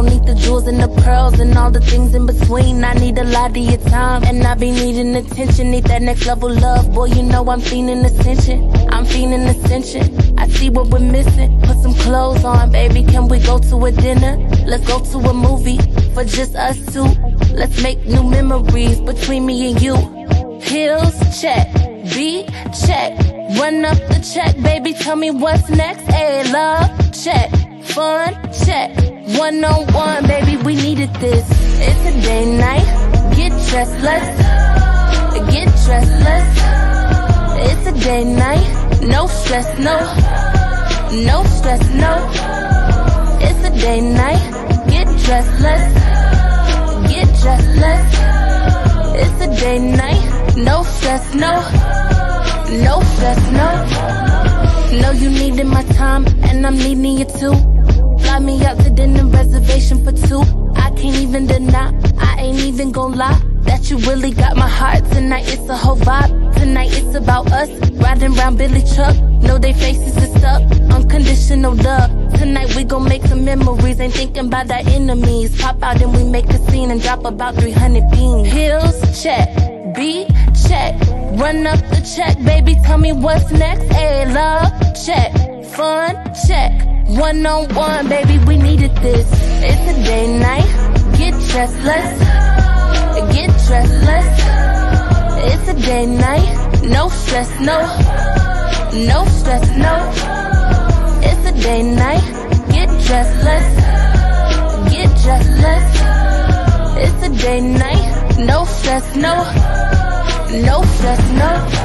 don't need the jewels and the pearls and all the things in between. I need a lot of your time, and I be needing attention. Need that next level love, boy, you know I'm feeling ascension. I'm feeling ascension. I see what we're missing. Put some clothes on, baby, can we go to a dinner? Let's go to a movie for just us two. Let's make new memories between me and you. Pills, check. Beat, check. Run up the check, baby, tell me what's next. Hey, love, check. Fun, check. One-on-one, baby, we needed this. It's a day night. Get dressed, let's get dressed, let's. It's a day night. No stress, no. No stress, no. It's a day night. Get dressed, let's get dressed, let's. It's a day night. No stress, no. No stress, no. No, you needed my time, and I'm needing you too. Fly me out to dinner, reservation for two. I can't even deny, I ain't even gon' lie, that you really got my heart. Tonight it's a whole vibe. Tonight it's about us, riding around Billy Truck. Know they faces is stuck, unconditional love. Tonight we gon' make some memories, ain't thinking about our enemies. Pop out and we make a scene and drop about 300 beans. Pills, check. Beat, check. Run up the check, baby, tell me what's next. Hey, love, check. Fun, check. One-on-one, baby, we needed this. It's a day night. Get dressed, let's get dressed, let's. It's a day night. No stress, no. No stress, no. It's a day night. Get dressed, let's get dressed, let's. It's a day night. No stress, no. No stress, no.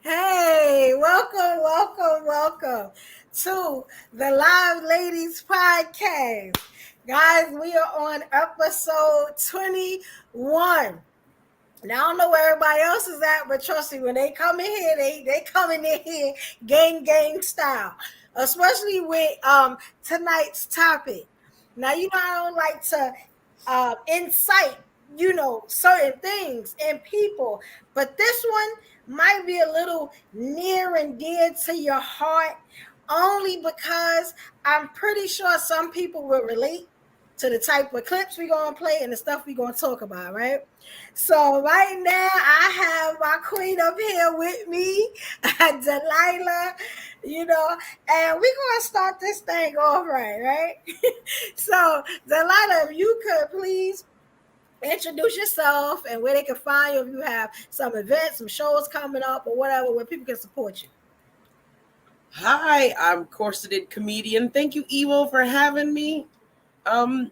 Hey, welcome to the Live Ladies Podcast. Guys, we are on episode 21. Now, I don't know where everybody else is at, but trust me, when they come in here, they coming in here gang style, especially with tonight's topic. Now, you know I don't like to incite, certain things in people, but this one might be a little near and dear to your heart, only because I'm pretty sure some people will relate to the type of clips we're going to play and the stuff we're going to talk about, right? So right now, I have my queen up here with me, Delilah, and we're going to start this thing off right? So, Delilah, if you could please introduce yourself and where they can find you if you have some events, some shows coming up or whatever, where people can support you. Hi, I'm Corseted Comedian. Thank you, Evo, for having me.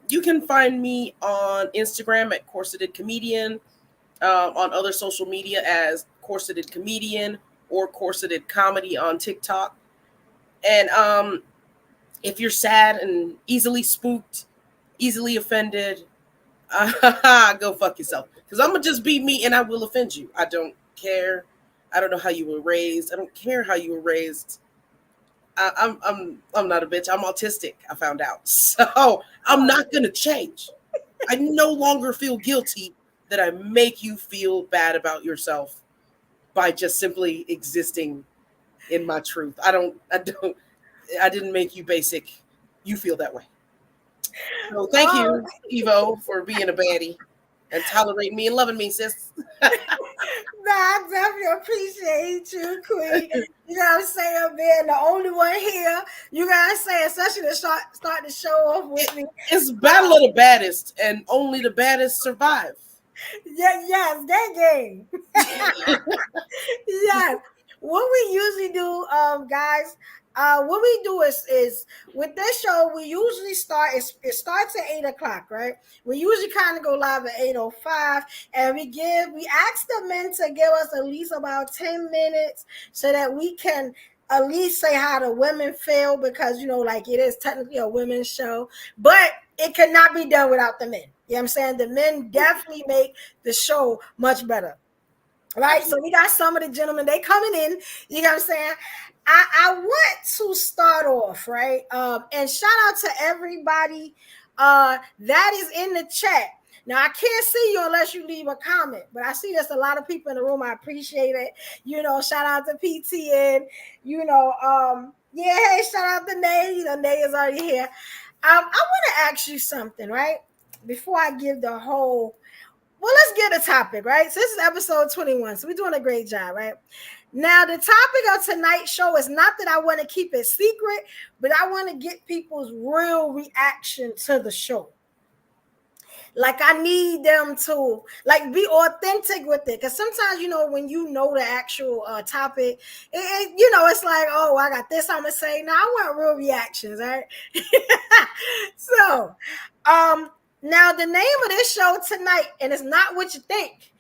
You can find me on Instagram at Corseted Comedian, on other social media as Corseted Comedian or Corseted Comedy on TikTok. And if you're sad and easily spooked, easily offended, go fuck yourself. Because I'm going to just be me and I will offend you. I don't care. I don't know how you were raised. I don't care how you were raised. I'm not a bitch. I'm autistic, I found out. So I'm not going to change. I no longer feel guilty that I make you feel bad about yourself by just simply existing in my truth. I didn't make you basic. You feel that way. So thank you, Evo, for being a baddie and tolerating me and loving me, sis. I definitely appreciate you, queen. You know what I'm saying? Being the only one here. You know what I'm saying? Especially to start the show off with me. It's battle of the baddest, and only the baddest survive. Yes, that game. Yes. What we usually do, guys, what we do is with this show, we usually it starts at 8:00, right? We usually kind of go live at 8:05, and we ask the men to give us at least about 10 minutes so that we can at least say how the women feel, because it is technically a women's show, but it cannot be done without the men. You know what I'm saying? The men definitely make the show much better. Right, so Absolutely. we got some of the gentlemen, they coming in, you know what I'm saying. I want to start off, right, and shout out to everybody that is in the chat. Now I can't see you unless you leave a comment, but I see there's a lot of people in the room. I appreciate it. Shout out to PTN. Yeah, hey, shout out to Nay. Nay is already here. I want to ask you something, right, before I give the whole. Well, let's get a topic, right? So this is episode 21. So we're doing a great job, right? Now, the topic of tonight's show is not that I want to keep it secret, but I want to get people's real reaction to the show. Like, I need them to be authentic with it. Because sometimes, when the actual topic, it's like, oh, I got this I'm going to say. Now, I want real reactions, right? So, now the name of this show tonight, and it's not what you think,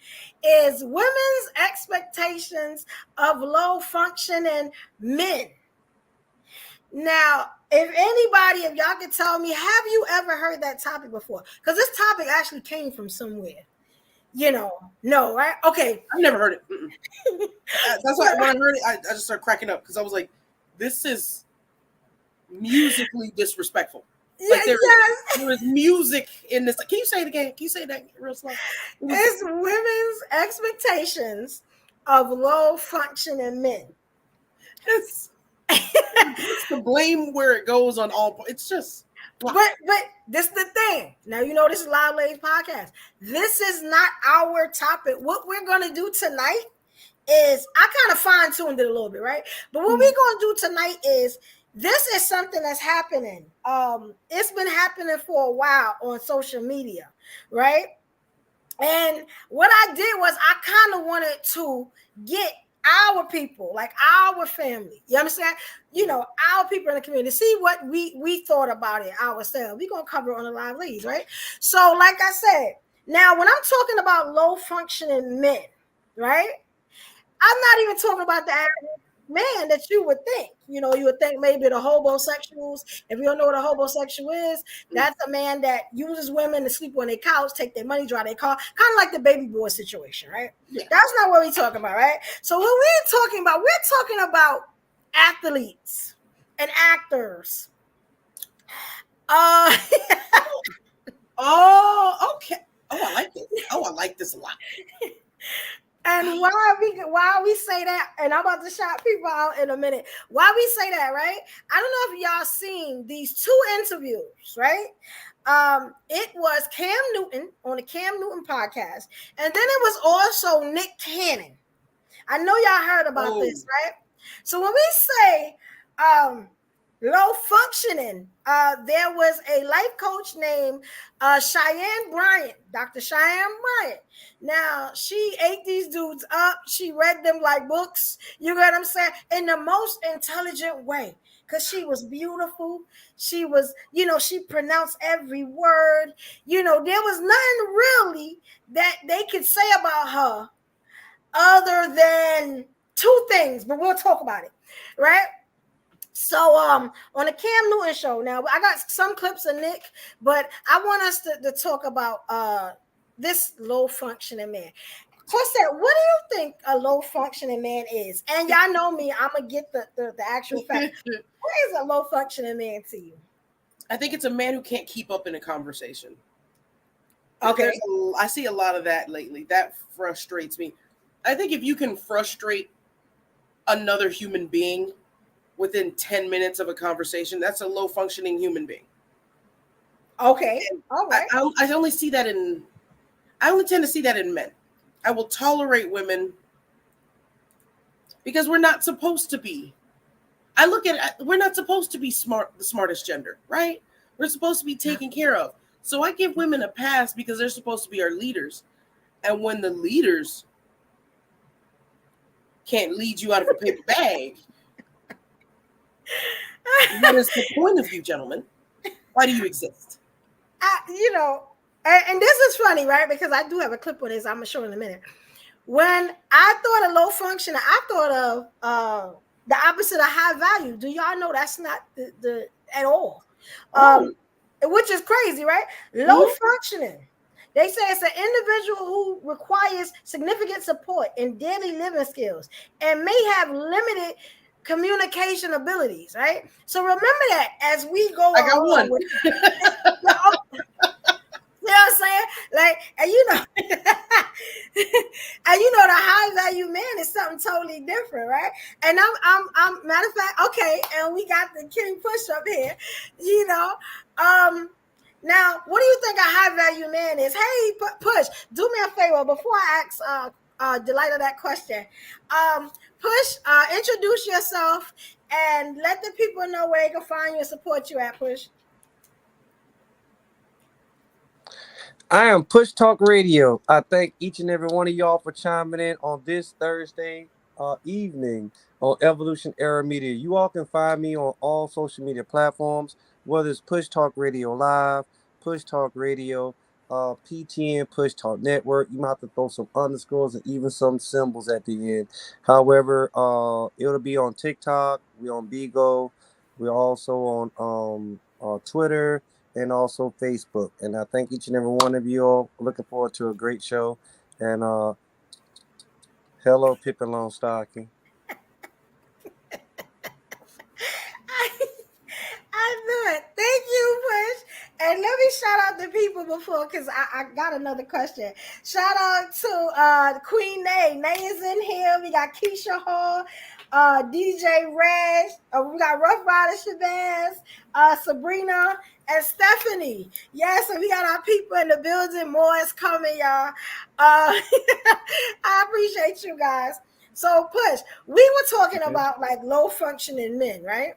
is Women's Expectations of Low Functioning Men. Now, if y'all could tell me, have you ever heard that topic before? Because this topic actually came from somewhere. No, right? Okay. I've never heard it. That's why when I heard it, I just started cracking up because I was like, this is musically disrespectful. Like there is music in this. Can you say it again? Can you say that real slow? It's Women's Expectations of Low Functioning Men. It's the blame where it goes on all. It's just. But this is the thing. Now, this is Live Ladies Podcast. This is not our topic. What we're going to do tonight is, I kind of fine-tuned it a little bit, right? But what we're going to do tonight is, this is something that's happening. It's been happening for a while on social media, right? And what I did was, I kind of wanted to get our people, like our family, you understand? Our people in the community, see what we thought about it ourselves. We're going to cover it on the Live Ladies, right? So, like I said, now when I'm talking about low functioning men, right? I'm not even talking about the average man that you would think. You would think maybe the hobosexuals. If you don't know what a hobosexual is, that's a man that uses women to sleep on their couch, take their money, drive their car, kind of like the baby boy situation, right? Yeah. That's not what we're talking about, right? So what we're talking about athletes and actors. Oh, okay. Oh, I like it. Oh, I like this a lot. And why we say that, and I'm about to shout people out in a minute. Why we say that, right? I don't know if y'all seen these two interviews, right? It was Cam Newton on the Cam Newton podcast, and then it was also Nick Cannon. I know y'all heard about this, right? So when we say low functioning, there was a life coach named Cheyenne Bryant, Dr. Cheyenne Bryant. Now, she ate these dudes up. She read them like books, you know what I'm saying, in the most intelligent way, because she was beautiful. She was, she pronounced every word. There was nothing really that they could say about her other than two things, but we'll talk about it, right? So on the Cam Newton show, now I got some clips of Nick, but I want us to talk about this low functioning man. Corsair, what do you think a low functioning man is? And y'all know me, I'm gonna get the actual fact. What is a low functioning man to you? I think it's a man who can't keep up in a conversation. Okay. I see a lot of that lately. That frustrates me. I think if you can frustrate another human being within 10 minutes of a conversation, that's a low functioning human being. Okay. All right. I only tend to see that in men. I will tolerate women because we're not supposed to be. We're not supposed to be the smartest gender, right? We're supposed to be taken care of. So I give women a pass because they're supposed to be our leaders. And when the leaders can't lead you out of a paper bag, what is the point of you, gentlemen? Why do you exist? And this is funny, right? Because I do have a clip of this I'm going to show in a minute. When I thought of low function, I thought of the opposite of high value. Do y'all know that's not the at all? Which is crazy, right? Low functioning. They say it's an individual who requires significant support in daily living skills and may have limited communication abilities, right? So remember that as we go I got along one. with you know what I'm saying? Like, and you know, and you know, the high value man is something totally different, right? And I'm matter of fact, okay, and we got the King Push up here, you know. Now, what do you think a high value man is? Hey, Push, do me a favor before I ask Delilah that question. Push, introduce yourself and let the people know where they can find you and support you at, Push. I am Push Talk Radio. I thank each and every one of y'all for chiming in on this Thursday evening on Evolution Era Media. You all can find me on all social media platforms, whether it's Push Talk Radio Live, Push Talk Radio, PTN, Push Talk Network. You might have to throw some underscores and even some symbols at the end. However, it'll be on TikTok. We're on Bigo. We're also on Twitter and also Facebook. And I thank each and every one of you all. Looking forward to a great show. And hello, Pippin Longstocking. I knew it. Thank you, Push. And let me shout out the people before, because I got another question. Shout out to Queen Nay. Nay is in here. We got Keisha Hall, DJ Reg. We got Rough Rider Shabazz, Sabrina, and Stephanie. Yes, and we got our people in the building. More is coming, y'all. I appreciate you guys. So, Push, we were talking about like low functioning men, right?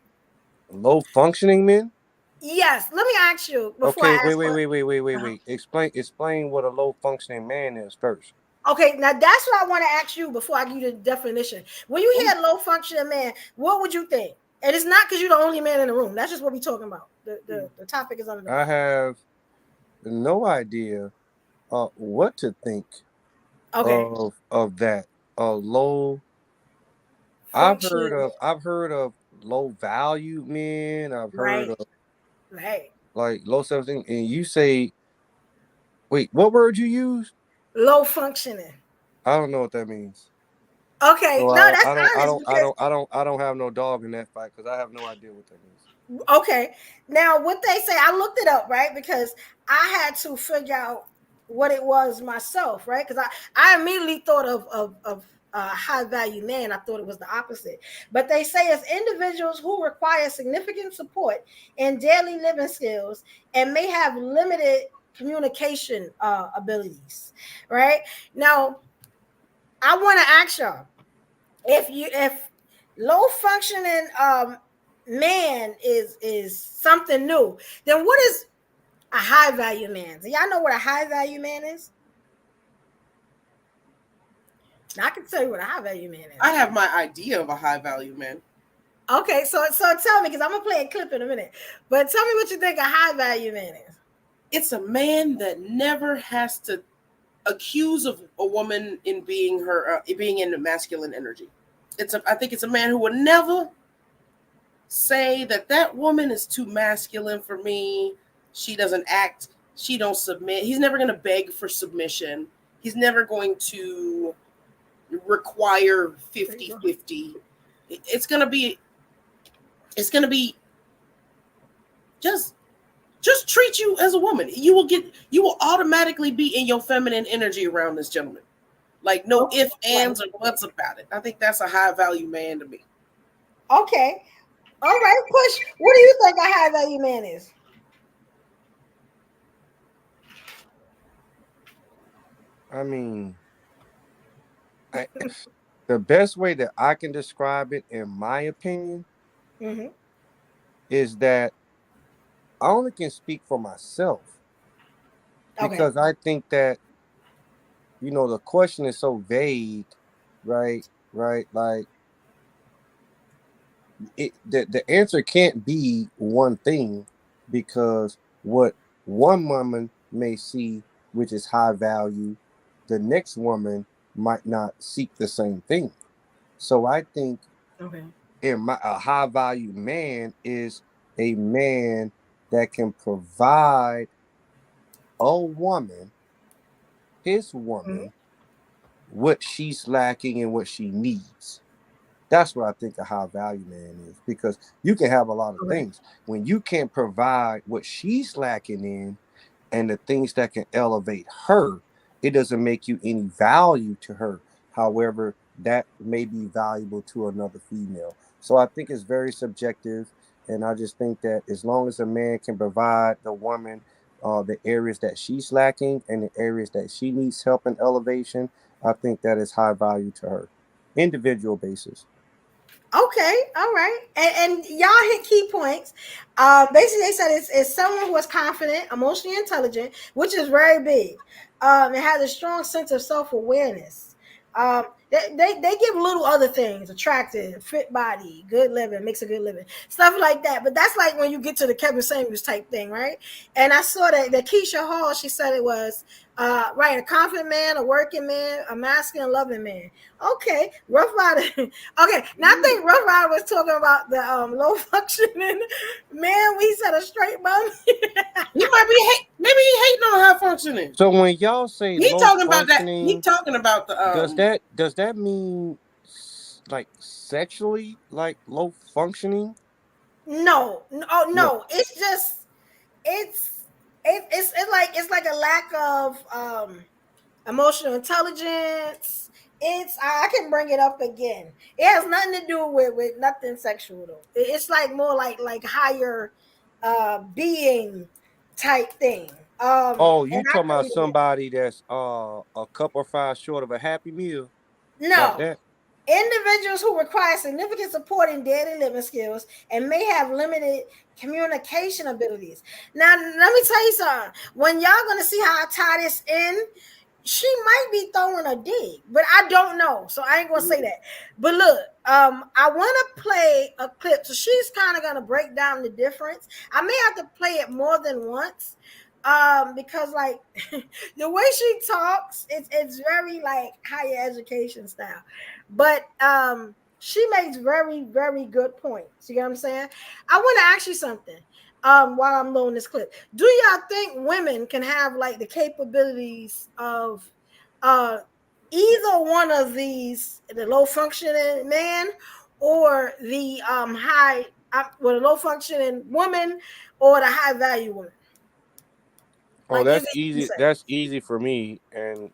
Low functioning men? Yes. Let me ask you before Okay, I ask. wait. Explain what a low functioning man is first. Okay, now that's what I want to ask you before I give you the definition. When you hear low functioning man, what would you think? And it's not because you're the only man in the room. That's just what we're talking about. The topic is under the. I have no idea what to think Okay. of that. Low. Functioning. I've heard of low value men. I've heard Right. of Right. like low self-esteem. And you say, wait, what word you use? Low functioning. I don't know what that means. Okay. So No, that's honest because I don't have no dog in that fight because I have no idea what that means. okay. Now, what they say, I looked it up, right? Because I had to figure out what it was myself, right? Because I immediately thought of high value man. I thought it was the opposite. But they say it's individuals who require significant support in daily living skills and may have limited communication abilities, right? Now, I want to ask y'all if low functioning man is something new, then what is a high value man? Do y'all know what a high value man is? Now, I can tell you what a high value man is. I have my idea of a high value man. Okay, so tell me, because I'm gonna play a clip in a minute. But tell me what you think a high value man is. It's a man that never has to accuse of a woman in being being in the masculine energy. I think it's a man who would never say that woman is too masculine for me. She doesn't act. She don't submit. He's never going to beg for submission. He's never going to require 50-50. It's going to be just treat you as a woman. You will automatically be in your feminine energy around this gentleman. Like no ifs, ands, or buts about it. I think that's a high value man to me. Okay. All right, Push. What do you think a high value man is? I mean, the best way that I can describe it, in my opinion, is that I only can speak for myself. Because I think that, the question is so vague, right? Like the answer can't be one thing, because what one woman may see, which is high value, the next woman might not seek the same thing. So I think a high value man is a man that can provide a woman his woman what she's lacking and what she needs. That's what I think a high value man is, because you can have a lot of things. When you can't provide what she's lacking in and the things that can elevate her, it doesn't make you any value to her. However, that may be valuable to another female. So I think it's very subjective. And I just think that as long as a man can provide the woman the areas that she's lacking and the areas that she needs help and elevation, I think that is high value to her. Individual basis. Okay, all right, and y'all hit key points. Basically, they said it's someone who is confident, emotionally intelligent, which is very big. It has a strong sense of self-awareness. They give little other things: attractive, fit body, good living, makes a good living, stuff like that. But that's like when you get to the Kevin Samuels type thing, right? And I saw that Keisha Hall, she said it was right, a confident man, a working man, a masculine, loving man. Okay, Rough Rider. Okay, now I think Rough Rider was talking about the low functioning man. We said a straight bum. He might be maybe he hating on high functioning. So when y'all say he low talking about that, functioning, he talking about the does that mean like sexually, like low functioning? No. No. It's just it's like a lack of emotional intelligence. I can bring it up again. It has nothing to do with nothing sexual though. It's like more like higher being type thing. Oh, And you I talking can about read it. somebody that's a cup or fries short of a happy meal, like No. that? Individuals who require significant support in daily living skills and may have limited communication abilities. Now, let me tell you something. When y'all gonna see how I tie this in, she might be throwing a dig, but I don't know. So I ain't gonna say that. But look, I want to play a clip. So she's kind of gonna break down the difference. I may have to play it more than once. Because like the way she talks, it's very like higher education style. But she makes very, very good points. You get what I'm saying? I want to ask you something. While I'm loading this clip, do y'all think women can have like the capabilities of either one of these, the low functioning man or the high well, the low functioning woman or the high value woman? Oh, Like, is that's it easy. easier? That's easy for me. And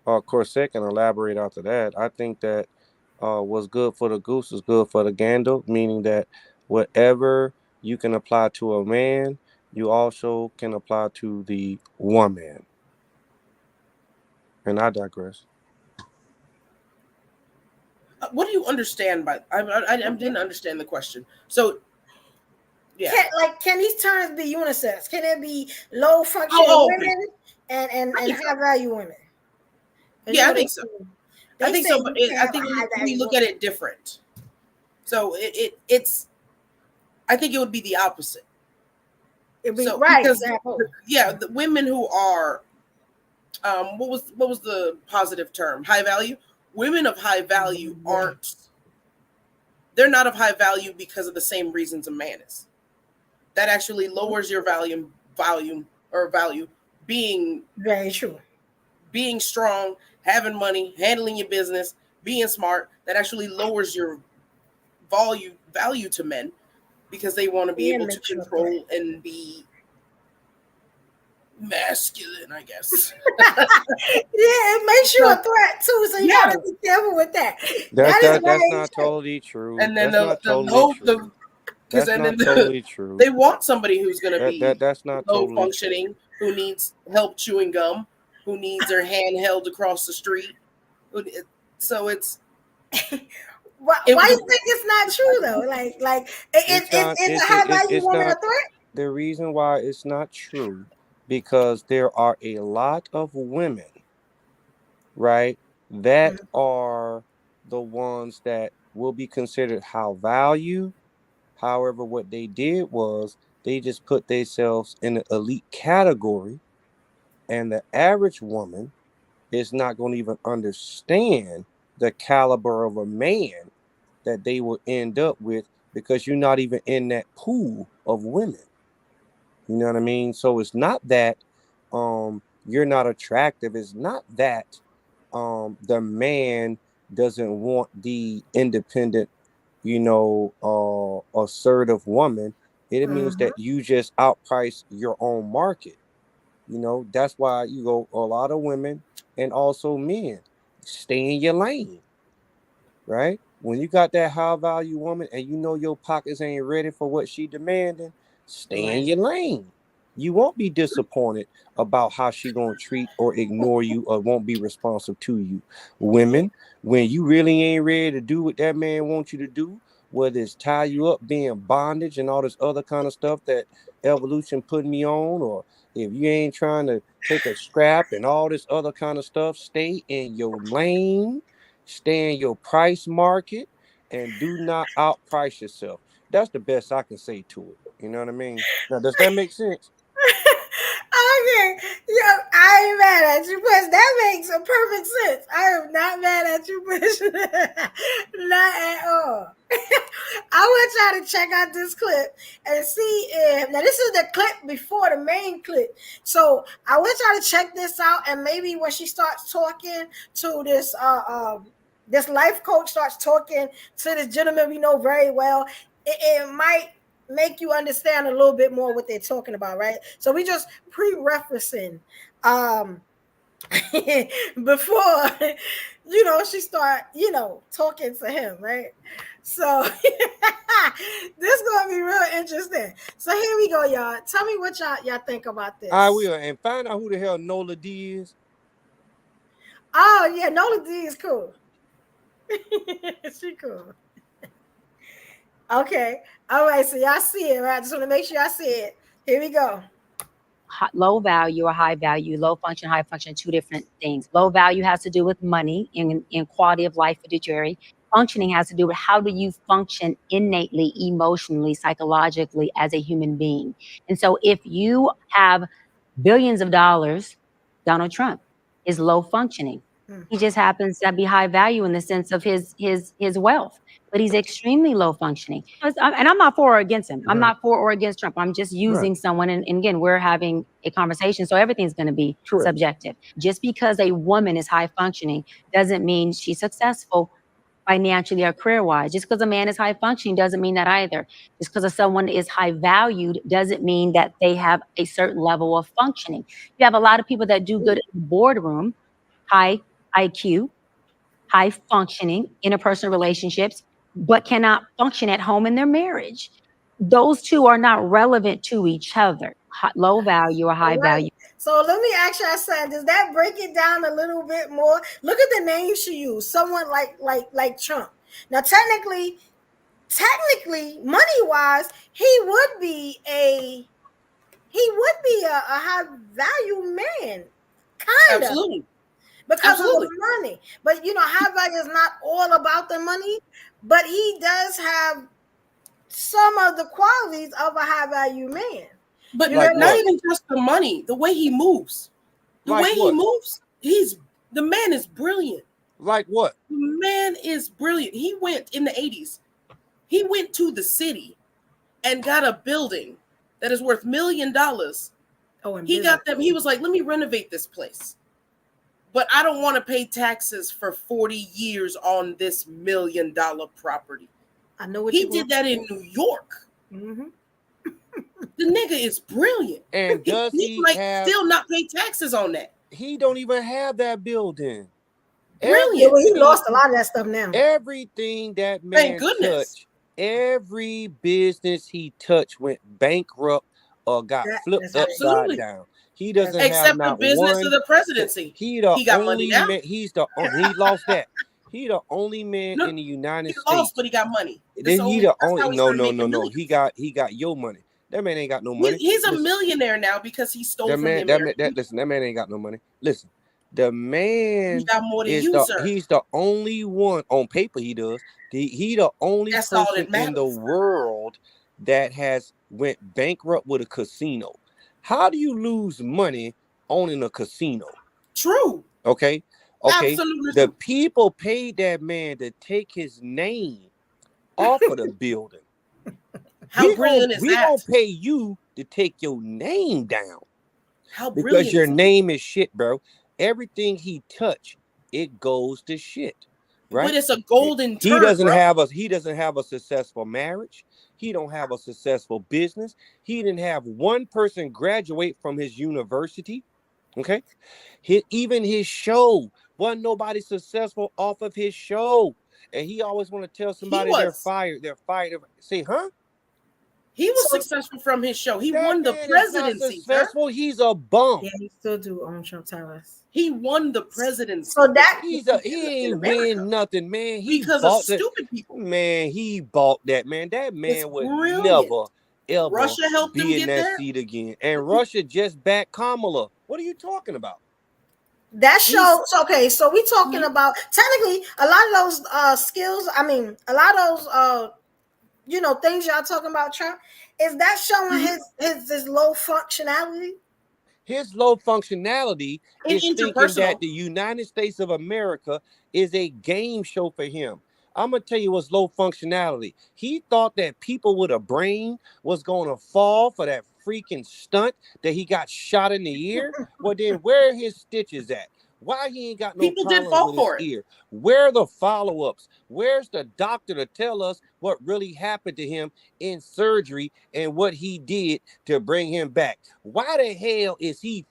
Corset can elaborate after that. I think that what's good for the goose is good for the gander, meaning that whatever you can apply to a man, you also can apply to the woman. And I digress. what do you understand by I didn't understand the question. So yeah. Can these terms be unisex? Can it be low functioning Okay. women and high value women? Yeah, I think so. I They think say so, but you can I have a think high we value look woman. at it different. So it's I think it would be the opposite. It'd be So right. because the women who are what was the positive term? High value. Women of high value they're not of high value because of the same reasons a man is. That actually lowers your value being Very true. being strong, having money, handling your business, being smart. That actually lowers your value to men because they want to be able to control and be masculine, I guess. It makes you a threat too, so you gotta be careful with that. That's not totally true. And then That's not totally true. That's not totally true. They want somebody who's going to be that's not low totally functioning, who needs help chewing gum, who needs their hand held across the street. So it's. Why do you think it's not true though? Like it's a high value woman a threat? The reason why it's not true because there are a lot of women, right, that are the ones that will be considered high value. However, what they did was they just put themselves in the elite category, and the average woman is not going to even understand the caliber of a man that they will end up with because you're not even in that pool of women. You know what I mean? So it's not that you're not attractive. It's not that the man doesn't want the independent, assertive woman. It means Mm-hmm. that you just outprice your own market. That's why you go, a lot of women and also men, stay in your lane, right? When you got that high value woman and your pockets ain't ready for what she demanding, stay in Right. your lane. You won't be disappointed about how she gonna treat or ignore you or won't be responsive to you. Yeah. Women, when you really ain't ready to do what that man wants you to do, whether it's tie you up, being bondage and all this other kind of stuff that evolution put me on, or if you ain't trying to take a scrap and all this other kind of stuff, stay in your lane, stay in your price market, and do not outprice yourself. That's the best I can say to it. You know what I mean? Now, does that make sense? Okay, yo, I ain't mad at you, Push. That makes a perfect sense. I am not mad at you, Push. Not at all. I want y'all to check out this clip and see if now this is the clip before the main clip. So I want y'all to check this out, and maybe when she starts talking to this life coach starts talking to this gentleman we know very well, it might make you understand a little bit more what they're talking about, right? So we just pre-referencing before she start talking to him, right? So this is gonna be real interesting. So here we go, y'all. Tell me what y'all think about this. I will, and find out who the hell Nola D is. Oh yeah, Nola D is cool. She cool. Okay. All right. So y'all see it, right? I just want to make sure y'all see it. Here we go. Low value or high value, low function, high function, two different things. Low value has to do with money in quality of life, fiduciary. Functioning has to do with how do you function innately, emotionally, psychologically as a human being. And so if you have billions of dollars, Donald Trump is low functioning. He just happens to be high value in the sense of his wealth, but he's extremely low functioning. And I'm not for or against him. I'm not for or against Trump. I'm just using someone. And again, we're having a conversation, so everything's going to be subjective. Just because a woman is high functioning doesn't mean she's successful financially or career-wise. Just because a man is high functioning doesn't mean that either. Just because someone is high valued doesn't mean that they have a certain level of functioning. You have a lot of people that do good in the boardroom, high IQ, high functioning, interpersonal relationships, but cannot function at home in their marriage. Those two are not relevant to each other, low value or high value. So let me ask you something. Does that break it down a little bit more? Look at the name she used. Someone like Trump. Now, technically, money-wise, he would be a high value man, kind of. Absolutely. Because of the money. But high value is not all about the money, but he does have some of the qualities of a high value man. But not even just the money, the way he moves. The man is brilliant. Like what? The man is brilliant. He went in the 80s. He went to the city and got a building that is worth $1 million. He got them. He was like, let me renovate this place. But I don't want to pay taxes for 40 years on this $1 million property. I know what he did that in New York. Mm-hmm. The nigga is brilliant. And does he still not pay taxes on that? He don't even have that building. Brilliant. Well, he lost a lot of that stuff now. Everything that man touched, every business he touched went bankrupt or got flipped upside down. He doesn't have the business of the presidency. He got money now. He lost that. He the only man in the United States. He lost, but he got money. He the only no. He got your money. That man ain't got no money. He's a millionaire now because he stole from the American. Listen, that man ain't got no money. Listen, the man he got more than you, sir. He's the only one on paper. He does. He the only person in the world that has went bankrupt with a casino. How do you lose money owning a casino? True. Okay. Absolutely. The people paid that man to take his name off of the building. How brilliant is that? We gonna pay you to take your name down. How Because brilliant your is he? name is shit, bro. Everything he touch, it goes to shit, right? But it's a golden He turd, doesn't bro. have a successful marriage. He don't have a successful business. He didn't have one person graduate from his university. Okay. Even his show wasn't nobody successful off of his show. And he always want to tell He somebody they're was. fired. They're fired. Say, huh? He was So successful from his show. He That won the man is not presidency, sir. successful. He's a bum. yeah, he still do own Trump Towers. He won the presidency. So that He in ain't America. win nothing, man. He Because of bought that. stupid people. Man, he bought that, man. That It's man would brilliant. never, ever Russia helped him be in get that there. seat again. And Russia just backed Kamala. What are you talking about? that shows okay. So we talking Mhm. about technically a lot of those skills. I mean, a lot of those things y'all talking about Trump. Is that showing his low functionality? His low functionality In is thinking interpersonal. that the United States of America is a game show for him. I'm going to tell you what's low functionality. He thought that people with a brain was going to fall for that freaking stunt that he got shot in the ear. Well, then where are his stitches at? Why he ain't got no People did problems fall with for his it. ear? Where are the follow-ups? Where's the doctor to tell us what really happened to him in surgery and what he did to bring him back? Why the hell is he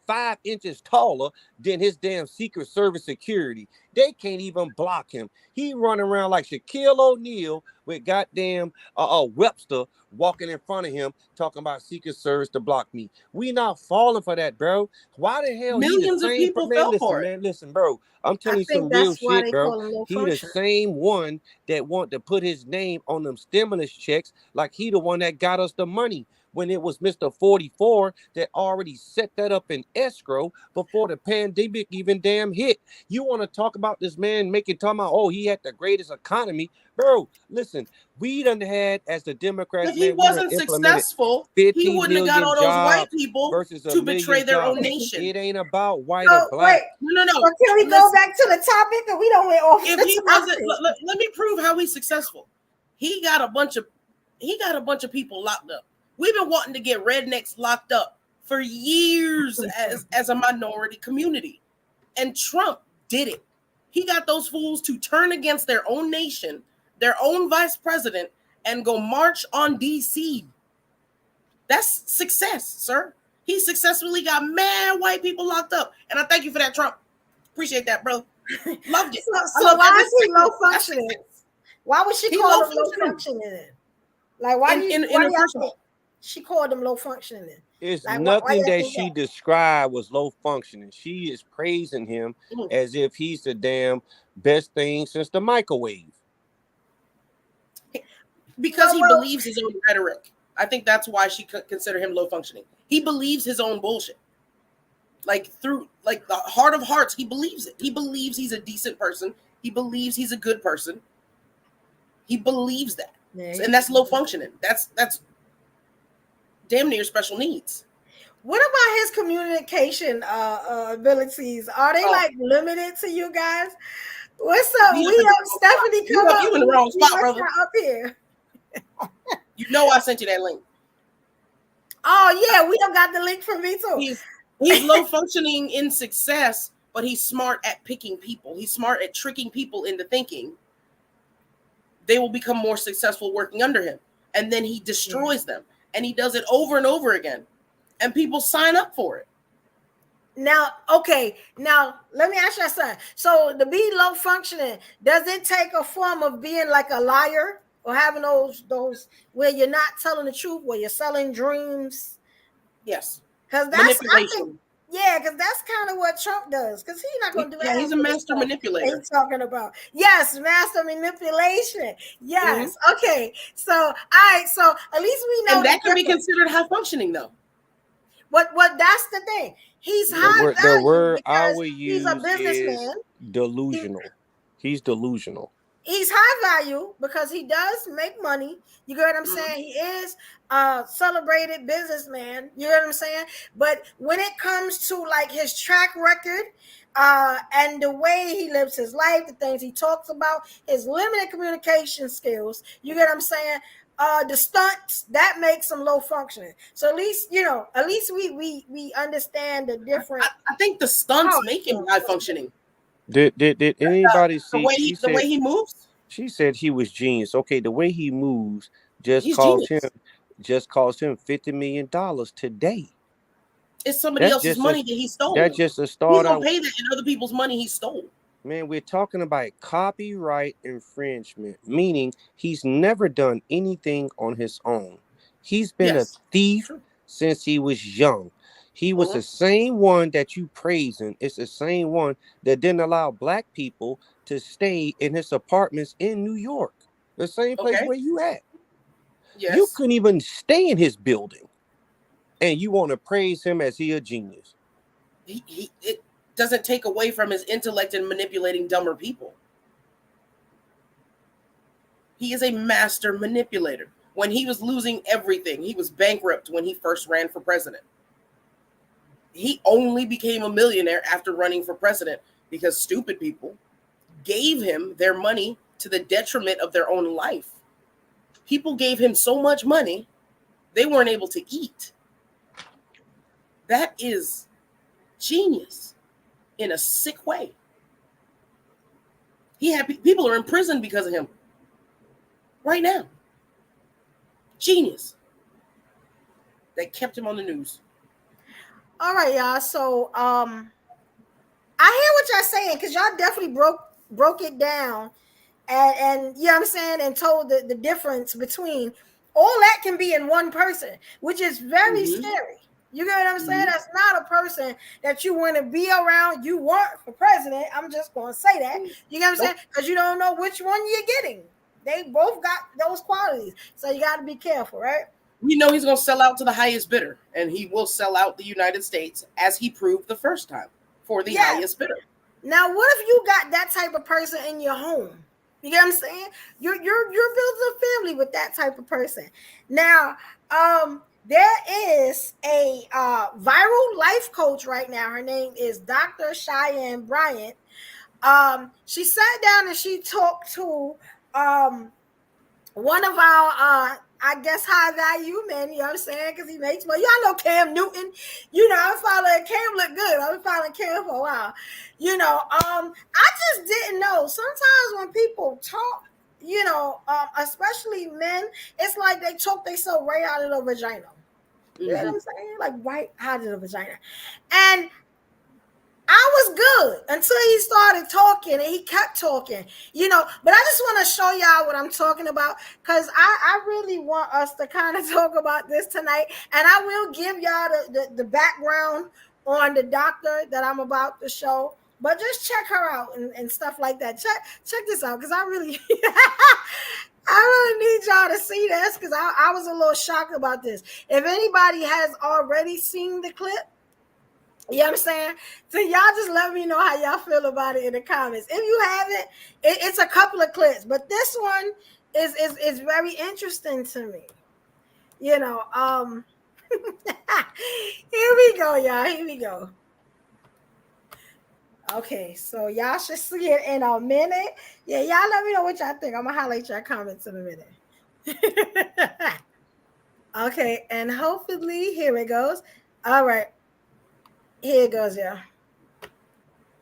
5 inches taller than his damn Secret Service security? They can't even block him. He running around like Shaquille O'Neal with goddamn Webster walking in front of him talking about Secret Service to block me. We not falling for that, bro. Why the hell Millions he of the same people man? fell Listen, for it. man, listen, bro. I'm telling I you think some real that's why shit, they bro. call him low He the function. same one that want to put his name on them stimulus checks, like he the one that got us the money when it was Mr. 44 that already set that up in escrow before the pandemic even damn hit. You want to talk about this man talking about, oh, he had the greatest economy. Bro, listen, we done had, as the Democrats, If he man, we done wasn't implemented successful, he 50 wouldn't have got million all those white jobs people versus a to betray million their own jobs. nation. It ain't about white So or black. wait, No. so can we go Listen. back to the topic? Because we don't went off If the he wasn't, topic. let me prove how he's successful. He got a bunch of people locked up. We've been wanting to get rednecks locked up for years as a minority community. And Trump did it. He got those fools to turn against their own nation, their own vice president, and go march on DC. That's success, sir. He successfully got mad white people locked up. And I thank you for that, Trump. Appreciate that, bro. Loved it. So why is he low functioning? Why would she He call low him low functioning. functioning? Like why do you In a think personal. she called him low functioning? It's Like, why nothing y'all that think she that? described was low functioning. She is praising him as if he's the damn best thing since the microwave. Because he believes his own rhetoric. I think that's why she could consider him low functioning. He believes his own bullshit. Like through the heart of hearts, he believes it. He believes he's a decent person. He believes he's a good person. He believes that. Yeah, and that's low functioning. That's damn near special needs. What about his communication abilities? Are they like limited to you guys? What's up? Stephanie, come up. You in the wrong spot, brother. Up here. You know I sent you that link. Oh yeah, we don't got the link from me too. He's low functioning in success, but he's smart at picking people. He's smart at tricking people into thinking they will become more successful working under him. And then he destroys them. And he does it over and over again. And people sign up for it. Now, let me ask you something. So to be low functioning, does it take a form of being like a liar or having those where you're not telling the truth, where you're selling dreams? Yes. Because that's manipulation. Because that's kind of what Trump does. Because he's not going to do that. Yeah, he's a master manipulator. He's talking about master manipulation. Yes. Mm-hmm. Okay. So all right. So at least we know and that can be considered high functioning, though. What? That's the thing. He's high value. The word I would he's use a businessman. is delusional. He's delusional. He's high value because he does make money. You get what I'm saying? He is a celebrated businessman. You know what I'm saying? But when it comes to like his track record and the way he lives his life, the things he talks about, his limited communication skills, you get what I'm saying? the stunts, that makes them low functioning. So at least we understand the different. I think the stunts make him high functioning. Did anybody see? The way he moves. She said he was genius. Okay, the way he moves He's genius. Just cost him $50 million today. It's somebody else's money that he stole. That's just a start. He's gonna pay that in other people's money he stole. Man, we're talking about copyright infringement, meaning he's never done anything on his own. He's been a thief since he was young. He was the same one that you praising. It's the same one that didn't allow black people to stay in his apartments in New York. The same place where you at. Yes. You couldn't even stay in his building. And you want to praise him as he a genius. It doesn't take away from his intellect in manipulating dumber people. He is a master manipulator. When he was losing everything, he was bankrupt when he first ran for president. He only became a millionaire after running for president because stupid people gave him their money to the detriment of their own life. People gave him so much money, they weren't able to eat. That is genius in a sick way. People are in prison because of him right now. Genius. They kept him on the news. All right, y'all. So I hear what y'all saying, because y'all definitely broke it down and you know what I'm saying, and told the difference between all that can be in one person, which is very scary. You get what I'm saying? That's not a person that you want to be around. You want for president. I'm just going to say that. You get what I'm saying? Because you don't know which one you're getting. They both got those qualities. So you got to be careful, right? We know he's going to sell out to the highest bidder, and he will sell out the United States, as he proved the first time, for the highest bidder. Now, what if you got that type of person in your home? You get what I'm saying? You're building a family with that type of person. Now, there is a viral life coach right now. Her name is Dr. Cheyenne Bryant. She sat down and she talked to one of our I guess high value men, you know what I'm saying? Because he makes money. Y'all know Cam Newton. You know, I'm following Cam, look good. I've been following Cam for a while. You know, I just didn't know. Sometimes when people talk, you know, especially men, it's like they talk themselves right out of the vagina. You know what I'm saying? Like right out of the vagina. And I was good until he started talking, and he kept talking, you know. But I just want to show y'all what I'm talking about, because I really want us to kind of talk about this tonight. And I will give y'all the background on the doctor that I'm about to show. But just check her out and stuff like that. Check this out, because I really need y'all to see this, because I was a little shocked about this. If anybody has already seen the clip, you know what I'm saying? So y'all just let me know how y'all feel about it in the comments. If you haven't, it's a couple of clips, but this one is very interesting to me. You know, here we go, y'all. Here we go. Okay, so y'all should see it in a minute. Yeah, y'all let me know what y'all think. I'm gonna highlight your comments in a minute. Okay, and hopefully here it goes. All right. Here it goes, yeah.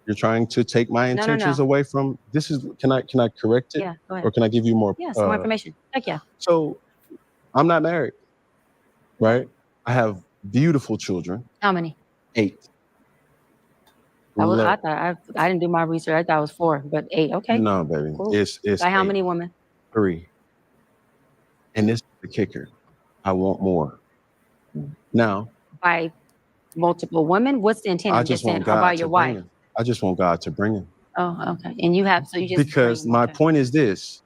You're trying to take my intentions away from this. Can I correct it? Yeah, go ahead. Or can I give you more? Yeah, some more information. Heck yeah. So I'm not married, right? I have beautiful children. How many? 8. I didn't do my research. I thought it was 4, but 8. Okay. No, baby. Cool. It's like how 8. many women? 3. And this is the kicker. I want more. Now. By multiple women? What's the intent? I just want God your wife? Him. I just want God to bring him. Oh, okay. And you have, so you just. Because my point is this.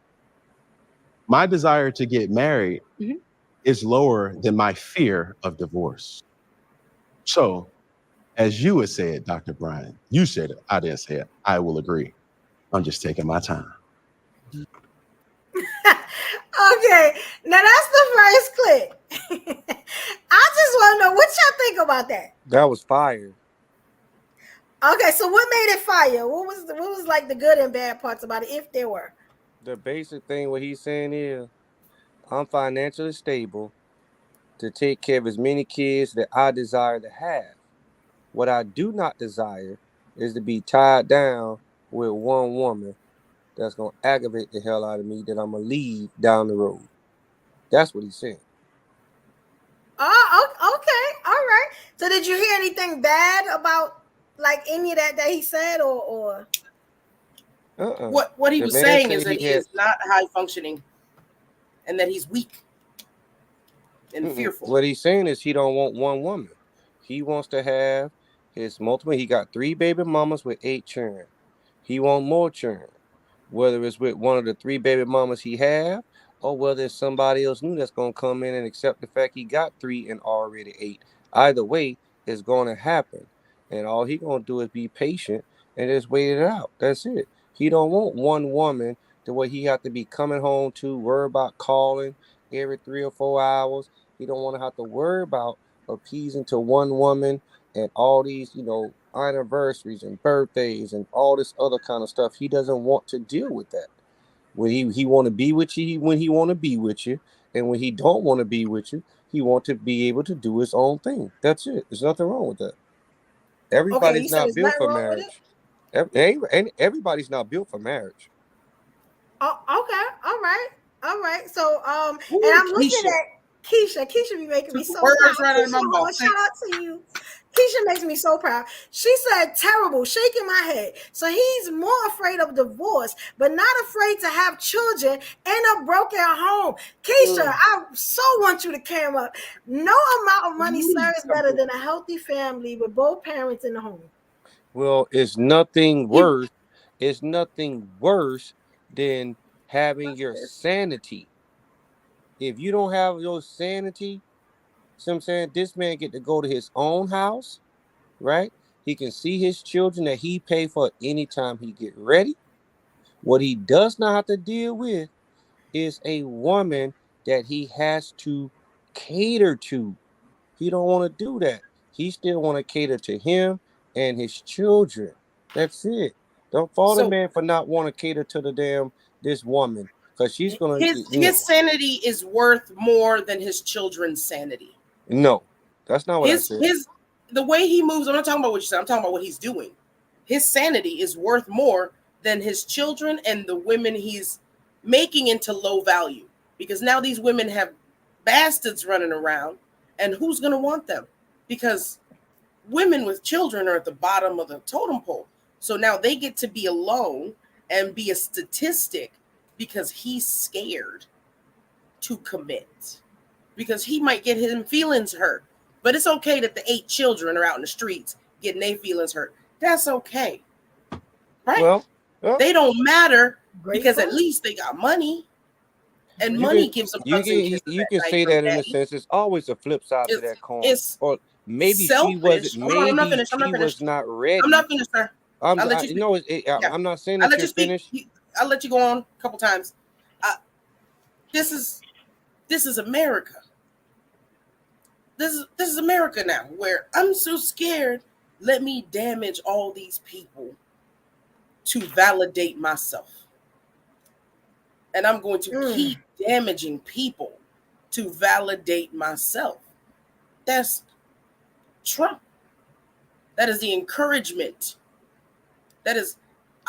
My desire to get married is lower than my fear of divorce. So, as you had said, Dr. Brian, you said it. I didn't say it. I will agree. I'm just taking my time. Okay, now that's the first clip. I just want to know what y'all think about that. That was fire. Okay, so what made it fire? What was like the good and bad parts about it, if there were? The basic thing what he's saying is I'm financially stable to take care of as many kids that I desire to have. What I do not desire is to be tied down with one woman that's going to aggravate the hell out of me that I'm going to leave down the road. That's what he's saying. Oh, okay. All right. So did you hear anything bad about like any of that he said or What he The was man saying said is that he had, is not high functioning and that he's weak and fearful. what he's saying is he don't want one woman. He wants to have his multiple. He got 3 baby mamas with 8 children. He want more children. Whether it's with one of the 3 baby mamas he have, or whether it's somebody else new that's gonna come in and accept the fact he got 3 and already 8. Either way, it's gonna happen. And all he gonna do is be patient and just wait it out. That's it. He don't want one woman the way he have to be coming home to worry about calling every 3 or 4 hours. He don't want to have to worry about appeasing to one woman and all these, anniversaries and birthdays and all this other kind of stuff. He doesn't want to deal with that. When he want to be with you, when he want to be with you, and when he don't want to be with you, he want to be able to do his own thing. That's it. There's nothing wrong with that. okay, you Everybody's said not there's built nothing for wrong with it? marriage. And everybody's not built for marriage. Oh, okay, all right. So and Ooh, I'm looking Keisha. at Keisha. Keisha be making me Took the so words proud. right out of Keisha, my hold on, mouth. shout out to you. Keisha makes me so proud. She said terrible, shaking my head. So he's more afraid of divorce, but not afraid to have children and a broken home. Keisha, I so want you to come up. No amount of money serves better than a healthy family with both parents in the home. Well, it's nothing worse. It's nothing worse than having What's your this? sanity. If you don't have your sanity, see what I'm saying? This man get to go to his own house, right? He can see his children that he pay for anytime he get ready. What he does not have to deal with is a woman that he has to cater to. He don't want to do that. He still want to cater to him and his children. That's it. Don't fault a So man for not want to cater to the damn this woman, because she's gonna his sanity is worth more than his children's sanity. no. That's not what I said. His the way he moves, I'm not talking about what you said, I'm talking about what he's doing. His sanity is worth more than his children and the women he's making into low value. Because now these women have bastards running around, and who's gonna want them? Because women with children are at the bottom of the totem pole. So now they get to be alone and be a statistic because he's scared to commit. Because he might get his feelings hurt. But it's okay that the 8 children are out in the streets getting their feelings hurt. That's okay. Right? Well, they don't matter because point. at least they got money. And you money can gives them you hugs and can kisses you at can night say from that in a daddy. sense. It's always a flip side to that coin. It's Or maybe she wasn't. selfish. Hold on, I'm not Maybe finished. I'm she not was finished. not ready. I'm not finished, sir. I'll let you speak. No, Yeah. I'm not saying I'll that let you're you speak. finished. I'll let you go on a couple times. This is America. This is America now, where I'm so scared. Let me damage all these people to validate myself. And I'm going to keep damaging people to validate myself. That's Trump. That is the encouragement. That is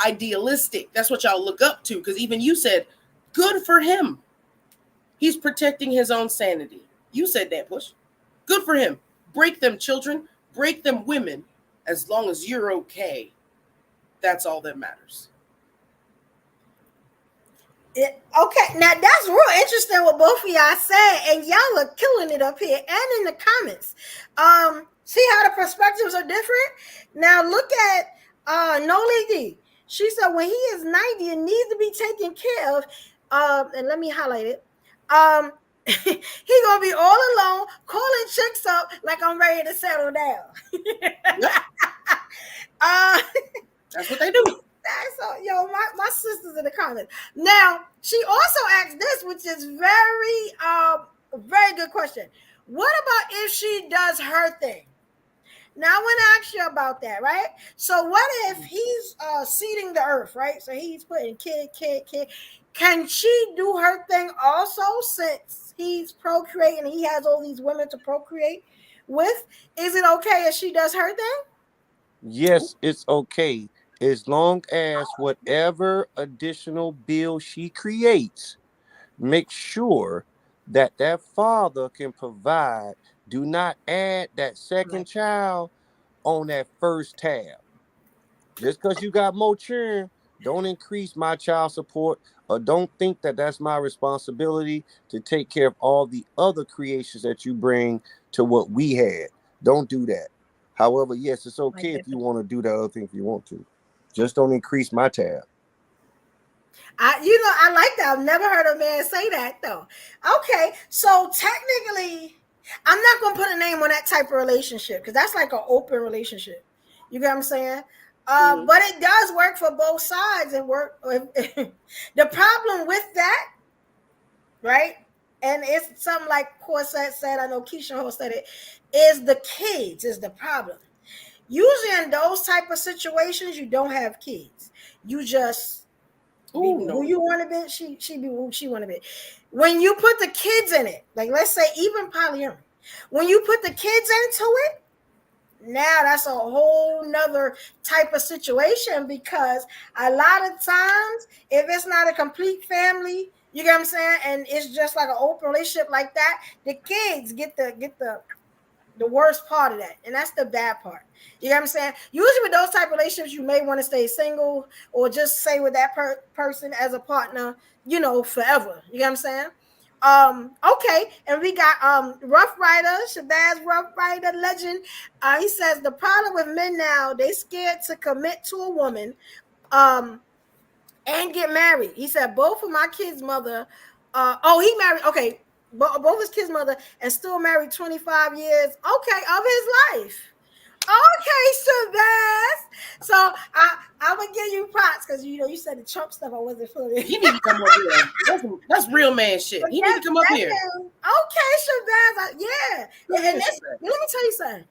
idealistic. That's what y'all look up to. Because even you said, good for him. He's protecting his own sanity. You said that, Push. Good for him. Break them children. Break them women. As long as you're okay. That's all that matters. Okay, now that's real interesting what both of y'all said, and y'all are killing it up here and in the comments. See how the perspectives are different? Now look at No Lady. She said when he is 90 and needs to be taken care of, and let me highlight it. He gonna be all alone, calling chicks up like I'm ready to settle down. Yep. That's what they do. So, my sister's in the comments. Now, she also asked this, which is very good question. What about if she does her thing? Now, I want to ask you about that, right? So, what if he's seeding the earth, right? So he's putting kid. can she do her thing also, since he's procreating, he has all these women to procreate with? Is it okay if she does her thing? Yes, it's okay as long as whatever additional bill she creates, make sure that that father can provide. Do not add that second child on that first tab. Just because you got more children, don't increase my child support, or don't think that that's my responsibility to take care of all the other creations that you bring to what we had. Don't do that. However, yes, it's okay if you want to do the other thing if you want to. Just don't increase my tab. I like that. I've never heard a man say that though. Okay, so technically, I'm not gonna put a name on that type of relationship because that's like an open relationship. You get what I'm saying? But it does work for both sides and work. The problem with that, right? And it's something like Corset said. I know Keisha Ho said it. Is the kids is the problem. Usually in those type of situations, you don't have kids. You just who you want to be. She be who she want to be. When you put the kids in it, like let's say even polyamory, when you put the kids into it, now that's a whole nother type of situation, because a lot of times if it's not a complete family, you get what I'm saying, and it's just like an open relationship like that, the kids get the worst part of that, and that's the bad part. You know what I'm saying? Usually with those type of relationships, you may want to stay single or just stay with that person as a partner, forever. You know what I'm saying? Okay, and we got Rough Rider, Shabazz Rough Rider legend. He says the problem with men now, they scared to commit to a woman and get married. He said both of my kids' mother, he married, okay, both his kids' mother, and still married 25 years, okay, of his life. Okay, Shabazz. So I'm gonna give you props because you said the Trump stuff. I wasn't feeling it. He need to come up here. That's real man shit. He need to come up here. Okay, Shabazz. Yeah. And let me tell you something.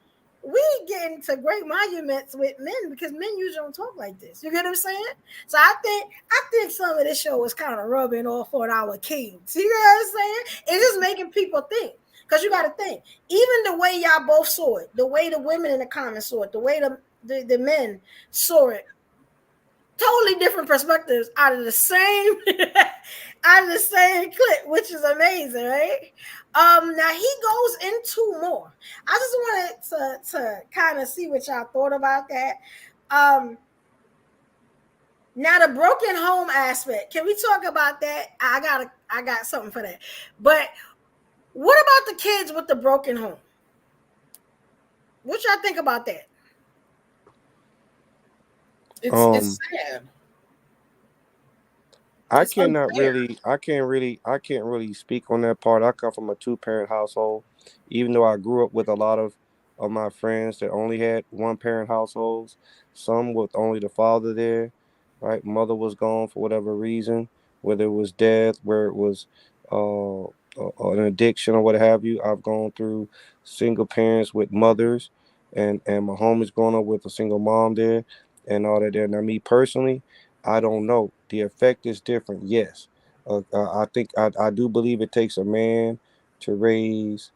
We get into great monuments with men because men usually don't talk like this. You get what I'm saying? So I think some of this show was kind of rubbing off on our kings. You know what I'm saying? It's just making people think. Because you got to think, even the way y'all both saw it, the way the women in the comments saw it, the way the men saw it, totally different perspectives out of the same clip, which is amazing, right? Now he goes into more. I just wanted to kind of see what y'all thought about that. Now the broken home aspect. Can we talk about that? I got something for that. But what about the kids with the broken home? What y'all think about that? It's sad. I can't really speak on that part. I come from a 2-parent household, even though I grew up with a lot of my friends that only had 1-parent households, some with only the father there, right? Mother was gone for whatever reason, whether it was death, where it was an addiction or what have you. I've gone through single parents with mothers, and my home is growing up with a single mom there and all that there. Now, me personally, I don't know. The effect is different, yes. I think I do believe it takes a man to raise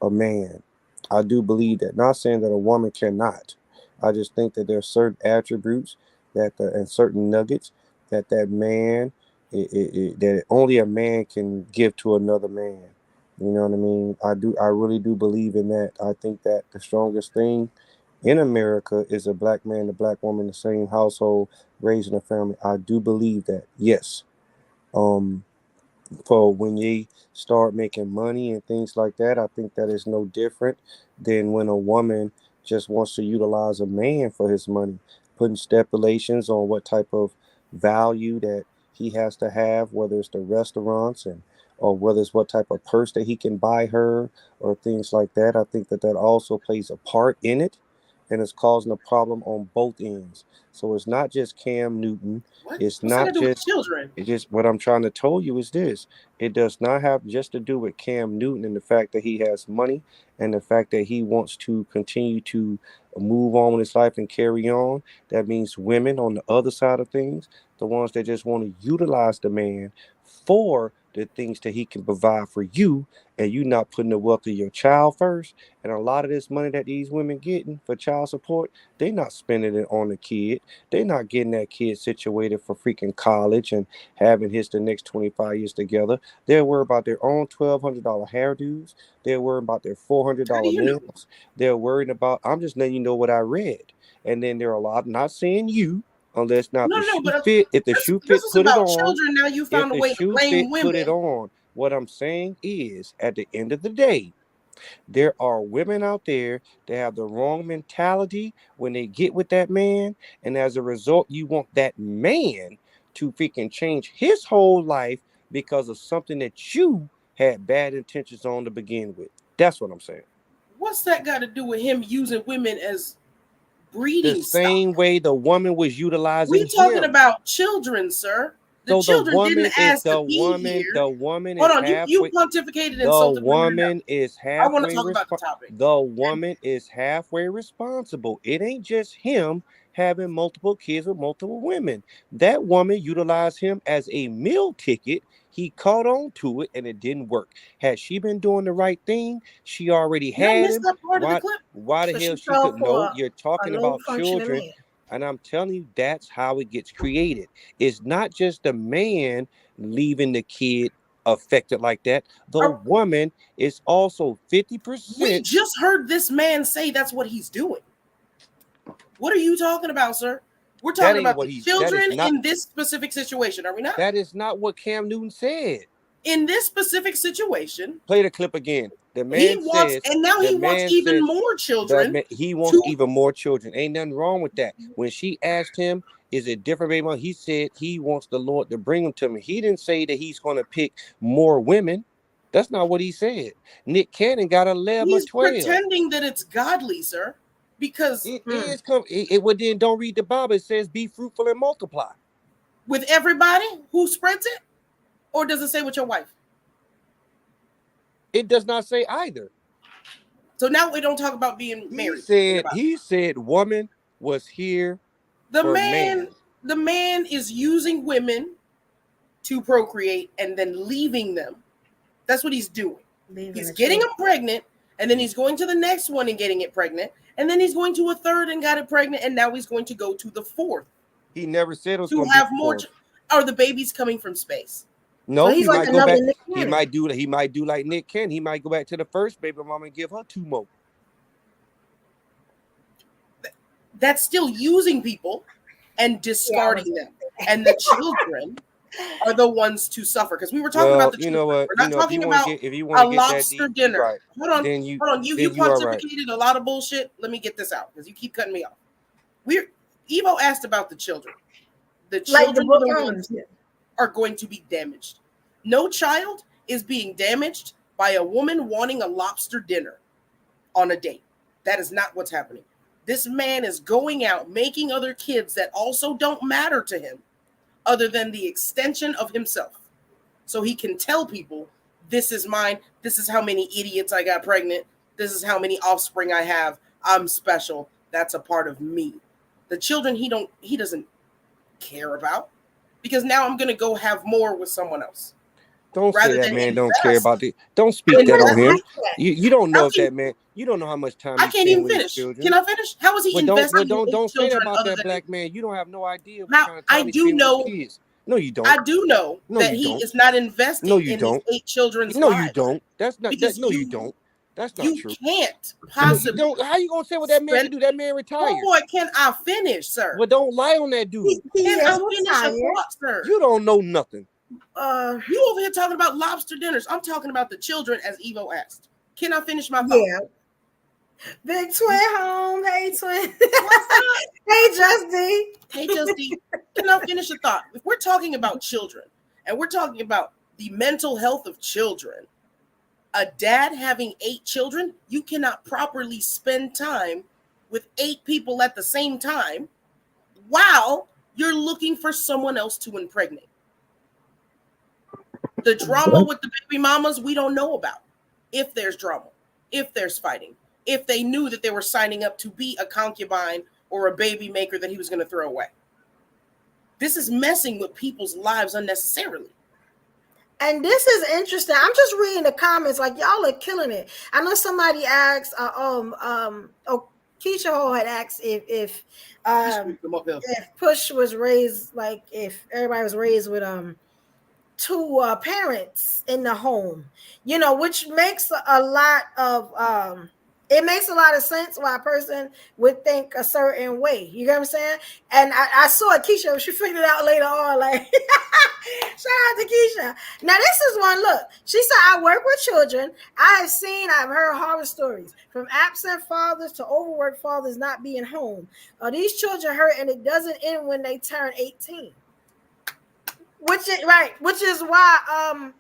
a man. I do believe that. Not saying that a woman cannot. I just think that there are certain attributes and certain nuggets that man that only a man can give to another man. You know what I mean? I really do believe in that. I think that the strongest thing in America is a black man, a black woman in the same household raising a family. I do believe that. Yes. For when they start making money and things like that, I think that is no different than when a woman just wants to utilize a man for his money, putting stipulations on what type of value that he has to have, whether it's the restaurants or whether it's what type of purse that he can buy her or things like that. I think that also plays a part in it. and it's causing a problem on both ends. So it's not just Cam Newton. What? It's What's that not to do with just. children? It's just what I'm trying to tell you is this. It does not have just to do with Cam Newton and the fact that he has money and the fact that he wants to continue to move on with his life and carry on. That means women on the other side of things, the ones that just want to utilize the man for the things that he can provide for you, and you not putting the wealth of your child first. And a lot of this money that these women getting for child support, they not spending it on the kid. They not getting that kid situated for freaking college and having his the next 25 years together. They're worried about their own $1,200 hairdos. They're worried about their $400 How do you know? nails. They're worried about, I'm just letting you know what I read. And then there are a lot, not saying you, unless now No, the no, shoe but fit, if the this shoe this fit, was put it about on. children. Now you If found a the way to shoe blame fit, put it women. on. What I'm saying is, at the end of the day, there are women out there that have the wrong mentality when they get with that man, and as a result, you want that man to freaking change his whole life because of something that you had bad intentions on to begin with. That's what I'm saying. What's that got to do with him using women as The breeding same stock? way the woman was utilizing We talking him. about children, sir. The So the children woman didn't is ask to be here. the woman Hold is on, you halfway. pontificated and The insulted women enough. woman is I want to halfway talk about the topic. The woman is halfway responsible. It ain't just him having multiple kids with multiple women. That woman utilized him as a meal ticket. He caught on to it and it didn't work. Had she been doing the right thing, she already Did I had miss him. that part of the Why clip? why the So hell she she fell could for no, you're a talking low about functioning children. man. And I'm telling you, that's how it gets created. It's not just the man leaving the kid affected like that. The Are, woman is also we 50%. just heard this man say that's what he's doing. What are you talking about, sir? We're That talking ain't about what the he, children in this specific situation, are we not? that is not what Cam Newton said. In this specific situation, Play the clip again. The he man wants, says, and now the he wants man even says more that children he wants to. even more children. Ain't nothing wrong with that. When she asked him, is it different, baby? He said he wants the Lord to bring them to me. He didn't say that he's going to pick more women. That's not what he said. Nick Cannon got 11 or He's 12. pretending that it's godly, sir, because It is well, then don't read the Bible. It says be fruitful and multiply. with everybody who spreads it, or does it say with your wife? It does not say either. So now we don't talk about being married. He said woman was here The for man. man is using women to procreate and then leaving them. That's what he's doing. He's getting them pregnant, and then he's going to the next one and getting it pregnant, and then he's going to a third and got it pregnant, and now he's going to go to the fourth. He never said it was to going have to be more. Are the babies coming from space? No, So he like might go back. He might do like Nick Cannon. He might go back to the first baby mama and give her 2 more. That's still using people and discarding them, and the children are the ones to suffer, because we were talking about the children. You know what? We're not talking about if you a want to get that lobster deep, dinner. right. Hold on. You pontificated a lot of bullshit. Let me get this out because you keep cutting me off. Evo asked about the children. The children are the ones who are going to be damaged. No child is being damaged by a woman wanting a lobster dinner on a date. That is not what's happening. This man is going out making other kids that also don't matter to him other than the extension of himself. So he can tell people, this is mine. This is how many idiots I got pregnant. This is how many offspring I have. I'm special. That's a part of me. The children he doesn't care about, because now I'm going to go have more with someone else. Don't say that man don't care about it. Don't speak that on him. You don't know if that man. You don't know how much time I can't even finish. Can I finish? How is he investing in don't say that children about that black man. You don't have no idea what kind of time he's spending with kids. No, you don't. I do know that he is not investing in his 8 children's lives. No, you don't. That's not. No, you don't. That's not true. You can't possibly. How you gonna say what that man can do? That man retired. Oh boy, can I finish, sir? Well, don't lie on that dude. Can I finish a thought, sir? You don't know nothing. You over here talking about lobster dinners. I'm talking about the children, as Evo asked. Can I finish my thought? Yeah. Big twin home. Hey, twin. Hey, Justine. Hey, Justine. Can I finish a thought? If we're talking about children and we're talking about the mental health of children, a dad having 8 children, you cannot properly spend time with 8 people at the same time while you're looking for someone else to impregnate. The drama with the baby mamas, we don't know about. If there's drama, if there's fighting, if they knew that they were signing up to be a concubine or a baby maker that he was going to throw away. This is messing with people's lives unnecessarily. And this is interesting. I'm just reading the comments, like y'all are killing it. I know somebody asked, Keisha Ho had asked if Push was raised, like if everybody was raised with 2 parents in the home, you know, which makes a lot of it makes a lot of sense why a person would think a certain way. You get what I'm saying? And I saw Keisha, she figured it out later on, like shout out to Keisha. Now this is one look. She said, I work with children. I've heard horror stories from absent fathers to overworked fathers not being home. These children hurt, and it doesn't end when they turn 18. Which is why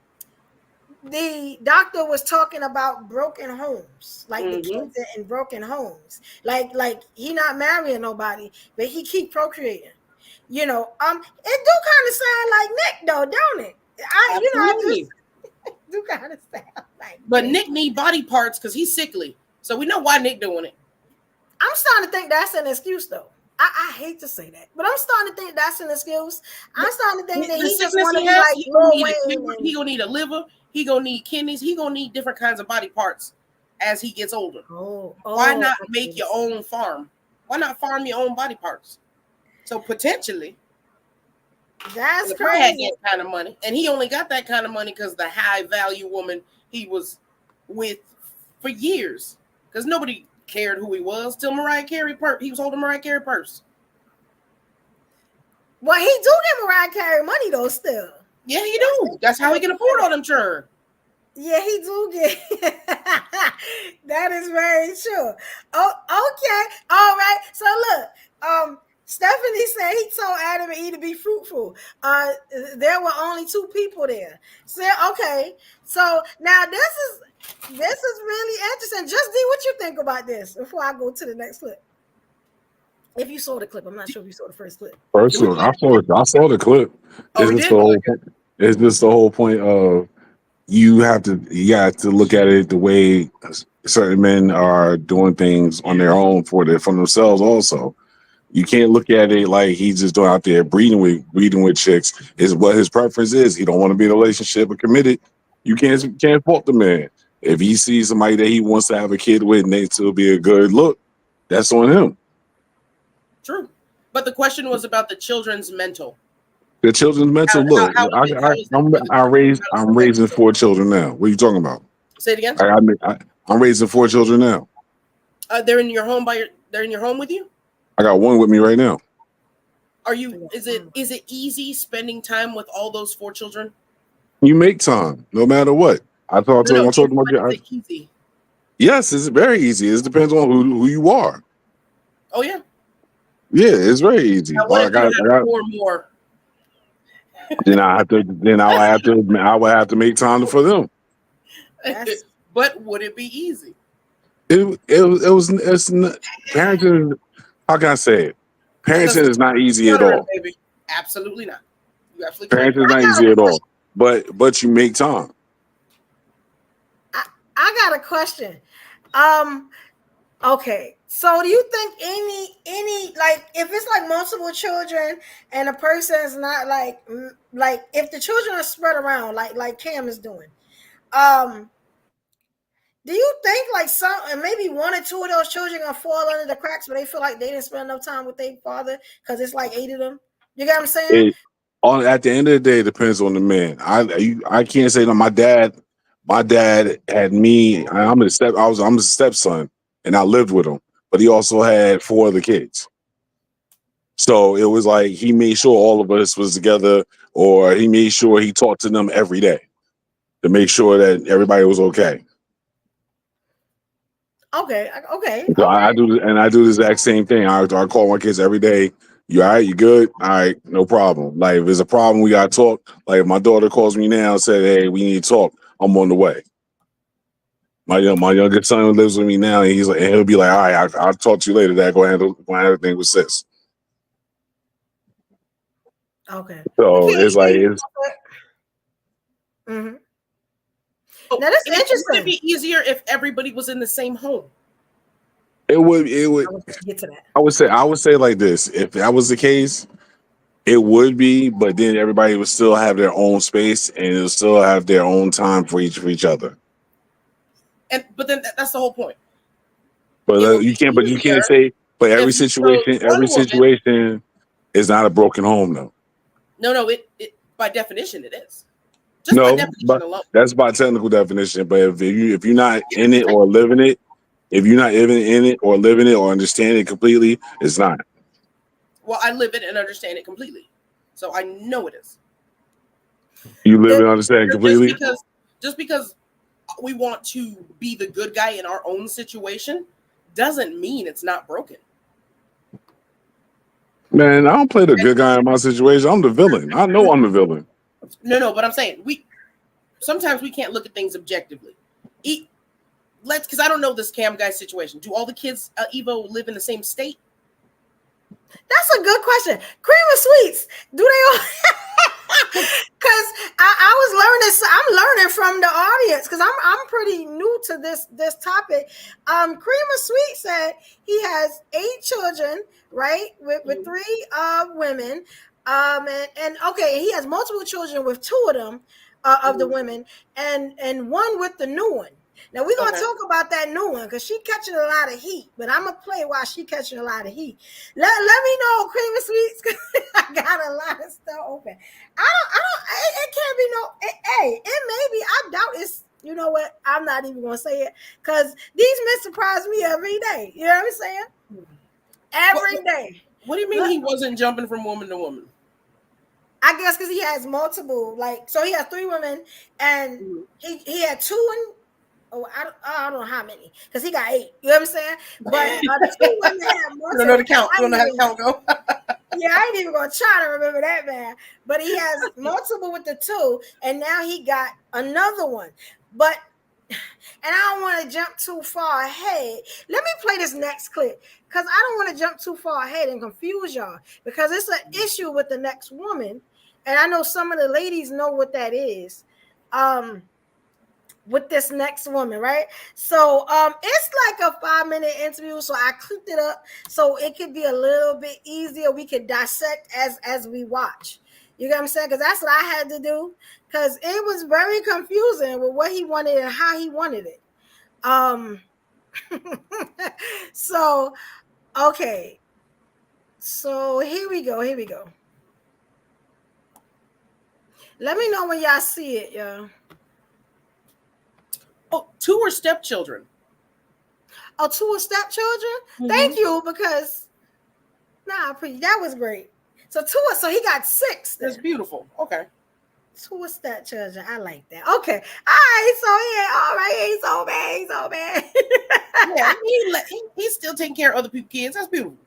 the doctor was talking about broken homes, like the kids in broken homes. Like he not marrying nobody, but he keep procreating. You know, it do kind of sound like Nick though, don't it? I do kind of sound like. But Nick need body parts because he's sickly, so we know why Nick doing it. I'm starting to think that's an excuse though. I hate to say that, but I'm starting to think that's an excuse. I'm starting to think that he just want to be like Lil Wayne. He gonna need a liver. He gonna need kidneys. He gonna need different kinds of body parts as he gets older. Why not make your own farm? Why not farm your own body parts? So potentially, that's if crazy. I had that kind of money, and he only got that kind of money because the high value woman he was with for years, because nobody cared who he was till Mariah Carey he was holding Mariah Carey purse. Well, he do get Mariah Carey money though still. Yeah, he do. That's how he can afford all them children. Yeah, he do get. That is very true. Oh, okay. All right. So look, Stephanie said he told Adam and Eve to be fruitful. There were only 2 people there. So okay. So now this is really interesting. Just D, what you think about this before I go to the next clip? If you saw the clip, I'm not sure if you saw the first clip. I saw the clip. It's just the whole point of you have to look at it the way certain men are doing things on their own for themselves also. You can't look at it like he's just out there breeding with chicks. Is what his preference is. He don't want to be in a relationship or committed. You can't fault the man. If he sees somebody that he wants to have a kid with and they still be a good look, that's on him. True. But the question was about the children's mental. The children's mental look. I'm raising 4 children now. What are you talking about? Say it again. I'm raising 4 children now. They're in your home they're in your home with you? I got one with me right now. Is it easy spending time with all those 4 children? You make time, no matter what. I told them. Easy. Yes, it's very easy. It depends on who you are. Oh yeah. Yeah, it's very easy. Now, what if you had 4 more? Then I would have to make time for them. But would it be easy? It's not, parenting. How can I say it? Parenting is not easy at all. Baby. Absolutely not. You absolutely parenting is not easy at all. But you make time. I got a question. Okay. So do you think any like if it's like multiple children and a person is not like if the children are spread around like Cam is doing, do you think like maybe 1 or 2 of those children gonna fall under the cracks, but they feel like they didn't spend enough time with their father because it's like 8 of them? You get what I'm saying? At the end of the day, it depends on the man. I can't say that my dad had me. I'm a stepson, and I lived with him, but he also had 4 other kids. So it was like he made sure all of us was together, or he made sure he talked to them every day to make sure that everybody was okay. Okay. So I do the exact same thing. I call my kids every day. You all right? You good? All right, no problem. Like if there's a problem, we gotta talk. Like if my daughter calls me now and said, "Hey, we need to talk," I'm on the way. My youngest son lives with me now, and he'll be like, all right, I'll talk to you later. Dad, go handle everything with sis. Okay. So it's like Mm-hmm. Oh, Now that's interesting. Would it be easier if everybody was in the same home? It would. Get to that. I would say like this: if that was the case, it would be, but then everybody would still have their own space and it'll still have their own time for each other. But then that's the whole point. But you can't say. But every situation is not a broken home, though. No, it by definition it is. Just by definition alone. That's by technical definition. But if you're not in it or living it, if you're not even in it or living it or understand it completely, it's not. Well, I live it and understand it completely, so I know it is. You live and understand it completely. Just because we want to be the good guy in our own situation doesn't mean it's not broken. Man, I don't play the good guy in my situation. I'm the villain. I know I'm the villain. No, but I'm saying sometimes we can't look at things objectively. Because I don't know this Cam guy situation. Do all the kids Evo live in the same state? That's a good question. Cream of Sweets, do they all? Because I was learning. I'm learning from the audience because I'm pretty new to this topic. Cream of Sweets said he has 8 children, right, with 3 women. And okay, he has multiple children with 2 of them of the women, and 1 with the new one. Now we're gonna talk about that new one because she catching a lot of heat, but I'm gonna play while she catching a lot of heat. Let me know, Cream of Sweets, because I got a lot of stuff open. It can't be no. It may be. I doubt it's. You know what? I'm not even gonna say it because these men surprise me every day. You know what I'm saying? Every day. What do you mean he wasn't jumping from woman to woman? I guess because he has multiple. So he has 3 women, and he had 2 and. Oh, I don't know how many because he got 8. You know what I'm saying? But the 2 women have more. You don't know the count. You don't know how the count go. Yeah, I ain't even gonna try to remember that, man. But he has multiple with the 2, and now he got another one. But and I don't want to jump too far ahead. Let me play this next clip because I don't want to jump too far ahead and confuse y'all because it's an issue with the next woman, and I know some of the ladies know what that is. With this next woman, right? So it's like a 5-minute interview, so I clipped it up so it could be a little bit easier. We could dissect as we watch. You get what I'm saying? Because that's what I had to do because it was very confusing with what he wanted and how he wanted it. So okay, so here we go. Let me know when y'all see it, y'all. Oh, 2 are stepchildren. Oh, 2 are stepchildren? Mm-hmm. Thank you, because that was great. So 2 so he got 6. That's beautiful. Okay. 2 are stepchildren. I like that. Okay. All right. So all right, he's so bad. Yeah, he's still taking care of other people's kids. That's beautiful.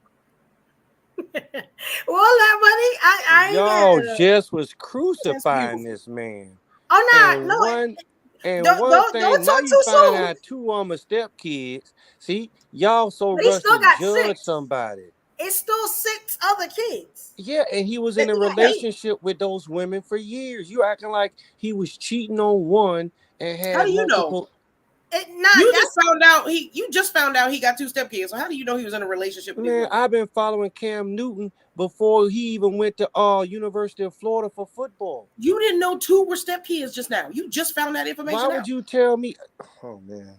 Well, that money, y'all just was crucifying this man. Oh no. One thing, now you find out 2 of them are stepkids. See, y'all so rushed to judge 6. Somebody. It's still 6 other kids. Yeah, and he was in a relationship with those women for years. You acting like he was cheating on one and had. How do you multiple... know? You just found out he got 2 stepkids. So how do you know he was in a relationship with Man, I've been following Cam Newton before he even went to University of Florida for football. You didn't know 2 were stepkids just now. You just found that information out. Why would you tell me? Oh, man.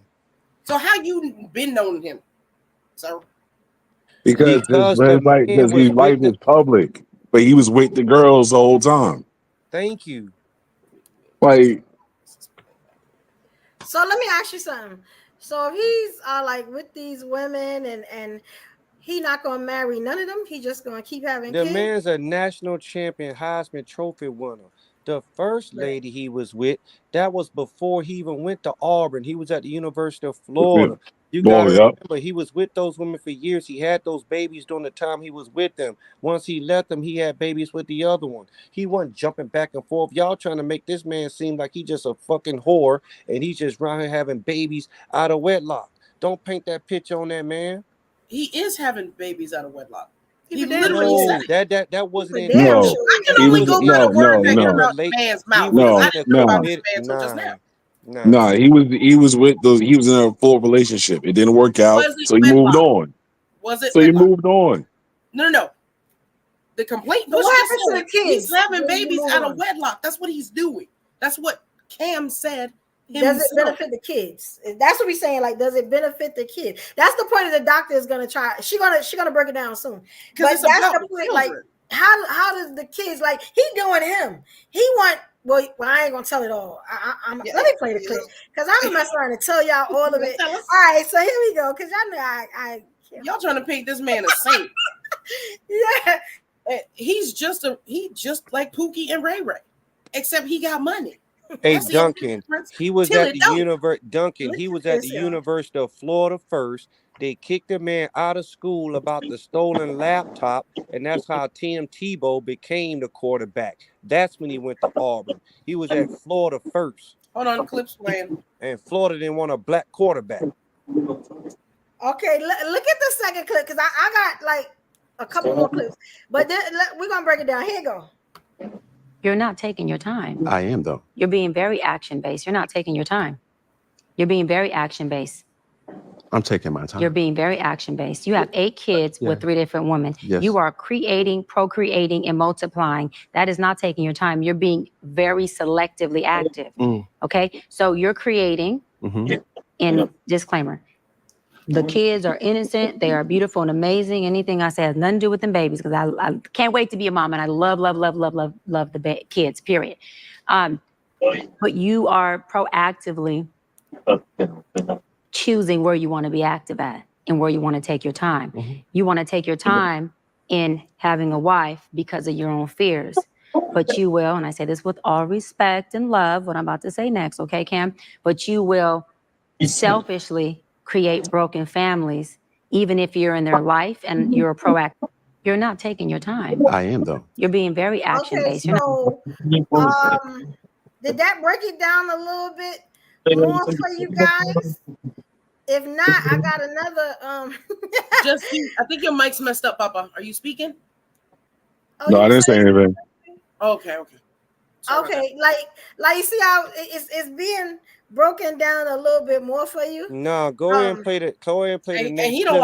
So how you been knowing him, sir? Because his life is public, but he was with the girls the whole time. Thank you. Like, so let me ask you something. So if he's like with these women and he not gonna marry none of them, he just gonna keep having kids? The man's a national champion, Heisman Trophy winner. The first lady he was with, that was before he even went to Auburn. He was at the University of Florida. You got to remember, he was with those women for years. He had those babies during the time he was with them. Once he left them, he had babies with the other one. He wasn't jumping back and forth. Y'all trying to make this man seem like he just a fucking whore and he's just around here having babies out of wedlock. Don't paint that picture on that man. He is having babies out of wedlock. He literally said that wasn't in. No, I can only go by the words that come out the man's mouth. I didn't know about this man until just now. Nah, he was with those. He was in a full relationship. It didn't work out, so he moved on. Was it? So he moved on. No. The complaint was what happened to the kids? He's having babies out of wedlock. That's what he's doing. That's what Cam said. Does it benefit the kids? That's what we're saying. Like, does it benefit the kids? That's the point that the doctor is gonna try. She's gonna break it down soon. But that's the point. Like, how does the kids, like, he doing him? He want. Well, I ain't gonna tell it all. Let me play the clip because I'm gonna mess around and tell y'all all of it. All right, so here we go. Because y'all know I y'all trying to paint this man a saint. Yeah, he's just like Pookie and Ray Ray, except he got money. Hey, Duncan, he was at the University of Florida first. They kicked the man out of school about the stolen laptop, and that's how Tim Tebow became the quarterback. That's when he went to Auburn. He was at Florida first. Hold on, the clip's playing. And Florida didn't want a black quarterback. Okay, look at the second clip because I got like a couple more clips, but then we're gonna break it down. Here you go. You're not taking your time. I am, though. You're being very action-based. You're not taking your time. You're being very action-based. I'm taking my time. You're being very action-based. You have 8 kids with 3 different women. Yes. You are creating, procreating, and multiplying. That is not taking your time. You're being very selectively active. Okay? So you're creating, and disclaimer, the kids are innocent. They are beautiful and amazing. Anything I say has nothing to do with them babies because I can't wait to be a mom and I love the kids, period. But you are proactively choosing where you want to be active at and where you want to take your time. You want to take your time in having a wife because of your own fears. But you will, and I say this with all respect and love, what I'm about to say next, okay, Cam? But you will selfishly create broken families, even if you're in their life and you're proactive. You're not taking your time. I am, though. You're being very action-based. Okay, so, did that break it down a little bit more for you guys? If not, I got another. I think your mic's messed up, Papa. Are you speaking? No, I didn't say anything. Okay. Sorry. Okay, like you see how it's being broken down a little bit more for you. No, go ahead and play the. Go ahead and play the next. And he didn't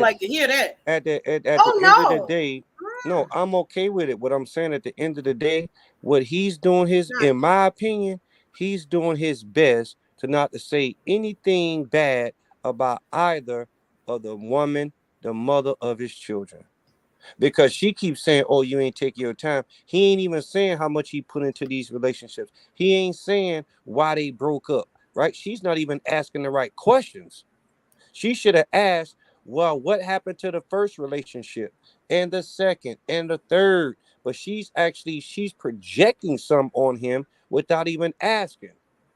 like to hear that. At the end of the day, no, I'm okay with it. What I'm saying at the end of the day, what he's doing in my opinion, he's doing his best to not to say anything bad about either of the woman, the mother of his children. Because she keeps saying, oh, you ain't taking your time. He ain't even saying how much he put into these relationships. He ain't saying why they broke up, right? She's not even asking the right questions. She should have asked, well, what happened to the first relationship and the second and the third? But she's projecting some on him without even asking,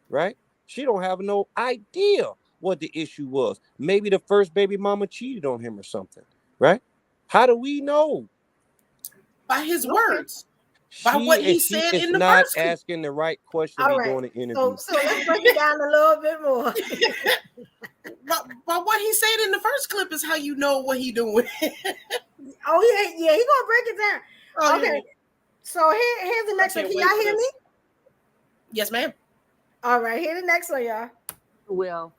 right? She don't have no idea what the issue was. Maybe the first baby mama cheated on him or something, right? How do we know? By his words. By what he said in the not first asking the right question during the interview. So let's break it down a little bit more. But what he said in the first clip is how you know what he doing. Yeah, he gonna break it down. Okay. So here's the next one. Can y'all hear me? Yes, ma'am. All right, here's the next one, y'all. Will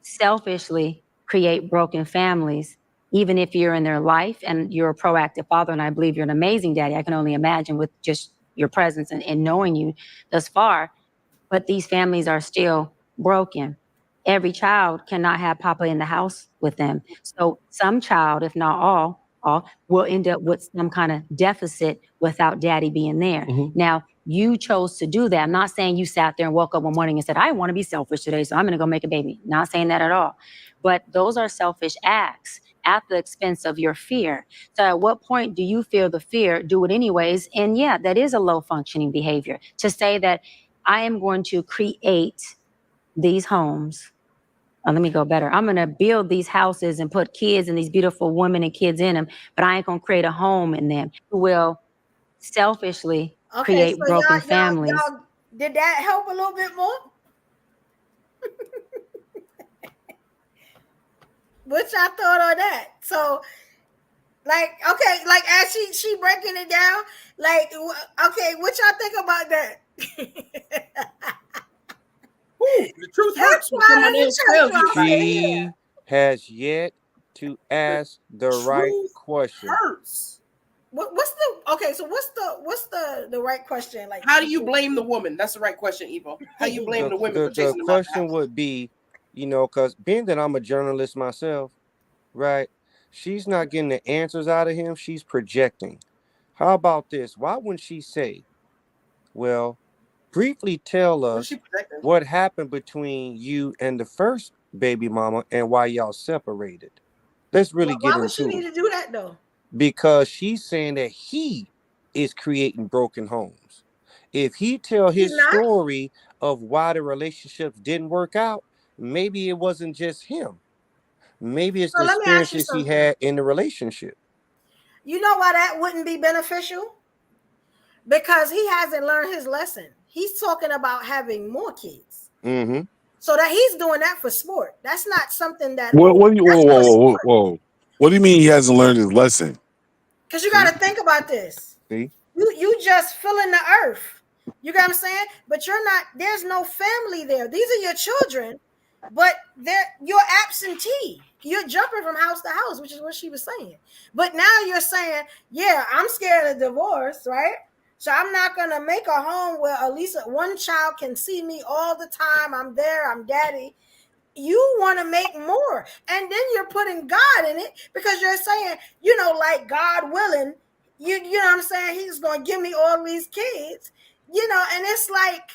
selfishly create broken families, even if you're in their life and you're a proactive father, and I believe you're an amazing daddy. I can only imagine with just your presence and knowing you thus far, but these families are still broken. Every child cannot have Papa in the house with them. So some child, if not all will end up with some kind of deficit without daddy being there. Now, you chose to do that. I'm not saying you sat there and woke up one morning and said, I want to be selfish today, so I'm going to go make a baby. Not saying that at all. But those are selfish acts. at the expense of your fear. So at what point do you feel the fear? Do it anyways. And yeah, that is a low functioning behavior to say that I am going to create these homes. Let me go better. I'm going to build these houses and put kids and these beautiful women and kids in them, but I ain't going to create a home in them who will selfishly create broken families. Y'all, did that help a little bit more? What y'all thought on that? So, like, okay, like as she breaking it down, like, okay, what y'all think about that? Ooh, the truth hurts when someone else tells you. She has yet to ask the right question. Hurts. What's the right question? Like, how do you blame the woman? That's the right question, Evo. How you blame the women for chasing them out the house? The question would be, you know, because being that I'm a journalist myself, right? She's not getting the answers out of him. She's projecting. How about this? Why wouldn't she say, well, briefly tell us what happened between you and the first baby mama and why y'all separated? Let's really get into it. Why would she need to do that though? Because she's saying that he is creating broken homes. If he tell his story of why the relationships didn't work out, maybe it wasn't just him. Maybe it's the experiences he had in the relationship. You know why that wouldn't be beneficial? Because he hasn't learned his lesson. He's talking about having more kids. Mm-hmm. So that he's doing that for sport. That's not something that. Whoa. What do you mean he hasn't learned his lesson? Because you got to think about this. See? You just filling the earth. You got what I'm saying? But you're not. There's no family there. These are your children, but you're absentee. You're jumping from house to house, which is what she was saying. But now you're saying, yeah, I'm scared of divorce, right? So I'm not going to make a home where at least one child can see me all the time. I'm there. I'm daddy. You want to make more. And then you're putting God in it because you're saying, you know, like God willing, you know what I'm saying? He's going to give me all these kids, you know, and it's like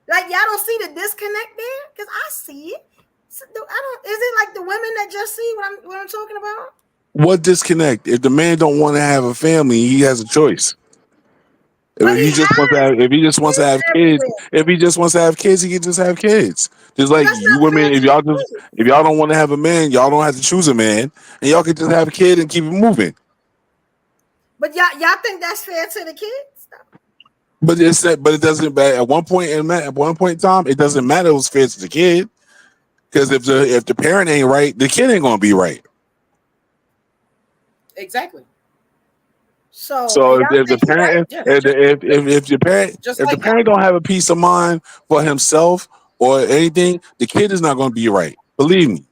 y'all don't see the disconnect there? Because I see it. Is it like the women that just see what I'm talking about? What disconnect? If the man don't want to have a family, he has a choice. If he just wants to have kids, he can just have kids. Just like you women, if y'all don't want to have a man, y'all don't have to choose a man, and y'all can just have a kid and keep it moving. But y'all think that's fair to the kids? But it doesn't matter. At one point in time, it doesn't matter if it's fair to the kid, because if the parent ain't right, the kid ain't gonna be right. Exactly. So if the parent don't have a peace of mind for himself or anything, the kid is not going to be right. Believe me.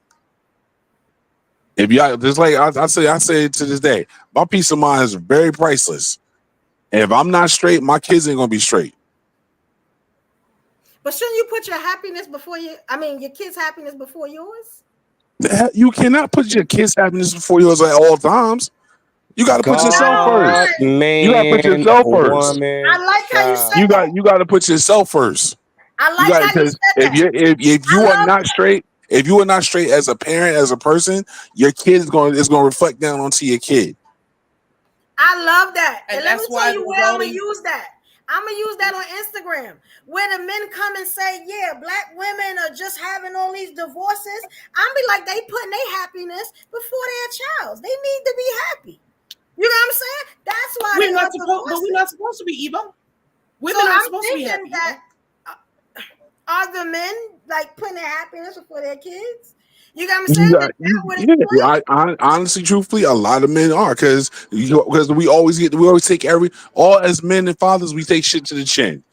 If y'all just like I say it to this day, my peace of mind is very priceless. And if I'm not straight, my kids ain't going to be straight. But shouldn't you put your happiness before your kids' happiness before yours? You cannot put your kids' happiness before yours at all times. You got to put yourself first. Man, you got to put yourself first. Woman, I like how you said that. You got to put yourself first. I like how you said that. If you are not straight, if you are not straight as a parent, as a person, your kid is going to reflect down onto your kid. I love that, and let me tell you where I'm gonna use that. I'm gonna use that on Instagram, where the men come and say, "Yeah, black women are just having all these divorces." I'm be like, they putting their happiness before their child. They need to be happy. You know what I'm saying? That's why we're not supposed to be, Evo. Women are supposed to be happy. Are the men like putting their happiness before their kids? You got what I'm saying? Honestly, truthfully, a lot of men are because we always take as men and fathers, we take shit to the chin.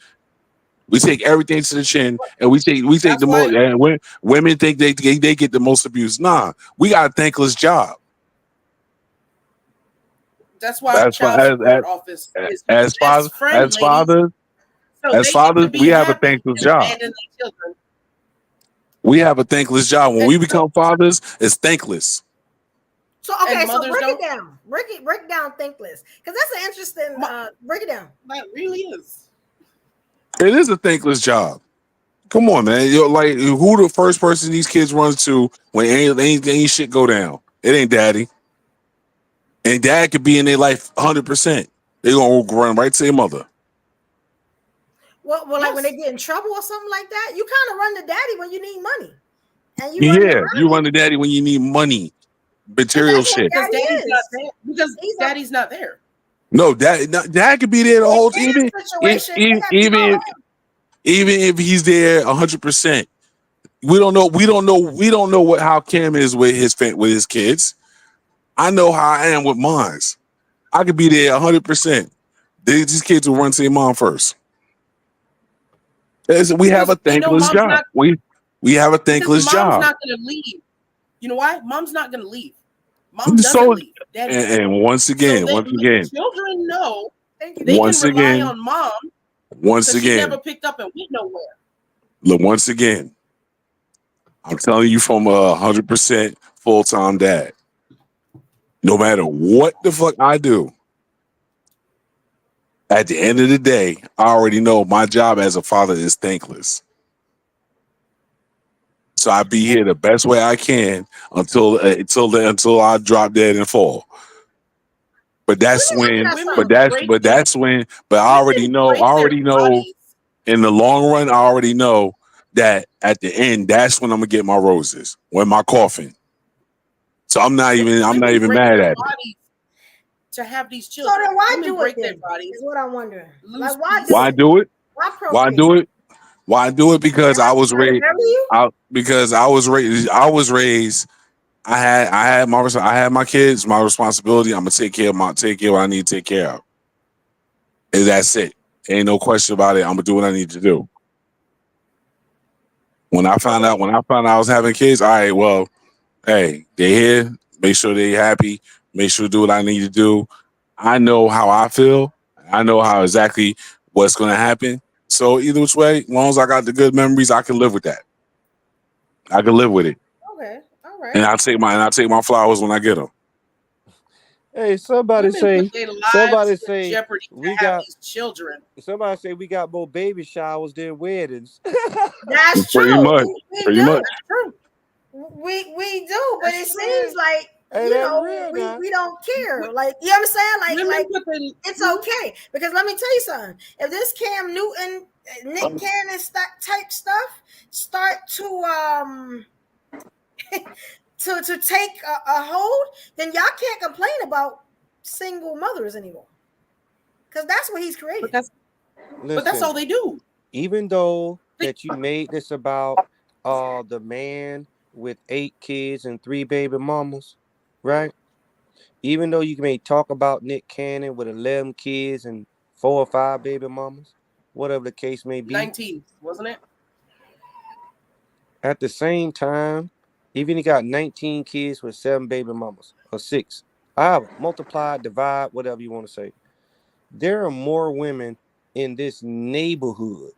We take everything to the chin, and we take the most. And women think they get the most abuse. Nah, we got a thankless job. That's why child support office is as fathers, we have a thankless job. We have a thankless job. When we become fathers, it's thankless. So break it down. Break down thankless. Because that's an interesting break it down. That really is. It is a thankless job. Come on, man. You're like, who the first person these kids run to when any shit go down? It ain't daddy. And dad could be in their life 100%. They're going to run right to their mother. Well, like when they get in trouble or something like that, you kind of run to daddy when you need money. And you run to daddy when you need money, material shit. Because daddy's not there. Because daddy's not there. No, dad could be there the whole time. Even if he's there 100%. We don't know how Cam is with his kids. I know how I am with mine. I could be there 100%. These kids will run to their mom first. We have a thankless job. We have a thankless job. Mom's not going to leave. You know why? Mom's not going to leave. Mom doesn't leave. And once again, children know they can rely on mom. Once again, she never picked up and went nowhere. Look, once again, I'm telling you from 100% full-time dad. No matter what the fuck I do, at the end of the day, I already know my job as a father is thankless. So I be here the best way I can until I drop dead and fall. But that's when. But I already know. In the long run, I already know that at the end, that's when I'm gonna get my roses, when my coffin. So I'm not even mad at it. To have these children, so then why do it? Their bodies is what I'm wondering. Like why do it? Why do it? Why do it? Because I was raised. I had my kids, my responsibility. I'm gonna take care of what I need to take care of. And that's it. Ain't no question about it. I'm gonna do what I need to do. When I found out I was having kids, all right, well, hey, they're here. Make sure they're happy. Make sure to do what I need to do. I know how I feel. I know how exactly what's gonna happen. So either which way, as long as I got the good memories, I can live with that. I can live with it. Okay, all right. And I take my flowers when I get them. Hey, somebody say jeopardy we got these children. Somebody say we got more baby showers than weddings. That's true. Pretty much. That's true. We do, but it seems like we don't care. Like, you know what I'm saying? Like it's okay. Because let me tell you something. If this Cam Newton, Nick Cannon type stuff start to to take a hold, then y'all can't complain about single mothers anymore. Because that's what he's created. But that's all they do. Even though that you made this about the man with 8 kids and 3 baby mamas, right? Even though you may talk about Nick Cannon with 11 kids and 4 or 5 baby mamas, whatever the case may be. 19, wasn't it? At the same time, even he got 19 kids with 7 baby mamas or 6. Multiply, divide, whatever you want to say. There are more women in this neighborhood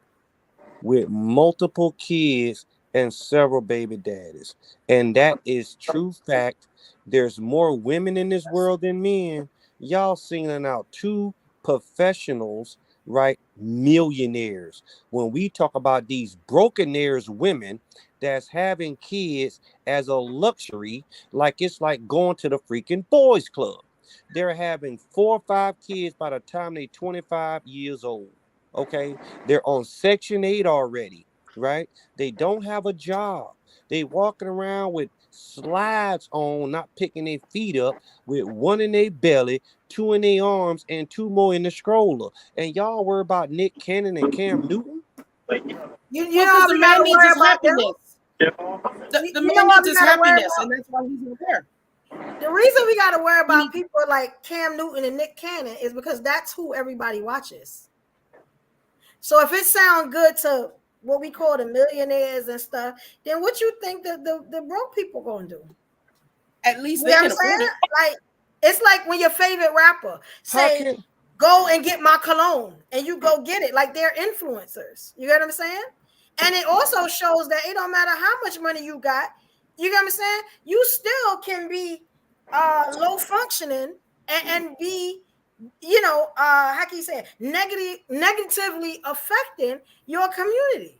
with multiple kids and several baby daddies. And that is true fact. There's more women in this world than men. Y'all singling out 2 professionals, right? Millionaires. When we talk about these brokenaires women that's having kids as a luxury, like it's like going to the freaking boys club. They're having 4 or 5 kids by the time they're 25 years old. Okay, they're on Section 8 already, right? They don't have a job. They walking around with slides on, not picking their feet up, with 1 in their belly, 2 in their arms, and 2 more in the stroller. And y'all worry about Nick Cannon and Cam Newton? You know, the man needs his happiness. The man needs his happiness, and that's why he's not there. The reason we got to worry about people like Cam Newton and Nick Cannon is because that's who everybody watches. So if it sounds good to what we call the millionaires and stuff, then what you think the broke people gonna do? At least they can afford it. Like, it's like when your favorite rapper say, go and get my cologne, and you go get it. Like, they're influencers. You get what I'm saying? And it also shows that it don't matter how much money you got. You get what I'm saying? You still can be low functioning and be, you know, how can you say it? Negatively affecting your community.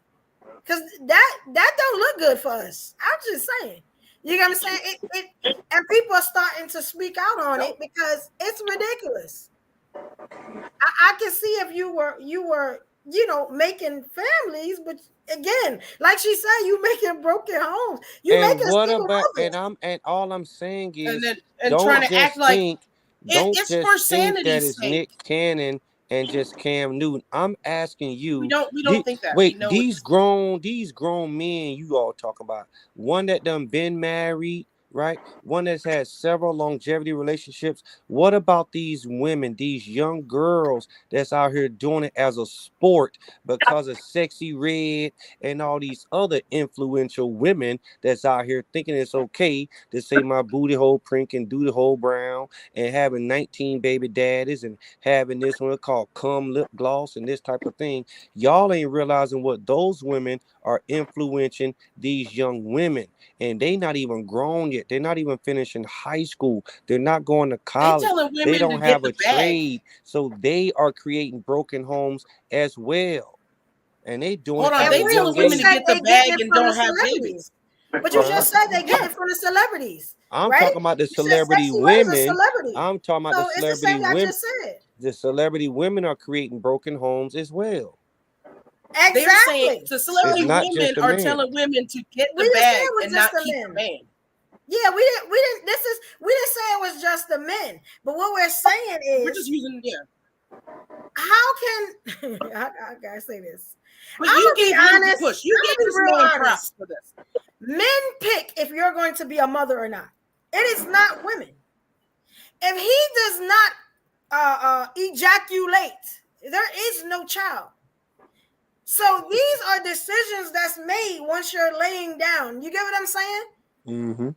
Because that don't look good for us. I'm just saying. You get what I'm saying? And people are starting to speak out on it because it's ridiculous. I can see if you were, making families, but again, like she said, you making broken homes. You And making what single about mothers. and all I'm saying is and trying to act like don't it's for just think that sanity's it's sake. Nick Cannon and just Cam Newton. I'm asking you, We don't think that. We wait, know these grown men you all talking about, one that done been married, right? One that's had several longevity relationships. What about these women, these young girls that's out here doing it as a sport because of Sexy Red and all these other influential women that's out here thinking it's okay to say my booty hole prink and do the hole brown and having 19 baby daddies and having this one called cum lip gloss and this type of thing. Y'all ain't realizing what those women are influencing these young women, and they not even grown yet. They're not even finishing high school. They're not going to college. They don't have a trade, so they are creating broken homes as well, and they doing it at they a telling young women age. to get the bag and don't have babies. But you just said they get it from the celebrities. I'm right? talking about the You said celebrity Sexy Red is a women. celebrity. I'm talking about So the it's the celebrity same I women. just said. The celebrity women are creating broken homes as well. Exactly. They're saying the celebrity It's not women just the are men. telling women to get We the didn't say bag it was and just not the keep men. the man. Yeah, we didn't. We didn't say it was just the men. But what we're saying is, We're just using how can I gotta say this? But I'm you gonna be gave him honest. push. You I'm gave gonna this be real man honest. props for this. Men pick if you're going to be a mother or not. It is not women. If he does not ejaculate, there is no child. So these are decisions that's made once you're laying down. You get what I'm saying? Mm-hmm.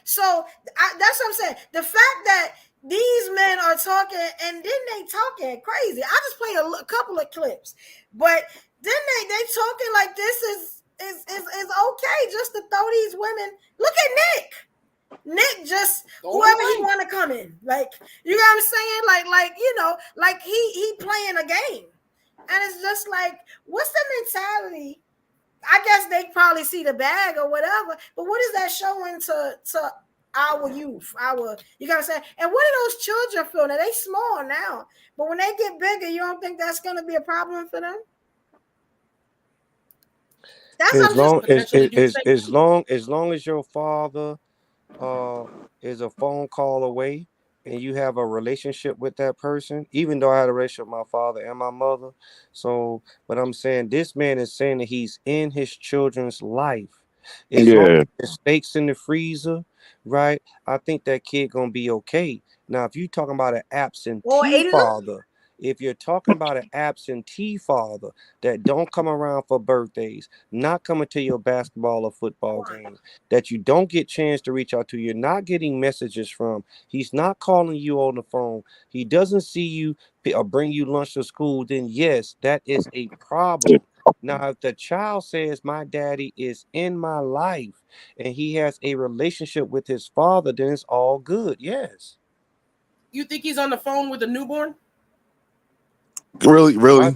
So that's what I'm saying. The fact that these men are talking and then they talking crazy. I just played a couple of clips, but then they talking like this is okay just to throw these women. Look at Nick. Nick just whoever he want to come in, like you know what I'm saying, like he playing a game, and it's just like, what's the mentality? I guess they probably see the bag or whatever, but what is that showing to our youth? You know what I'm saying? And what do those children feel? Now they small now, but when they get bigger, you don't think that's going to be a problem for them? That's as long as your father is a phone call away and you have a relationship with that person, even though I had a relationship with my father and my mother. So, but I'm saying this man is saying that he's in his children's life. As long as there's steaks in the freezer, right? I think that kid gonna be okay. Now, if you're talking about an absentee father, if you're talking about an absentee father that don't come around for birthdays, not coming to your basketball or football games, that you don't get chance to reach out to, you're not getting messages from, he's not calling you on the phone, he doesn't see you or bring you lunch to school, then yes, that is a problem. Now, if the child says my daddy is in my life and he has a relationship with his father, then it's all good. Yes. You think he's on the phone with a newborn? Really? You know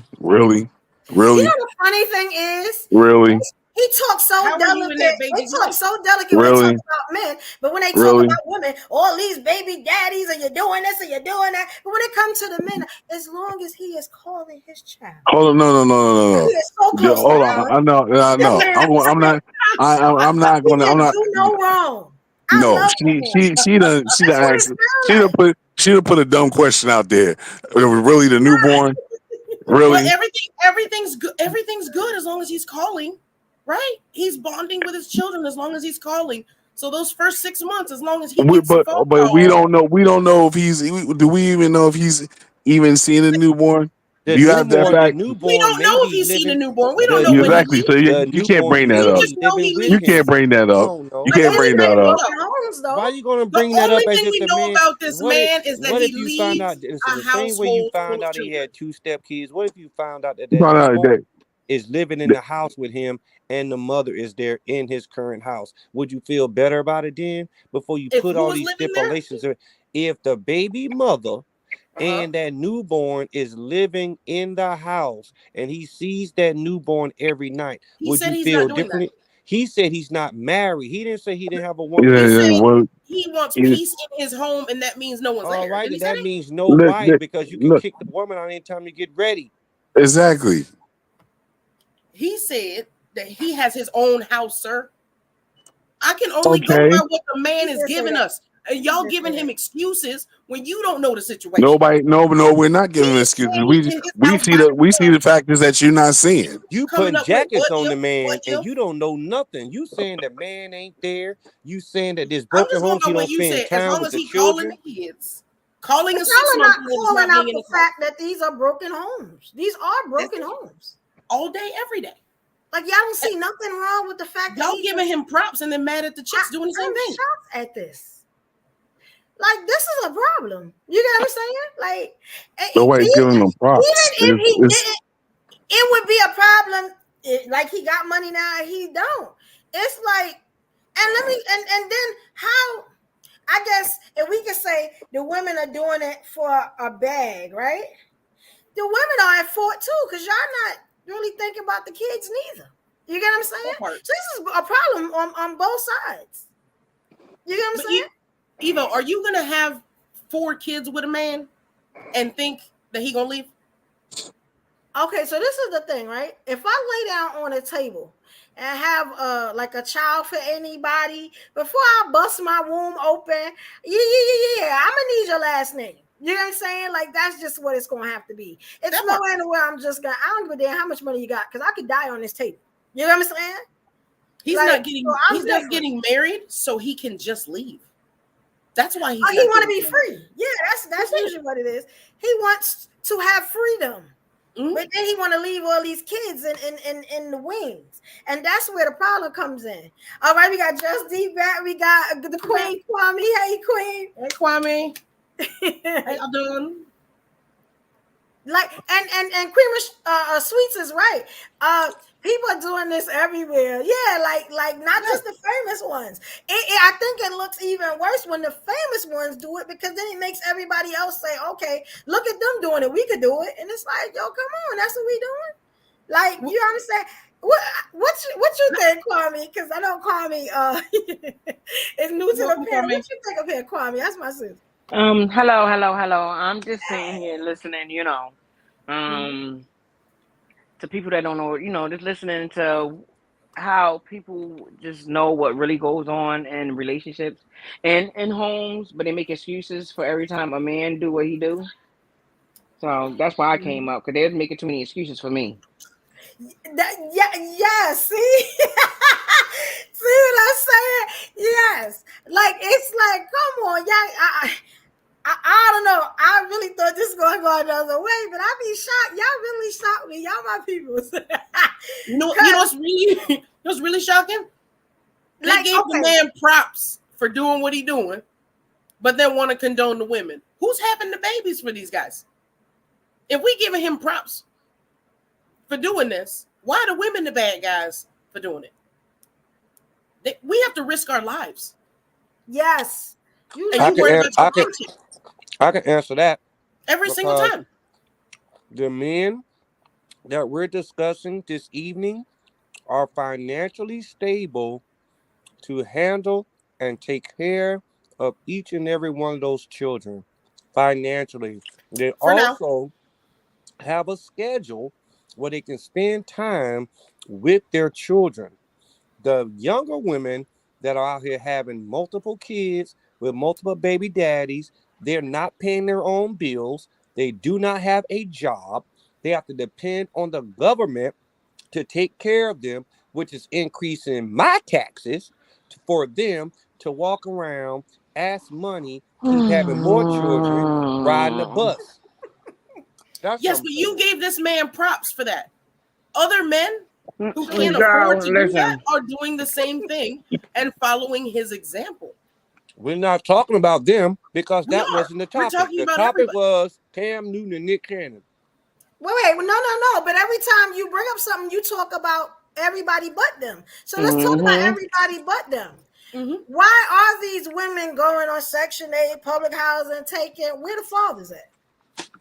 the funny thing is, he talks so delicate. They talk so delicate when they talk about men, but when they talk about women, all these baby daddies, and you're doing this and you're doing that. But when it comes to the men, as long as he is calling his child, hold on, no. he is so close. Hold on, I know. I'm not. I'm not He gonna. can I'm not. do no wrong. No, she done she done put a dumb question out there. Really, the newborn? Really? But everything's good. Everything's good as long as he's calling, right? He's bonding with his children as long as he's calling. So those first 6 months, as long as he gets a phone call, we don't know. We don't know if he's. Do we even know if he's even seen a newborn? The Do you have that fact? We don't know if he's seen a newborn. We don't know when he exactly. So you can't bring that up. You can't bring that up. You can't bring that up. Why are you going to bring the that up only as thing if we the know man? about this man is that what he if you found out? leads Listen, a the same way you household found full of out he children. had 2 step kids. What if you found out that That is living in the house with him and the mother is there in his current house? Would you feel better about it then? Before you If put who all was these living there? stipulations, if the baby mother and that newborn is living in the house and he sees that newborn every night, He would said you he's feel not doing differently? He said he's not married. He didn't say he didn't have a woman. He wants peace in his home, and that means no one's there. All right, and that means no wife, because you can kick the woman out anytime you get ready. Exactly. He said that he has his own house, sir. I can only go by what the man is giving us. And y'all giving him excuses when you don't know the situation. No, we're not giving excuses. We see the factors that you're not seeing. You putting jackets on the man, and you don't know nothing. You saying the man ain't there. You saying that this broken home, he don't spend time with the children. Calling a not calling out the fact that these are broken homes. These are broken homes. All day, every day. Like, y'all don't see nothing wrong with the fact that y'all giving him props and then mad at the chicks doing the same thing. I'm shocked at this. Like, this is a problem. You get what I'm saying? Like, nobody's giving them props. Even if he didn't, it would be a problem. Like, he got money now, he don't. It's like, and then how? I guess if we could say the women are doing it for a bag, right? The women are at fault too, because y'all not really thinking about the kids neither. You get what I'm saying? So this is a problem on both sides. You get what I'm saying? Evo, are you gonna have 4 kids with a man and think that he gonna leave? Okay, so this is the thing, right? If I lay down on a table and have like a child for anybody, before I bust my womb open, yeah, I'm gonna need your last name. You know what I'm saying? Like, that's just what it's gonna have to be. It's nowhere where I'm just gonna, I don't give a damn how much money you got, because I could die on this table. You know what I'm saying? He's not getting married so he can just leave. That's why he want to be free. Yeah, that's usually what it is. He wants to have freedom. Mm-hmm. But then he want to leave all these kids in the wings. And that's where the problem comes in. All right, we got Just D back. We got the Queen, Kwame. Hey, Queen. Hey, Kwame. How y'all doing? Like, and Queen Sweets is right. People are doing this everywhere. Yeah, like not just the famous ones. I think it looks even worse when the famous ones do it, because then it makes everybody else say, okay, look at them doing it. We could do it. And it's like, yo, come on. That's what we doing. Like, you understand? What you think, Kwame? Because I know Kwame is new to the panel. What you think of here, Kwame? That's my sister. Hello. I'm just sitting here listening, to people that don't know, just listening to how people just know what really goes on in relationships and in homes, but they make excuses for every time a man do what he do. So that's why I came up, because they're making too many excuses for me. Yeah, see? See what I'm saying? Yes. Like, it's like, come on, y'all. I don't know. I really thought this was going to go another way, but I be shocked. Y'all really shocked me. Y'all my people. You know what's really shocking? They gave the man props for doing what he doing, but then want to condone the women. Who's having the babies for these guys? If we giving him props for doing this, why are the women the bad guys for doing it? We have to risk our lives. Yes. I can answer that. Every single time. The men that we're discussing this evening are financially stable to handle and take care of each and every one of those children financially. They also have a schedule where they can spend time with their children. The younger women that are out here having multiple kids with multiple baby daddies, they're not paying their own bills. They do not have a job. They have to depend on the government to take care of them, which is increasing my taxes for them to walk around, ask money, keep having more children, riding a bus. Yes, but you gave this man props for that. Other men who can't afford to do that are doing the same thing and following his example. We're not talking about them, because that wasn't the topic. The topic was Cam Newton and Nick Cannon. Wait, no. But every time you bring up something, you talk about everybody but them. So let's talk about everybody but them. Mm-hmm. Why are these women going on Section 8, public housing, taking, where the fathers at?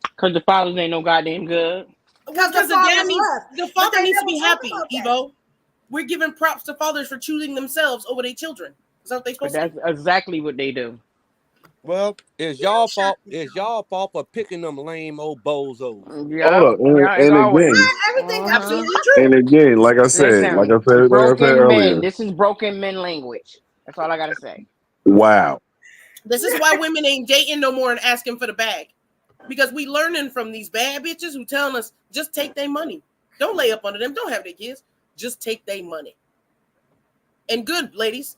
Because the fathers ain't no goddamn good. Because the father needs to be happy, Evo. we're giving props to fathers for choosing themselves over their children. Is that what they supposed to do? That's exactly what they do. Well, it's y'all fault. It's y'all fault for picking them lame old bozos. Yeah, Hold up, yeah, as and always. again, Everything got to be Absolutely true. true. and again, like I said Broken earlier. men. This is broken men language. That's all I gotta say. Wow. This is why women ain't dating no more and asking for the bag. Because we learning from these bad bitches who telling us just take their money. Don't lay up under them. Don't have their kids. Just take their money. And good, ladies.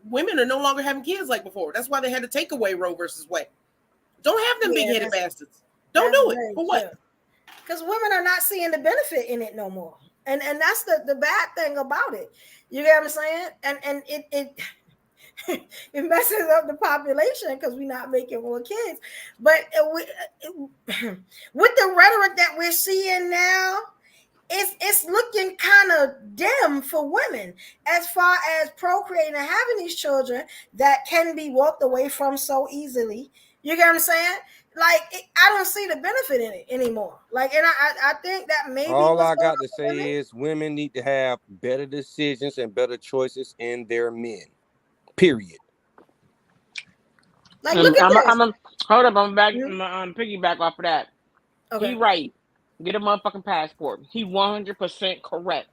Women are no longer having kids like before. That's why they had to take away Roe versus Wade. Don't have them big-headed bastards. Don't do it. For what? Because women are not seeing the benefit in it no more. And that's the bad thing about it. You get what I'm saying? And it it messes up the population because we're not making more kids. But with the rhetoric that we're seeing now, it's looking kind of dim for women as far as procreating and having these children that can be walked away from so easily. You get what I'm saying? Like, I don't see the benefit in it anymore. Like, and I think that maybe all I got to say is women need to have better decisions and better choices in their men. Period. Like, look at this. Hold up, I'm back. Piggyback off of that. Okay. He right. Get a motherfucking passport. He 100% correct.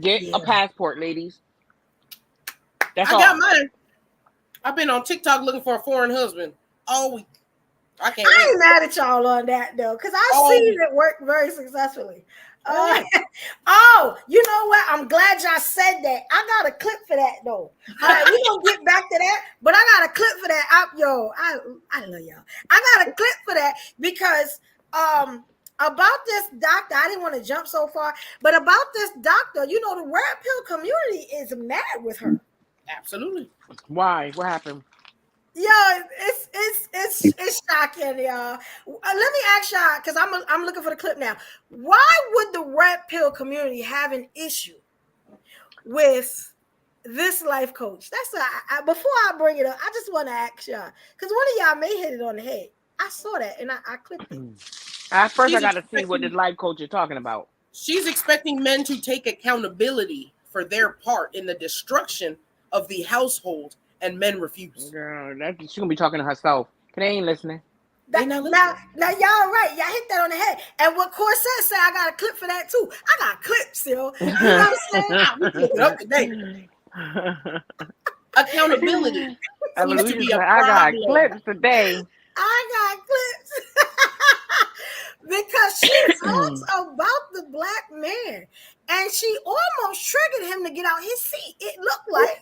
Get a passport, ladies. That's all. I got mine. I've been on TikTok looking for a foreign husband all week. I ain't mad at y'all on that though, because I've seen it work very successfully. Oh, you know what? I'm glad y'all said that. I got a clip for that though. All right, we're gonna get back to that, but I got a clip for that. I love y'all. I got a clip for that because about this doctor, I didn't want to jump so far, but about this doctor, you know, the red pill community is mad with her. Absolutely. Why? What happened? Yo, it's shocking, y'all. Let me ask y'all, because I'm looking for the clip now. Why would the red pill community have an issue with this life coach? That's before I bring it up, I just want to ask y'all, because one of y'all may hit it on the head. I saw that and I clicked it. At first, I got to see what this life coach is talking about. She's expecting men to take accountability for their part in the destruction of the household, and men refuse. Girl, she's gonna be talking to herself. They ain't listening. Now, y'all right. Y'all hit that on the head. And what Corset said, I got a clip for that too. I got clips still. You know what I'm saying? Accountability. I got clips today. I got clips. Because she talks about the black man. And she almost triggered him to get out his seat. It looked like.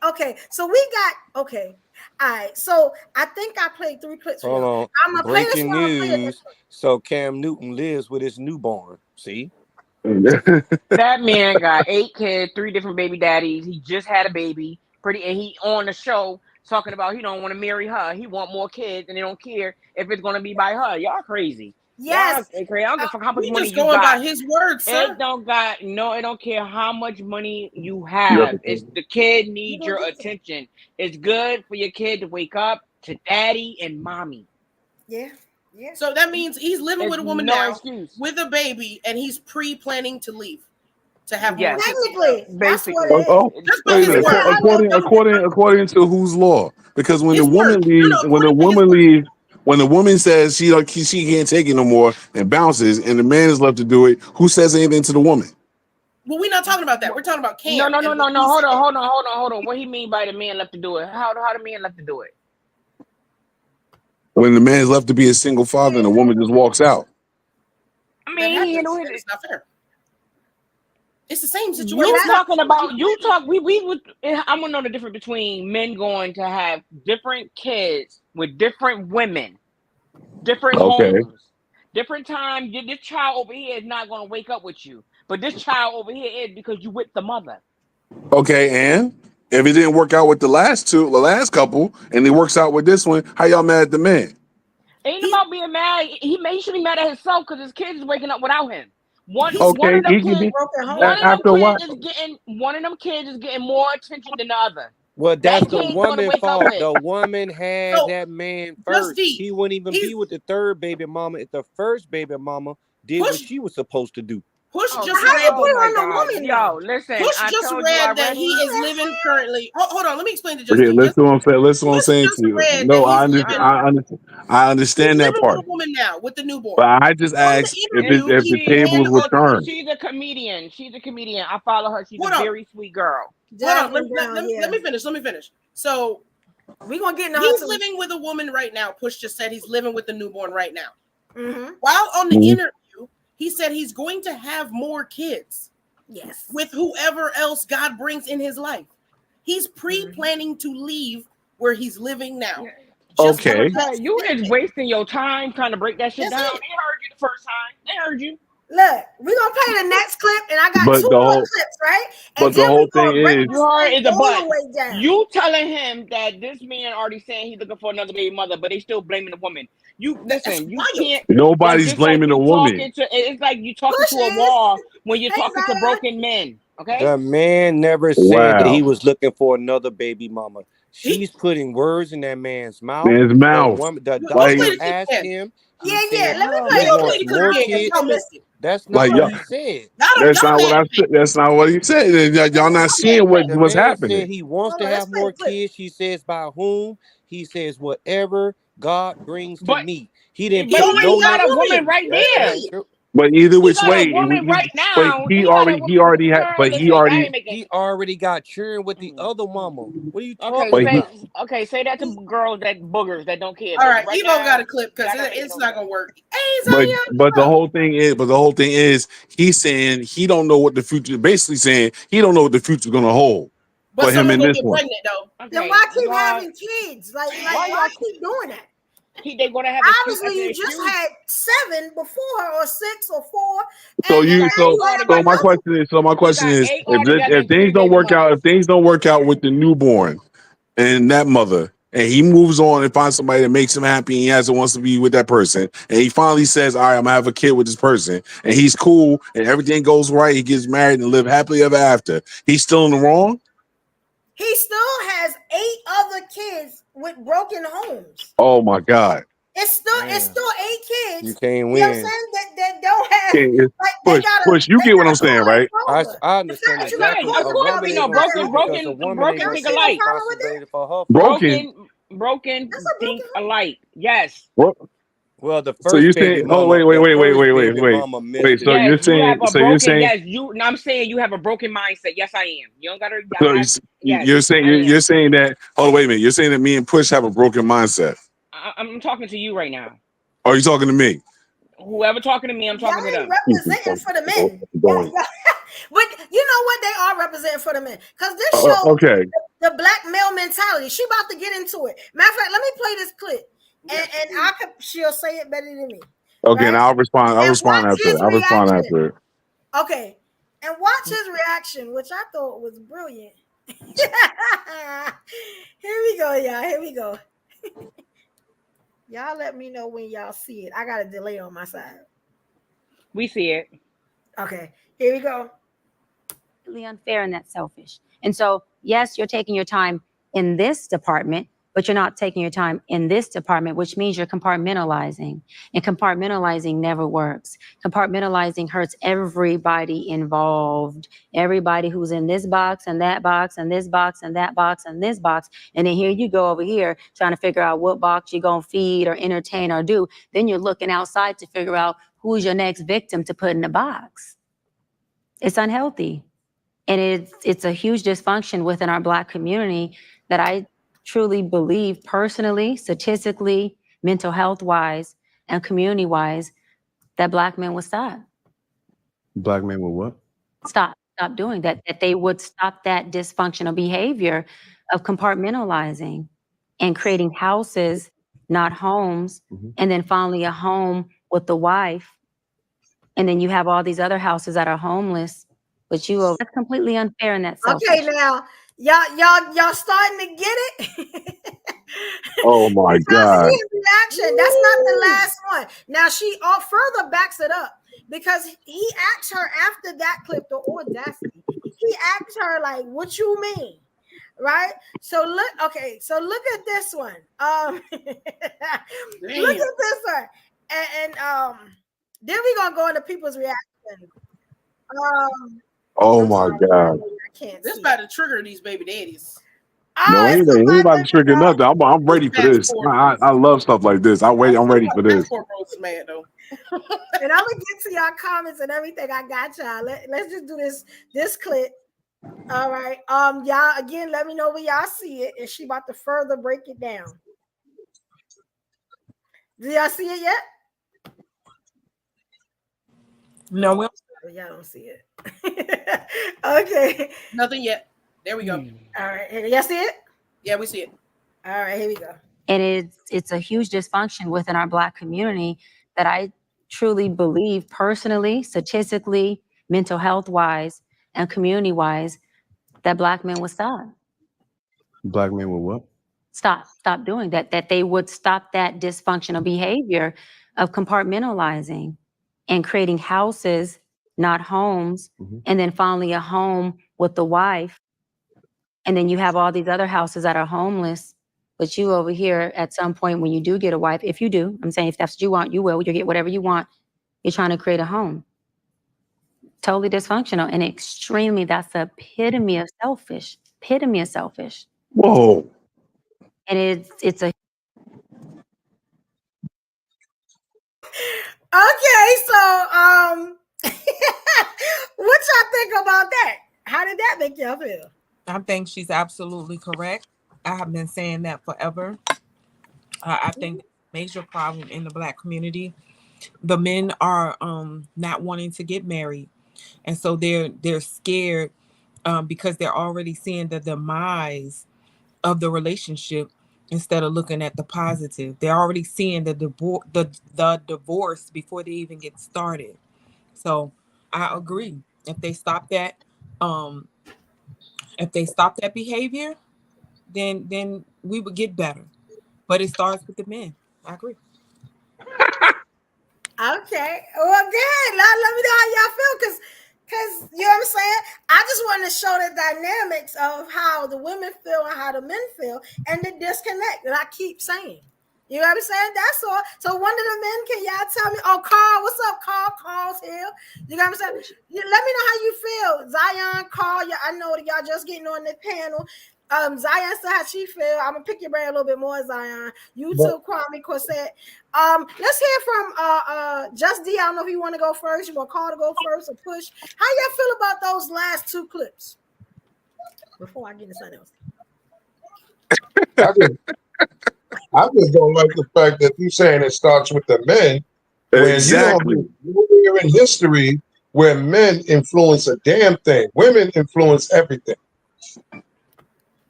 Okay. So we got, okay. All right. So I think I played 3 clips for Hold on. I'm going to play this one. News. So Cam Newton lives with his newborn. See? That man got 8 kids, 3 different baby daddies. He just had a baby. And he on the show talking about he don't want to marry her. He want more kids and they don't care if it's going to be by her. Y'all crazy. Yes. Y'all crazy. I don't give a fuck how much money just you going got. by his words, sir. It don't care how much money you have. It's the kid needs your attention. It's good for your kid to wake up to daddy and mommy. Yeah. Yeah. So that means he's living with a woman now with a baby, and he's pre-planning to leave to have more. Technically, basically. According to whose law? Because when the woman leaves, when the woman says she can't take it no more and bounces, and the man is left to do it, who says anything to the woman? Well, we're not talking about that. We're talking about Cam. No. Hold on. What he mean by the man left to do it? How the man left to do it? When the man is left to be a single father and the woman just walks out. I mean, it's not fair. It's the same situation. I want to know the difference between men going to have different kids with different women, different homes, different times. This child over here is not going to wake up with you, but this child over here is because you with the mother. Okay, and if it didn't work out with the last couple, and it works out with this one, how y'all mad at the man? Ain't about being mad. He should be mad at himself because his kids is waking up without him. One of them kids is getting more attention than the other. Well, that's the woman's fault. The woman had that man first. He wouldn't even be with the third baby mama if the first baby mama did what she was supposed to do. Push just how you read put it my on the God. woman? Yo, listen, Push I just told you read that already. he is living currently. Hold on, let me explain to Okay, Justine. listen to what I'm saying. Listen to what I'm Push saying just to you. read No, that I he's understand. living. I He's understand that living part. with a woman now with the newborn. But I just On the asked interview, if he the tables were turned. She's a comedian. She's a comedian. I follow her. She's Hold a on. very sweet girl. Hold on. Jacking down, Let me finish. Let me finish. So we gonna get into he's her too. living with a woman right now. Push just said he's living with the newborn right now. Mm-hmm. While on the Mhm. interview, he said he's going to have more kids. Yes. With whoever else God brings in his life. He's pre-planning to leave where he's living now. Just Okay. You is wasting your time trying to break that shit down. it. They heard you the first time. They heard you. Look, we're gonna play the next clip, and I got But two the more whole clips, right? but And the then whole we're gonna thing break is this You heard thing is a all but. the way down. You telling him that this man already saying he's looking for another baby mother, but they still blaming the woman. You listen. You can't. nobody's Just blaming like the you woman. talking to. It's like you talking Push to a is. wall when you're Hey, talking to Zion. broken men. Okay. The man never said that he Wow. was looking for another baby mama. She's putting words in that man's mouth. Man's mouth. The Let's play doctor the clip asked again. him. He Yeah. said Let me We're play he this gonna play wants the clip more again because kids. y'all missed it. That's Like not y'all, what he said. that's Y'all not what mad I at me. said. That's not what he said. Y'all not seeing The what's man happening. said he wants Hold to on, let's have play more the clip. kids. He says by whom? He says whatever God brings to But me. He didn't He but put already no he got got a a woman woman. right there. That's Period. true. But either He which got a way, woman right but now. he He got a already woman. Girl, listen, that ain't making. He already got children with the other mama. What are you Okay, talking but he, about? say that to girls that boogers that don't care. All But right, right Evo got now, a clip because y'all not making it's no not sense. gonna work. Hey, Zion, but the come up. whole thing is he's saying he don't know what the future. Basically saying he don't know what the future's gonna hold But for him someone in gonna this get one. pregnant though. Then Okay, why keep y'all, having kids? Like why why y'all? keep doing that? They gonna have excuse Obviously, after you just excuse. had 7 before, or 6 or 4, So and He you got now 8 you have so my altogether. another. question He got is 8 altogether if and 3 things don't baby work out mothers. with the newborn and that mother and he moves on and finds somebody that makes him happy and he has wants to be with that person and he finally says, all right, I'm gonna have a kid with this person and he's cool and everything goes right, he gets married and live happily ever after, he's still in the wrong? He still has 8 other kids with broken homes. Oh my God. It's still 8 kids. You can't You know what I'm win. saying? That don't have, Okay, like, they push, you get what I'm gotta saying, call right? their father. I The fact understand that you gotta exactly. call Of A your course, father woman we means ain't know you gonna gotta sleep because a woman ain't broken gonna y'all think see take no alike. problem with that? responsibility for her father. Broken. Broken That's a think broken home. alike. Yes. What? Well, the So you first baby saying, oh, mama, wait. missed So it. Yes, you're you have saying, a so you're broken. saying, Yes, you. I'm saying you have a broken mindset. Yes, I am. You don't gotta. I'm so not. Yes, you're saying, I am. you're saying that, oh, wait a minute. You're saying that me and Push have a broken mindset. I'm talking to you right now. Or are you talking to me? Whoever talking to me, I'm Y'all talking to ain't them. representing for the men. But you know what? They are representing for the men. Because this shows Okay. the black male mentality. She about to get into it. Matter of fact, let me play this clip. And she'll say it better than me. Okay, Right? and I'll respond. I'll And respond watch after his it. I'll respond reaction. after it. Okay. And watch his reaction, which I thought was brilliant. Here we go, y'all. Here we go. Y'all let me know when y'all see it. I got a delay on my side. We see it. Okay. Here we go. Unfair and that's selfish. And so, yes, you're taking your time in this department, but you're not taking your time in this department, which means you're compartmentalizing. And compartmentalizing never works. Compartmentalizing hurts everybody involved. Everybody who's in this box and that box and this box and that box and this box. And then here you go over here trying to figure out what box you're going to feed or entertain or do. Then you're looking outside to figure out who's your next victim to put in the box. It's unhealthy. And it's a huge dysfunction within our Black community that I truly believe personally, statistically, mental health wise, and community wise, that Black men would stop. Black men will what? Stop doing that, that they would stop that dysfunctional behavior of compartmentalizing and creating houses, not homes, and then finally a home with the wife. And then you have all these other houses that are homeless. But that's completely unfair and that's selfish. Okay, now y'all starting to get it. Oh my God. See his reaction. That's not the last one. Now she all further backs it up because he asked her after that clip, the audacity. He asked her like, "What you mean?" Right? So look at this one. Look at this one. And then we're gonna go into people's reaction. Oh I'm my sorry, God. I can't This see. about to trigger these baby daddies. No, Oh, it's ain't about to about trigger nothing. I'm ready for this. Passport. I love stuff like this. I'm ready for this. Passport Bros is mad though. and I'm gonna get to y'all comments and everything. I got y'all. Let's just do this clip. All right. Y'all again, let me know where y'all see it. And she about to further break it down. Do y'all see it yet? No, y'all don't see it. Okay. Nothing yet. There we go. All right. Y'all see it? Yeah, we see it. All right, here we go. And it's a huge dysfunction within our Black community that I truly believe personally, statistically, mental health wise, and community wise, that Black men would stop. Black men will what? Stop doing that, that they would stop that dysfunctional behavior of compartmentalizing and creating houses, not homes, and then finally a home with the wife. And then you have all these other houses that are homeless, but you over here at some point when you do get a wife, if you do, I'm saying if that's what you want, you will, you'll get whatever you want. You're trying to create a home. Totally dysfunctional and extremely, that's the epitome of selfish. Whoa. And it's a okay, so what y'all think about that? How did that make y'all feel? I think she's absolutely correct. I have been saying that forever. I think major problem in the Black community. The men are not wanting to get married, and so they're scared because they're already seeing the demise of the relationship instead of looking at the positive. They're already seeing the divorce before they even get started. So I agree. If they stop that behavior, then we would get better. But it starts with the men. I agree. Okay. Well, good. Let me know how y'all feel, because you know what I'm saying? I just want to show the dynamics of how the women feel and how the men feel and the disconnect that I keep saying. You know what I'm saying? That's all. So one of the men, can y'all tell me? Oh, Carl, what's up, Carl? Carl's here. You know what I'm saying? Let me know how you feel. Zion, Carl, I know that y'all just getting on the panel. Zion said how she feel. I'm gonna pick your brain a little bit more, Zion. You too, Kwame Corsette. Let's hear from Just D. I don't know if you want to go first. You want Carl to go first or Push? How y'all feel about those last two clips? Before I get into something else. I just don't like the fact that you're saying it starts with the men. Exactly. When you don't in history where men influence a damn thing. Women influence everything.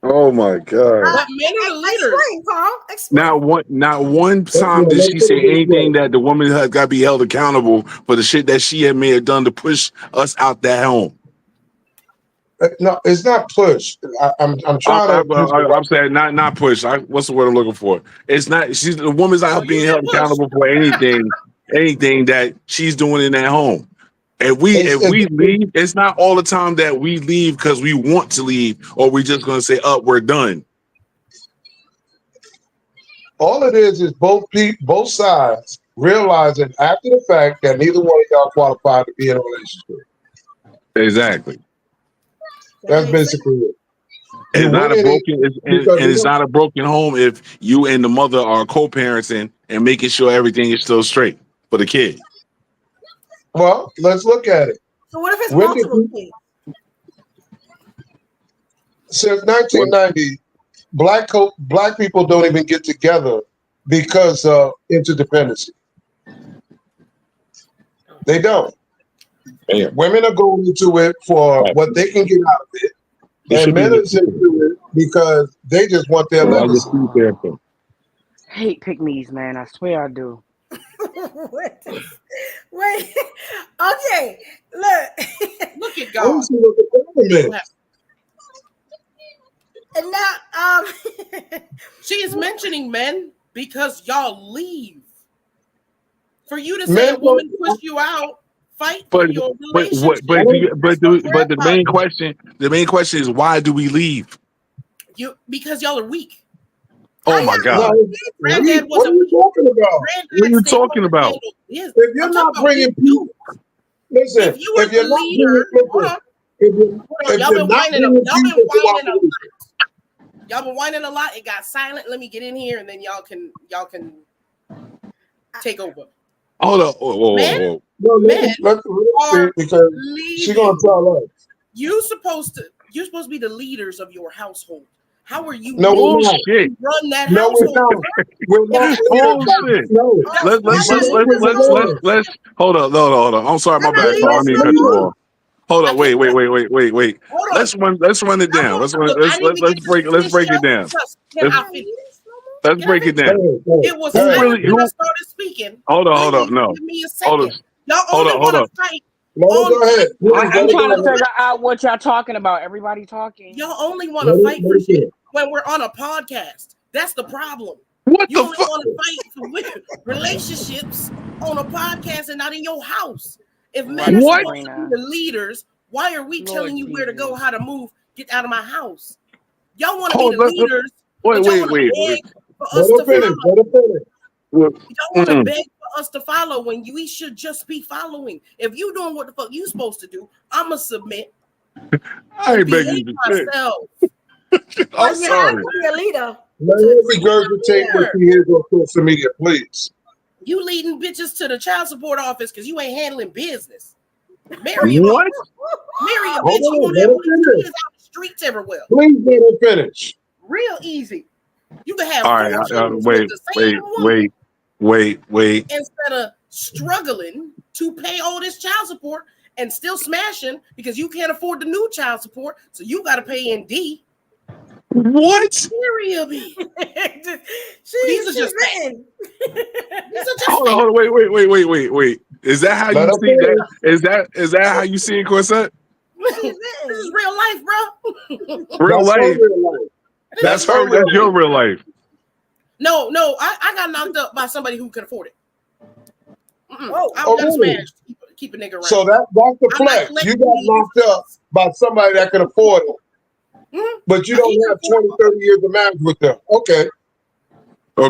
Oh my God. But men are the leaders. Explain, Carl. Explain. Not one time did she say anything that the woman has got to be held accountable for the shit that she may have done to push us out that home. No, it's not push. I'm trying to. I'm saying not push. What's the word I'm looking for? It's not. She's the woman's not being held accountable for anything that she's doing in that home. If we leave, it's not all the time that we leave because we want to leave, or we're just gonna say, "Up, we're done." All it is both sides realizing after the fact that neither one of y'all qualified to be in a relationship. Exactly. That's basically it. It's not a broken, it's not a broken home if you and the mother are co-parenting and making sure everything is still straight for the kid. Well, let's look at it. So what if it's multiple kids? Since 1990, black people don't even get together because of interdependency. They don't. Damn. Women are going into it for what they can get out of it. And men are into it because they just want their legacy. Hate pick-me's, man. I swear I do. Wait. Okay. Look at God. And now, she is mentioning men because y'all leave. For you to say a woman pushed you out, fight for your relationship. But the main question is, why do we leave? Because y'all are weak. Oh my God! Granddad what are you talking about? What are you talking about? If you're not bringing people, Listen, if you are if you're the not leader, hold on. Y'all been whining a lot. Y'all been whining a lot. It got silent. Let me get in here, and then y'all can take over. Hold on. Whoa. Men are because she's gonna tell us. You're supposed to be the leaders of your household. How are you? No, we're not. Run that No, household. We're not. Bullshit. No. Let's hold on. I'm sorry, my bad. I mean, cut you off. Hold on. Wait. Let's run it down. Let's break it down. Let's break it down. It was silent when I started speaking. Hold on. No. Give me a second. Y'all only want to fight. Go ahead. I'm trying to figure out what y'all talking about. Everybody talking. Y'all only want to fight for shit when we're on a podcast. That's the problem. What you the only fuck? want to fight for relationships on a podcast and not in your house. If men are supposed to be the leaders, why are we telling you where to go, how to move? Get out of my house. Y'all want to be the leaders. Wait. For us to follow. You don't want to beg for us to follow when we should just be following. If you doing what the fuck you supposed to do, I'ma submit. I ain't begging you myself. I'm sorry. You be a leader. Let her regurgitate what she hears on social media, please. You leading bitches to the child support office because you ain't handling business. Marry a what? Marry a bitch. You gonna have out the streets everywhere. Please let her finish. Real easy. You can have all right. Wait. Instead of struggling to pay all this child support and still smashing because you can't afford the new child support, so you got to pay in D. What? These are just men. Hold on. Wait. Is that how you see that? Is that how you see it, Corsette? This is real life, bro. Real life. That's your real life. No, I got knocked up by somebody who could afford it. I'm gonna smash. Keep a nigga around. So that's the flex. You got knocked up by somebody that can afford it. But you don't have 20, 30 years of marriage with them. Okay. No,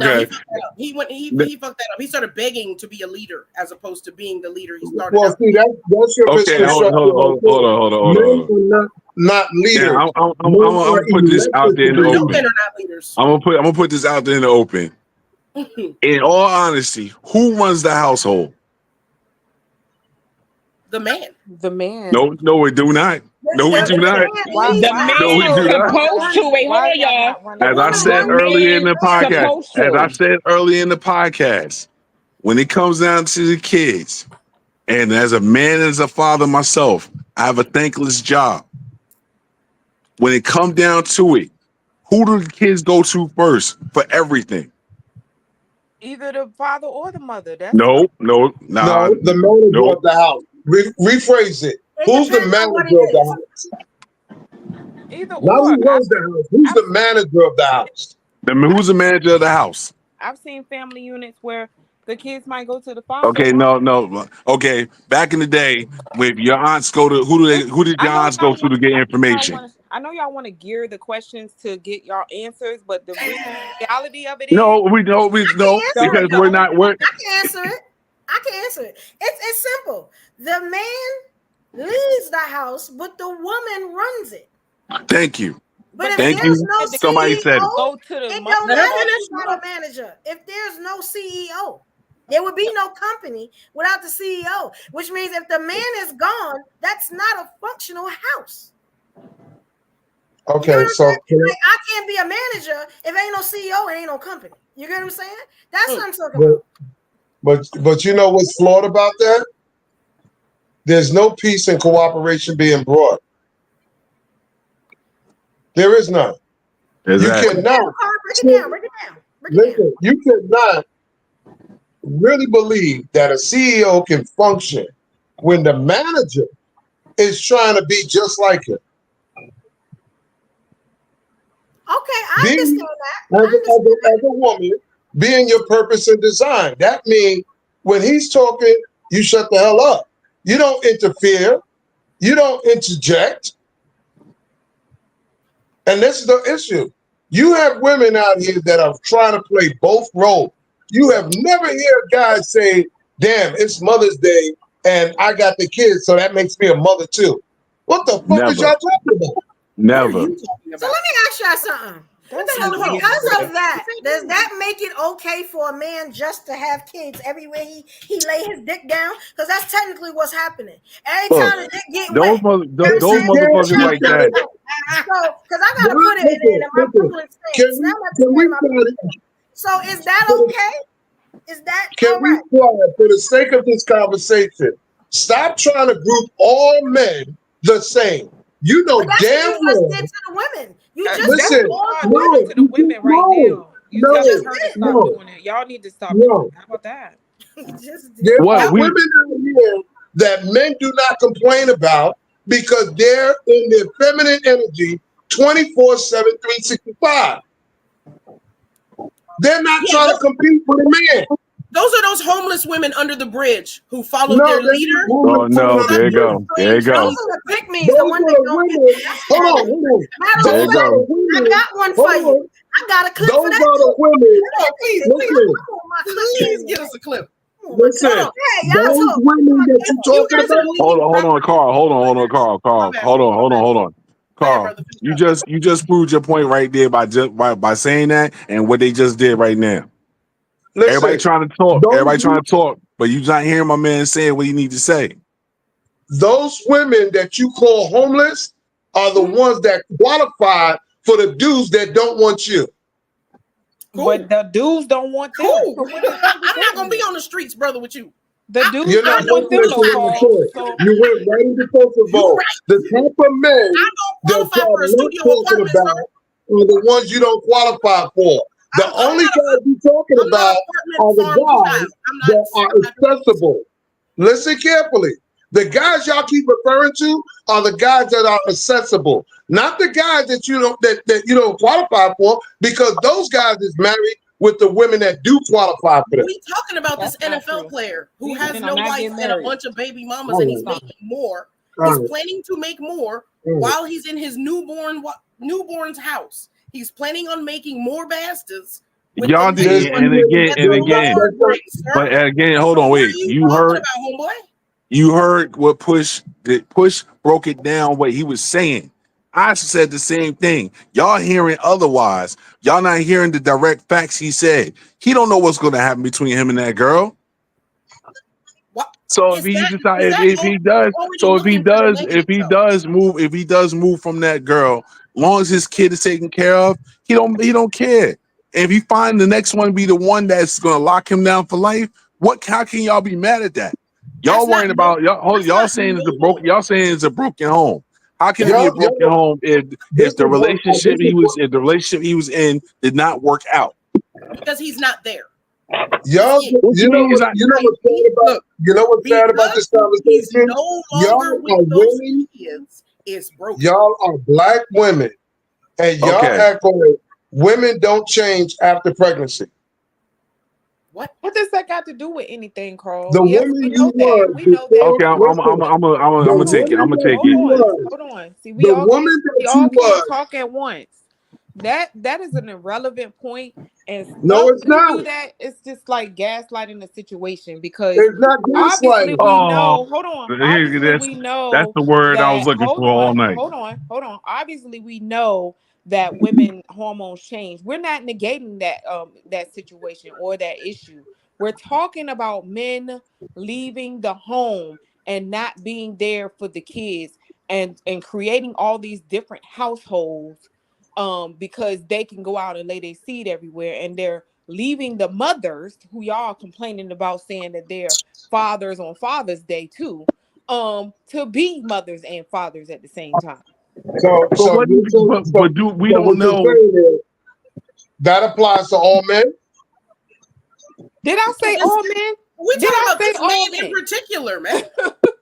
he fucked that up. He started begging to be a leader as opposed to being the leader he started. Well, see, that's your misconception. Hold on. Not leaders. Yeah, I'm gonna put this out there in the open. Men are not leaders. I'm gonna put this out there in the open. In all honesty, who runs the household? The man. No, we do not. No, we do not. The man is supposed to. Wait, hold on, y'all. As I said earlier in the podcast, when it comes down to the kids, and as a man, as a father myself, I have a thankless job. When it comes down to it, who do the kids go to first for everything? Either the father or the mother. No, the manager of the house. Rephrase it. Who's the manager of the house? Either Not who runs the house. Who's the manager of the house? Who's the manager of the house? I've seen family units where the kids might go to the father. Okay, no. Okay, back in the day, when your aunts go to who did your aunts go to get information? I know y'all want to gear the questions to get y'all answers, but the reality of it is we don't because we're not. I can answer it. It's simple. The man leads the house, but the woman runs it. Thank you. But if there's no CEO, somebody said it. It don't matter if you're not a manager. If there's no CEO, there would be no company without the CEO, which means if the man is gone, that's not a functional house. Okay, you know so I can't be a manager if ain't no CEO and ain't no company. You get what I'm saying? That's what I'm talking about. But you know what's flawed about that? There's no peace and cooperation being brought. There is none. Exactly. You cannot. Break it down. Listen, you cannot really believe that a CEO can function when the manager is trying to be just like him. Okay, I understand that. As a woman, being your purpose and design. That means when he's talking, you shut the hell up. You don't interfere. You don't interject. And this is the issue. You have women out here that are trying to play both roles. You have never heard guys say, damn, it's Mother's Day. and I got the kids, so that makes me a mother too. What the fuck is y'all talking about? Never. So let me ask y'all something. Because of that, does that make it okay for a man just to have kids everywhere he lay his dick down? Because that's technically what's happening. Every time the dick get wet. Those motherfuckers like that. So, because I gotta put it in my public stance. So is that okay? Is that all right? For the sake of this conversation, stop trying to group all men the same. You know damn well. To the women. You just listen. No, to the women right now. You just heard to stop doing it. Y'all need to stop doing it. How about that? There are women out here that men do not complain about because they're in their feminine energy 24/7, 365. They're not trying to compete with a man. Those are those homeless women under the bridge who followed their leader. Oh no, there you go. There you go. Those are the pygmies, the one that don't get. Hold on. There you go. I got one for you. I got a clip for that. Those are the women. Please give us a clip. Listen, those women that you're talking about. Hold on, Carl. Hold on. Carl, you just proved your point right there by saying that and what they just did right now. Listen, everybody trying to talk, but you not hearing my man saying what he need to say. Those women that you call homeless are the ones that qualify for the dudes that don't want you. But the dudes don't want them. I'm not gonna be on the streets, brother, with you. The dudes You're not don't want them so you went right into Kosovo. The type of men that you're talking about are the ones you don't qualify for. The only guys you're talking about are the guys that are accessible. Listen carefully. The guys y'all keep referring to are the guys that are accessible, not the guys that you don't qualify for, because those guys is married with the women that do qualify for them. We talking about this NFL player who has no wife and a bunch of baby mamas, and he's making more. He's planning to make more while he's in his newborn's house. He's planning on making more bastards. Y'all did, and again. But again, hold on, wait. You heard what Push broke it down what he was saying. I said the same thing. Y'all hearing otherwise. Y'all not hearing the direct facts he said. He don't know what's going to happen between him and that girl. So if he does move from that girl, long as his kid is taken care of, he don't care. And if you find the next one be the one that's gonna lock him down for life, how can y'all be mad at that? Y'all worrying about y'all saying it's a broken home. How can it be a broken home if the relationship he was in did not work out? Because he's not there. Y'all, you know what's sad about this conversation? Y'all are women. Y'all are black women, and y'all act like women don't change after pregnancy. What does that got to do with anything, Carl? The women you love. We know that. Okay, I'm gonna take it. Hold on. See, we all can't talk at once. That is an irrelevant point, and it's not. Do that, it's just like gaslighting the situation because it's not obviously we know. Hold on. Obviously, we know that's the word I was looking for all night. Hold on. Obviously, we know that women hormones change. We're not negating that situation or that issue. We're talking about men leaving the home and not being there for the kids and creating all these different households. Because they can go out and lay their seed everywhere, and they're leaving the mothers who y'all complaining about, saying that they're fathers on Father's Day too, to be mothers and fathers at the same time. But we don't know. That applies to all men. Did I say all men? We're talking about this man in particular, man.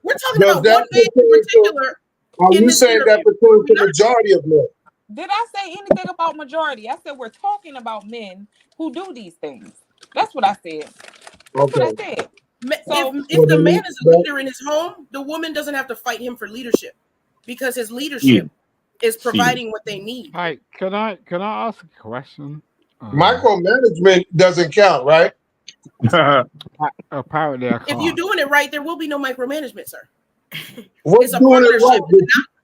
We're talking about one man in particular. Are you saying that pertains to the majority of men? Did I say anything about majority? I said we're talking about men who do these things. That's what I said. That's what I said. If the man is a leader in his home, the woman doesn't have to fight him for leadership because his leadership is providing what they need. All right, can I ask a question? Micromanagement doesn't count, right? Apparently, I can't. If you're doing it right, there will be no micromanagement, sir. What's It's a doing it partnership.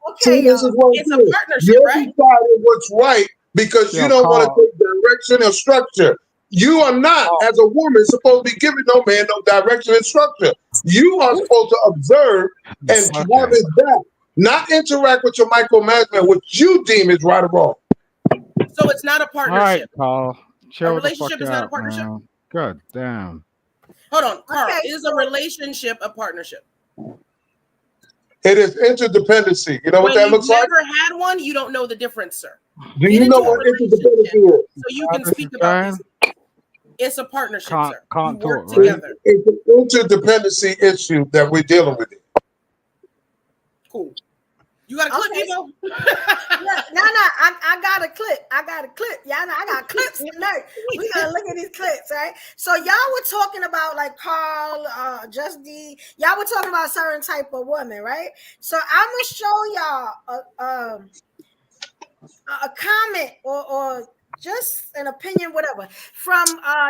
right? See, this is what It's a partnership, you're right? deciding what's right because you don't want to take direction or structure. You are not, as a woman, supposed to be giving no man no direction and structure. You are supposed to observe and have his back, not interact with your micromanagement, which you deem is right or wrong. So it's not a partnership. All right, Carl. A relationship is not a partnership. Man. God damn. Hold on, Carl. Is a relationship a partnership? It is interdependency. You know what that looks like? When you've never had one, you don't know the difference, sir. Do you know what interdependency is? So you can speak about this. It's a partnership, sir. Can't you work talk, together. It's an interdependency issue that we're dealing with. Cool. You got a clip, Evo? I got a clip. Y'all know I got clips tonight. We gotta look at these clips, right? So y'all were talking about like Carl, Just D. Y'all were talking about a certain type of woman, right? So I'm gonna show y'all a comment or just an opinion, whatever, from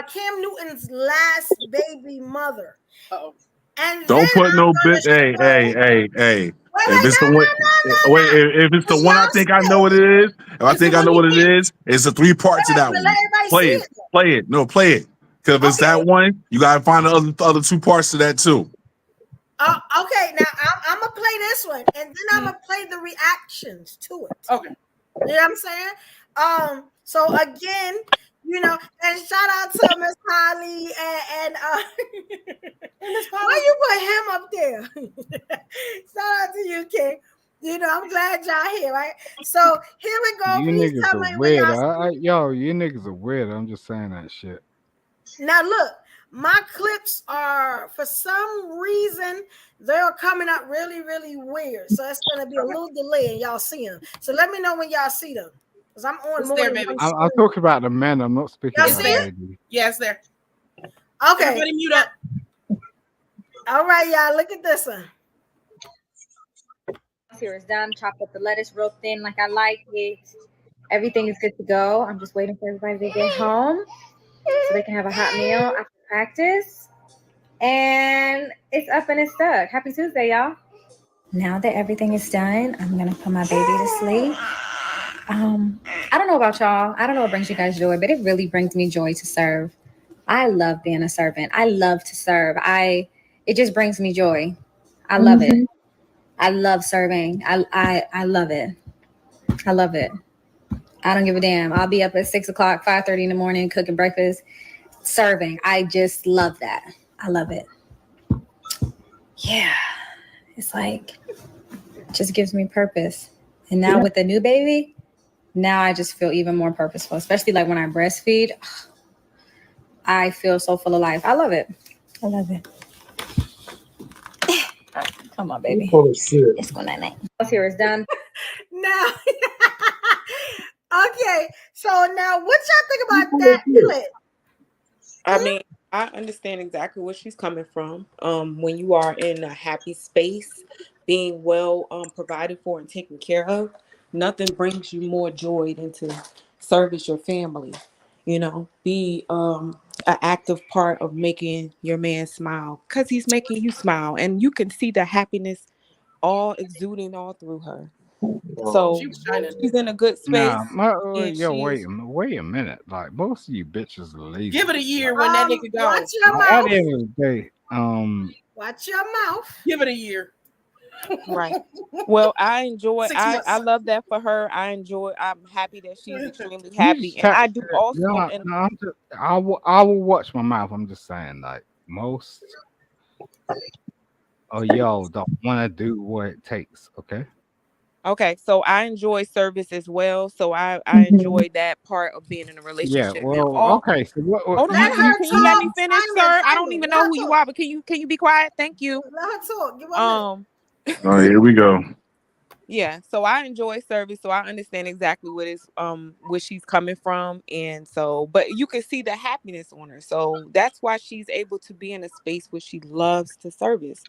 Cam Newton's last baby mother. Uh-oh. And don't put no bit. Hey. If it's the one, if it's the one I think I know what it is, if I think I know what it is, it's a 3 parts to that one. Play it. No, play it. Because if it's that one, you gotta find the other 2 parts to that too. Okay, now I'm gonna play this one, and then I'm gonna play the reactions to it. Okay. You know what I'm saying? So again, you know, and shout out to Miss Holly and why you put him up there? Shout out to you, King. You know, I'm glad y'all here, right? So here we go. You Please niggas tell me are when weird. y'all You niggas are weird. I'm just saying that shit. Now look, my clips are, for some reason, they're coming out really, really weird. So it's gonna be a little delay and y'all see them. So let me know when y'all see them. Because I'm on more than one I'm talking about the men. I'm not speaking about the lady. Yeah, it's there. Okay. Everybody mute up. All right, y'all. Look at this one. Here it's done. Chopped up the lettuce real thin like I like it. Everything is good to go. I'm just waiting for everybody to get home so they can have a hot meal after practice. And it's up and it's stuck. Happy Tuesday, y'all. Now that everything is done, I'm going to put my baby to sleep. I don't know about y'all. I don't know what brings you guys joy, but it really brings me joy to serve. I love being a servant. I love to serve. It just brings me joy. I love it. I love serving. I love it. I love it. I don't give a damn. I'll be up at 6 o'clock, 5:30 in the morning, cooking breakfast, serving. I just love that. I love it. Yeah. It's like, it just gives me purpose. And now with the new baby, now I just feel even more purposeful, especially like when I breastfeed. I feel so full of life. I love it. I love it. Come on, baby. It's going to night. Here it's done. Now, okay. So now, what y'all think about that clip? I mean, I understand exactly where she's coming from. When you are in a happy space, being well provided for and taken care of, nothing brings you more joy than to service your family. You know, be an active part of making your man smile because he's making you smile, and you can see the happiness all exuding all through her. So she's in a good space. Wait a minute. Like, most of you bitches are lazy. Give it a year when that nigga goes. Watch your mouth. At the end of the day, watch your mouth. Give it a year. Right. Well, I enjoy. I love that for her. I'm happy that she's extremely happy, and I do also. I will watch my mouth. I'm just saying, like, most of y'all don't want to do what it takes. Okay, so I enjoy service as well. So I enjoy that part of being in a relationship. Yeah, well, okay. So hold on, can you let me finish, sir? I don't even know who you are, but can you be quiet? Thank you. Let her talk. Give her Oh, here we go. Yeah, so I enjoy service, so I understand exactly where she's coming from, and so, but you can see the happiness on her, so that's why she's able to be in a space where she loves to service.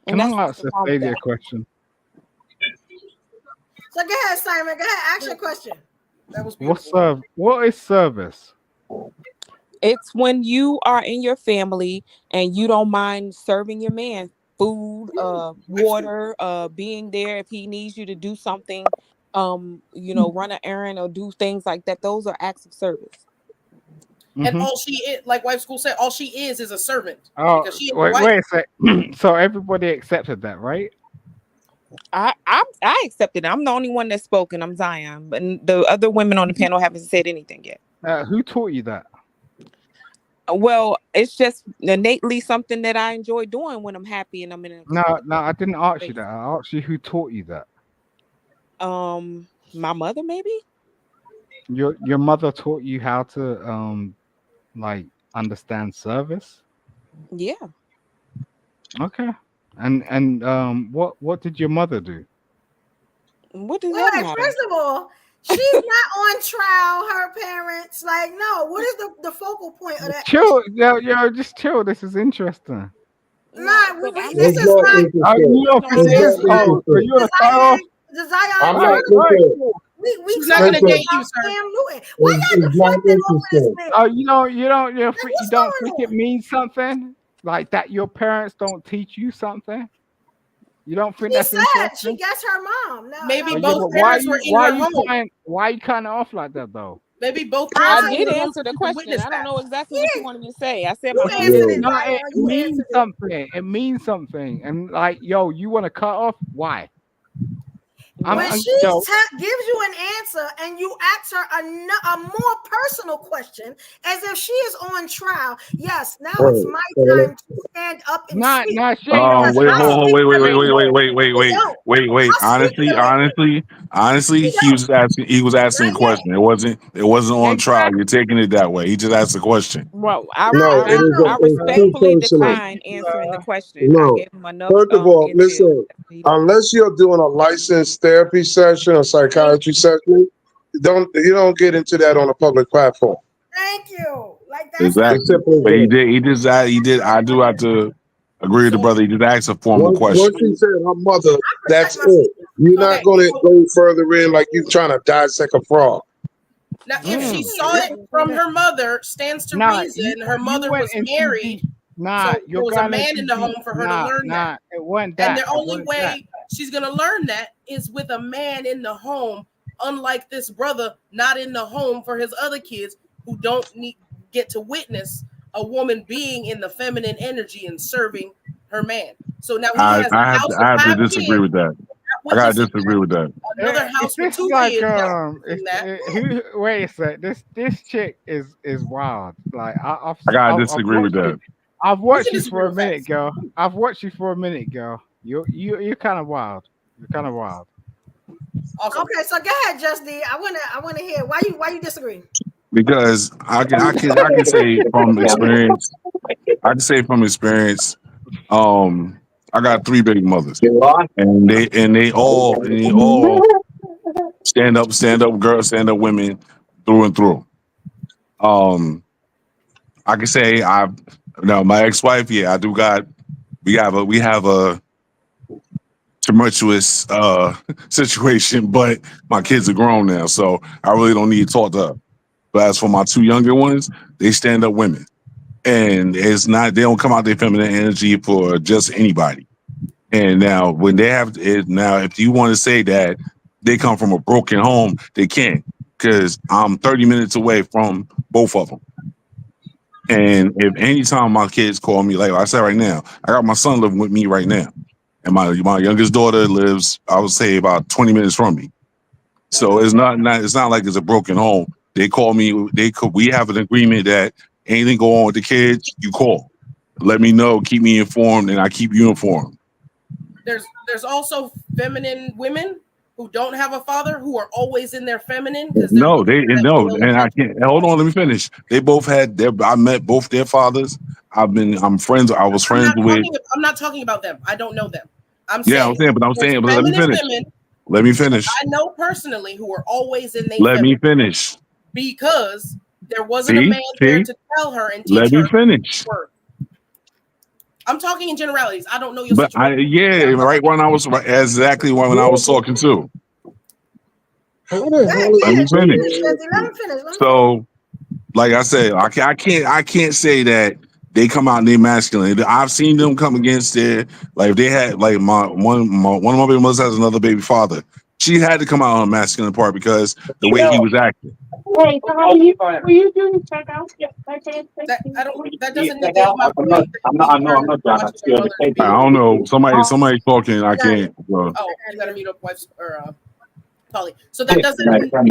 And can I ask a question? So go ahead, Simon. Go ahead. Ask your question. That was beautiful. What is service? It's when you are in your family and you don't mind serving your man food, water, being there if he needs you to do something, run an errand or do things like that. Those are acts of service. And all she is, like Wife School said, all she is a servant. Oh, Because she is wait a sec. So everybody accepted that, right? I accepted it. I'm the only one that's spoken. I'm Zion, but the other women on the panel haven't said anything yet. Who taught you that? Well, it's just innately something that I enjoy doing when I'm happy and I'm in a No, I didn't ask you that. I asked you who taught you that. My mother, maybe. Your mother taught you how to like understand service. Yeah. Okay. And what did your mother do? What does that matter? First of all, she's not on trial. Her parents, like, no. What is the focal point of that? Chill, yo, just chill. This is interesting. Nah, this is not. You're a car. I'm not we talking about Cam Newton. Why y'all deflecting over this man? Oh, you don't think it means something like that? Your parents don't teach you something. You don't think that's interesting? She gets her mom. No, maybe both parents were in her home. Why are you kind of off like that though? Maybe both parents. I did answer the question. I don't know exactly what you wanted me to say. I said my mother. It means something. It means something. And like, yo, you want to cut off? Why? When she gives you an answer and you ask her a more personal question, as if she is on trial, yes, now it's my time to stand up and speak. Wait. Honestly, he was asking a question. It wasn't on trial. You're taking it that way. He just asked a question. Well, I respectfully declined answering the question. I gave him enough. First of all, listen, unless you're doing a licensed therapy session or psychiatry session, you don't get into that on a public platform. Thank you. Like that. Exactly. But he did. I do have to agree with the brother. He just asked a formal question. Once she said her mother, that's it. You're not going to go further in like you trying to dissect a frog. Now, if she saw it from her mother, stands to reason her mother was married. So there was a man in the home for her to learn that. It wasn't that. And the only way she's going to learn that is with a man in the home, unlike this brother not in the home for his other kids who don't get to witness a woman being in the feminine energy and serving her man. So now he has a house I have to disagree with that. I gotta disagree with that. Another house with 2 kids. Wait a sec. This chick is wild. Like I gotta disagree with that. I've watched you for a minute, girl. You're kind of wild. You're kind of wild. Awesome. Okay, so go ahead, Justine. I wanna hear why you disagree. Because I can say from experience. I got 3 baby mothers, and they all stand up girls, stand up women through and through. I can say my ex-wife. Yeah, I do got. We have a tumultuous situation, but my kids are grown now, so I really don't need to talk to her. But as for my 2 younger ones, they stand up women, and they don't come out their feminine energy for just anybody. And now when they have it, now if you want to say that they come from a broken home, they can't, because I'm 30 minutes away from both of them. And if anytime my kids call me, like I said right now, I got my son living with me right now, and my youngest daughter lives, I would say, about 20 minutes from me. So it's not like it's a broken home. They call me. We have an agreement that anything go on with the kids, you call, let me know, keep me informed, and I keep you informed. There's also feminine women who don't have a father who are always in their feminine. And I can't. Hold on, let me finish. They both had I met both their fathers. I'm friends. I was friends with. I'm not talking about them. I don't know them. I'm saying, but let me finish. Let me finish. I know personally who are always in their. Let me finish. Because there wasn't a man there to tell her and teach her. Let me finish. I'm talking in generalities. I don't know your situation. Right when I was exactly when I was talking to. Let me finish. So like I said, I can't say that they come out and they masculine. I've seen them come against their, like if they had like one of my baby mothers has another baby father. She had to come out on the masculine part because the way he was acting. Hey, will you do checkout? That doesn't negate my point. I'm not John. I don't know. Somebody talking. I can't. Oh, you gotta mute up wife's or Polly. So that doesn't negate my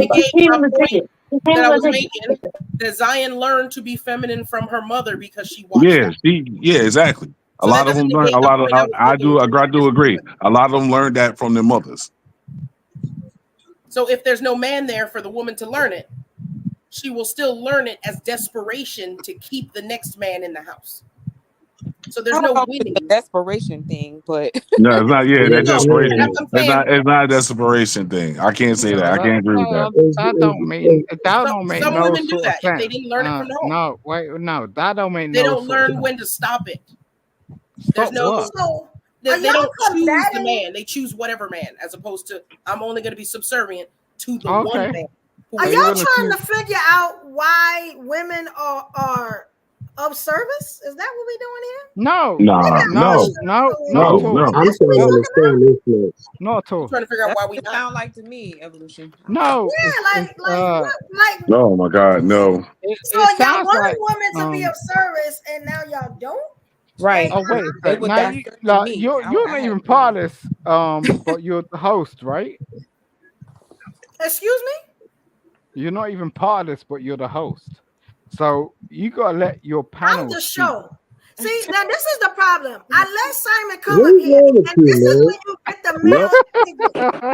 point that I was making. That Zion learned to be feminine from her mother because she watched. Yeah, exactly. A lot of them learn. I do agree. A lot of them learned that from their mothers. So if there's no man there for the woman to learn it, she will still learn it as desperation to keep the next man in the house. So there's no winning. A desperation thing, but no, it's not. Yeah, that desperation. It's not a desperation thing. I can't say that. I can't agree with that. That don't mean some no women do sort that of sense. if they didn't learn it from home. No, wait, no, that don't mean they no. don't learn when to stop it. There's no. They don't choose the man. They choose whatever man, as opposed to I'm only going to be subservient to the one man. Are y'all trying to figure out why women are of service? Is that what we doing here? No. I'm trying to understand this man. No, at all. I'm trying to figure out why we not. Sound like to me, Evolution. No. Yeah, like. Oh my God, no. So y'all want women to be of service, and now y'all don't. Right. Oh wait. Now you're not even part of this. But you're the host, right? Excuse me? You're not even part of this, but you're the host. So you gotta let your panel. I'm the show. See, now this is the problem. I let Simon come up here, and this is when you get the male.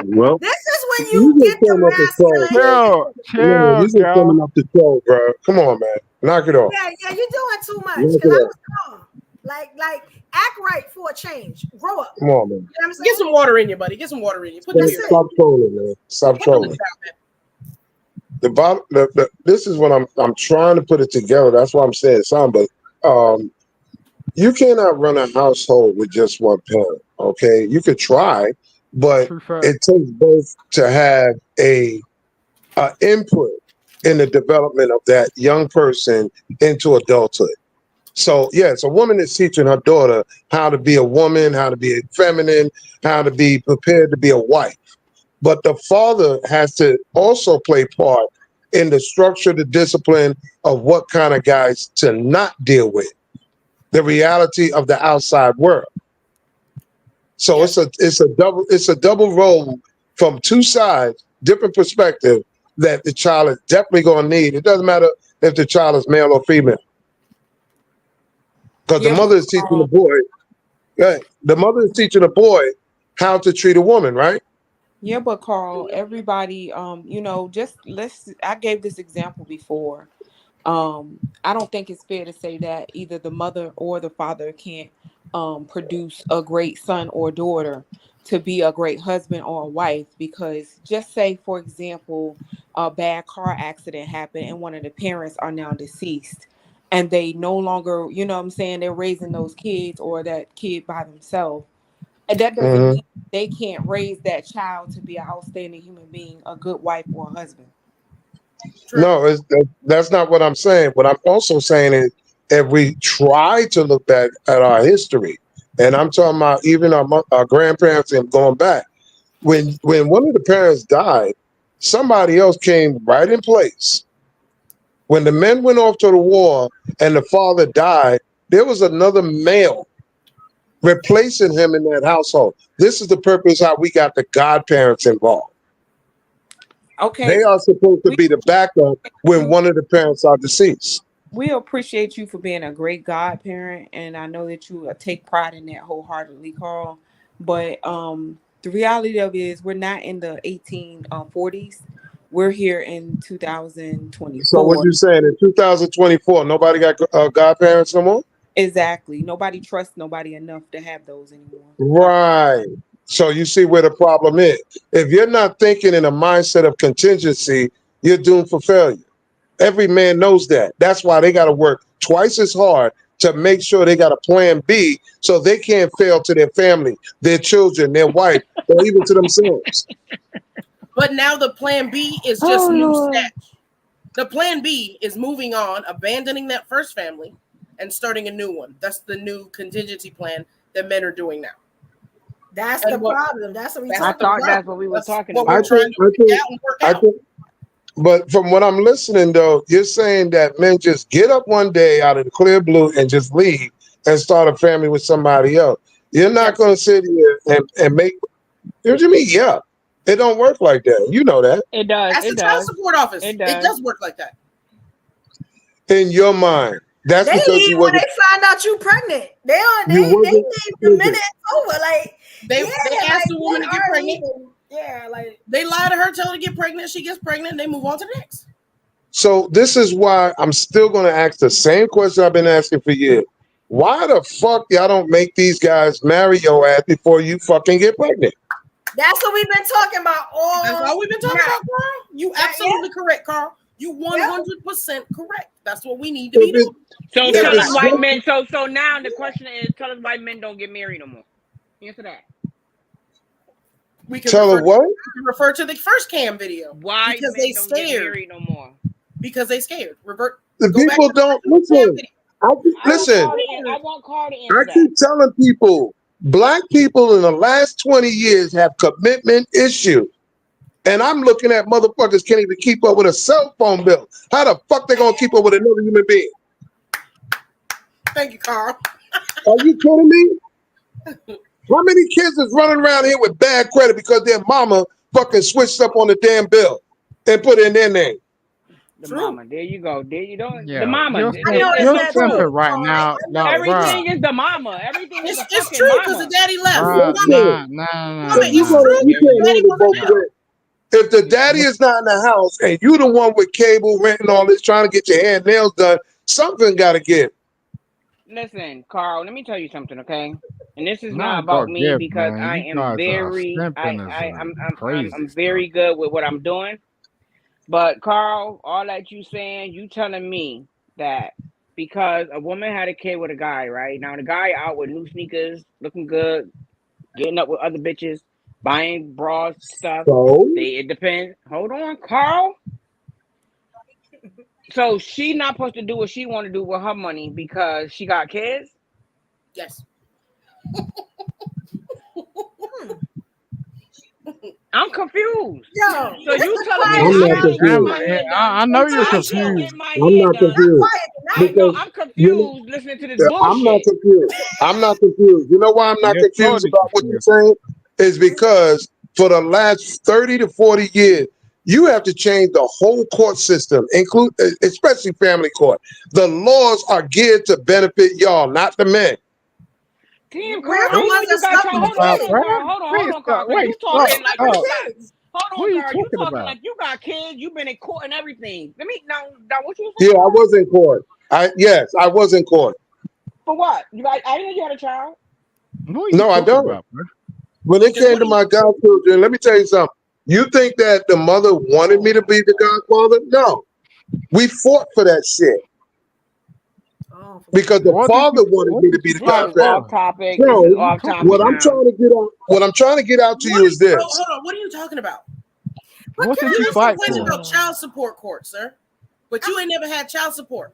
Well, this is when you get the masculine. You just coming up the show, bro. Come on, man. Knock it off. Yeah, you're doing too much. Because I was calm. Like, act right for a change. Grow up. Come on, man. You know what I'm saying? Get some water in you, buddy. Get some water in you. Stop trolling, man. Stop trolling. This is what I'm trying to put it together. That's why I'm saying something. But you cannot run a household with just one parent. Okay, you could try, but it takes both to have a input in the development of that young person into adulthood. So yes, a woman is teaching her daughter how to be a woman, how to be feminine, how to be prepared to be a wife. But the father has to also play part in the structure, the discipline of what kind of guys to not deal with, the reality of the outside world. So it's a double role from two sides, different perspective that the child is definitely going to need. It doesn't matter if the child is male or female. Because the mother is teaching the boy, right? The mother is teaching the boy how to treat a woman, right? Yeah, but Carl, everybody, I gave this example before. I don't think it's fair to say that either the mother or the father can't produce a great son or daughter to be a great husband or a wife, because just say, for example, a bad car accident happened and one of the parents are now deceased. And they no longer, they're raising those kids or that kid by themselves. And that doesn't mean they can't raise that child to be an outstanding human being, a good wife or a husband. No, that's not what I'm saying. What I'm also saying is if we try to look back at our history, and I'm talking about even our grandparents and going back, when one of the parents died, somebody else came right in place. When the men went off to the war and the father died, there was another male replacing him in that household. This is the purpose how we got the godparents involved. Okay. They are supposed to be the backup when one of the parents are deceased. We appreciate you for being a great godparent, and I know that you take pride in that wholeheartedly, Carl. But the reality of it is we're not in the 1840s. We're here in 2024. So what you saying in 2024, nobody got godparents no more? Exactly. Nobody trusts nobody enough to have those anymore. Right. So you see where the problem is. If you're not thinking in a mindset of contingency, you're doomed for failure. Every man knows that. That's why they got to work twice as hard to make sure they got a plan B so they can't fail to their family, their children, their wife, or even to themselves. But now the plan B is just new snatch. The plan B is moving on, abandoning that first family, and starting a new one. That's the new contingency plan that men are doing now. That's the problem. That's what we talking about. That's what we were talking about. I think, but from what I'm listening, though, you're saying that men just get up one day out of the clear blue and just leave and start a family with somebody else. You're not going to sit here and make. You know what you mean? Yeah. It don't work like that. You know that. It does. That's the child support office. It does work like that. In your mind. That's they because leave when they find out you pregnant. They leave the minute it's over. Like they ask the woman to get pregnant. Yeah, like they lie to her, tell her to get pregnant. She gets pregnant, and they move on to the next. So this is why I'm still going to ask the same question I've been asking for years. Why the fuck y'all don't make these guys marry your ass before you fucking get pregnant? That's what we've been talking about all. That's all we've been talking about, Carl. You absolutely correct, Carl. You 100% correct. That's what we need to be doing. So tell us white men. So now the question is, tell us why men don't get married no more. Answer that. We can tell her what? We can refer to the first cam video. Why because men they don't scared. Get married no more? Because they scared. Revert. The people don't listen. Listen. I want Carl to answer I keep telling people, black people in the last 20 years have commitment issues. And I'm looking at motherfuckers can't even keep up with a cell phone bill. How the fuck they gonna keep up with another human being? Thank you, Carl. Are you kidding me? How many kids is running around here with bad credit because their mama fucking switched up on the damn bill and put in their name? The mama, there you go. There you go. Yeah, the mama. You're simping right now. No, everything is the mama. Everything is it's true because the daddy left. If the daddy is not in the house and you the one with cable, renting all this, trying to get your hair and nails done, something got to give. Listen, Carl, let me tell you something, okay? And this is not about me because I am very, I'm very good with what I'm doing. But Carl, all that you saying, you telling me that because a woman had a kid with a guy, right? Now the guy out with new sneakers, looking good, getting up with other bitches, buying bras, stuff. It depends. Hold on, Carl. So she not supposed to do what she want to do with her money because she got kids? Yes. I'm confused. Yo, so you telling me I know you're confused. I'm not confused. I'm confused listening to this bullshit. I'm not confused. I'm not confused. You know why I'm not confused about what you're saying? Is because for the last 30 to 40 years, you have to change the whole court system, especially family court. The laws are geared to benefit y'all, not the men. Damn, Carl, hold on, Carl. Wait, you talking like Carl, you talking like you got kids, you've been in court and everything. Let me now what you saying? Yeah, I was in court. I was in court. For what? I didn't know you had a child. No, I don't. When it came to my godchildren, let me tell you something. You think that the mother wanted me to be the godfather? No. We fought for that shit. Because the father wanted me to be the godfather. Off topic. No, what I'm trying to get out to you is this. Hold on. What are you talking about? What did you fight for? About child support court, sir. But you ain't never had child support.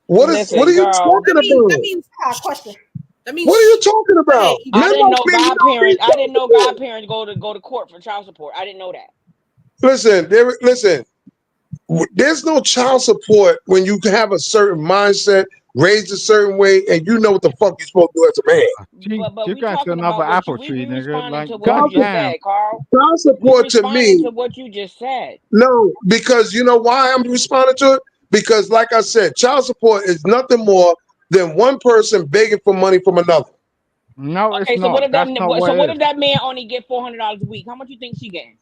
What are you talking about? Question. What are you talking about? I didn't know godparents go to court for child support. I didn't know that. Listen. There's no child support when you have a certain mindset, raised a certain way, and you know what the fuck you're supposed to do as a man. You got another apple tree, nigga. Like, goddamn. Child support to me. To what you just said. No, because you know why I'm responding to it? Because, like I said, child support is nothing more than one person begging for money from another. No, it's so not. What if that man only get $400 a week? How much you think she getting?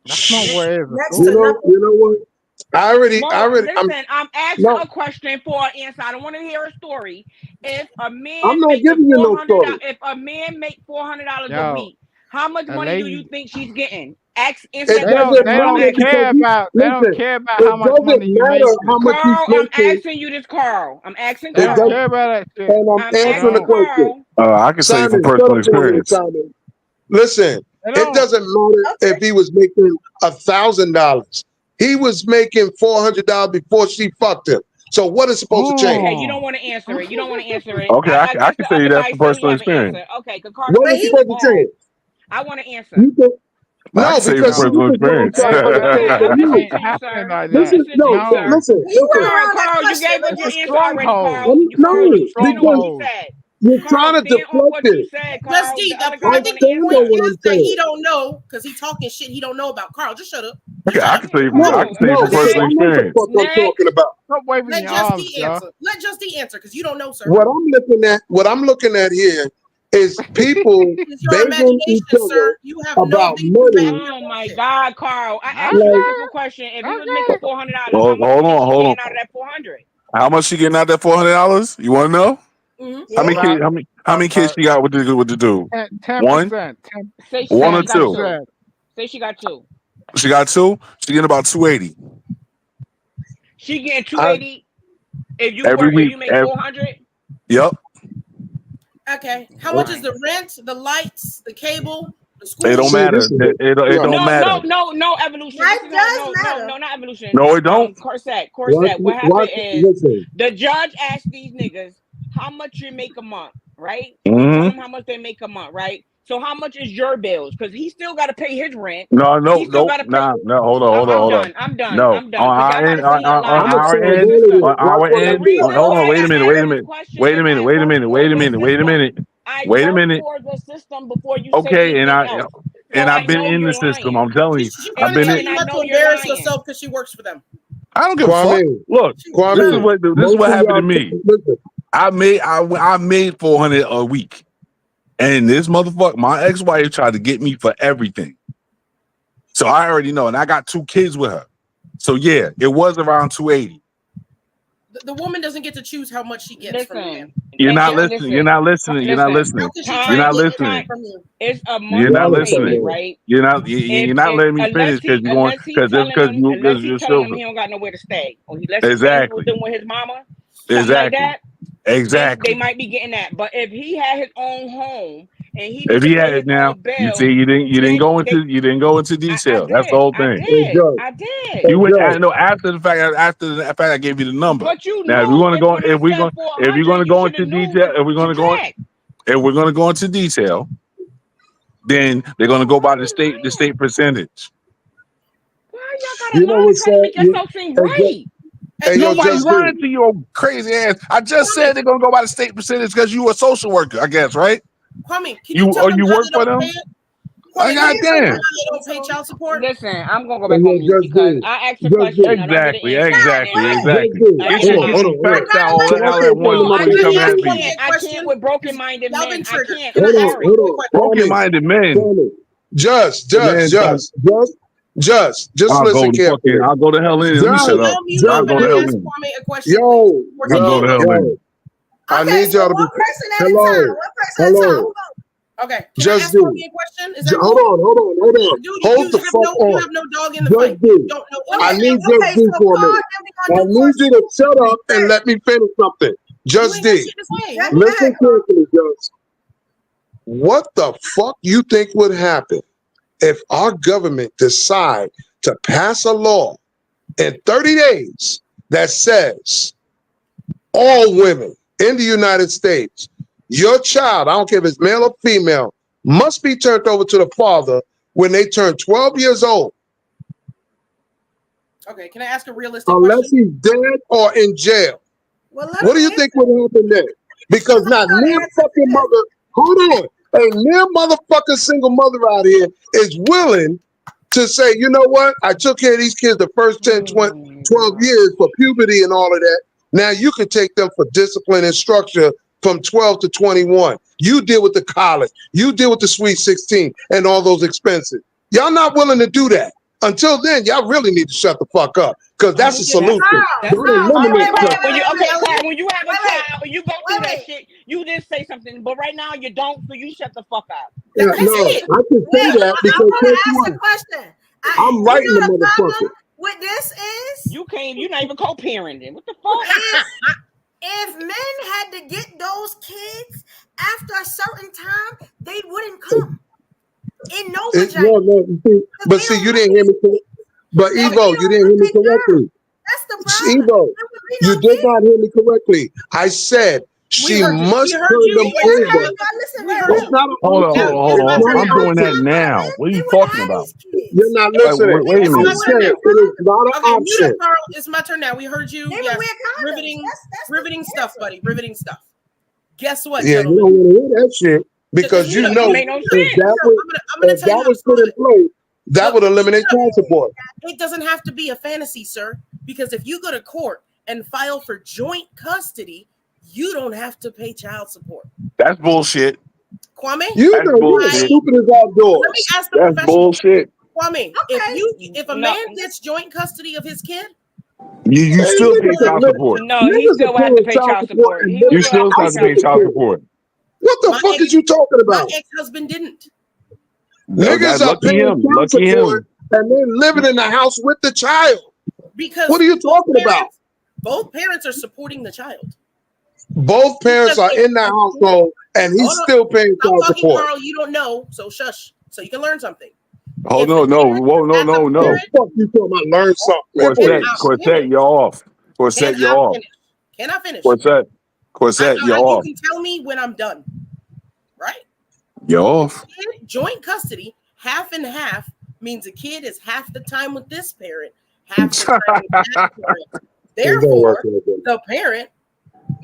That's not what it is. You know what? Listen, I'm asking a question for an answer. I don't want to hear a story. If a man I'm not giving you no story. If a man make $400 a week, how much money do you think she's getting? They don't care about how much money you make. Carl, I'm asking you this, Carl. I'm asking Carl. They don't care about that shit. And I'm answering the question. I can say from personal experience. Listen, it doesn't matter if he was making $1,000. He was making $400 before she fucked him. So what is supposed to change? Okay, you don't want to answer it. You don't want to answer it. Okay, I guess can the tell you other that guy from still personal have an experience. answer. Okay, because Carter, What is supposed to change? I want to answer. No, I can say because from personal experience. I'm It Listen to ain't you, sir. happening like This that. is Listen to you, sir. listen. Carl, you gave us It's your a answer already, stronghold. Carl. Carl, you stand on what you Stronghold. said. You're Carl, trying to stand on deflect what you it. said, Just Carl. D, The other I guy think want the to point answer. is that he don't know because he's talking shit he don't know about. Carl, just shut up. Okay, Just shut I up. can tell you No, I can tell you from because personal I know what the experience. fuck I'm talking about. Stop waving Let your Just arms, D Joe. answer. Let Just D answer because you don't know, sir. What I'm looking at here is people It's your begging imagination, each other sir. You have no about ability to back money. that Oh my bullshit. God, Carl! I asked Like, you a simple question. If he was making $400, Well, how much you think she hold getting on. out of that 400? How much she getting out that $400? You want to know? Mm-hmm. How many kids? About How many kids she got with the dude? 1, 10%. Say one or she got 2? 10%. Say she got 2. She got 2. She getting about 280 She getting 280 if every week. you make 400. Yep. Okay. How much is the rent, the lights, the cable, the school? It don't see, matter. this is It don't matter. No, evolution. That This is does how, matter. no, not evolution. No, it don't. Corset. what, What happened is listen, the judge asked these niggas how much you make a month, right? They Mm-hmm. tell him how much they make a month, right? So how much is your bills? Because he still got to pay his rent. No, He still got to pay. no. Hold on. I'm done. No, I'm done. on Because y'all our about end, to say a lot I'm out gonna of say this. all of Listen, this. on Watch our what I end. do. Hold on. why Wait a I minute. asked this question is I work for the system. I Wait a work minute. for the system before you say Okay, anything else. So I I've been know in the you're system. lying. I'm telling you, She's I've trying to been tell in. you And I not to know you're embarrass lying. yourself because she works for them. I don't give a fuck. Kwame, Look, this is what most of happened to y'all, me. listen, I made 400 a week, and this motherfucker, my ex-wife, tried to get me for everything. So I already know, and I got 2 kids with her. So yeah, it was around 280. The woman doesn't get to choose how much she gets from the man. You're not listening. You're not listening. You're not listening. How can she You're try not to get listening. from you? It's a You're not monthly payment, listening. right? You're not letting me finish because you're going Unless he you're telling him silver. he don't got nowhere to stay, or unless he saying he was Exactly. living with his mama, something like that. Then they might be getting that. But if he had his own home and he need If to he pay had his it now, own bill, you see, you didn't go into detail. That's the whole thing. I did. You went after the fact. After the fact, I gave you the number. But you Now, if knew we're gonna go, when I said 400, if you're gonna you go should into have knew detail, if we're gonna go into detail, then they're gonna go by the state percentage. Why y'all you gotta know lie to what's try to make yourself seem right? Hey, yo, Nobody's Just lying to you, old crazy ass. I just said they're gonna go by the state percentage because you a social worker, I guess, right? Kwame, can you tell them you how work they for don't them? pay it? Kwame, can God you tell them damn. how they don't pay child support? Listen, I'm gonna go back on mute because I asked a question and I don't get an Exactly. answer. Get your shit straight out all at once No, before you come at me. I can't with broken-minded men. I can't. Hold I'm on, sorry. hold on. Broken-minded men. Just I'll listen carefully. I'll go to hell in. Let me shut up. I'll go to hell in. Kwame a question, please. I'll go to hell in. I need y'all to be. One person at a Hello. time. One person at a time. Okay, can Just I ask do. Kwame a question? Is that Hold cool? on. Dude, Hold the fuck on. you have no dog in the Just fight. do. You don't know I anything. need Just do for a minute. I need you to shut up and let me finish something. Just do. Listen carefully, Just. What the fuck you think would happen if our government decide to pass a law in 30 days that says all women in the United States, your child, I don't care if it's male or female, must be turned over to the father when they turn 12 years old. Okay, can I ask a realistic Unless question? he's dead or in jail. Well, what do you think would happen there? Because not near fucking mother, hold on, a near motherfucking single mother out here is willing to say, you know what? I took care of these kids the first 10, 20, 12 years for puberty and all of that. Now you can take them for discipline and structure from 12 to 21. You deal with the college. You deal with the Sweet 16 and all those expenses. Y'all not willing to do that. Until then, y'all really need to shut the fuck up because that's a solution. Don't eliminate Carl, something. when you have a child and you go through that shit, you just say something. But right now you don't, so you shut the fuck up. No, I can say that because guess what? Question. I'm writing the motherfucker. What this is? You're not even co-parenting. What the fuck? If men had to get those kids after a certain time, they wouldn't come. In no vagina. But see, you didn't hear me say. But Evo, you didn't hear me correctly. That's the problem. Evo, you did not hear me correctly. I said she must turn them over. It's not a Hold on. I'm doing that now. What are you talking about? You're not listening. Wait a minute. I said it is not an option. Carl, it's my turn now. We heard you. Yes. Riveting stuff, buddy. Riveting stuff. Guess what, Yeah, gentlemen? you don't want to hear that shit because you know if that was put in place, that would eliminate child support. It doesn't have to be a fantasy, sir, because if you go to court and file for joint custody, you don't have to pay child support. That's bullshit. Kwame, you know you're stupid as outdoors. Let me ask the That's bullshit. Kwame, if a man gets joint custody of his kid, you still pay child support. No, he still would have to pay child support. You still have to pay child support. What the fuck is you talking about? My ex-husband didn't. Niggas are paying child support and they're living in the house with the child. Because what are you talking about? Both parents are supporting the child. Both parents are in the household and he's still paying child support. Carl, you don't know, so shush, so you can learn something. Oh no! Fuck you talking about learn something. Quartet, you're off. Quartet, you're off. Can I finish? Quartet, you're off. You can tell me when I'm done. Right? You're off. Joint custody, half and half, means a kid is half the time with this parent, half the time with that parent. Therefore, the parent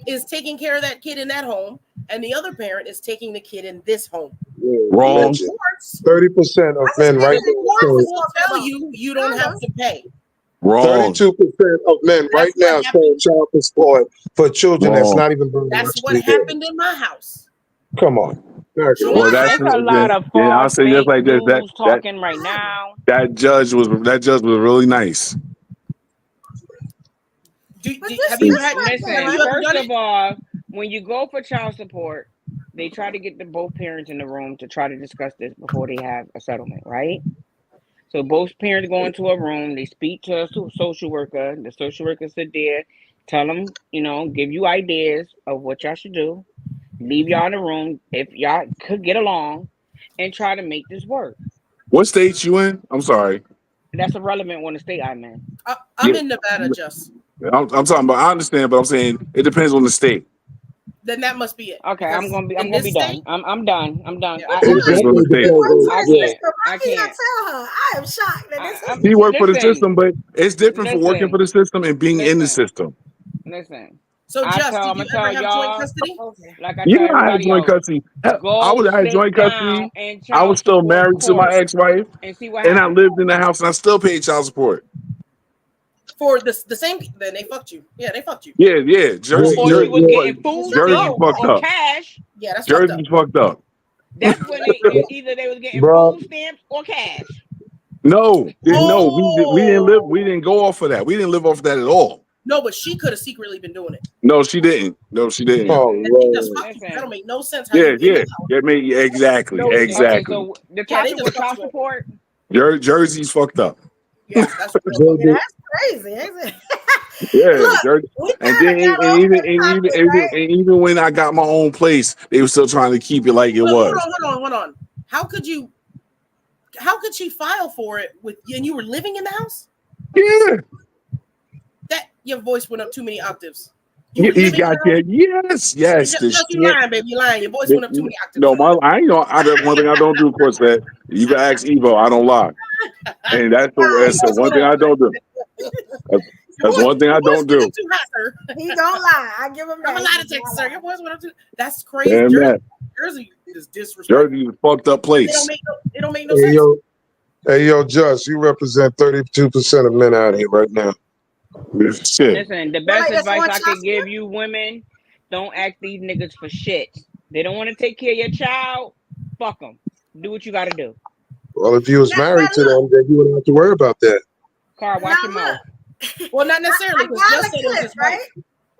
is taking care of that kid in that home, and the other parent is taking the kid in this home. Wrong. 30% of men right now will tell you don't have to pay. Wrong. 32% of men right now paying child support for children that's not even born. That's what happened in my house. Come on. Well, that's a lot of I'll say just like this. Talking right now. That judge was really nice. First of all, when you go for child support, they try to get both parents in the room to try to discuss this before they have a settlement, right? So both parents go into a room, they speak to a social worker. The social worker sit there, tell them, give you ideas of what y'all should do. Leave y'all in the room if y'all could get along and try to make this work. What state you in? I'm sorry. That's irrelevant when the state I'm in. I'm in Nevada, just. I'm talking about. I understand, but I'm saying it depends on the state. Then that must be it. Okay, I'm gonna be done. I'm done. Yeah. I can't tell her. I am shocked that He worked for the system, but it's different for working for the system and being in the system. Listen. So just did you ever have joint custody? Like I I had joint custody. I would have had joint custody. I was still married to my ex-wife, and I lived in the house, and I still paid child support. For the same, then they fucked you. Yeah, they fucked you. Yeah. Jersey was getting food fucked up. Cash. Yeah, that's Jersey's fucked up. That's when either they was getting food stamps or cash. No, we didn't live. We didn't go off of that. We didn't live off of that at all. No, but she could have secretly been doing it. No, she didn't. Oh, that don't make no sense. Exactly. Okay, so the topic was child support. Jersey's fucked up. Yeah, that's crazy, isn't it? Even when I got my own place, they were still trying to keep it like it was. Hold on. How could she file for it and you were living in the house? Yeah. That your voice went up too many octaves. He got that. Yes. You lying, baby. You lying. Your voice went up too many octaves. No, one thing I don't do, of course, that you can ask Evo. I don't lie, and that's one thing I don't do. That's one thing I don't do. He don't lie. I give him that. I'm a lie detector, sir. Your voice went up too. That's crazy. Jersey is disrespectful. Jersey is a fucked up place. It don't make no sense. Hey, yo, Just, you represent 32% of men out here right now. Shit. Listen, the best advice I could give you women, don't ask these niggas for shit. They don't want to take care of your child. Fuck them. Do what you got to do. Well, if you was married to them, then you wouldn't have to worry about that. Car, watch your mouth. Well, not necessarily. Right?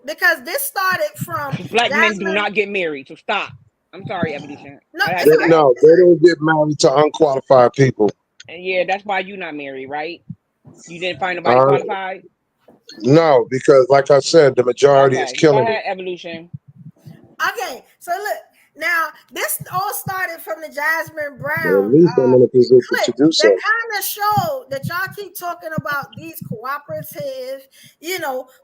Because this started from black men do not get married, so stop. I'm sorry, Evolution. No, they don't get married to unqualified people. And yeah, that's why you're not married, right? You didn't find nobody qualified? No, because like I said, the majority is killing it. Evolution. Okay, so look, Now, this all started from the Jasmine Brown Well, at least I'm in a position clip to do so. that kind of showed that y'all keep talking about these cooperative,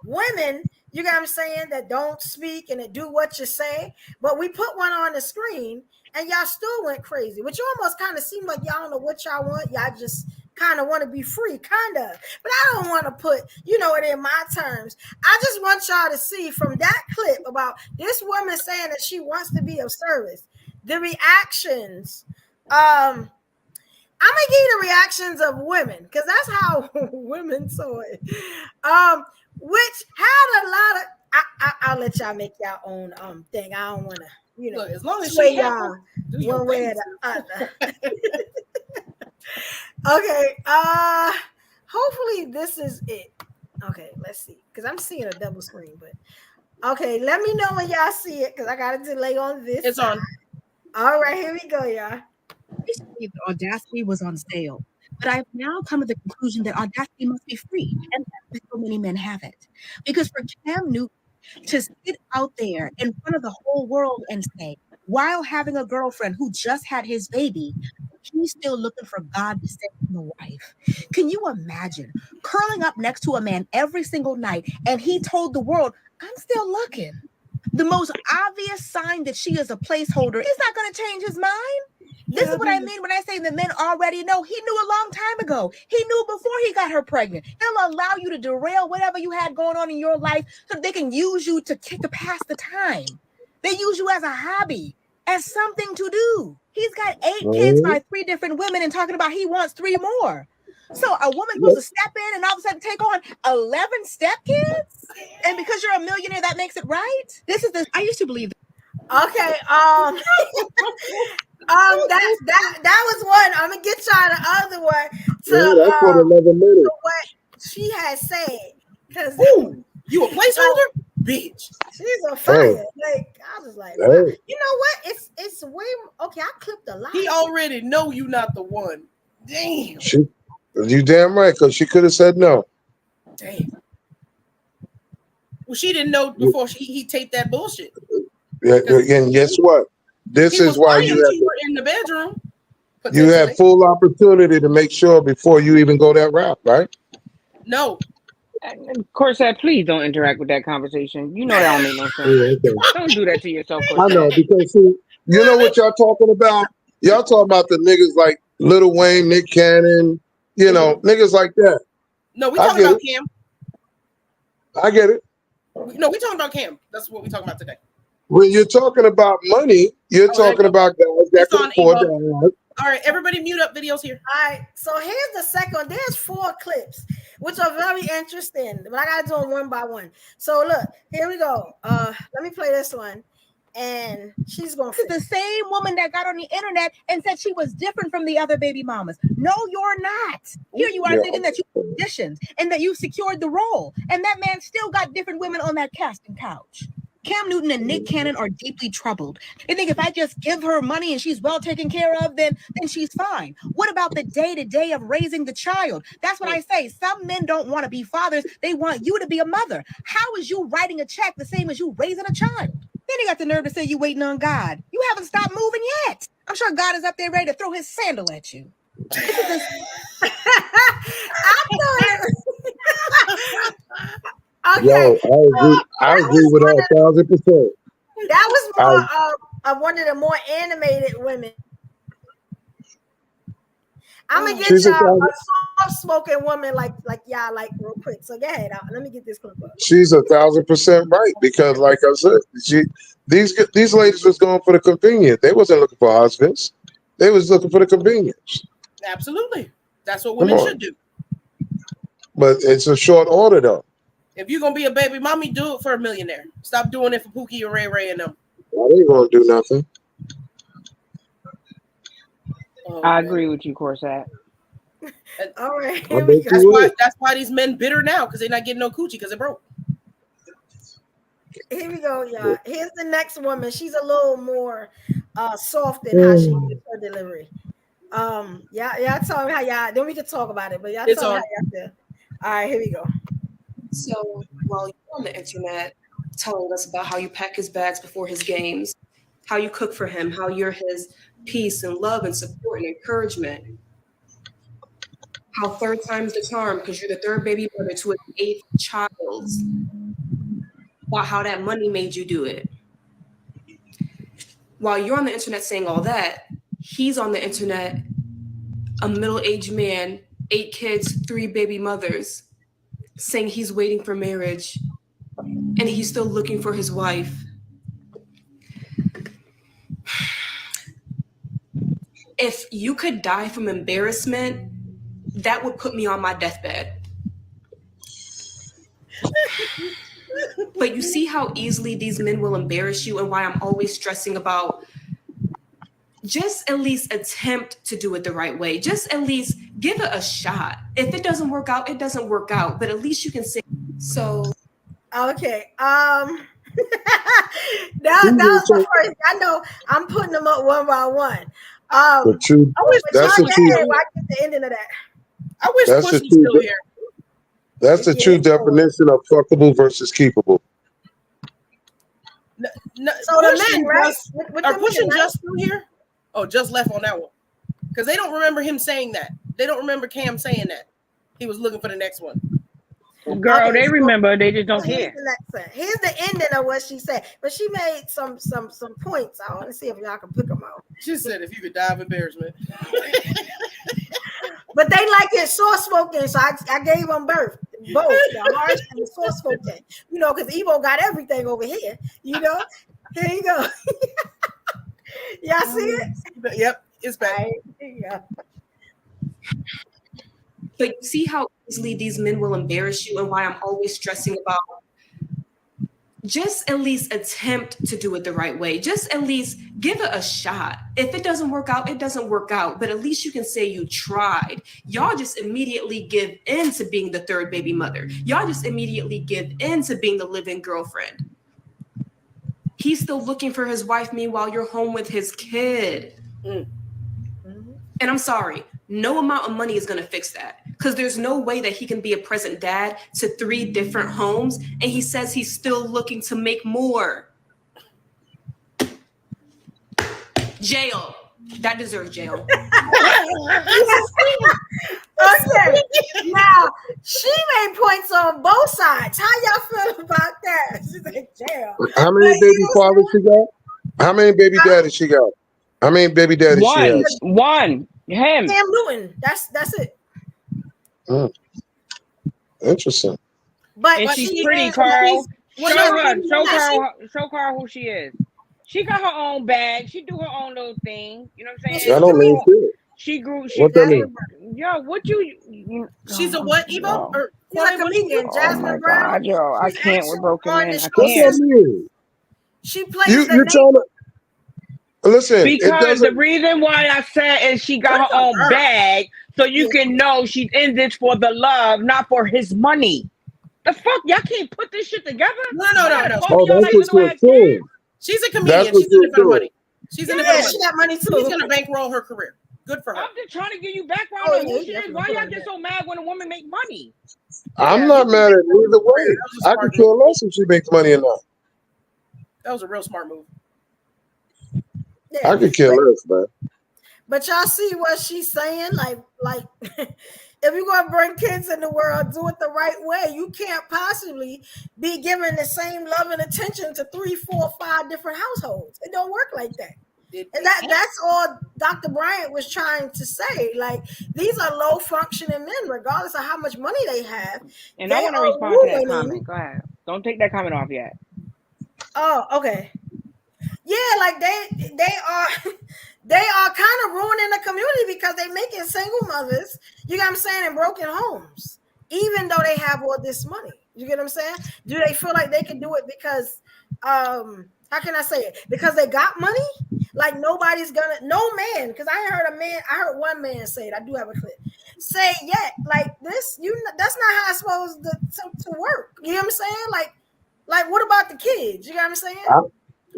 women, you know what I'm saying, that don't speak and that do what you say. But we put one on the screen and y'all still went crazy, which almost kind of seemed like y'all don't know what y'all want. Y'all just kind of want to be free, kind of. But I don't want to put, it in my terms. I just want y'all to see from that clip about this woman saying that she wants to be of service, the reactions. I'm gonna give you the reactions of women because that's how women saw it. Which had a lot of. I'll let y'all make your own thing. I don't want to, Look, as long as sway she y'all one way or the other. Okay. Hopefully this is it. Okay, let's see. Because I'm seeing a double screen, but okay, let me know when y'all see it because I got a delay on this. It's on. All right, here we go, y'all. Recently, the Audacity was on sale, but I've now come to the conclusion that Audacity must be free, and that's why so many men have it. Because for Cam Newton to sit out there in front of the whole world and say, while having a girlfriend who just had his baby, he's still looking for God to send him a wife. Can you imagine curling up next to a man every single night and he told the world, I'm still looking? The most obvious sign that she is a placeholder is not going to change his mind. This is what I mean when I say the men already know. He knew a long time ago. He knew before he got her pregnant. They'll allow you to derail whatever you had going on in your life so they can use you to pass the time. They use you as a hobby, as something to do. He's got 8 kids by 3 different women and talking about he wants 3 more. So a woman's supposed to step in and all of a sudden take on 11 stepkids? And because you're a millionaire, that makes it right? I used to believe that. Okay, that was one. I'm gonna get y'all the other one That's for 11 minutes. to what she has said. Cause you a placeholder, bitch. She's on fire. Like I was like, wow. You know what? It's way okay. I clipped a lot. He already know you not the one. Damn. You damn right, because she could have said no. Damn. Well, she didn't know before he taped that bullshit. Yeah, and guess what? This is why you were in the bedroom. You had full opportunity to make sure before you even go that route, right? No. Of course, please don't interact with that conversation. You know that don't make no sense. Don't do that to yourself, I know, because see, you know what y'all talking about? Y'all talking about the niggas like Lil Wayne, Nick Cannon, niggas like that. No, we talking about Cam. I get it. No, we talking about Cam. That's what we talking about today. When you're talking about money, you're talking about guys that can afford to have. All right, everybody mute up videos here. All right, so here's the second one. There's 4 clips, which are very interesting, but I gotta do them one by one. So look, here we go. Let me play this one. And she's going to the same woman that got on the internet and said she was different from the other baby mamas. No, you're not. Here you are thinking that you auditioned and that you secured the role. And that man still got different women on that casting couch. Cam Newton and Nick Cannon are deeply troubled. They think if I just give her money and she's well taken care of, then she's fine. What about the day-to-day of raising the child? That's what I say. Some men don't want to be fathers. They want you to be a mother. How is you writing a check the same as you raising a child? Then he got the nerve to say you waiting on God. You haven't stopped moving yet. I'm sure God is up there ready to throw his sandal at you. Okay. Yo, I agree with that 1,000%. That was more of one of the more animated women. I'm gonna get y'all a soft-spoken woman like y'all like real quick. So go ahead. Let me get this clip up. She's 1,000% right because, like I said, these ladies was going for the convenience. They wasn't looking for husbands. They was looking for the convenience. Absolutely, that's what women should do. But it's a short order, though. If you're gonna be a baby mommy, do it for a millionaire. Stop doing it for Pookie or Ray Ray and them. Well, they ain't gonna do nothing. I agree with you, Corsat. All right, that's why these men bitter now because they're not getting no coochie because it broke. Here we go, y'all. Here's the next woman. She's a little more soft in how she gives her delivery. Y'all tell me how y'all. Then we can talk about it. But y'all tell me how y'all feel. All right, here we go. So while you're on the internet telling us about how you pack his bags before his games, how you cook for him, how you're his peace and love and support and encouragement. How third time's the charm because you're the third baby mother to an 8th child. About how that money made you do it. While you're on the internet saying all that, he's on the internet, a middle-aged man, 8 kids, 3 baby mothers, saying he's waiting for marriage and he's still looking for his wife. If you could die from embarrassment, that would put me on my deathbed. But you see how easily these men will embarrass you and why I'm always stressing about just at least attempt to do it the right way. Just at least give it a shot. If it doesn't work out, it doesn't work out. But at least you can say so. Okay. That was the first. I know I'm putting them up one by one. I wish that's John the truth. I get the ending of that. I wish That's Pussy's the truth. still here. That's the true definition of fuckable versus keepable. No, So the men, right? Are Push and Just still here? Oh, Just left on that one. Because they don't remember him saying that. They don't remember Cam saying that. He was looking for the next one. Girl, they remember. They just don't here's care. Here's the ending of what she said. But she made some points. I want to see if y'all can pick them out. She said if you could die of embarrassment. But they like it soft spoken, so I gave them both, the harsh and the soft spoken. You know, because Evo got everything over here. You know, here you go. Y'all see it? Yep, it's back. Right, here you go. But you see how easily these men will embarrass you and why I'm always stressing about just at least attempt to do it the right way. Just at least give it a shot. If it doesn't work out, it doesn't work out. But at least you can say you tried. Y'all just immediately give in to being the third baby mother. Y'all just immediately give in to being the live-in girlfriend. He's still looking for his wife. Meanwhile, you're home with his kid. And I'm sorry, no amount of money is going to fix that. Because there's no way that he can be a present dad to 3 different homes. And he says he's still looking to make more. Jail. That deserves jail. Okay. Now, she made points on both sides. How y'all feel about that? She's like, jail. How many baby fathers she got? How many baby daddies she got? How many baby daddies she has? One. Him. Cam Newton. That's it. Interesting. But she's pretty, Carl. Show Carl who she is. She got her own bag. She do her own little thing. You know what I'm saying? I don't mean shit. She grew. What that mean? Yo, what you? She's a what, Evo? Or She's a comedian, Jasmine Brown. God, yo, I can't with broken men. I What's can't. that mean? She plays You're the trying to listen. Because the reason why I said is she got her own bag, so you can know she's in this for the love, not for his money. The fuck, y'all can't put this shit together. No. Oh, that's what you're saying. She's a comedian. She's in it for the money. She's in it for the money. She got money too. She's gonna bankroll her career. Good for her. I'm just trying to give you background on who she is. Why y'all get so mad when a woman make money? I'm not mad at either way. I can care less if she makes money or not. That was a real smart move. Yeah. I could care less, man. But y'all see what she's saying? Like if you're gonna bring kids in the world, do it the right way. You can't possibly be giving the same love and attention to 3, 4, 5 different households. It don't work like that. And that's all Dr. Bryant was trying to say. Like, these are low functioning men, regardless of how much money they have. And I want to respond to that comment. Go ahead. Don't take that comment off yet. Oh, okay. Yeah, like they are kind of ruining the community because they're making single mothers, you know what I'm saying, in broken homes, even though they have all this money. You get what I'm saying? Do they feel like they can do it because how can I say it? Because they got money? Like nobody's gonna, no man, because I heard one man say it, I do have a clip, say, yeah, like this, that's not how it's supposed to work. You know what I'm saying? Like what about the kids? You know what I'm saying?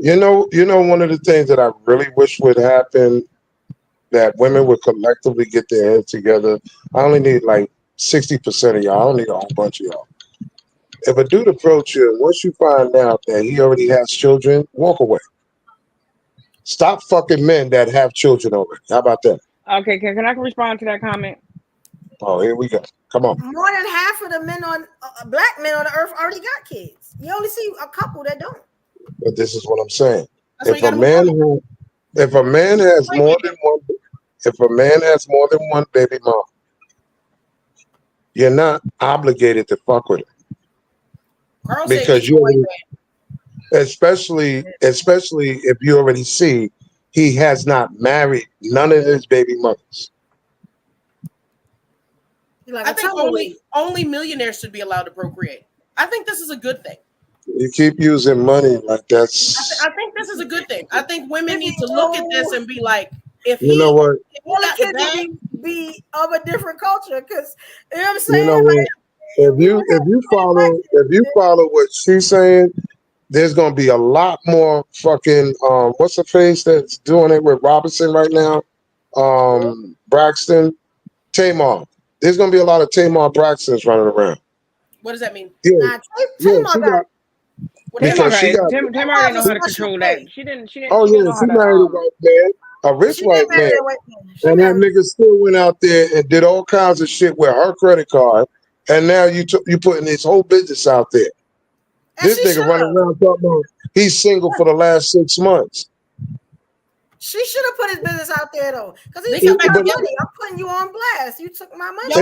You know, one of the things that I really wish would happen, that women would collectively get their heads together. I only need like 60% of y'all. I don't need a whole bunch of y'all. If a dude approach you, once you find out that he already has children, walk away. Stop fucking men that have children already. How about that? Okay, can I respond to that comment? Oh, here we go. Come on. More than half of the men on black men on the earth already got kids. You only see a couple that don't. But this is what I'm saying. That's If a man has more than one baby mom, you're not obligated to fuck with him. Because you already, especially if you already see he has not married none of his baby mothers. I think only millionaires should be allowed to procreate. I think this is a good thing. You keep using money like that's. I think this is a good thing. I think women need to look at this and be like, if you know what? All the kids be of a different culture, because you know what I'm saying. You know what? If you follow what she's saying, there's gonna be a lot more fucking what's the face that's doing it with Robinson right now? Braxton, Tamar. There's gonna be a lot of Tamar Braxtons running around. What does that mean? Yeah, Tamar didn't know how to control that. She didn't. Oh yeah, she married a white man, a rich white man, and that nigga still went out there and did all kinds of shit with her credit card, and now you putting his whole business out there. This nigga running around talking about he's single for the last 6 months. She should have put his business out there though, because he took my money. I'm putting you on blast. You took my money.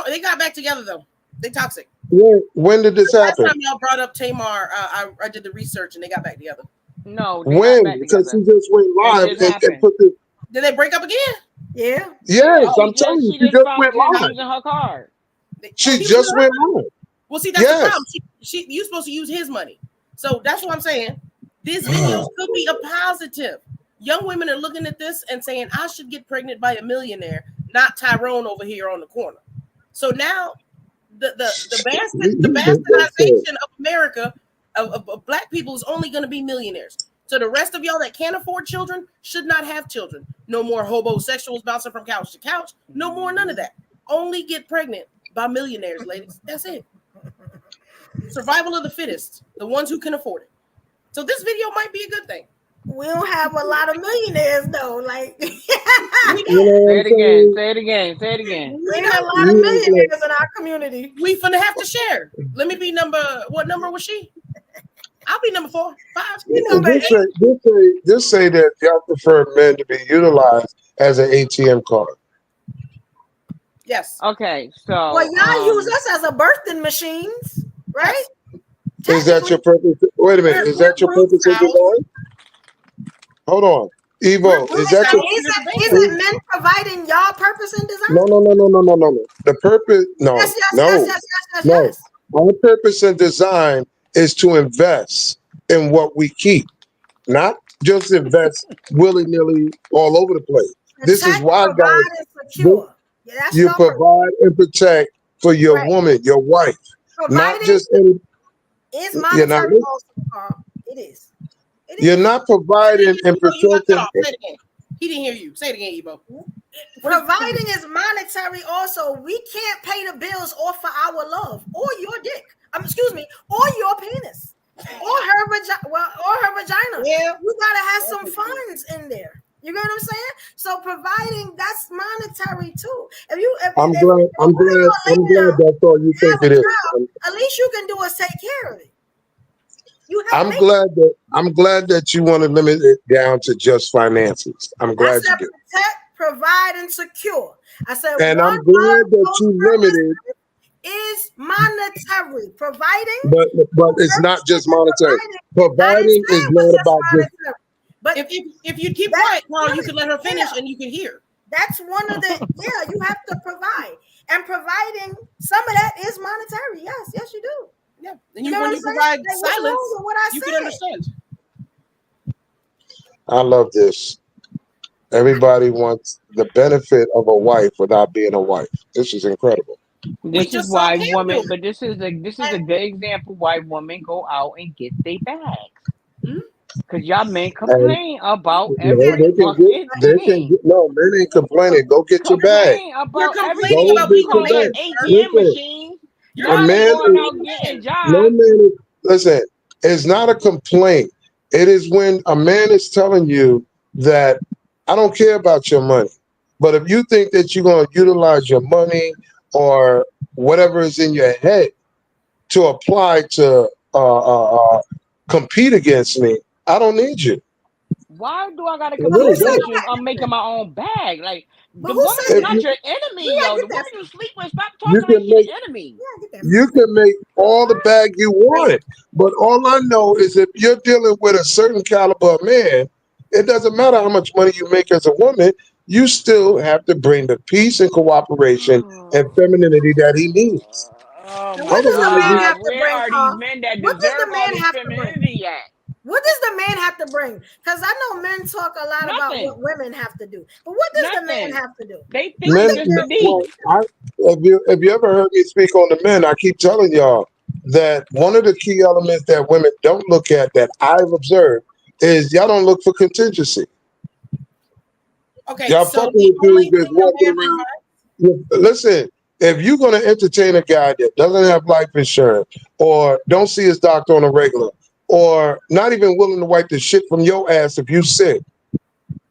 They got back together though. They toxic. When did this happen? Last time y'all brought up Tamar, I did the research and they got back together. No, when? Because she just went live and put the. Did they break up again? Yeah. Yes, I'm telling you, she just went live. Using her card. She just went live. Well, see, that's the problem. You supposed to use his money, so that's what I'm saying. This video could be a positive. Young women are looking at this and saying, "I should get pregnant by a millionaire, not Tyrone over here on the corner." So now, the bastardization of America of black people is only going to be millionaires. So the rest of y'all that can't afford children should not have children. No more homosexuals bouncing from couch to couch. No more none of that. Only get pregnant by millionaires, ladies. That's it. Survival of the fittest, the ones who can afford it. So this video might be a good thing. We don't have a lot of millionaires though. Like say it again. We got a lot of millionaires in our community. We finna have to share. Let me be what number was she? I'll be number 4, 5. Just say that y'all prefer men to be utilized as an ATM card. Yes. Okay, so well, y'all use us as a birthing machines, right? Is that your purpose? Wait a minute. Is that your purpose of design? Hold on. Evo, is that your isn't men providing y'all purpose in design? No. The purpose, no. Yes. Our purpose in design is to invest in what we keep, not just invest willy-nilly all over the place. This is why, guys, you provide and protect for your woman, your wife, not just any. It's monetary also, Carl. It is. You're not providing and protecting. He didn't hear you. Say it again, Evo. Providing is monetary also. We can't pay the bills off for our love or your dick. Or your penis. Or her vagina. Yeah. You gotta have some funds in there. You know what I'm saying? So providing, that's monetary too. I'm glad that's all you think it is. At least you can do is take care of it. I'm glad that you want to limit it down to just finances. I'm glad you do. Protect, provide, and secure. I said, and I'm glad that you limited. Is monetary providing, but it's not just monetary. Providing is not about just. But if you keep quiet, Carl, you can let her finish and you can hear. That's one of the you have to provide, and providing some of that is monetary. Yes, you do. Yeah, and when you provide silence, you can understand. I love this. Everybody wants the benefit of a wife without being a wife. This is incredible. This is why women, but this is a good example why women go out and get their bags. Because y'all men complain about every fucking thing. No, men ain't complaining. Go get your bag. You're complaining about people making ATM machines. No man, listen, it's not a complaint. It is when a man is telling you that I don't care about your money, but if you think that you're going to utilize your money or whatever is in your head to apply to compete against me, I don't need you. Why do I gotta I compete really against don't. you if I'm making my own bag? Like But the who woman said is If that? not you, your We enemy, gotta yo. get The that woman you from sleep with, stop you talking like can she make the enemy. Yeah, get that from you can make all the bag you want, but all I know is if you're dealing with a certain caliber of man, it doesn't matter how much money you make as a woman, you still have to bring the peace and cooperation and femininity that he needs. Oh And my what does the Otherwise, man you, have God, to where bring, are these Carl? men that What does deserve the all man this have to bring? femininity at? What does the man have to bring? Because I know men talk a lot about Nothing. what women have to do, but what does the man Nothing. have to do? They think What you men, does just the the well, D. if you ever heard me speak on the men, I keep telling y'all that one of the key elements that women don't look at that I've observed is y'all don't look for contingency. Okay, Y'all so fucking the with only dudes thing that's a walking man around. provides. Listen, if you're gonna entertain a guy that doesn't have life insurance or don't see his doctor on a regular or not even willing to wipe the shit from your ass if you sick,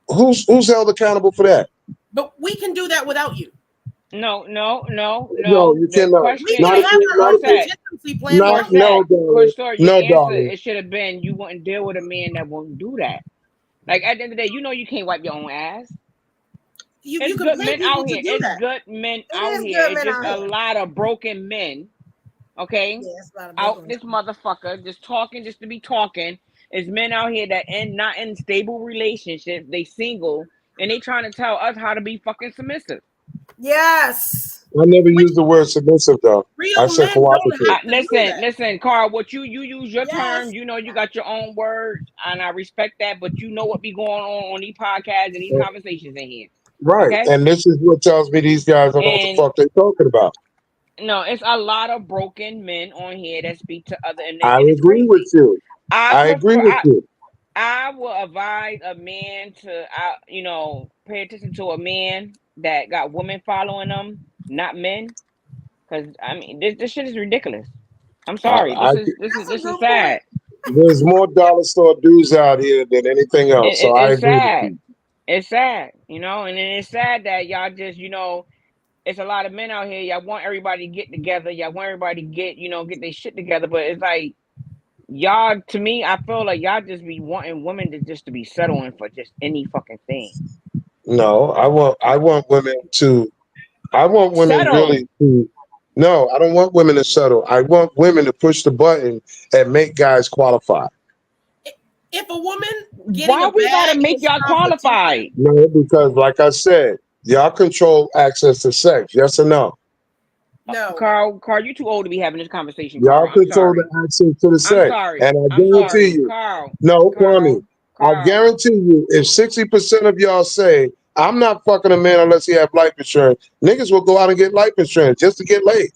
who's held accountable for that? But we can do that without you. No. No, you The cannot. We question can Not if have you, our not own if you, contingency plan not, without you. no, Corsette, darling. your No, answer, darling. it should have been you wouldn't deal with a man that won't do that. Like at the end of the day, you know you can't wipe your own ass. You It's can good pay men people out to here. do It's that. good men It out is here. good It's men just out a here. lot of broken men, okay? Yeah, it's a lot of Out broken men. this motherfucker just talking just to be talking. It's men out here that not in stable relationships. They single and they trying to tell us how to be fucking submissive. Yes. I never used the word submissive though. I Real said men don't cooperative. have to do that. Listen, Carl. What you use your Yes. terms. You know you got your own words, and I respect that. But you know what be going on these podcasts and these conversations in here. Right. Okay, And this is what tells me these guys don't know what the and fuck they're talking about. no, it's a lot of broken men on here that speak to other, and I it's agree with crazy. you. I I agree prefer. with you. I will advise a man to, pay attention to a man that got women following them, not men, because I mean this shit is ridiculous. I'm sorry. I, This That's a is good point. sad. there's more dollar store dudes out here than anything else. So I It's agree with sad. you. It's sad, and then it's sad that y'all just, it's a lot of men out here. Y'all want everybody to get together. Y'all want everybody to get their shit together. But it's like y'all, to me, I feel like y'all just be wanting women to be settling for just any fucking thing. No, I want women Settle. really to no, I don't want women to settle. I want women to push the button and make guys qualify. If a woman getting Why a we gotta bag make is y'all competition, qualified? No, because like I said, y'all control access to sex. Yes or no? no. Carl, you too old to be having this conversation, Y'all Carl. I'm control the sorry. access to the I'm sex. sorry. And I I'm guarantee sorry. you, no, Kwame, I Carl. guarantee you, if 60% of y'all say, I'm not fucking a man unless he have life insurance, niggas will go out and get life insurance just to get laid.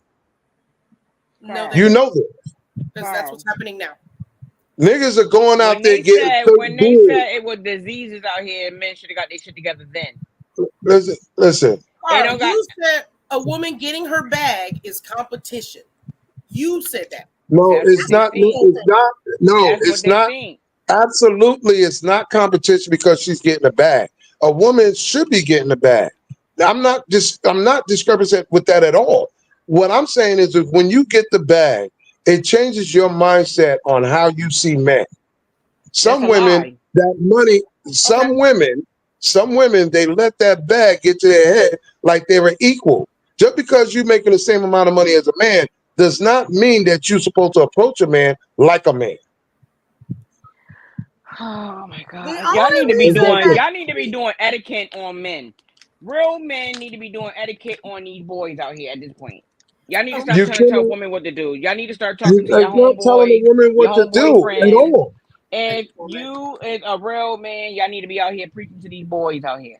No, they You won't. know this. Because that's what's happening now. Niggas are going out When there they getting said fake good. it was diseases out here, men should have got their shit together then. Listen. They Carl, don't got. you said a woman getting her bag is competition. You said that. No, That's it's what they not. think. It's not. No, That's what it's they not. think. Absolutely, it's not competition because she's getting a bag. A woman should be getting a bag. I'm not discrepancy with that at all. What I'm saying is that when you get the bag, it changes your mindset on how you see men. That's Some a women, lie. that money, some women, they let that bag get to their head like they were equal. Just because you're making the same amount of money as a man does not mean that you're supposed to approach a man like a man. Oh my god! The Y'all only need to be reason doing. that Y'all need to be doing etiquette on men. Real men need to be doing etiquette on these boys out here at this point. Y'all need to stop You trying to tell cannot, women what to do. Y'all need to start talking to your it's not telling a homeboys, woman your what to do at homeboy friends. all. If you is a real man, y'all need to be out here preaching to these boys out here.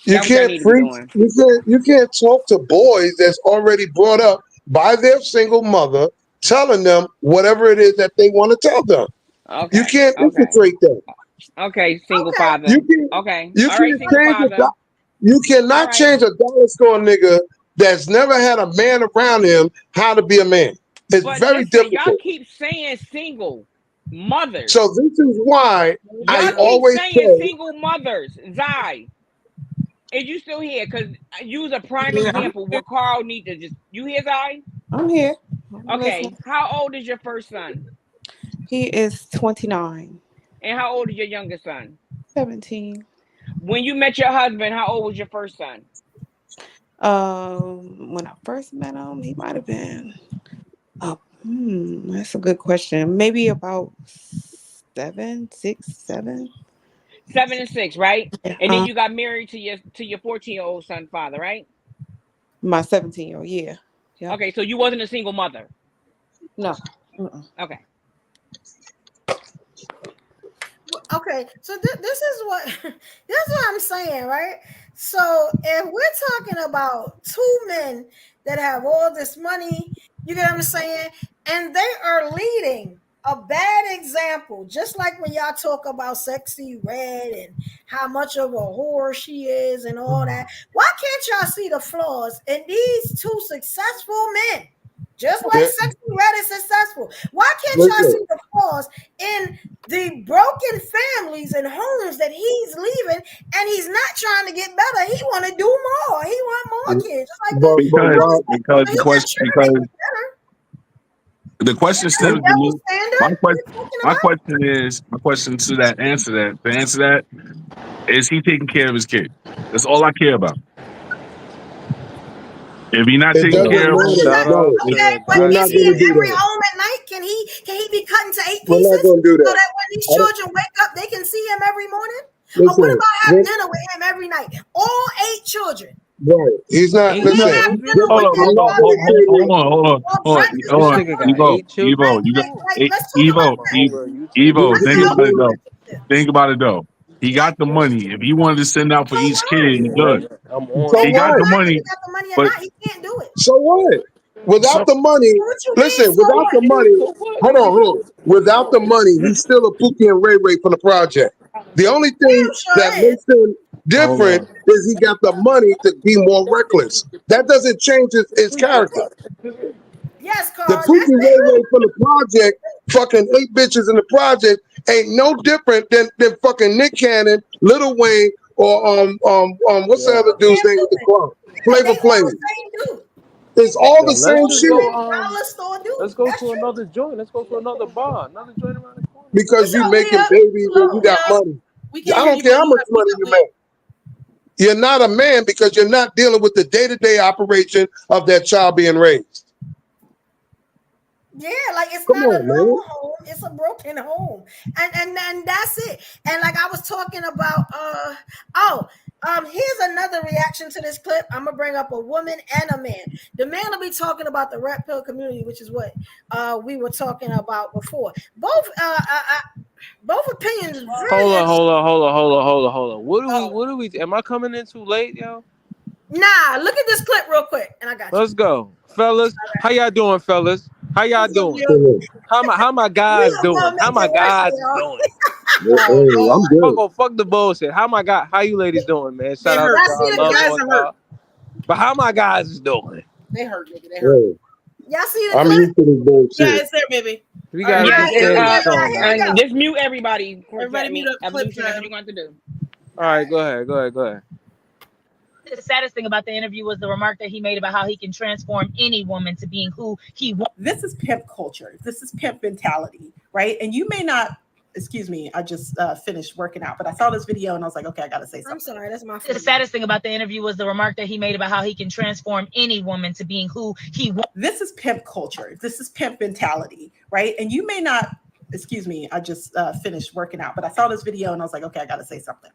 You That's what y'all can't need to be preach. doing. You can't talk to boys that's already brought up by their single mother, telling them whatever it is that they want to tell them. You Okay. can't Okay. infiltrate that. Okay. Single okay. father. You can't. Okay. You All right. can't Single change father. You All cannot right. change a dollar store nigga that's never had a man around him how to be a man. It's But very listen, y'all difficult. keep saying single. Mothers. So this is why I Y'all keep always saying say single mothers. Zai, is you still here? Because use a prime example where Carl need to just. You here, Zai? I'm here. Okay. Listen. How old is your first son? He is 29. And how old is your youngest son? 17. When you met your husband, how old was your first son? When I first met him, he might have been. That's a good question. Maybe about 7, 6, 7. 7 and 6, right? Yeah. And then you got married to your 14-year-old son father, right? My 17-year-old, yeah. Yep. Okay, so you wasn't a single mother. No. Okay. Okay, so this is what I'm saying, right? So if we're talking about two men that have all this money, you get what I'm saying, and they are leading a bad example, just like when y'all talk about Sexy Red and how much of a whore she is and all that. Why can't y'all see the flaws in these two successful men? Just like Sexy Red is successful. Why can't y'all see the flaws in the broken families and homes that he's leaving, and he's not trying to get better? He want to do more. He want more kids. Just like because the question stems to me. My question to answer that is he taking care of his kid? That's all I care about. If he's not taking care of him, okay, but is he in every home at night? Can he be cut into 8 pieces so that when these children wake up, they can see him every morning? Or what about have dinner with him every night? All 8 children. Right. He's not. Listen. Hold on. Evo. Think about it though. He got the money. If he wanted to send out for each kid, he could. He got the money, but he can't do it. So what? Without the money, listen. Without the money, hold on. Without the money, he's still a Pookie and Ray Ray from the project. The only thing that makes him different is he got the money to be more reckless. That doesn't change his character. Yes, Carl. The Pookie Ray Ray from the project, fucking 8 bitches in the project, ain't no different than fucking Nick Cannon, Lil Wayne, or what's the other dude's name with the club? Flavor Flav. It's all the same shit. Let's go to another joint. Let's go to another bar. Another joint around the corner. Because you making babies and you got money. I don't care how much money you make. You're not a man because you're not dealing with the day-to-day operation of that child being raised. Yeah, like it's not a normal home, it's a broken home. And that's it. And like I was talking about here's another reaction to this clip. I'm gonna bring up a woman and a man. The man will be talking about the red pill community, which is what we were talking about before. Both opinions. Hold on. What do we? Am I coming in too late, yo? Nah, look at this clip real quick, and I got you. Let's go, fellas. How y'all doing, fellas? How y'all doing? How my guys doing? How my guys doing? I'm good. Fuck the bullshit. How you ladies doing, man? Shout out to y'all. But how my guys is doing? They hurt, nigga. They hurt. Y'all see the I'm clip? used to this bullshit. Yeah, it's there, baby. We got just mute everybody. Everybody mute up clip. Whatever you want to do. All right, go ahead. The saddest thing about the interview was the remark that he made about how he can transform any woman to being who he wants. This is pimp culture. This is pimp mentality, right? And you may not, excuse me, I just finished working out, but I saw this video and I was like, okay, I got to say something. I'm sorry, that's my fault. The saddest thing about the interview was the remark that he made about how he can transform any woman to being who he wants. This is pimp culture. This is pimp mentality, right? And you may not, excuse me, I just finished working out, but I saw this video and I was like, okay, I got to say something.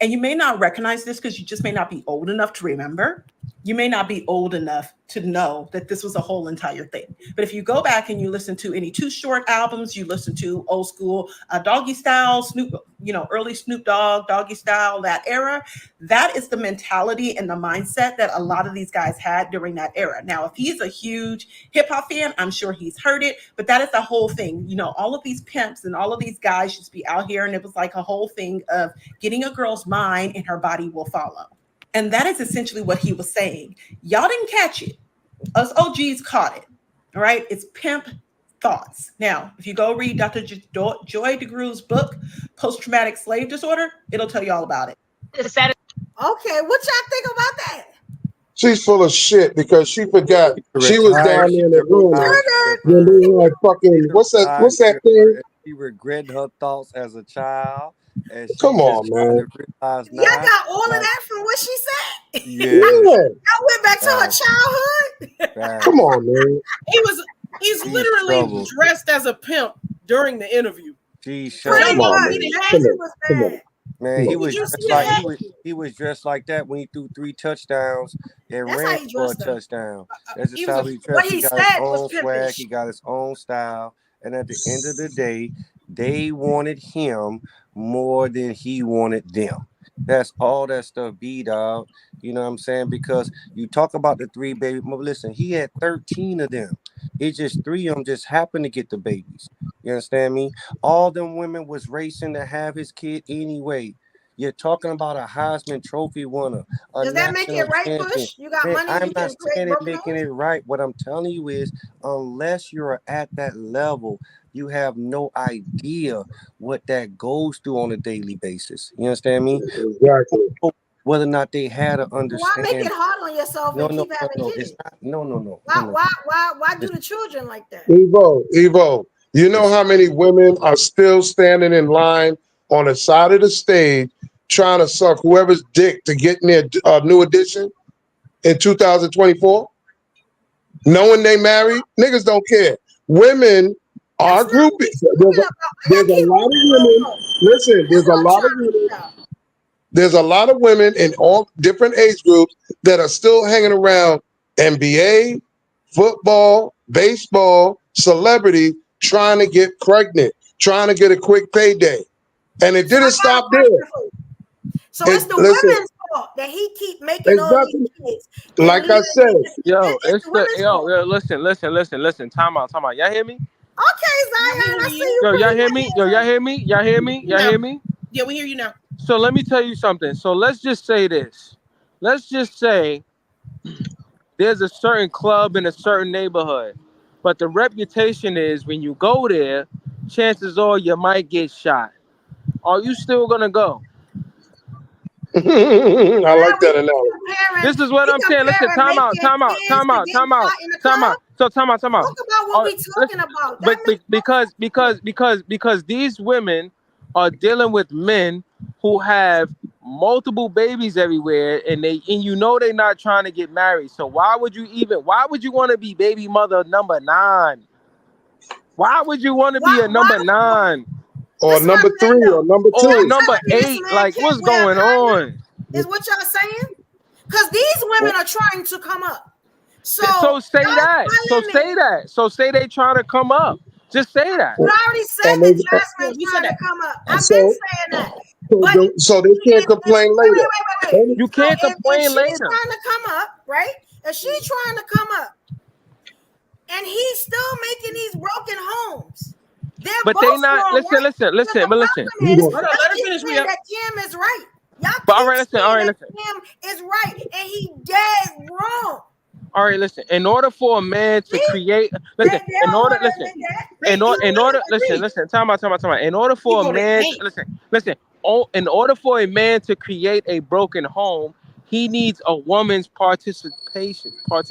And you may not recognize this because you just may not be old enough to remember. You may not be old enough to know that this was a whole entire thing. But if you go back and you listen to any Too Short albums, you listen to old school Doggy Style, Snoop, early Snoop Dogg, Doggy Style, that era, that is the mentality and the mindset that a lot of these guys had during that era. Now, if he's a huge hip hop fan, I'm sure he's heard it, but that is the whole thing. All of these pimps and all of these guys just be out here, and it was like a whole thing of getting a girl's mind and her body will follow. And that is essentially what he was saying. Y'all didn't catch it. Us OGs caught it. All right. It's pimp thoughts. Now, if you go read Dr. Joy DeGruy's book, Post-Traumatic Slave Disorder, it'll tell you all about it. Okay, what y'all think about that? She's full of shit because she forgot she was down there in the room when they had fucking what's that thing? She regretting her thoughts as a child. And she Come on, man. Y'all got all of that from what she said. Yeah. I went back to her childhood. Come on, man. He's literally dressed as a pimp during the interview. Come on. Man, he was dressed like that when he threw 3 touchdowns and ran for a touchdown. That's just how he dressed. He got his own swag. He got his own style. And at the end of the day, they wanted him more than he wanted them. That's all that stuff be, dog. You know what I'm saying? Because you talk about the 3 baby. Listen, he had 13 of them. It's just 3 of them just happened to get the babies. You understand me? All them women was racing to have his kid anyway. You're talking about a Heisman Trophy winner. Does that make it right, Push? You got money. I'm not saying it making it right. What I'm telling you is, unless you're at that level, you have no idea what that goes through on a daily basis. You understand me? Exactly. Whether or not they had to understand. Why make it hard on yourself and keep having kids? It's not, no. Why do the children like that? Evo, you know how many women are still standing in line on the side of the stage trying to suck whoever's dick to get in their new edition in 2024? Knowing they married, niggas don't care. Women are grouping. There's a lot of women. Listen, there's a lot of women. There's a lot of women in all different age groups that are still hanging around NBA, football, baseball, celebrity, trying to get pregnant, trying to get a quick payday. And it didn't stop there. So it's the women's fault that he keep making all these kids. Like I said. Listen. Time out. Y'all hear me? Okay, Zion, I see you. Y'all hear me? Y'all hear me? Yeah, we hear you now. So let me tell you something. So let's just say this. Let's just say there's a certain club in a certain neighborhood, but the reputation is when you go there, chances are you might get shot. Are you still gonna go? I like that analogy. This is what I'm saying. Listen, time out. So time out. Talk about what we talking about. But because these women are dealing with men who have multiple babies everywhere, and you know they're not trying to get married. So why would you want to be baby mother number 9? Why would you want to be a number 9? Or number 3 or number 2. Or number 8. Like, what's going on? Is what y'all saying? Because these women are trying to come up. So say that. So say they trying to come up. Just say that. You already said that Jasmine's trying to come up. I've been saying that. So they can't complain later. Wait. You can't complain later. She's trying to come up, right? If she's trying to come up, and he's still making these broken homes. But they not. Listen. Let her finish. That Kim is right. Y'all all right, listen. Kim is right, and he dead wrong. All right, listen. In order for a man to create, listen. Time out. In order for a man, listen. In order for a man to create a broken home, he needs a woman's participation. No,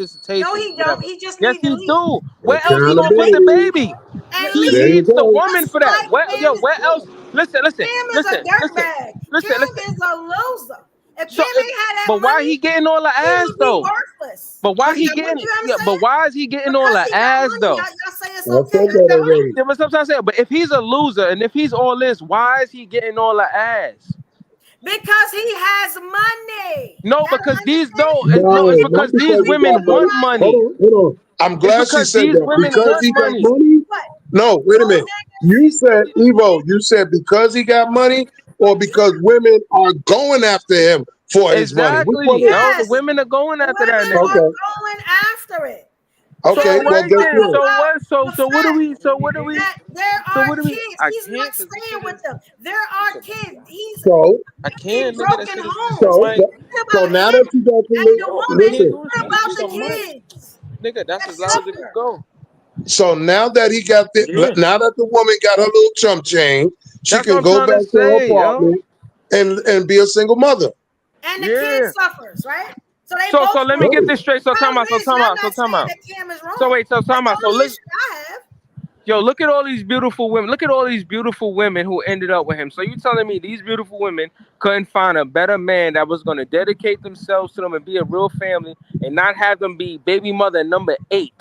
he don't. He just yes, needs he do. Where else you gonna put the baby? He needs the woman for that. Where else? Listen. Kim is a dirtbag. Kim is a loser. If Kim ain't had that but why money, he getting all the ass though? Worthless. But why he getting? But why is he getting all the ass though? Y'all say it's okay. Yeah, but sometimes I say, but if he's a loser and if he's all this, why is he getting all the ass? Because he has money. No, because these don't. It's because these women want money. Hold on. I'm glad she said that. Because he got money? No, wait a minute. You said, Evo, because he got money or because women are going after him for his money? Exactly. Yes. The women are going after that nigga. Women are going after it. Okay, so what do we? There are kids. He's not staying with them. There are kids. He's I can't. broken home. So now that you got to about the kids. Nigga, that's as loud as it can go. So now that he got now that the woman got her little chump change, she can go back to her apartment and be a single mother. And the kid suffers, right? So they So let me get this straight. So time out. So wait, so time out. So listen. Yo, look at all these beautiful women. Look at all these beautiful women who ended up with him. So you telling me these beautiful women couldn't find a better man that was going to dedicate themselves to them and be a real family and not have them be baby mother number 8?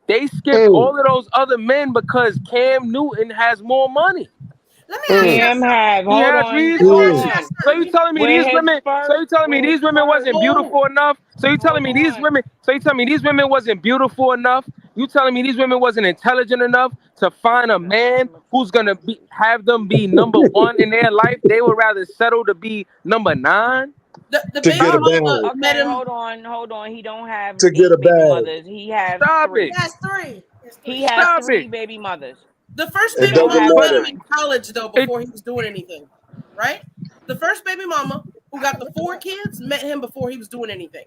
They skipped all of those other men because Cam Newton has more money. Let me Cam have. He has reasons. So you telling me these women? So you telling me these women wasn't beautiful enough? So you telling me these women? So you telling me these women wasn't beautiful enough? You telling me these women wasn't intelligent enough to find a man who's gonna have them be number 1 in their life? They would rather settle to be number 9. The to get a bag. Okay, hold on. He don't have To get a baby bag. mothers. He has 3. He has 3. He has 3 baby mothers. The first It baby doesn't mama met matter. him in college though before he was doing anything, right? The first baby mama who got the 4 kids met him before he was doing anything.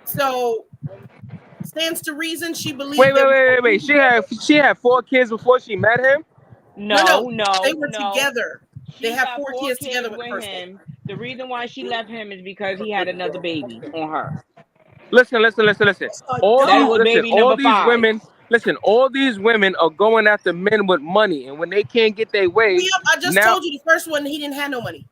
So stands to reason she believed. Wait. She had 4 kids before she met him. No. They were together. They have 4 kids together with the first him. The reason why she left him is because he had another baby on her. Listen. All these women are going after men with money, and when they can't get their way, I just told you the first one he didn't have no money.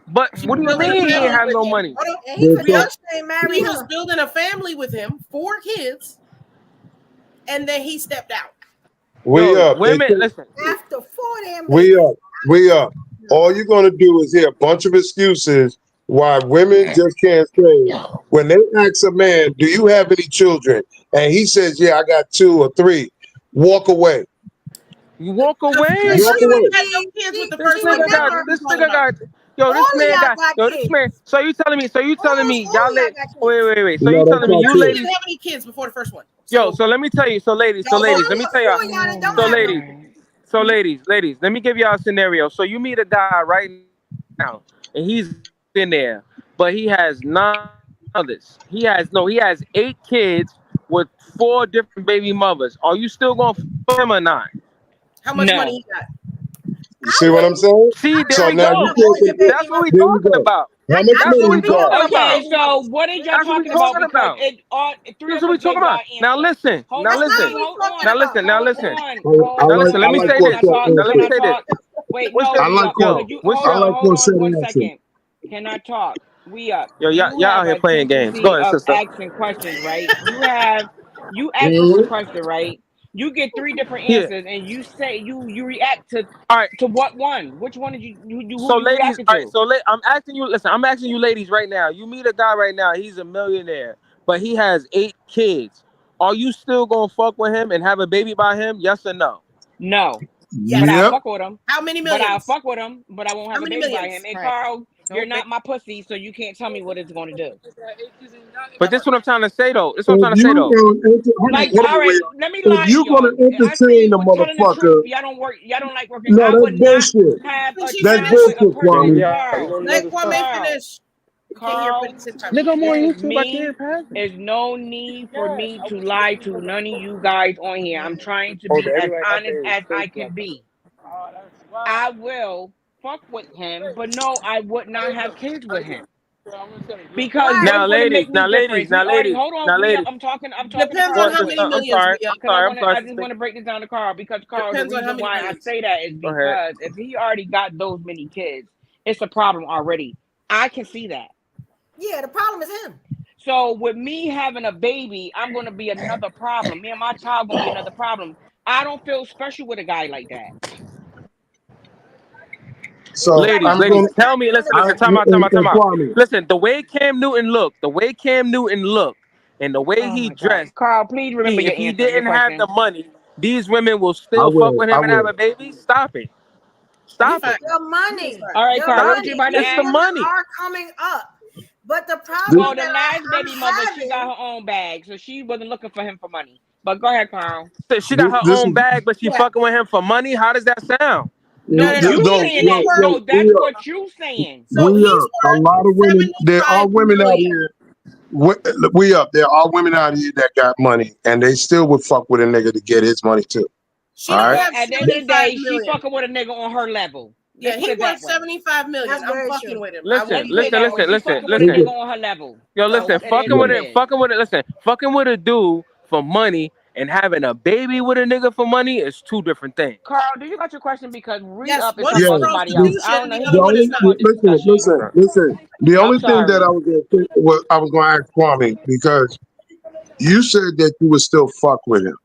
But what do you mean he didn't have no money? He was building a family with him, 4 kids, and then he stepped out. Women, listen. After 4 damn We up. All you're gonna do is hear a bunch of excuses why women just can't say when they ask a man, "Do you have any children?" and he says, "Yeah, I got 2 or 3." Walk away. You walk away. This nigga got. This man. So you telling me y'all let wait. So you telling me you ladies didn't have any kids before the first one. So let me tell you. So ladies, let me tell y'all. So ladies, let me give y'all a scenario. So you meet a guy right now, and he's in there, but he has 9 others. He has 8 kids with 4 different baby mothers. Are you still gonna f him or not? How much money he got? You see what I'm saying? See, so we now go. That's what we talking about. How much money we got? Okay, so what are y'all talking about? Because That's what we talking about. Now listen. Let me say this. Wait, I like one second. Can I talk? We up. Yo, y'all out here playing games. Go ahead, sister. Asking questions, right? You ask us a question, right? You get 3 different answers, and you say you react to what one? Which one did you so ladies, all right, so I'm asking you. Listen, I'm asking you, ladies, right now. You meet a guy right now. He's a millionaire, but he has 8 kids. Are you still gonna fuck with him and have a baby by him? Yes or no? No. Yeah. But I'll fuck with him. How many millions? But I'll fuck with him, but I won't have a baby by him. And Carl, you're not my pussy, so you can't tell me what it's going to do. But this is what I'm trying to say, though. Like, all right, let me lie to you're gonna entertain the motherfucker, y'all don't like working. no, I would that's bullshit. not have That's bullshit, Kwame. Let Kwame finish. Carl, there's no need for me to lie to none of you guys on here. I'm trying to be as honest as I can be. I will fuck with him, but no, I would not have kids with him. Because now, ladies, hold on, I'm talking. Depends on how many millions. I just want to break this down to Carl because Carl, the reason why I say that is because if he already got those many kids, it's a problem already. I can see that. Yeah, the problem is him. So with me having a baby, I'm going to be another problem. Me and my child going to be another problem. I don't feel special with a guy like that. So ladies, tell me. Listen. Time out. Listen, the way Cam Newton looked, and the way he dressed. Carl, please remember if he didn't have the money, these women will still fuck with him and have a baby. Stop it. The money. All right, Carl. What you about to ask? The money are coming up. But the problem the last baby mother, she got her own bag, so she wasn't looking for him for money. But go ahead, Carl. So she got her own bag, but she fucking with him for money. How does that sound? No, that's what you saying. So a lot of women. There are women out here. we up. There are women out here that got money, and they still would fuck with a nigga to get his money too. She don't have at the end of the day, she fucking with a nigga on her level. Yeah, he worth 75 million. I'm fucking with him. Listen. Fucking with a nigga on her level. Yo, listen, fucking with a dude for money and having a baby with a nigga for money is two different things. Carl, do you got your question? Because up is Yeah, talking about somebody else. I don't know. Listen. The only thing sorry. that I was going to ask Kwame, because you said that you would still fuck with him.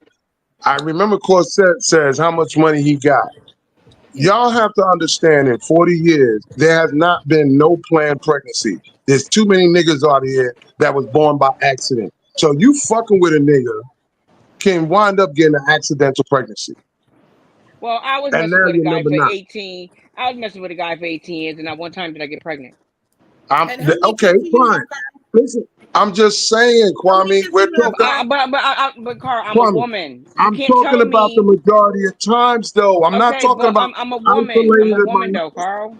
I remember Corset says how much money he got. Y'all have to understand, in 40 years, there has not been no planned pregnancy. There's too many niggas out here that was born by accident. So you fucking with a nigga can wind up getting an accidental pregnancy. Well, I was And messing now with a you're guy number for 9. 18. I was messing with a guy for 18 years, and not one time did I get pregnant. Okay, fine. Listen, I'm just saying, Kwame, we're talking. But Carl, I'm Kwame, a woman. I'm talking about the majority of times, though. I'm not talking about I'm a woman. I'm a woman, though, Carl.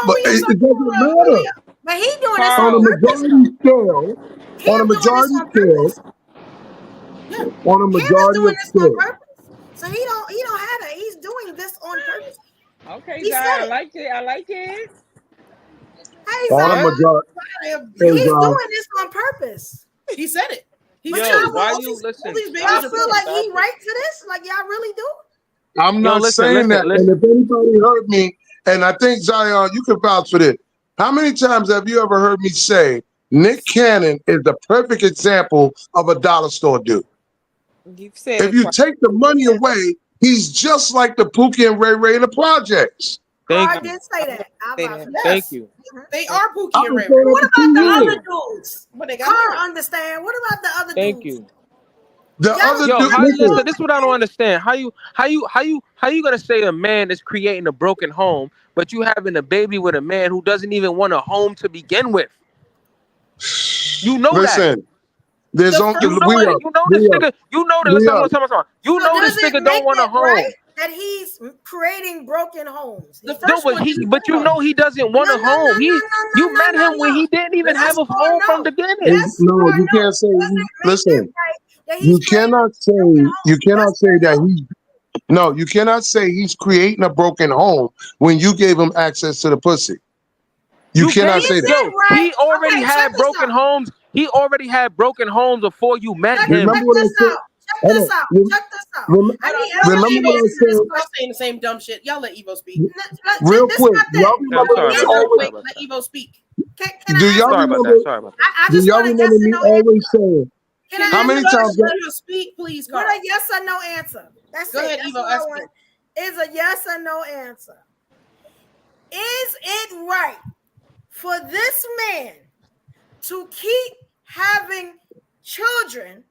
But it doesn't matter. But he doing this On a on purpose. majority scale, on a majority scale, on a majority of scale. So he don't have that. He's doing this on purpose. Okay, He Zai, said I it. like it. I like it. Hey, On a Zai, majority. he's doing this on purpose. He said it. But Yo, y'all why all you these- listen? Y'all feel like he right for this? Like y'all really do? I'm not saying that. And if anybody heard me, and I think Zion, you can vouch for this. How many times have you ever heard me say Nick Cannon is the perfect example of a dollar store dude? You've said If you take the money away, he's just like the Pookie and Ray Ray in the projects. I did say that. Thank you. They are Pookie I've and been Ray saying Ray. that for 2 years. dudes? But they got Carl married. understand. What about the other Thank dudes? you. The other Yo, dude, listen, this is what I don't understand. How you gonna say a man is creating a broken home, but you having a baby with a man who doesn't even want a home to begin with? You know listen, there's only this nigga. You know this. You know this nigga don't want a home. Right that he's creating broken homes. But you know he doesn't want a home. You met him when he didn't even have a home from the beginning. No, you can't say. Listen, you cannot say that he's. No, you cannot say he's creating a broken home when you gave him access to the pussy. You cannot say that. Yo, he already had broken homes. He already had broken homes before you met him. Remember what I said? Check this out. Remember what I said? Y'all saying the same dumb shit. Y'all let Evo speak. Real quick, y'all remember me always. Let Evo speak. Do y'all remember? Do y'all remember me always saying? How many times? Speak, please. What a yes or no answer. That's Go it. ahead, That's Evo. what I want. Is a yes or no answer. Is it right for this man to keep having children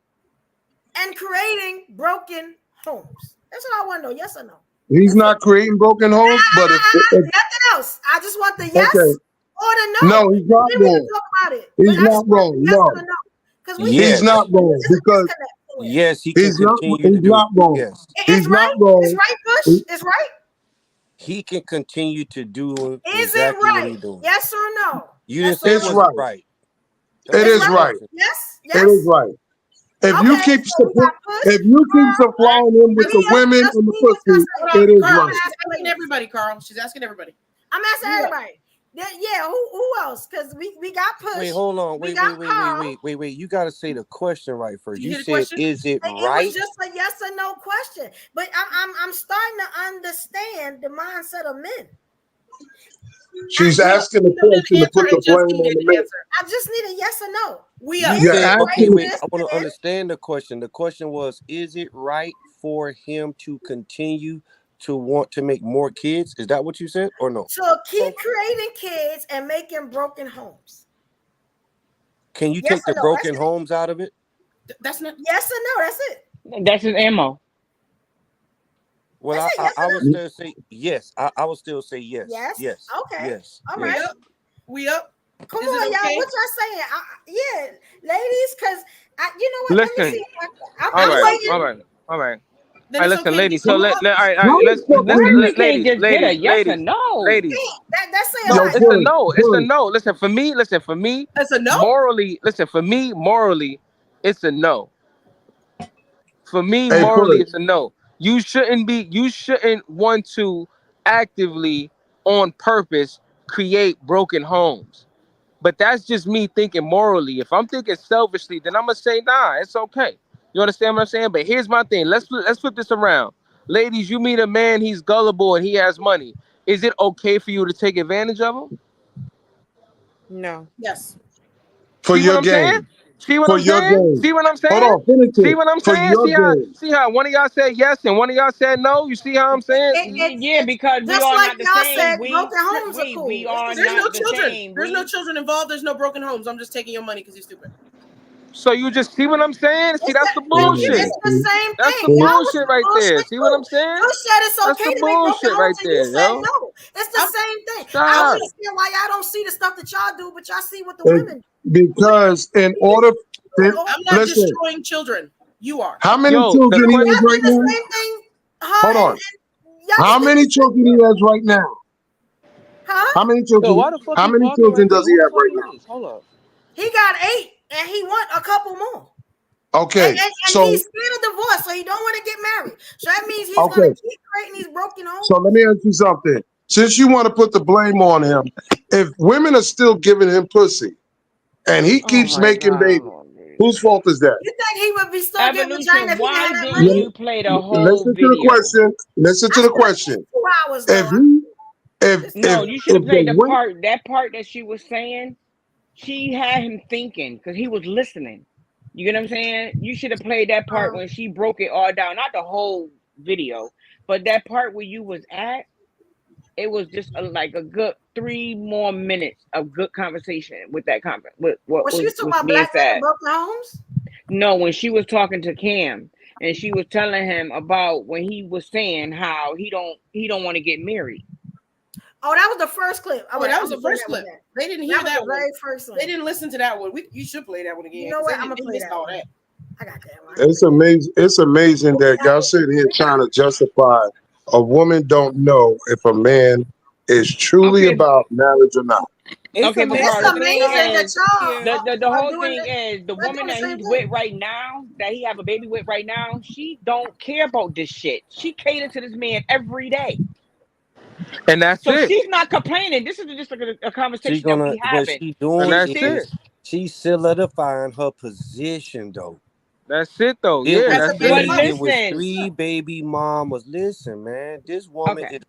and creating broken homes? That's what I want to know. Yes or no? He's not creating broken homes, but if nothing else. I just want the yes or the no. No, he's not wrong. He's not wrong. No. He's not wrong because yes, he can he's not. continue He's to do not wrong. yes. He's not wrong. It's right, Bush. It's right. He can continue to do Is exactly it right? what he's doing. Yes or no? You didn't say it was right. It is right. Yes. It is right. If you keep supplying him with the women and the pussy, it is Carl, right. she's asking everybody, Carl. She's asking everybody. I'm asking everybody. Yeah, who else? Because we got Push. Wait, hold on. Wait. You got to say the question right first. You said, "Is it right?" It was just a yes or no question. But I'm starting to understand the mindset of men. She's asking the question to put the blame on the man. I just need a yes or no. Wait. I want to understand the question. The question was, is it right for him to continue to want to make more kids? Is that what you said or no? So keep creating kids and making broken homes. Can you take the broken homes out of it? That's not yes or no. That's it. That's his ammo. Well, I would still say yes. I would still say yes. Yes. Okay. Yes. All right. We up. Come on, y'all. What y'all saying? Ladies, because you know what? Listen. Let me see. All right. then All right, it's listen, okay to ladies. be So single. let's We can't just get a yes or ladies, no. ladies. That's saying No, like, it's a no. It's a no. Listen, for me, That's a no. morally, it's a no. For me, Hey, morally, Push. it's a no. You shouldn't want to actively, on purpose, create broken homes. But that's just me thinking morally. If I'm thinking selfishly, then I'm gonna say, nah, it's okay. You understand what I'm saying? But here's my thing. Let's flip this around. Ladies, you meet a man, he's gullible and he has money. Is it okay for you to take advantage of him? No. Yes. For See what your I'm saying? game. See what For I'm your saying? game. See what I'm Hold saying? on, finish See it. what I'm For saying? your game. See how one of y'all said yes and one of y'all said no? You see how I'm saying? Yeah, because we just are like not the y'all same. said, broken homes are We cool. are There's no not the children. same. There's no children involved. There's no broken homes. I'm just taking your money because you're stupid. So you just see what I'm saying? See, that's the Thank you. bullshit. It's the same That's the thing. Y'all was bullshit right there. bullshit See what too. I'm saying? You said it's That's okay the to make broken bullshit homes, right and you there, said yo. no. It's the same thing. I don't Stop. understand why y'all don't see the stuff that y'all do, but y'all see what the It- women do. because in order, I'm not listen, destroying children. You are. how many Yo, the children he has question. right now? Same thing. Hold on. How many children he has right now? How many Yo, children? why the fuck How he many barking children like that? does he Who the have fuck right is now? this? Hold up. He got 8, and he want a couple more. Okay, And so he's scared of divorce, so he don't want to get married. So that means he's okay, gonna keep creating these broken homes. so let me ask you something. Since you want to put the blame on him, if women are still giving him pussy and he keeps making babies, whose fault is that? You think he would be still getting vagina Evolution, if he didn't why have that didn't money? you play the whole Listen to the video? question. Listen to the question. 2 hours If though. he, if No, you should have the played women, that part that she was saying. She had him thinking because he was listening. You get what I'm saying? You should have played that part when she broke it all down, not the whole video, but that part where you was at. It was just like a good 3 more minutes of good conversation with that with what When she was talking was about being black men and said. broken homes. No, when she was talking to Cam and she was telling him about when he was saying how he don't want to get married. Oh, that was the first clip. Oh, that was the first clip. They didn't hear that one. Very first one. They didn't listen to that one. You should play that one again. You know what? I'm gonna They play missed that all one. that. I got that one. it's amazing. It's amazing that y'all sitting here trying to justify a woman don't know if a man is truly about marriage or not. Okay, but It's Carl, the thing amazing that is, y'all the are whole doing thing this. is the They're woman doing the that same he's thing. with right now, that he have a baby with right now, she don't care about this shit. She caters to this man every day. And that's So it. she's not complaining. This is just like a conversation She that gonna, we what having. she And doing that's is it. she's solidifying her position though. That's it though. It Yeah, was that's But it. 3. It was listen, 3 baby mamas. Listen, man, this woman okay. is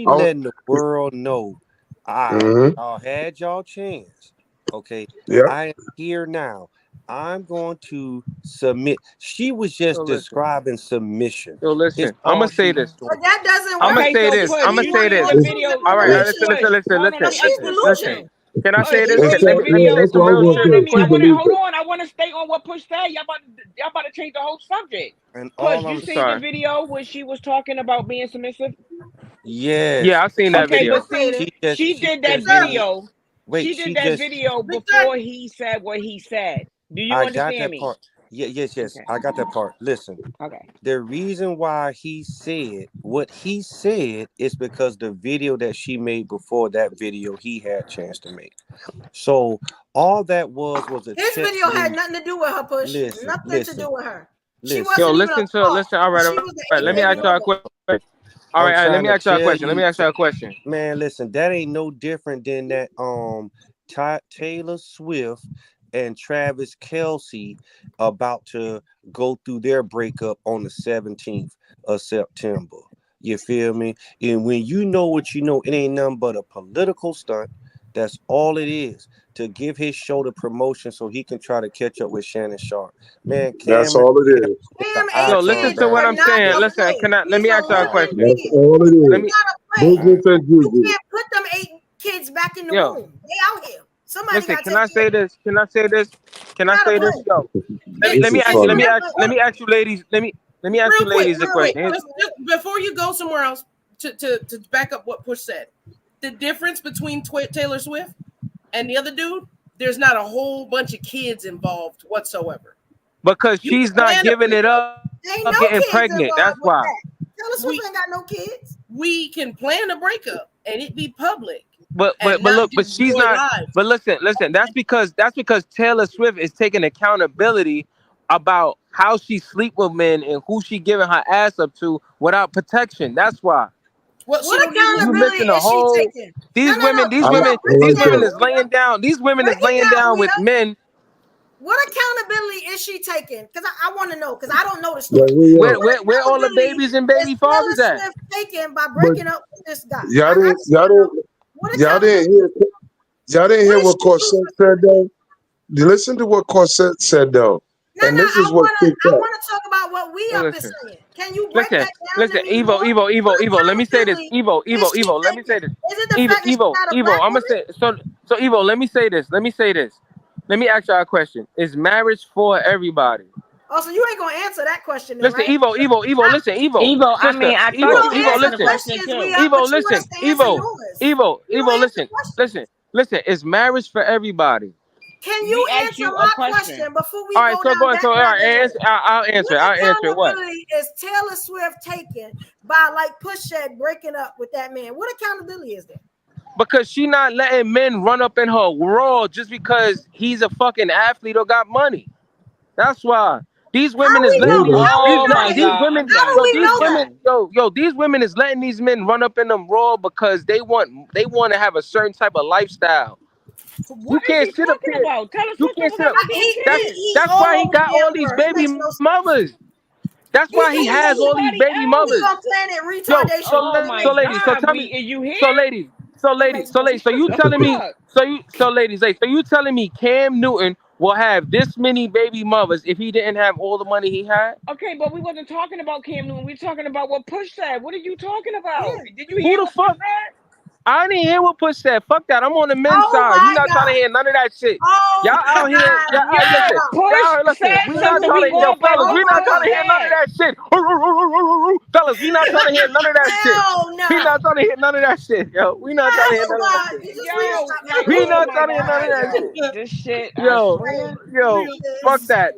Oh, letting the world know. All right, mhm. y'all had y'all chance. Okay, Yep. I am here now. I'm going to submit. She was just Yo, listen. describing submission. Yo, listen. It's I'm all gonna she say was this. doing. But that doesn't I'm work. gonna Okay, say so this. Push, I'm gonna you say see this. the video. All right, Push, now listen, Push. listen, listen, Hold on, let listen, me She's ask you listen, a listen. question. delusional. Can I Push, say you this? It's see Can, the that, let me yeah, video. say that's some what I was real No, gonna shit no, say. real no. She's quick. I want to hold delusional. on. I want to stay on what Push said. Y'all about to change the whole subject. And Push, all you I'm seen the Sorry. video when she was talking about being submissive? yes, Yeah, I've seen that Okay, I video. but see, played it. she she did that just did. video. Wait, She she did that just. video before he said what he said. Do you I got understand that me? part. Yeah, yes. Okay. I got that part. Listen, Okay. the reason why he said what he said is because the video that she made before that video he had chance to make. So all that was a His chess video had move. nothing to do with her, Push. Listen, Nothing to do with her. She listen. Yo, wasn't even a listen to thought. listen. All right, She all was the right. 8 Let me baby ask y'all a mother. question. All I'm right, let trying me to ask y'all a tell question. Let me you, ask y'all a question. man. Listen, that ain't no different than that. Taylor Swift and Travis Kelce about to go through their breakup on the 17th of September. You feel me? And when you know what you know, it ain't nothing but a political stunt. That's all it is, to give his show the promotion so he can try to catch up with Shannon Sharp. Man, That's Cameron all it Diaz is. is an Him 8 Yo, icon listen kids to what are down I'm not saying. a there. Listen, play. let He's me a ask y'all a living question. That's being. all it Let He's is. me, not a play. all right. Business as You usual. can't put them 8 kids back in the Yo, womb. They out here. Somebody listen. got to Can take I care say of them. this? Can I say this? Can You're I not a say this? play. Yo, This is And funny. let me ask you, ladies. Let me ask you, Real quick, ladies, a question. just before you go somewhere else, to back up what Push said, the difference between Taylor Swift and the other dude, there's not a whole bunch of kids involved whatsoever. Because You she's can not plan a giving it breakup. up. Ain't no getting kids pregnant. involved That's with why. that. Taylor Swift ain't got no kids. We can plan a breakup and it be public. But look, but she's not. But listen. That's because Taylor Swift is taking accountability about how she sleep with men and who she giving her ass up to without protection. That's why. What accountability is she taking? These women is laying down. These women is laying down with men. What accountability is she taking? Because I want to know. Because I don't know the story. Where all the babies and baby fathers at? Taylor Swift taken by breaking up with this guy. Y'all didn't hear what Corset said though. Listen to what Corset said though. And this is what I want to talk about what we up is saying. Can you break that down? Listen, Evo. Let me say this. Evo. Let me say this. Is it the fact that she's not a black I'm gonna say so. Evo, let me say this. Let me ask y'all a question. Is marriage for everybody? Oh, so you ain't gonna answer that question then, Listen, right? Evo, listen, Evo. Evo, I Sister, mean, I thought you answered the question too. Evo, listen, Evo, listen. Is marriage for everybody? Can you answer my question before we all right, go down that rabbit hole? I'll answer. What What? accountability is Taylor Swift taking by like Pusha breaking up with that man? What accountability is there? Because she not letting men run up in her world just because he's a fucking athlete or got money. That's why. These women is letting these women is letting these men run up in them raw because they want to have a certain type of lifestyle. What you can't sit up here. About? Tell us you can't sit up. That's why he got all these baby mothers. That's why he has all these baby mothers. So ladies, so tell me, so ladies, so you telling me, so you telling me Cam Newton will have this many baby mothers if he didn't have all the money he had? Okay, but we wasn't talking about Cam Newton. We talking about what Push said. What are you talking about? Yeah. Did you hear Who the fuck? I didn't hear what Push said. Fuck that. I'm on the men's side. We not trying to hear none of that shit. Y'all out here. Listen. We not trying to hear, fellas. We not trying to hear none of that shit. Fellas, we not trying to hear none of that shit. We not trying to hear none of that shit, yo. We not trying to hear none of that shit. We not trying to hear none of that shit. This shit. Yo, fuck that.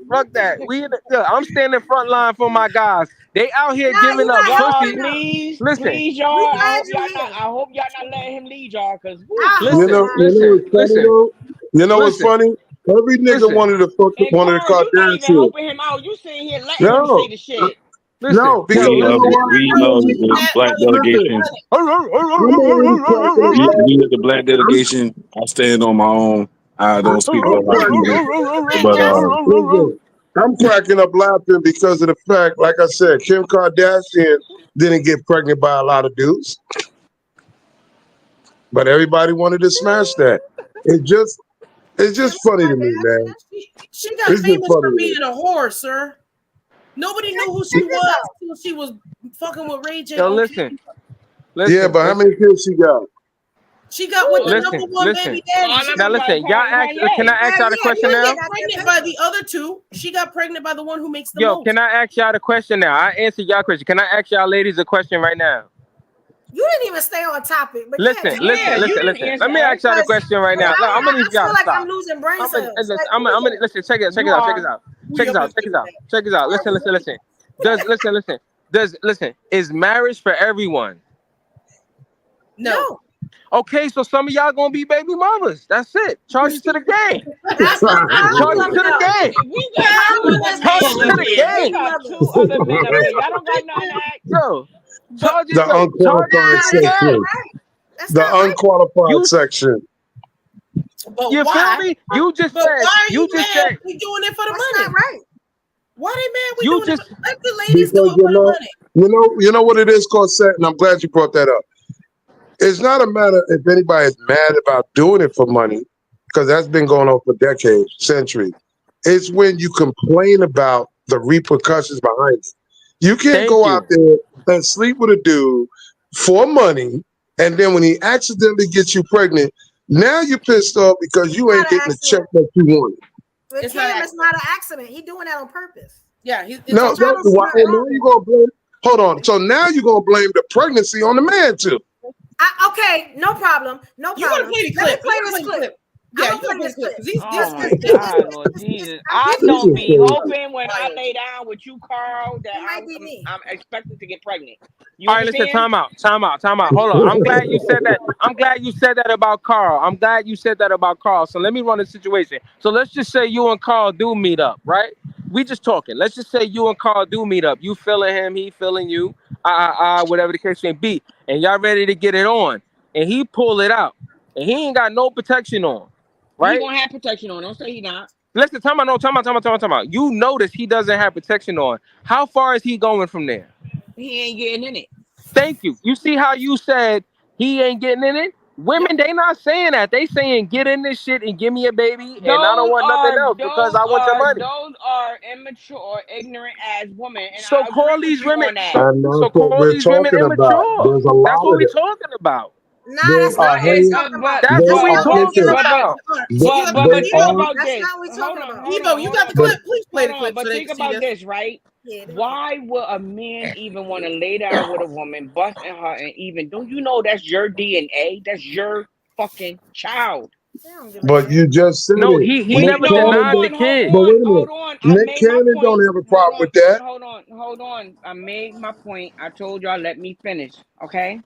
I'm standing front line for my guys. They out here giving up pussy. Please, y'all. I hope y'all not letting him lead y'all, cause you know what's funny? Every nigga wanted to fuck one of the Kardashians. You helping him out. You sitting here letting him say the shit. No, because we love the black delegation. We the black delegation. I stand on my own. I don't speak for a lot of people. But I'm cracking up laughing because of the fact, like I said, Kim Kardashian didn't get pregnant by a lot of dudes. But everybody wanted to smash that. It's just funny to me, man. She got famous for being a whore, sir. Nobody knew who she was until she was fucking with Ray J. Yo, listen. Yeah, but how many kids she got? She got with the number one baby daddy. Now listen, can I ask y'all the question now? She got pregnant by the other two. She got pregnant by the one who makes the most. Can I ask y'all the question now? I answered y'all question. Can I ask y'all ladies a question right now? You didn't even stay on topic. But listen. Let me ask y'all the question right now. I'm gonna need y'all to stop. I'm losing brain cells. Listen. Check it out. Listen. Is marriage for everyone? No. Okay, so some of y'all gonna be baby mamas. That's it. Charge it to the game. Charge it to the game. We got two other men up there. Y'all don't got nothing to act. Yo. The unqualified section. The unqualified section. You feel me? You just said. We doing it for the money, right? Why they mad? We doing it. Let the ladies Because do it for the money. You know what it is, Corset, and I'm glad you brought that up. It's not a matter if anybody's mad about doing it for money, because that's been going on for decades, centuries. It's when you complain about the repercussions behind it. You can't go out there and sleep with a dude for money, and then when he accidentally gets you pregnant, now you're pissed off because you ain't getting the check that you wanted. With Cam, it's not an accident. He's doing that on purpose. Yeah. Now you gonna blame. Hold on. So now you're gonna blame the pregnancy on the man too. Okay, no problem. You gotta play the clip. Let me play this clip. Yeah, you gotta play the clip. Oh my God, Lord Jesus! I don't be hoping when I lay down with you, Carl, that I'm expected to get pregnant. You All right, listen, understand? time out. Hold on. I'm glad you said that. I'm glad you said that about Carl. So let me run the situation. So let's just say you and Carl do meet up, right? We just talking. Let's just say you and Carl do meet up. You feeling him, he feeling you, whatever the case may be, and y'all ready to get it on, and he pull it out, and he ain't got no protection on, right? He gonna have protection on. Don't say he not. Listen, time out. You notice he doesn't have protection on. How far is he going from there? He ain't getting in it. Thank you. You see how you said he ain't getting in it? Women, they not saying that. They saying get in this shit and give me a baby, and I don't want nothing else because I want your money. Those are immature or ignorant as women, and So I call agree these with you women. on that. And that's So what call we're these women talking about. immature. There's a That's lot what of we it. talking about. Nah, that's not what we're talking about. That's what we Listen, talking listen, about. But think are. about That's this. not what we're talking about. Evo, you got the clip. Please play the clip But so they think can see about this. this, right? Yeah, Why would a man even want to lay down with a woman, busting her, and even don't you know that's your DNA? That's your fucking child. But you just said No, it. he Nick never Cannon, denied the kid. but wait a minute. Hold on. I Nick made my Cannon point. don't have a problem with that. Hold on. I made my point. I told y'all let me finish. Okay.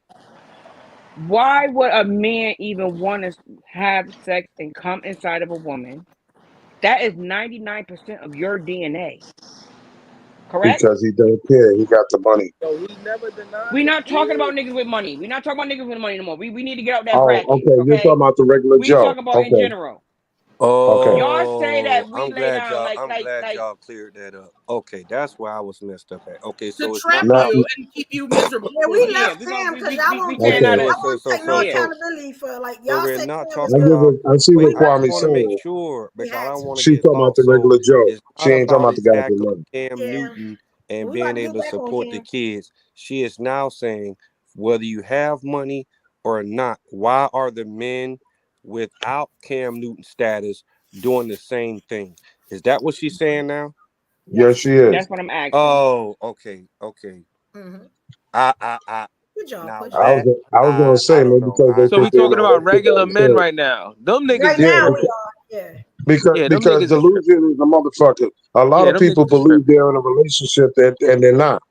Why would a man even want to have sex and come inside of a woman? That is 99% of your DNA. Correct? Because he don't care. He got the money. So he never denied. We're not talking about niggas with money. We're not talking about niggas with money no more. We need to get out that Oh, bracket. okay. You're Okay. talking about the regular We Joe. talking about in Okay. general. Okay. Y'all say that we I'm lay glad down y'all cleared that up. Okay, that's where I was messed up at. Okay, To so it's trap not you and keep you miserable. Yeah, we left Cam because y'all won't clearing that up. take no accountability for like So y'all we're said not Cam was talking good. about. I see what Wait, I just Kwame's want to make saying. sure because I don't want to She's get talking about lost. the So regular Joe. it's She not ain't talking about about the guy with exactly money. Cam Newton and We about being to get able to back on support the Cam. kids. She is now saying whether you have money or not, why are the men without Cam Newton status doing the same thing? Is that what she's saying now? Yes, she is. That's what I'm asking. Oh, okay. Mm-hmm. Good job, now Push. I was gonna say maybe because they So we think they talking know about they shit regular on the men kid. right now. Them niggas Right is now we tripping. are. Yeah. Yeah, them Because niggas is tripping. delusion is a motherfucker. A lot Yeah, of them people niggas is believe tripping. they're in a relationship and they're not.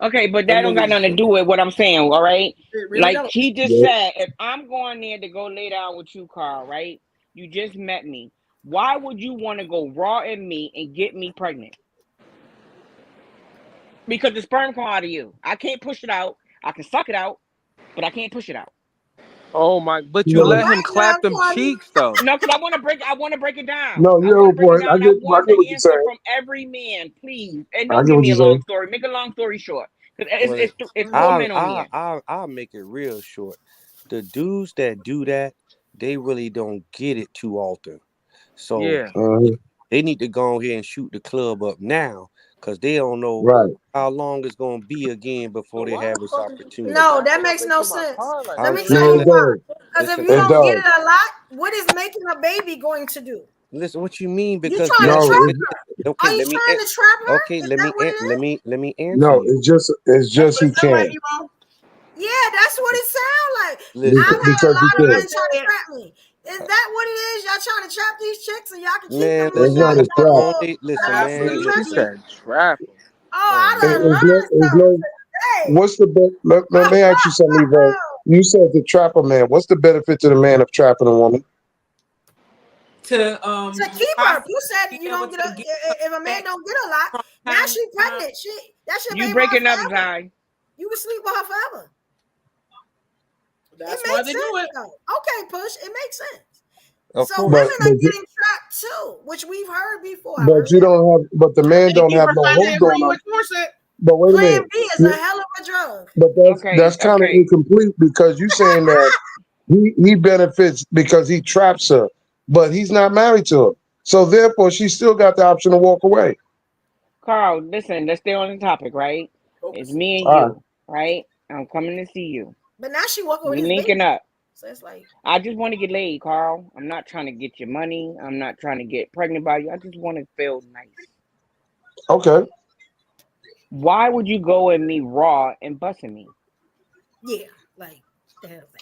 Okay, but Them that don't got niggas nothing to do with what I'm saying, all right? Really Like don't. he just Yeah. said, if I'm going there to go lay down with you, Carl, right? You just met me. Why would you want to go raw in me and get me pregnant? Because the sperm come out of you. I can't push it out. I can suck it out, but I can't push it out. Oh my! But you No, let him clap them cheeks though. No, because I want to break it down. no, you have a point. I get want what the you're answer saying. from every man, please. And I don't get give what me a you're long saying. story. Make a long story short. Because Well, it's four men on here. I'll make it real short. The dudes that do that, they really don't get it too often. So Yeah. they need to go ahead and shoot the club up now because they don't know Right. how long it's gonna be again before they have this opportunity. No, that makes no sense. Let me I'm tell No, you it telling why. does. Because if listen, you It don't get does. it a lot, what is making a baby going to do? listen, what you mean? You Because trying to No, trap listen, her? okay, Are you let me trying to trap her? okay, Is let that me what it is? let me answer no, you. it's just he can't. Yeah, that's what it sounds like. Listen, I've had a Because he lot of men can't. try to trap me. Is that what it is? Y'all trying to trap these chicks so y'all can keep man, them It's little, not listen, a the trap. only listen, man, little She listen. said trap him. Oh, Oh I my done It's learned something today. what's the let me ask you something, Evo. You said the trapper man. What's the benefit to the man of trapping a woman? To keep her. You said you don't get a if a man don't get a lot. Now she pregnant. That's your You baby breaking mom up, forever. Zai. You can sleep with her forever. That's It why makes they sense do it. though. Okay, Push. It makes sense. Of So course. women are But getting trapped too, which we've heard before. I've but heard you that. don't have. But the man don't have no hold on him. But wait a Plan minute. B is a hell of a drug. But that's kind of incomplete because you saying that he benefits because he traps her, but he's not married to her. So therefore, she still got the option to walk away. Carl, listen, let's stay on the topic, right? It's me and All right. you, right? I'm coming to see you. But now she walking with We his linking baby. up. So it's like I just want to get laid, Carl. I'm not trying to get your money. I'm not trying to get pregnant by you. I just want to feel nice. Okay. Why would you go at me raw and busting me? yeah, like the hell thing.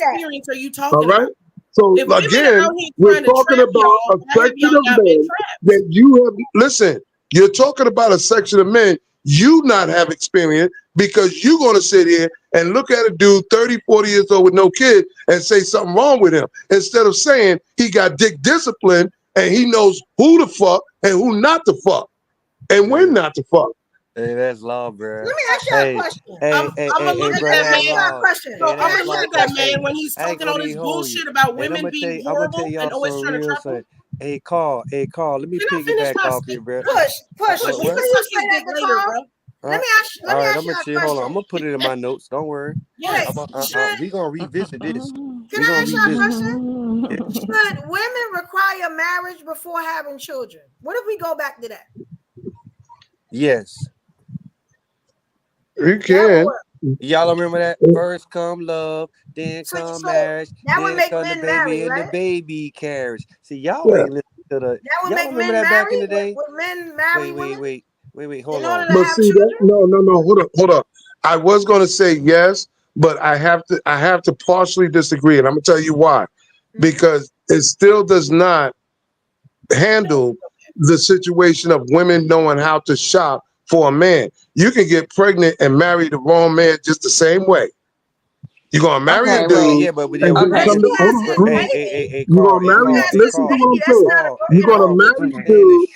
experience are you talking All right. about? So If women are again, out here we're trying to talking trap about y'all, a why have section y'all of not been men trapped? that you have. Listen, you're talking about a section of men you not have experience because you're going to sit here and look at a dude 30, 40 years old with no kid and say something wrong with him instead of saying he got dick discipline and he knows who to fuck and who not to fuck and when not to fuck. Hey, that's law, bro. Let me ask you a question. I'm gonna look at that man. So I'm gonna look at that man when he's talking all this bullshit about women being horrible and always trying to trap them. Hey, Carl, let me piggyback off you, bro. Push. Before you say that later, bro. Let me ask you a question. Hold on. I'm gonna put it in my notes. Don't worry. Yes. We're gonna revisit this. Can I ask you a question? Should women require marriage before having children? What if we go back to that? Yes. You can. Y'all remember that? First come love, then come marriage, that would then make come the men baby marry, and right? the baby carriage. See, y'all ain't listening to the. That would y'all make remember men that back in the marry? day? Would men marry women? Wait, hold in order on. to But have see children? that no, hold up. I was going to say yes, but I have to partially disagree, and I'm going to tell you why. Because it still does not handle the situation of women knowing how to shop for a man. You can get pregnant and marry the wrong man just the same way. You're gonna marry a dude. Yeah, but and okay. come to, hold on. Hey, You're Carl, gonna marry. Listen to what I'm saying. Carl, You're gonna marry a dude.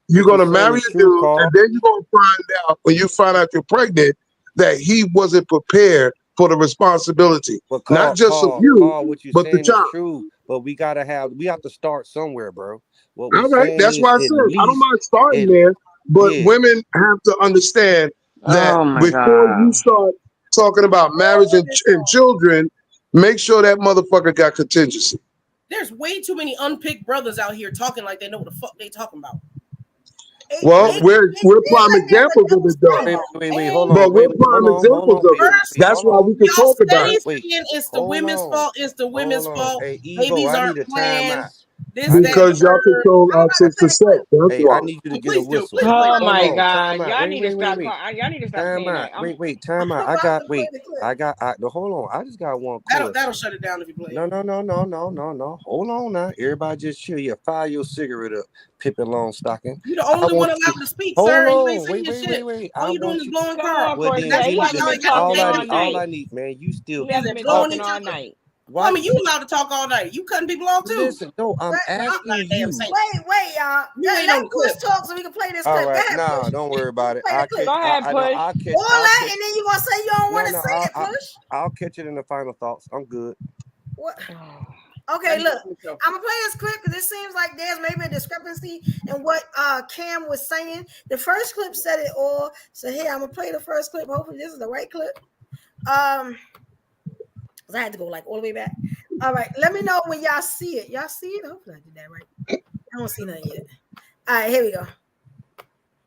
You're gonna marry a dude, and then you're gonna find out when you find out you're pregnant that he wasn't prepared for the responsibility, But Carl, not just of you, what you're but the saying is child. true. But we have to start somewhere, bro. What we're All right, saying that's is why I at said I don't least mind starting there, but women have to understand that Oh my before you God. start talking about marriage and children, make sure that motherfucker got contingency. There's way too many unpicked brothers out here talking like they know what the fuck they talking about. Well, we're prime examples of it, though. Wait, hold But on. we're prime examples of it. That's why we can talk about it. Saying it's the women's fault. It's the women's fault. Hey, Evo, Babies I aren't need a planned. timeout. Because y'all control access to sex. That's Hey, why. I need you to get a whistle. Oh my Hold on, God. time out. Y'all need to stop. Wait. Y'all need to stop Time saying out. that. Time out. Hold on. I just got one clip. That'll shut it down if you play. No. Hold on now. Everybody just chill. You fire your cigarette up, Pippin Longstocking. You're the only one allowed to speak, Hold sir. on. You ain't saying your shit. All you doing is blowing cars. Well, then That's he why just y'all ain't got no talking baby. all I need, man. You still He hasn't keep been talking talking all night. I mean, you allowed to talk all night. You cutting people off too. Listen, no, I'm asking you. Wait, y'all. Let Push talk so we can play this All clip. right, Go ahead, Push. don't worry about it. Play the clip. Go ahead, Push. All that, and then you gonna say you don't want to say it, Push? I'll catch it in the final thoughts. I'm good. What? Okay, look, I'm gonna play this clip because it seems like there's maybe a discrepancy in what Cam was saying. The first clip said it all. So here, I'm gonna play the first clip. Hopefully, this is the right clip. Because I had to go like all the way back. All right, let me know when y'all see it. Y'all see it? Hopefully, I did that right. I don't see nothing yet. All right, here we go.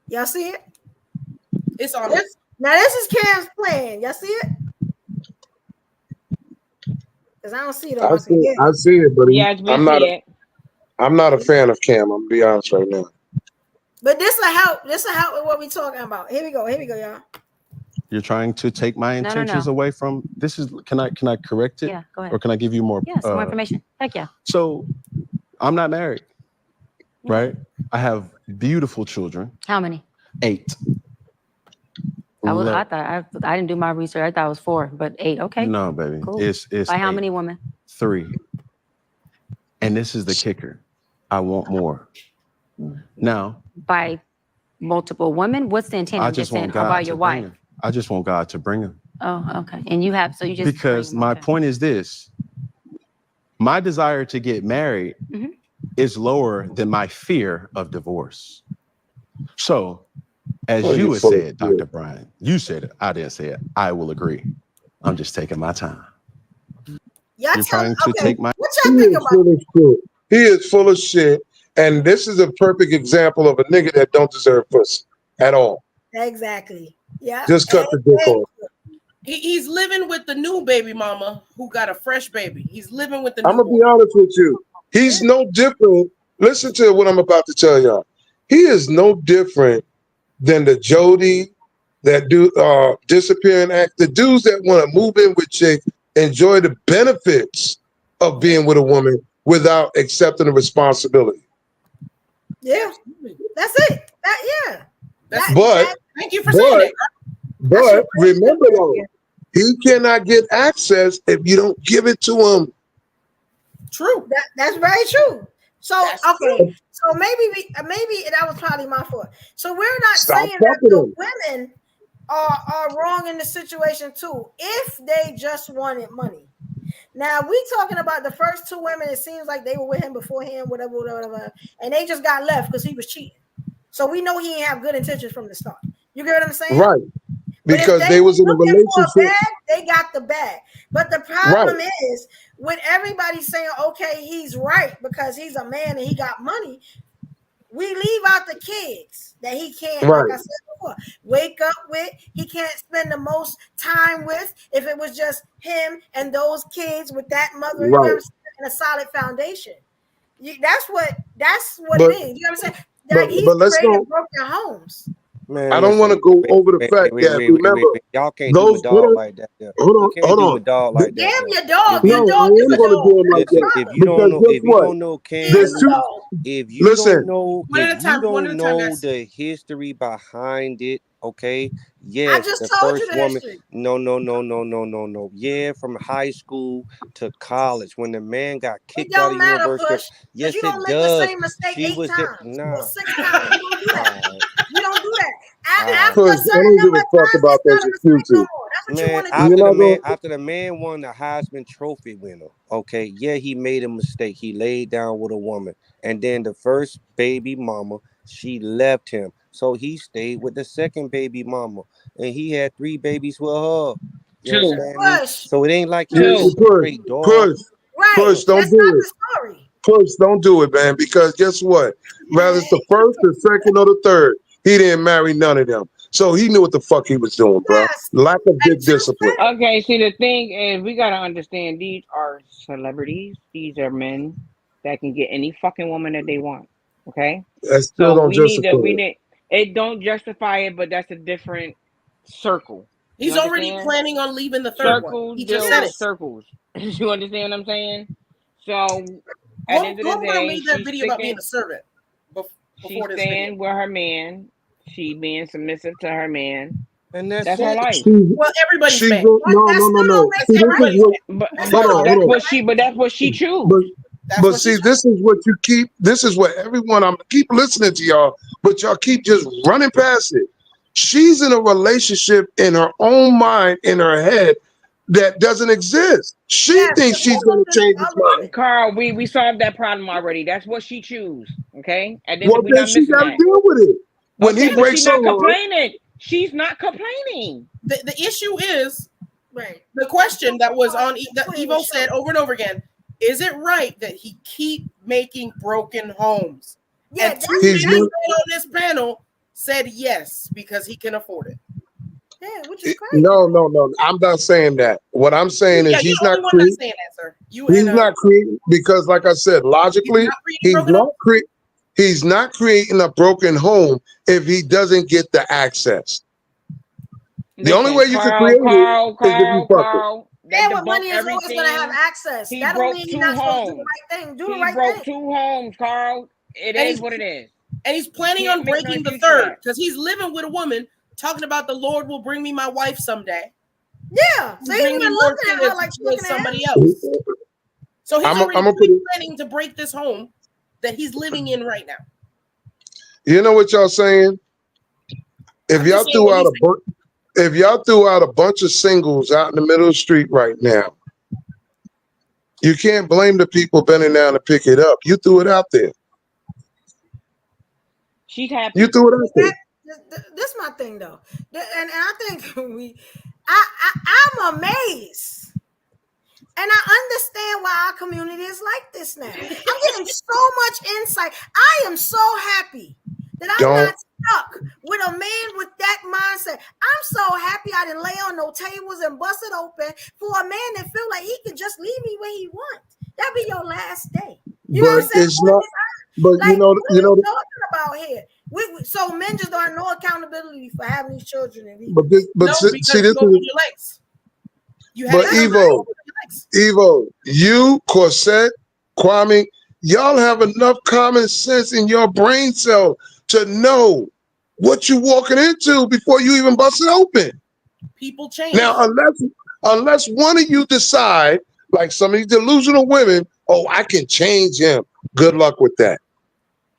Y'all see it? It's on. Now this is Cam's plan. Y'all see it? Because I don't see it on my screen. I see it, but yes, we I'm not a fan of Cam. I'm gonna be honest right now. But this will help. This will help with what we're talking about. Here we go, y'all. You're trying to take my intentions away from this. Can I correct it? Yeah, go ahead. Or can I give you more? Yes, more information. Heck yeah. So, I'm not married, right? I have beautiful children. How many? 8. I thought I didn't do my research. I thought it was 4, but 8. Okay. No, baby. Cool. It's by how 8. many women? 3. And this is the kicker. I want more. Now. By multiple women? What's the intent? I just want God by your wife. Him. I just want God to bring him. Oh, okay. And you have you just because my point is this: my desire to get married is lower than my fear of divorce. So, as you had said, Dr. Brian, you said it. I didn't say it. I will agree. I'm just taking my time. You're trying to take my. What y'all think about? He is full of shit, and this is a perfect example of a nigga that don't deserve pussy at all. Exactly. Yeah. Just cut the dick off. He's living with the new baby mama who got a fresh baby. He's living with the. I'm gonna be honest with you. He's no different. Listen to what I'm about to tell y'all. He is no different than the Jody that do disappearing act. The dudes that want to move in with chicks enjoy the benefits of being with a woman without accepting the responsibility. Yeah, that's it. But thank you for saying that. But remember though, he cannot get access if you don't give it to him. True. That's very true. So so maybe that was probably my fault. So we're not saying that the women are wrong in the situation too, if they just wanted money. Now we talking about the first two women. It seems like they were with him beforehand, whatever, and they just got left because he was cheating. So we know he didn't have good intentions from the start. You get what I'm saying? Right. Because they was in a relationship. Bag, they got the bag. But the problem is with everybody saying, okay, he's right because he's a man and he got money. We leave out the kids that he can't, like I said before, wake up with. He can't spend the most time with if it was just him and those kids with that mother and a solid foundation. That's what it is. You know what I'm saying? Like he's creating broken homes. Man, I don't want to go over the fact that remember y'all can't do a dog like that. Hold on. A dog like that. Damn your dog. No, I am going to do him like that. If you don't know, Cam, if you don't know the history behind it, okay? Yes, the first woman. No. Yeah, from high school to college, when the man got kicked out of university. Yes, it does. The same mistake she was 6 times. You don't do that. I don't give a fuck about those excuses. Man, after the man won the Heisman Trophy winner, okay, yeah, he made a mistake. He laid down with a woman, and then the first baby mama, she left him, so he stayed with the second baby mama, and he had 3 babies with her. You understand me? So it ain't like he was a straight dog. Push, don't do it. Push, don't do it, man. Because guess what? Whether it's the first, the second, or the third, he didn't marry none of them. So he knew what the fuck he was doing, bro. Lack of good discipline. Okay, see, the thing is, we gotta understand these are celebrities. These are men that can get any fucking woman that they want. Okay? That still don't justify it. It don't justify it, but that's a different circle. He's already planning on leaving the third one. He just said it. Circles. You understand what I'm saying? So at the end of the day, made that video about being a servant. She's staying with her man. She being submissive to her man. And that's her life. Well, everybody's man. No. That's what she chooses. But see, this is what you keep. This is what everyone. I'm keep listening to y'all, but y'all keep just running past it. She's in a relationship in her own mind, in her head, that doesn't exist. She thinks she's going to change his mind. Carl, we solved that problem already. That's what she chooses. Okay, and then well, then she got to deal with it. When he breaks she's not complaining. She's not complaining. The issue is the question that was on that Evo said over and over again. Is it right that he keep making broken homes? Yeah, and 2 men on this panel said yes because he can afford it. Yeah, which is crazy. No. I'm not saying that. What I'm saying is he's not creating. He's not creating because, like I said, logically, he's not creating a broken home if he doesn't get the access. The only way you can create it is if you fuck it. Yeah, with money is always going to have access. That don't mean you're not supposed to do the right thing. Do the right thing. He broke 2 homes, Carl. It is what it is. And he's planning on breaking the third because he's living with a woman talking about the Lord will bring me my wife someday. Yeah. So he's even looking at her like she's somebody else. So he's already planning to break this home that he's living in right now. You know what y'all saying? If y'all threw out a bunch of singles out in the middle of the street right now, you can't blame the people bending down to pick it up. You threw it out there. She's happy. You threw it out there. This is my thing though, and I think I'm amazed, and I understand why our community is like this now. I'm getting so much insight. I am so happy that I'm not stuck with a man with that mindset. I'm so happy I didn't lay on no tables and bust it open for a man that feel like he could just leave me where he wants. That'd be your last day. You know what I'm saying? It's not. But like, what are you talking about here? So men just don't have no accountability for having these children. See, this is. But Evo, you, Corset, Kwame, y'all have enough common sense in your brain cell to know what you walking into before you even bust it open. People change. Now, unless one of you decide, like some of these delusional women, oh, I can change him. Good luck with that.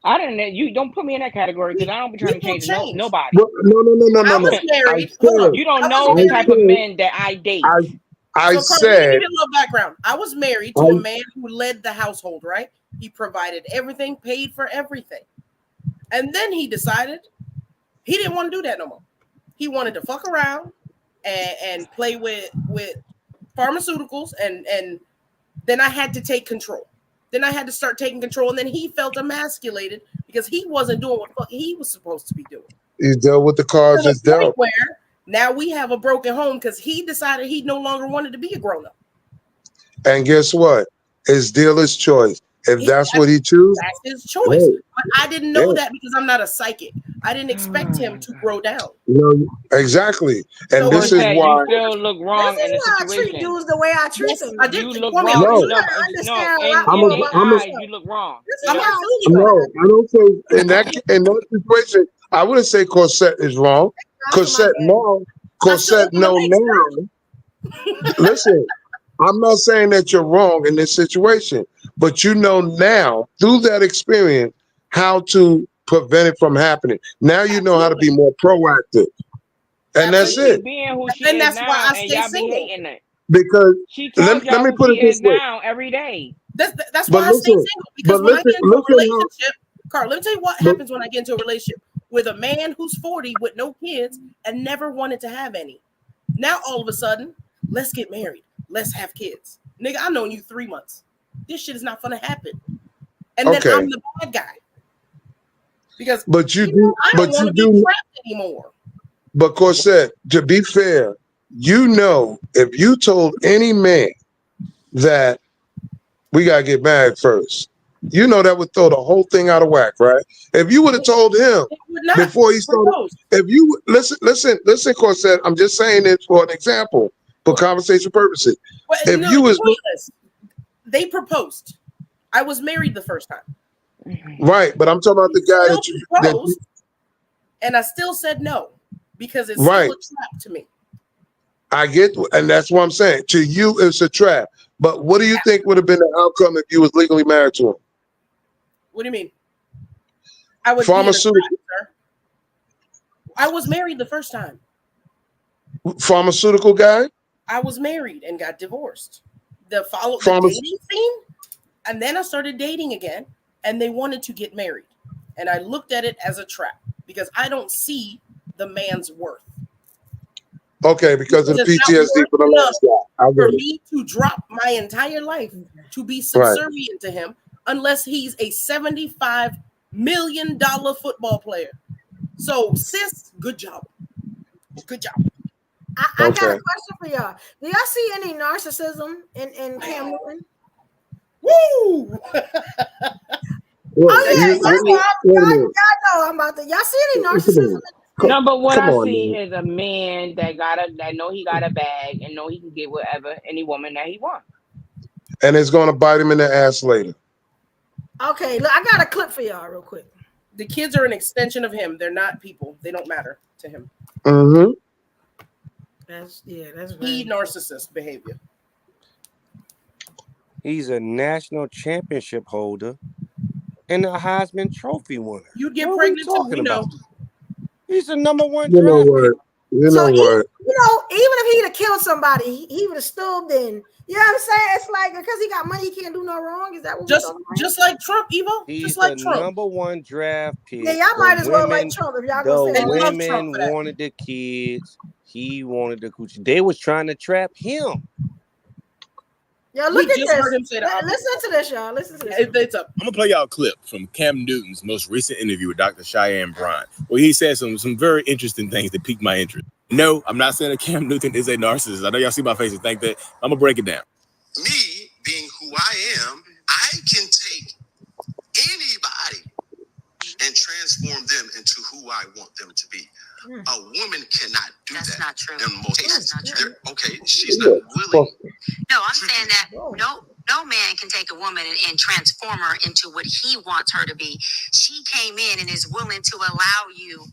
I didn't. You don't put me in that category because I don't be trying to change nobody. Well, no. I was married. You don't know the type of men that I date. I so, Carl, let me give you a little background. I was married to a man who led the household, right? He provided everything, paid for everything. And then he decided he didn't want to do that no more. He wanted to fuck around and play with pharmaceuticals. And then I had to take control. Then I had to start taking control. And then he felt emasculated because he wasn't doing what he was supposed to be doing. He dealt with the cards that's dealt. Where now we have a broken home because he decided he no longer wanted to be a grown-up. And guess what? It's dealer's choice. If that's what he chooses, that's his choice. But I didn't know that because I'm not a psychic. I didn't expect him to grow down. No, exactly. And So this is why you still look wrong in the I situation. treat dudes the way I treat them. I did. You look No, wrong. no. In their eyes, you look wrong. no, I don't say in that situation. I wouldn't say Corsette is wrong. Corsette know now. Listen, I'm not saying that you're wrong in this situation, but you know now through that experience how to prevent it from happening. Now you know how to be more proactive, and that's it. Being who she and is that's now, why I and stay y'all single. be hating it. Because She tells let me who put she it this is way. now every day. That's But why I stay listen, single because but when I get into a listen how- relationship, Carl, let me tell you what happens when I get into a relationship with a man who's 40 with no kids and never wanted to have any. Now all of a sudden, let's get married. Let's have kids. Nigga, I've known you 3 months. This shit is not gonna happen. And then I'm the bad guy. Because I don't want to be trapped anymore. But Corsette, to be fair, you know, if you told any man that we gotta get married first, you know that would throw the whole thing out of whack, right? If you would have told him before he started, if you listen, Corsette, I'm just saying it for an example, for conversation purposes. They proposed. I was married the first time. Right, but I'm talking about the guy that you proposed, and I still said no because it's still a trap to me. I get, and that's what I'm saying. To you, it's a trap. But what do you think would have been the outcome if you was legally married to him? What do you mean? I was pharmaceutical. Sir. I was married the first time. Pharmaceutical guy? I was married and got divorced. The dating scene, and then I started dating again, and they wanted to get married. And I looked at it as a trap because I don't see the man's worth. Okay, because of the PTSD for the last guy. For me to drop my entire life to be subservient to him unless he's a $75 million football player. So, sis, good job. Good job. I got a question for y'all. Do y'all see any narcissism in Cam Newton? Woo! Y'all know I'm about to. Y'all see any narcissism? No, but what I see is a man that know he got a bag and know he can get whatever any woman that he wants. And it's gonna bite him in the ass later. Okay, look, I got a clip for y'all real quick. The kids are an extension of him. They're not people. They don't matter to him. Mm-hmm. That's narcissist behavior. He's a national championship holder and a Heisman Trophy winner. You'd get pregnant too, we know. He's the number one You know draft what? You know what? Even if he'd have killed somebody, he would have still been. You know what I'm saying? It's like because he got money, he can't do no wrong. Is that what just like Trump, Evo? He's just like the Trump. number one draft pick. Yeah, y'all might as well like Trump if y'all gonna say the that. women wanted the kids. He wanted the coochie. They was trying to trap him. Yo, look at this. Heard him say that. Listen to this, y'all. Listen to this. I'm gonna play y'all a clip from Cam Newton's most recent interview with Dr. Cheyenne Bryant, where he said some very interesting things that piqued my interest. No, I'm not saying that Cam Newton is a narcissist. I know y'all see my face and think that. I'm gonna break it down. Me being who I am, I can take anybody and transform them into who I want them to be. A woman cannot do that. That's not true. That's not true. Okay, she's not willing. No, I'm saying that no man can take a woman and transform her into what he wants her to be. She came in and is willing to allow you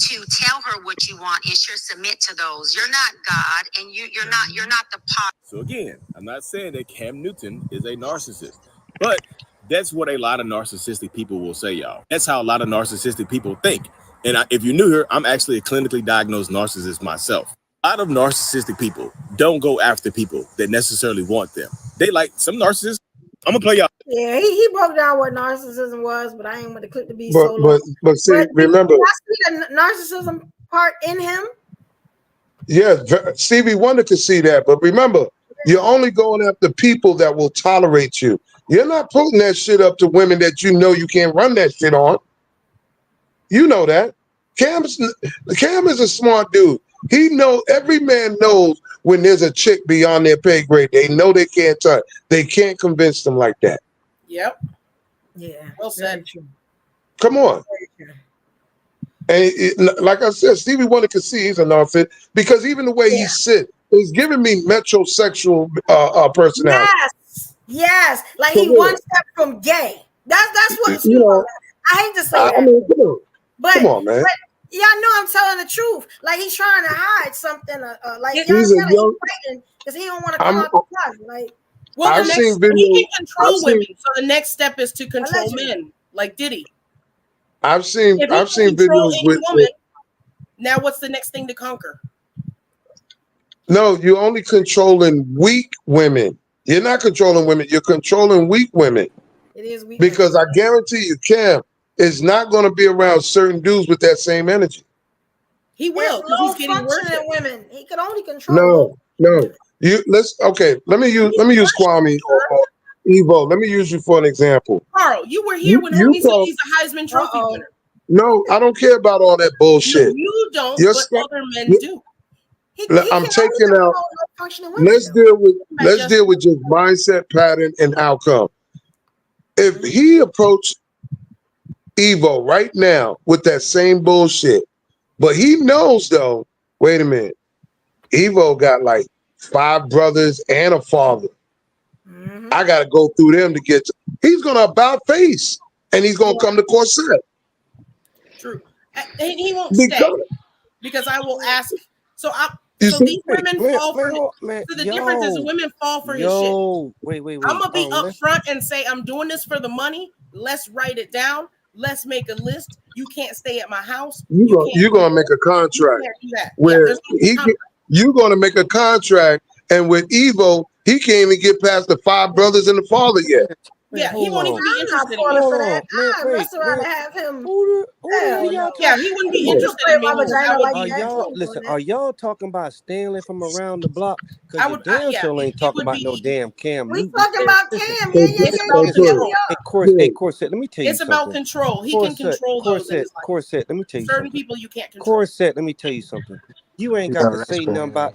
to tell her what you want and she'll submit to those. You're not God, and you're not the pot. So again, I'm not saying that Cam Newton is a narcissist, but that's what a lot of narcissistic people will say, y'all. That's how a lot of narcissistic people think. And if you're new here, I'm actually a clinically diagnosed narcissist myself. A lot of narcissistic people don't go after people that necessarily want them. They like some narcissists. I'm gonna play y'all. Yeah, he broke down what narcissism was, but I ain't want the clip to be so long. But see, remember, I see the narcissism part in him. Yeah, Stevie Wonder could see that, but remember, you're only going after people that will tolerate you. You're not putting that shit up to women that you know you can't run that shit on. You know that. Cam is a smart dude. He know every man knows when there's a chick beyond their pay grade. They know they can't touch. They can't convince them like that. Yep. Yeah. Well said. Come on. And like I said, Stevie Wonder could see he's a narcissist because even the way he sits is giving me metrosexual personality. Yes. Like For he real. one step from gay. That's what You know, I hate to say that. I mean, come on. But, Come on, man. But y'all know I'm telling the truth. Like he's trying to hide something. Like y'all He's a know young- because he don't want to come out the closet. Like, Well, I've the seen next, he videos- can control I've seen- women. So the next step is to control Allegedly. men, like Diddy. I've seen If he can control videos any with woman, now what's the next thing to conquer? no, you're only controlling weak women. You're not controlling women, you're controlling weak women. it is weak. Because I guarantee you, Cam is not going to be around certain dudes with that same energy. He will, because he's getting functioning worse. women. He could only control. No. Let me use Kwame or Evo. Let me use you for an example. Carl, you were here when homie said he's a Heisman Trophy winner. No, I don't care about all that bullshit. No, you don't, You're but stuck- other men do. I'm taking out. Let's deal with just mindset, pattern, and outcome. If he approached Evo right now with that same bullshit, but he knows though, wait a minute, Evo got like 5 brothers and a father. I got to go through them to get to. He's going to about face and he's going to come to Corset. True. He won't stay because I will ask. So these women fall for his, so the difference is women fall for his shit. Wait. I'm gonna be upfront and say I'm doing this for the money. Let's write it down. Let's make a list. You can't stay at my house. You're going to make a contract where you're going to make a contract, and with Evo, he can't even get past the 5 brothers and the father yet. Yeah, he won't even be interested in for me. that. I'd much rather have him. Yeah, he wouldn't be interested in me. Are y'all talking about Stanley from around the block? I Because would- damn yeah, sure ain't it talking would about be- no damn Cam. We talking about Cam. Yeah. Hey, Corset, let me tell you It's something. about control. He can control those in his life. Corset, let me tell you Certain something. people you can't control. Corset, let me tell you something. You ain't got to say nothing about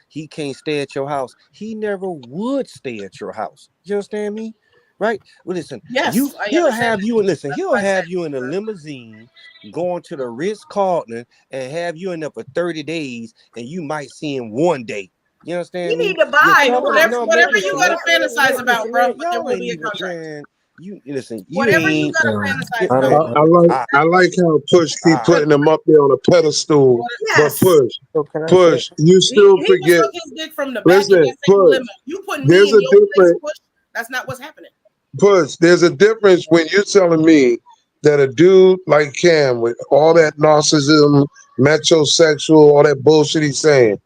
he can't stay at your house. He never would stay at your house. You understand me? Right? Well, listen. Yes, he'll have you in a limousine going to the Ritz-Carlton and have you in there for 30 days, and you might see him one day. You understand me? You need to buy whatever you gotta fantasize about, bro. But there will be a contract. Whatever you gotta fantasize about. I like how Push keep putting him up there on a pedestal, but Push, you still He forget. took his dick from the back. Listen, Push, You putting me there's in a your place, difference. Push. That's not what's happening. Push, there's a difference when you're telling me that a dude like Cam with all that narcissism, metrosexual, all that bullshit he's saying,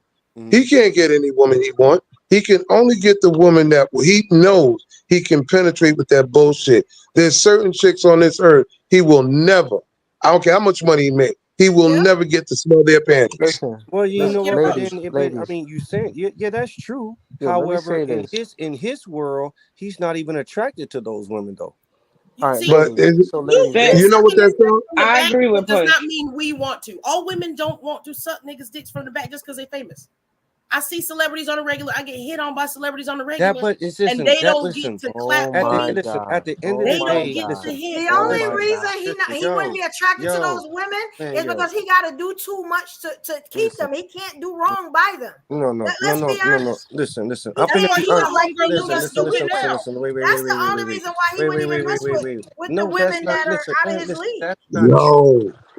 he can't get any woman he wants. He can only get the woman that he knows he can penetrate with that bullshit. There's certain chicks on this earth he will never, I don't care how much money he make, he will never get to smell their panties. Well, you know what? Ladies. I mean, you saying yeah, that's true. Yeah, let me However, say this. in his world, he's not even attracted to those women, though. All right, But ladies. you know what that's called? I agree with does Push. not mean we want to. All women don't want to suck niggas' dicks from the back just because they're famous. I see celebrities on the regular. I get hit on by celebrities on the regular, and they don't get to clap for me. At the end of They the don't day, get to hit. The only reason he wouldn't be attracted to those women is because he got to do too much to keep them. He can't do wrong by them. Let's be honest. Listen. That's why he's a homegirl doing stupid now. That's the only reason why he wouldn't even mess with the women that are out of his league. Yo,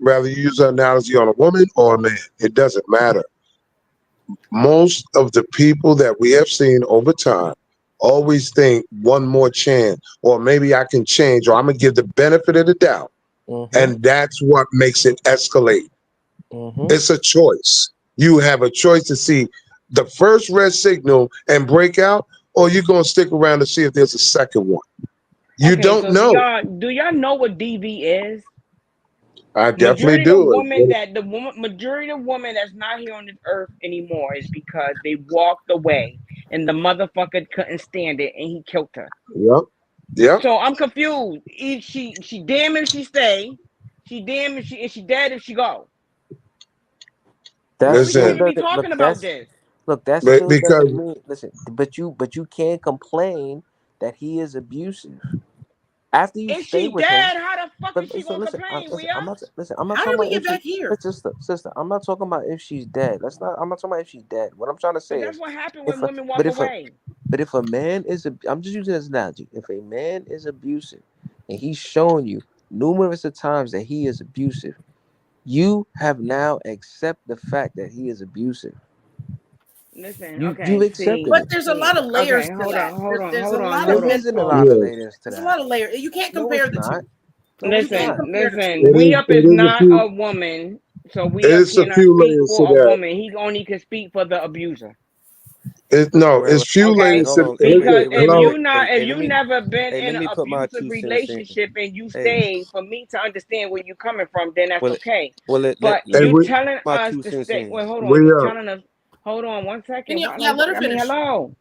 rather you use an analogy on a woman or a man, it doesn't matter. Most of the people that we have seen over time always think one more chance, or maybe I can change, or I'm gonna give the benefit of the doubt. And that's what makes it escalate. It's a choice. You have a choice to see, the first red signal and break out, or you gonna stick around to see if there's a second one? You don't know. Do y'all know what DV is? I definitely Majority of women that's not here on this earth anymore is because they walked away and the motherfucker couldn't stand it and he killed her. Yep. So I'm confused. She damn if she stay. She damn if she dead if she go. That's We shouldn't be talking about this. Look, that still doesn't mean. Listen, but you can't complain that he is abusive. After you If stay she with dead, him, how the fuck is she gonna complain? I'm not How talking did we about get if back she, here? sister. I'm not talking about if she's dead. I'm not talking about if she's dead. What I'm trying to say But that's is, what happened when women walk away. But if a man is, I'm just using this analogy. If a man is abusive, and he's showing you numerous of times that he is abusive, you have now accepted the fact that he is abusive. Listen, You've accepted But it. there's a lot of layers to that. There's a lot of There isn't a mental. lot of layers to There's a that. lot of layers. You can't compare the two. Listen. We up is not a woman, so we up cannot speak for a woman. He only can speak for the abuser. It's few layers. Because if you let me- never been hey, in let an me put my abusive 2 cents in. relationship and you Hey. stay, for me to understand where you're coming from, then that's okay. Let you me telling my us 2 to cents stay. in. Wait, hold on. You telling us? Hold on 1 second. Let her finish. Hello.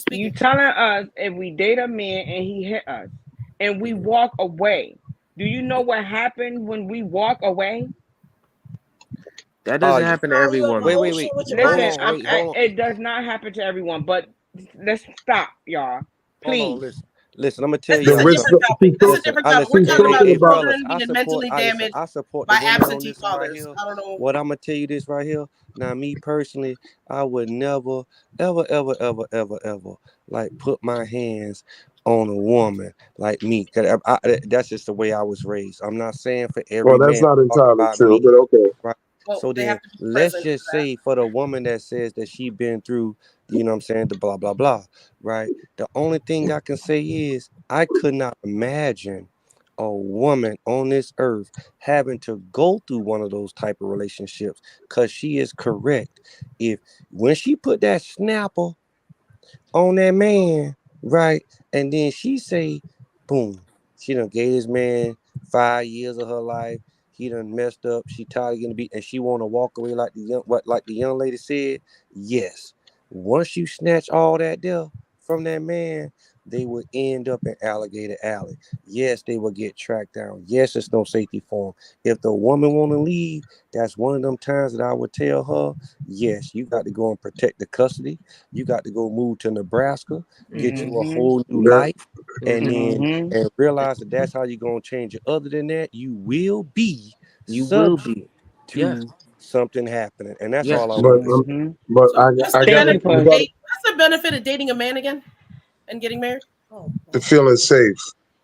You telling us if we date a man and he hit us and we walk away, do you know what happened when we walk away? That doesn't happen to every woman. Wait. Listen, it does not happen to everyone, but let's stop, y'all. Please. Listen, I'm gonna tell you. That's a different topic. We're talking about children being mentally damaged I support by the women on absentee this one right fathers. here. I don't know. What I'm gonna tell you this right here. Now, me personally, I would never, ever, like put my hands on a woman like me. Cause that's just the way I was raised. I'm not saying for every Well, that's man. not I'm talking entirely about true, me. but okay. Right. Well, So then let's just say for the woman that says that she been through, you know what I'm saying, the blah, blah, blah, right? The only thing I can say is I could not imagine a woman on this earth having to go through one of those type of relationships, because she is correct. If when she put that snapper on that man, right, and then she say, boom, she done gave this man 5 years of her life. He done messed up. She tired of getting beat, and she want to walk away like the young lady said. Yes, once you snatch all that there from that man, they will end up in Alligator Alley. Yes, they will get tracked down. Yes, there's no safety for them. If the woman want to leave, that's one of them times that I would tell her, yes, you got to go and protect the custody. You got to go move to Nebraska, get you a whole new life, and then and realize that that's how you're going to change it. Other than that, you will be subject to something happening. And that's all I want to say. But I got What's the benefit of dating a man again and getting married? to feeling safe.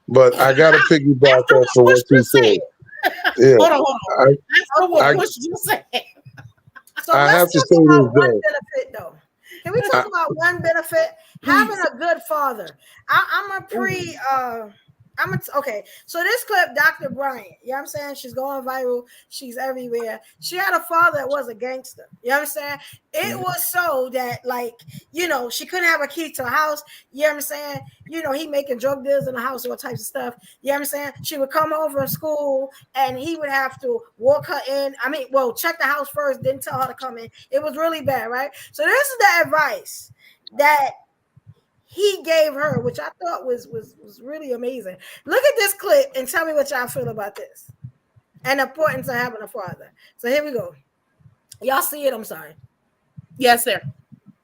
But I got to piggyback off of what you said. Yeah. Hold on. That's what Push just said. So I have let's to talk say about this, one though. benefit, though. Can we talk about one benefit? Having a good father. Okay, so this clip, Dr. Bryant, you know what I'm saying? She's going viral. She's everywhere. She had a father that was a gangster. You know what I'm saying? It was so that, like, you know, she couldn't have a key to a house. You know what I'm saying? You know, he making drug deals in the house, all types of stuff. You know what I'm saying? She would come home from school and he would have to walk her in. Check the house first, then tell her to come in. It was really bad, right? So this is the advice that he gave her, which I thought was really amazing. Look at this clip and tell me what y'all feel about this and the importance of having a father. So here we go. Y'all see it? I'm sorry. Yes, sir.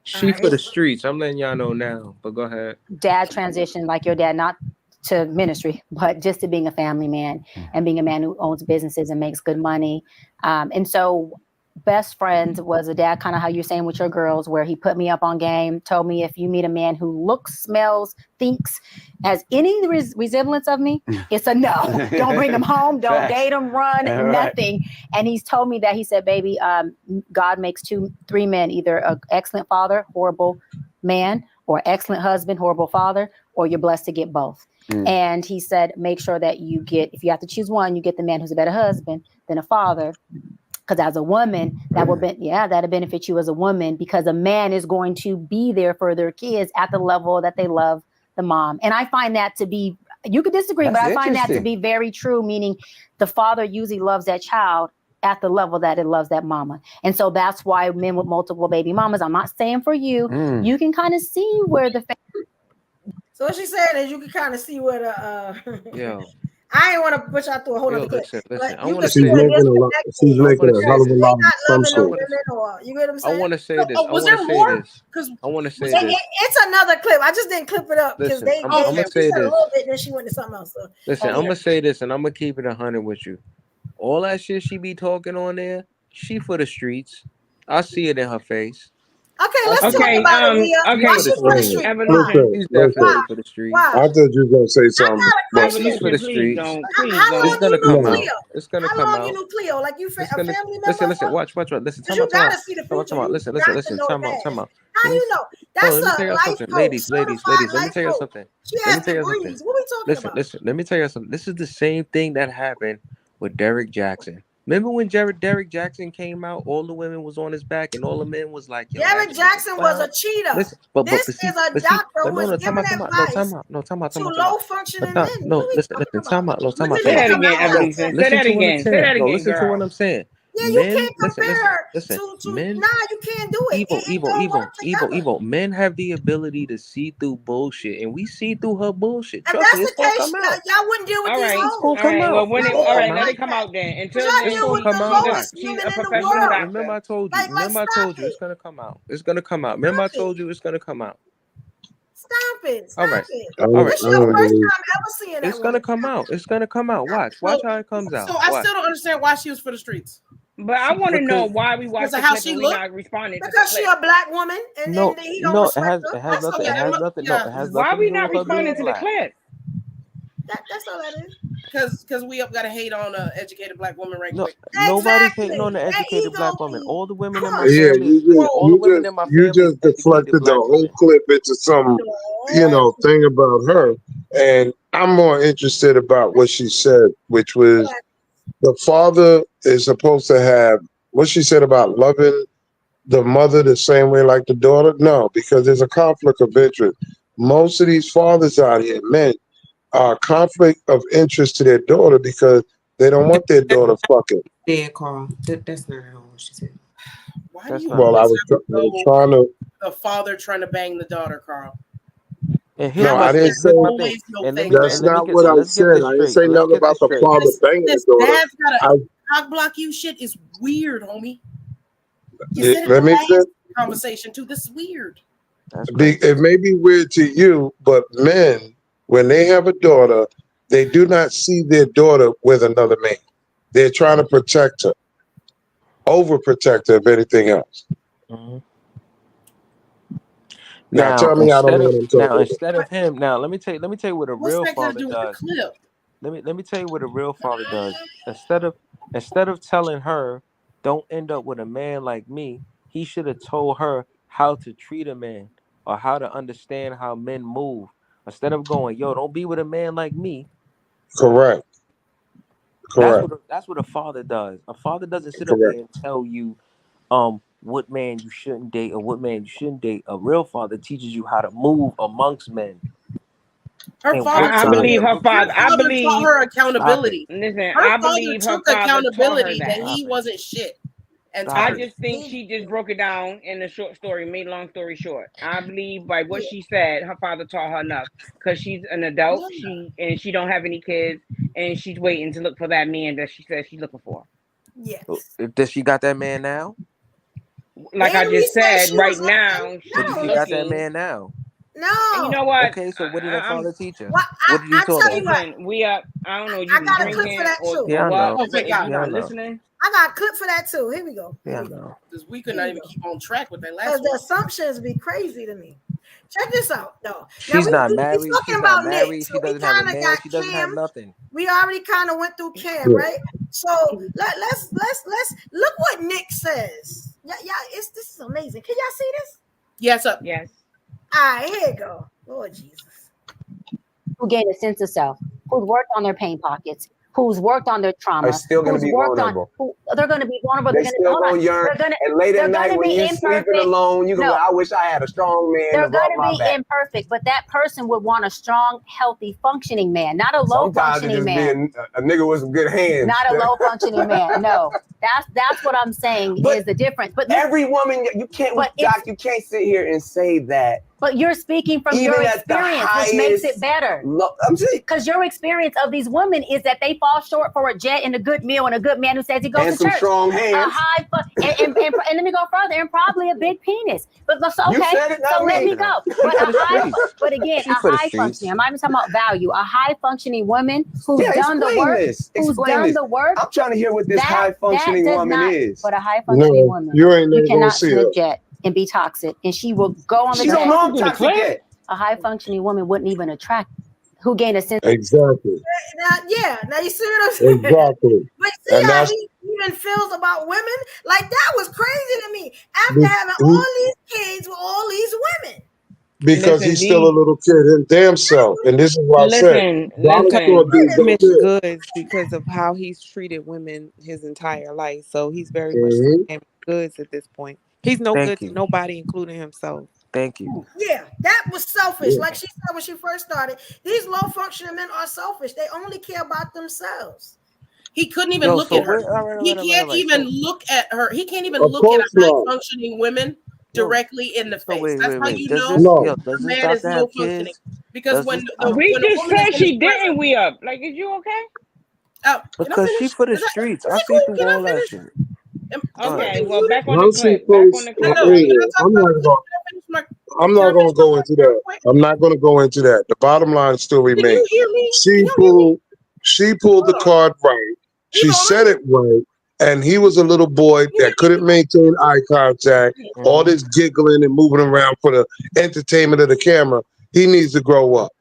She for the streets. I'm letting y'all know now, but go ahead. Dad transitioned like your dad, not to ministry, but just to being a family man and being a man who owns businesses and makes good money. And so best friends was a dad, kind of how you're saying with your girls, where he put me up on game, told me if you meet a man who looks, smells, thinks, has any resemblance of me, it's a no. Don't bring him home. Don't date him, run, nothing. And he's told me that, he said, baby, God makes 2-3 men, either an excellent father, horrible man, or excellent husband, horrible father, or you're blessed to get both. And he said, make sure that you get, if you have to choose one, you get the man who's a better husband than a father. Because as a woman, that'll benefit you as a woman, because a man is going to be there for their kids at the level that they love the mom. And I find that to be, you could disagree, but I find that to be very true, meaning the father usually loves that child at the level that it loves that mama. And so that's why men with multiple baby mamas, I'm not saying for you, you can kind of see where the So what she's saying is you can kind of see where the Yo. I ain't want to push out through a whole other clip. Listen. But I you want can to see say where there's She's making a hell of a they lot of not loving no assumptions. women, or you get what I'm saying? I want to say this. Was there more? Because I want to say this. It's another clip. I just didn't clip it up because Listen, I'm gonna she say said a this. little bit, then she went to something else. So. Listen, I'm gonna say this, and I'm gonna keep it 100 with you. All that shit she be talking on there, she for the streets. I see it in her face. Okay, let's talk about it, Leah. Okay, Why she for the street? Evolution. She's definitely for the streets. Why? I thought you were gonna say something. She's for the streets. How long It's gonna you come knew out. Cleo? It's gonna How come long out. you knew Cleo? Like you a family member? Listen. Watch. Listen. Because you gotta see the future. Listen. Time out. How you know? That's let me tell a you life something, coach, ladies. certified Let me life tell you coach. something. She has degrees. What are we talking about? Listen. Let me tell you something. This is the same thing that happened with Derek Jackson. Remember when Derek Jackson came out? All the women was on his back, and all the men was like, "Yo, Derek Jackson was a cheater. Listen, This is a doctor who is giving advice to low functioning men. Listen, time out. Say that again, Evolution. Say that again. Say that again, listen girl. to what I'm saying. Yeah, you can't compare her to men. Nah, you can't do it. Evil. Men have the ability to see through bullshit, and we see through her bullshit. If Trust me, that's it's the gonna case, come out. y'all wouldn't deal with All these right. hoes. It's gonna come out. Well, let it come out then. Until Y'all then, deal with the lowest she's women a in the professional world. doctor. Remember I told you. Stop It's gonna come out. It's gonna come out. Remember I told you it's gonna come out. Stop it. All right. This is your first time ever seeing that. It's gonna come out. It's gonna come out. Watch how it comes out. So I still don't understand why she was for the streets. But I want to know why we watched the how clip she and we looked? not responding Because she a black woman and he don't respect her. It has nothing. Why we to do not with her being responding to the black. clip? That's all that is. Because we up gotta hate on an educated black woman right quick. Nobody's hating on the educated black woman. All the women in my Yeah, family. you just deflected the whole clip into some, thing about her. And I'm more interested about what she said, which was the father is supposed to have what she said about loving the mother the same way like the daughter. No, because there's a conflict of interest. Most of these fathers out here, men, are conflict of interest to their daughter because they don't want their daughter fucking. Yeah, Carl. That's not what she said. Why do you I was trying to. The father trying to bang the daughter, Carl? No, I didn't say that's not what I said. I didn't say nothing about the father banging the daughter. Dad's got a cock block you shit is weird, homie. You said it let in me the finish. last conversation too. This is weird. It may be weird to you, but men, when they have a daughter, they do not see their daughter with another man. They're trying to protect her, overprotect her, if anything else. Mm-hmm. Now tell me I don't know what I'm talking about. Instead of him, let me tell you what a real father does. Let me tell you what a real father does. Instead of telling her, don't end up with a man like me, he should have told her how to treat a man or how to understand how men move. Instead of going, yo, don't be with a man like me. Correct. That's what a father does. A father doesn't sit Correct. up there and tell you what man you shouldn't date or what man you shouldn't date. A real father teaches you how to move amongst men. Her father, I believe her father. I believe taught her accountability. Listen, her I father believe her took father accountability taught her that he wasn't shit. And I just think she just broke it down in a short story. Made long story short, I believe by what she said, her father taught her enough because she's an adult. She don't have any kids, and she's waiting to look for that man that she says she's looking for. Yes. Does she got that man now? Like I just said, right now she's she got that man now. No. And you know what? Okay, so what did her father teach her? What did you tell her? Listen, we up. I don't know. You I got a clip for that too. Yeah, I know. But if you're not listening, I got a clip for that too. Here we go. Yeah, I know. Because we could not even keep on track with that last Because one. the assumptions be crazy to me. Check this out, though. She's not married. She's not married. She doesn't have a man. She doesn't have nothing. We already kind of went through Cam, right? So let's look what Nick says. Yeah, this is amazing. Can y'all see this? Yes, up. Yes. All right, here you go. Lord Jesus. Who gain a sense of self, who've worked on their pain pockets, who's worked on their trauma, are still going to be vulnerable. They're going to be vulnerable. They still going to yearn. And late at night when you're sleeping alone, you go, I wish I had a strong man They're to rub going my to be back. imperfect, but that person would want a strong, healthy, functioning man, not a low functioning man. A nigga with some good hands. Not a low functioning man. No, that's what I'm saying is the difference. But every woman, you can't, Doc, you can't sit here and say that. But you're speaking from your experience, which makes it better. I'm saying, because your experience of these women is that they fall short for a jet and a good meal and a good man who says he goes to church. And some strong hands. And let me go further, and probably a big penis. But okay, so let me go. But again, a high functioning. I'm not even talking about value. A high functioning woman who's done the work. Who's done the work. I'm trying to hear what this high functioning woman is. But a high functioning woman, you cannot snitch jet and be toxic, and she will go on the She don't know I'm toxic yet. A high functioning woman wouldn't even attract who gained a sense. Exactly. Now you see what I'm saying? Exactly. But see how he even feels about women? Like, that was crazy to me. After having all these kids with all these women. Because he's still a little kid, his damn self. And this is what I said. Mixed goods because of how he's treated women his entire life. So he's very much damaged goods at this point. He's no good to nobody, including himself. Thank you. Yeah, that was selfish. Like she said when she first started, these low functioning men are selfish. They only care about themselves. He couldn't even look at her. He can't even look at her. He can't even look at a high functioning women directly in the face. That's how you know a man is low functioning. Because when we just said she didn't, we up. Like, is you okay? Because she for the streets. I see through all that shit. Okay, well, back on the clip. I'm not going to go into that. I'm not going to go into that. The bottom line still remains. She pulled the card right. She said it right. And he was a little boy that couldn't maintain eye contact. All this giggling and moving around for the entertainment of the camera. He needs to grow up.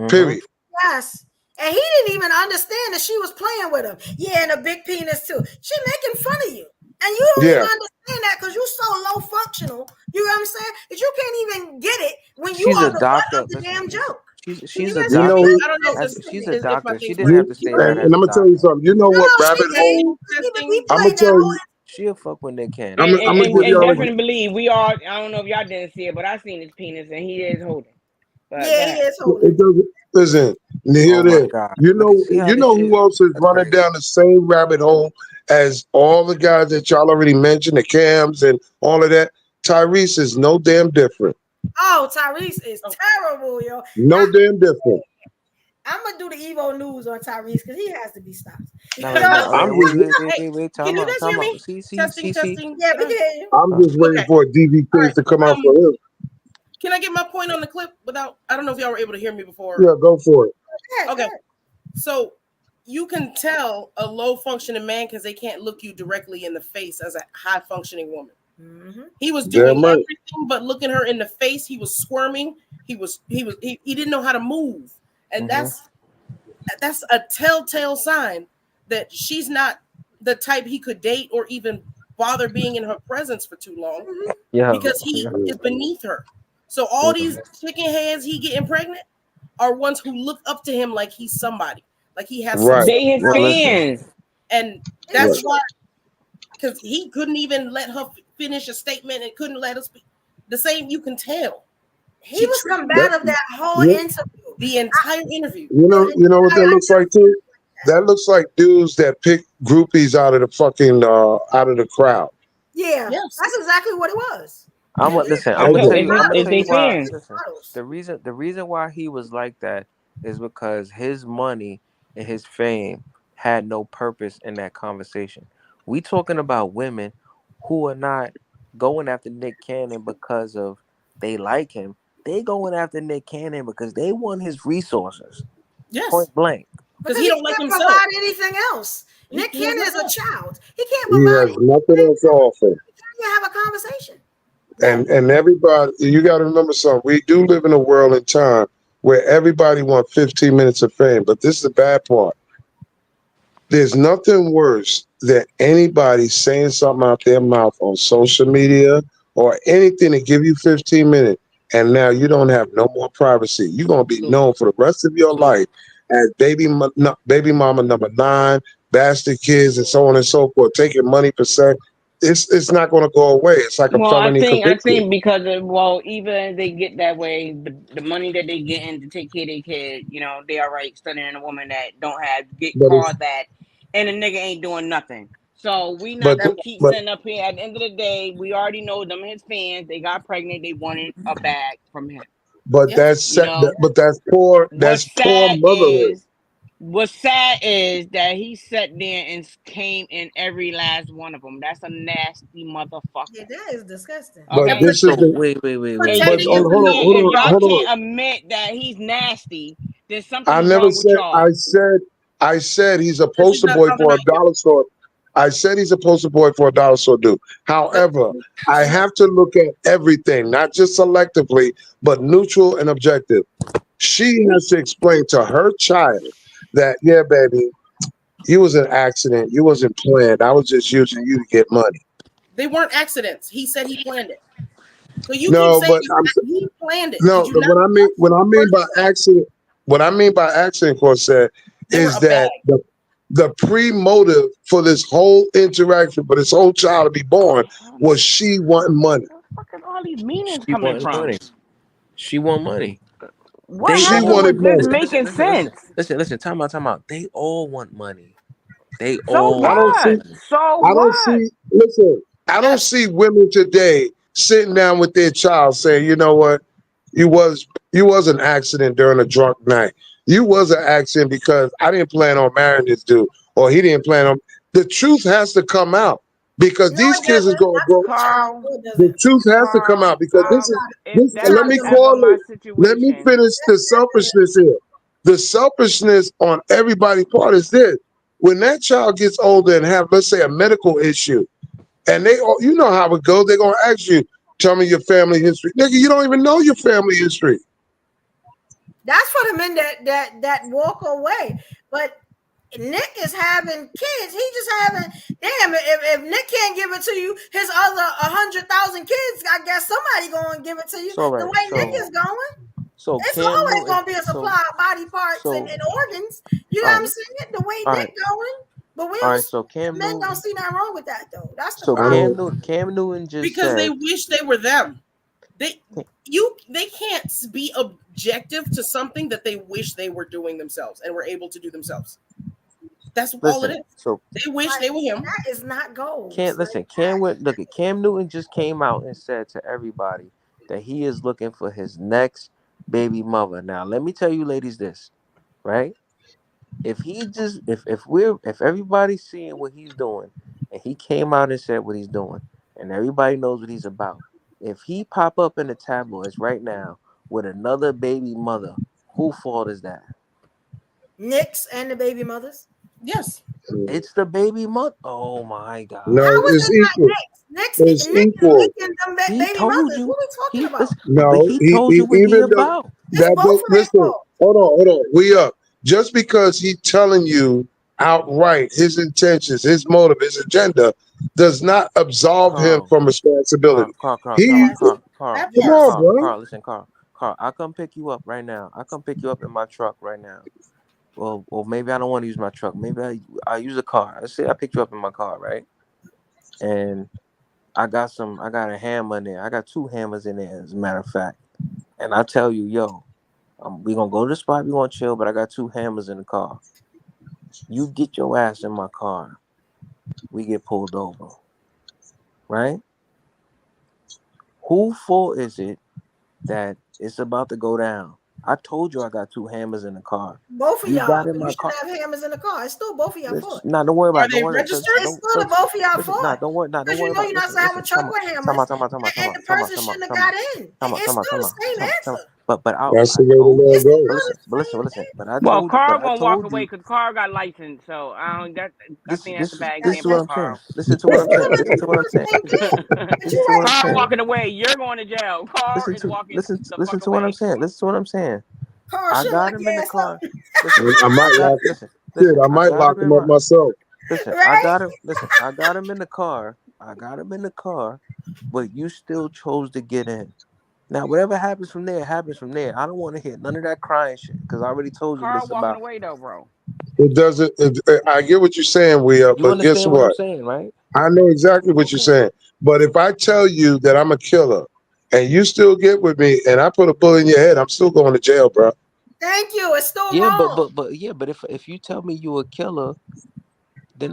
Period. Yes. And he didn't even understand that she was playing with him. Yeah, and a big penis too. She making fun of you. And you don't even understand that because you're so low functional. You know what I'm saying? That you can't even get it when you are the butt of the damn joke. She's a doctor. She's a doctor. She didn't have to say that. And I'm gonna tell you something. You know what rabbit hole? I'm gonna tell you. She'll fuck when they can. And definitely believe we all. I don't know if y'all didn't see it, but I seen his penis and he is holding. But he is holding. Listen, hear this. You know who else is running down the same rabbit hole as all the guys that y'all already mentioned, the Cams and all of that? Tyrese is no damn different. Oh, Tyrese is terrible, yo. No damn different. I'm gonna do the Evo news on Tyrese because he has to be stopped. Wait, time out. Testing. Yeah, we can. I'm just waiting for a DV to come out for him. Can I get my point on the clip without? I don't know if y'all were able to hear me before. Yeah, go for it. Okay. So you can tell a low functioning man because they can't look you directly in the face as a high functioning woman. He was doing everything but looking her in the face. He was squirming. He didn't know how to move, and that's a telltale sign that she's not the type he could date or even bother being in her presence for too long. Because he is beneath her. So all these chicken heads he getting pregnant are ones who look up to him like he's somebody, like he has They his fans, and that's why. Because he couldn't even let her finish a statement and couldn't let us speak. The same, you can tell. He was combative that whole interview. The entire interview. You know what that looks like too? That looks like dudes that pick groupies out of the fucking out of the crowd. Yeah, that's exactly what it was. I'm gonna tell you why. The reason why he was like that is because his money and his fame had no purpose in that conversation. We talking about women who are not going after Nick Cannon because of they like him. They going after Nick Cannon because they want his resources. Yes. Point blank. Because he don't like himself. Provide anything else. Nick Cannon is a child. He can't He provide has nothing else to offer. He can't have a conversation. And everybody, you got to remember something. We do live in a world and time where everybody wants 15 minutes of fame, but this is the bad part. There's nothing worse than anybody saying something out their mouth on social media or anything to give you 15 minutes, and now you don't have no more privacy. You're going to be known for the rest of your life as baby mama number 9, bastard kids, and so on and so forth, taking money per se. It's not going to go away. It's like a Well, felony I conviction. think because even if they get that way, the money that they getting to take care of their kid, they all right studying a woman that don't have get But called that, and the nigga ain't doing nothing. So we not gonna keep but sitting up here. At the end of the day, we already know them his fans. They got pregnant. They wanted a bag from him. but that's You know but that's poor. That's poor motherhood. What's sad is that he sat there and came in every last one of them. That's a nasty motherfucker. Yeah, that is disgusting. But Okay. this is the wait. If you if y'all can't admit that he's nasty, then I something's never wrong with said. y'all. I said he's a poster boy for a dollar store. I said he's a poster boy for a dollar store dude. However, I have to look at everything, not just selectively, but neutral and objective. She has to explain to her child that, yeah, baby, you was an accident. You wasn't planned. I was just using you to get money. They weren't accidents. He said he planned it. So you keep No, saying but he planned it. no. Did you not? What I mean by accident, Corsair, is that the pre-motive for this whole interaction, for this whole child to be born, was she wanting money. Where all these meanings She coming wanted from? money. She want money. What She happened wanted with this money. making sense? Listen. Time out. They all want money. They So all I don't want see. what? money. So I don't what? see. Listen, I don't see women today sitting down with their child saying, "You know what? You was an accident during a drunk night. You was an accident because I didn't plan on marrying this dude, or he didn't plan on." The truth has to come out because these kids is going to grow. Carl, The truth has to come out because if that let was me ever call my it. Let me situation, finish the selfishness here. The selfishness on everybody's part is this: when that child gets older and have, let's say, a medical issue, and you know how it goes. They're gonna ask you, "Tell me your family history." Nigga, you don't even know your family history. That's for the men that walk away. But Nick is having kids. He just having if Nick can't give it to you, his other 100,000 kids, I guess somebody gonna give it to you. So The way Nick is going, so it's Cam always Newton. gonna be a supply of body parts and organs. You know All what right, I'm saying? The way all Nick right, going. But we all don't right. So Cam men don't Newton. see nothing wrong with that though. That's the So problem. Cam Newton just Because they said. wish they were them. They can't be objective to something that they wish they were doing themselves and were able to do themselves. That's all it Listen. is. So They wish they were him. That is not goals. Cam Newton just came out and said to everybody that he is looking for his next baby mother. Now, let me tell you, ladies, this, right? If everybody's seeing what he's doing, and he came out and said what he's doing, and everybody knows what he's about. If he pop up in the tabloids right now with another baby mother, whose fault is that? Nick's and the baby mothers. Yes. It's the baby mother. Oh my God. No, How is it's it not equal. Nick's? It's Nick is equal. making them He baby told mothers. you. What are we talking about? Listen, but No, he told you what he even though about. It's both of their listen, fault. hold on. We up. Just because he telling you outright his intentions, his motive, his agenda, does not absolve him from responsibility. Carl, Come on, bro. listen, Carl, I'll come pick you up right now. I'll come pick you up in my truck right now. Well, maybe I don't want to use my truck. Maybe I use a car. Let's say I picked you up in my car, right? And I got a hammer in there. I got 2 hammers in there, as a matter of fact. And I tell you, yo, we gonna go to the spot, we gonna chill, but I got 2 hammers in the car. You get your ass in my car. We get pulled over. Right? Whose fault is it that it's about to go down? I told you I got 2 hammers in the car. Both of You y'all. got in You my car. shouldn't have hammers in the car. It's still both of y'all fault. Nah, don't worry about it. Are they Don't worry. registered? It's still the both of y'all fault. Nah, don't worry. Don't Because worry you know about you're it. not supposed to have a truck with hammers. And the person shouldn't have got in. It's still the same answer. But That's the way the Lord It's goes. still listen. But I well, told Carl gonna walk you. away because Carl got license. So I don't. I think that's a bad This is example what of I'm saying. Carl. Listen to what I'm saying. Listen to what I'm saying. Listen to what I'm Carl saying. walking away. You're going to jail. Carl is walking the fuck To what I'm away. saying. Listen to what I'm saying. Carl I should got lock him your in the ass car. up. Listen, I might lock him. Shit, I I might got lock him in him up my. myself. Listen, Right? I got him in the car. But you still chose to get in. Now, whatever happens from there, happens from there. I don't want to hear none of that crying shit because I already told you Carl this walking about. away though, bro. It doesn't. I get what you're saying, You but guess understand what I'm what? saying, right? I know exactly what you're saying. But if I tell you that I'm a killer and you still get with me and I put a bullet in your head, I'm still going to jail, bro. Thank you. It's still Yeah, wrong. but if you tell me you a killer, then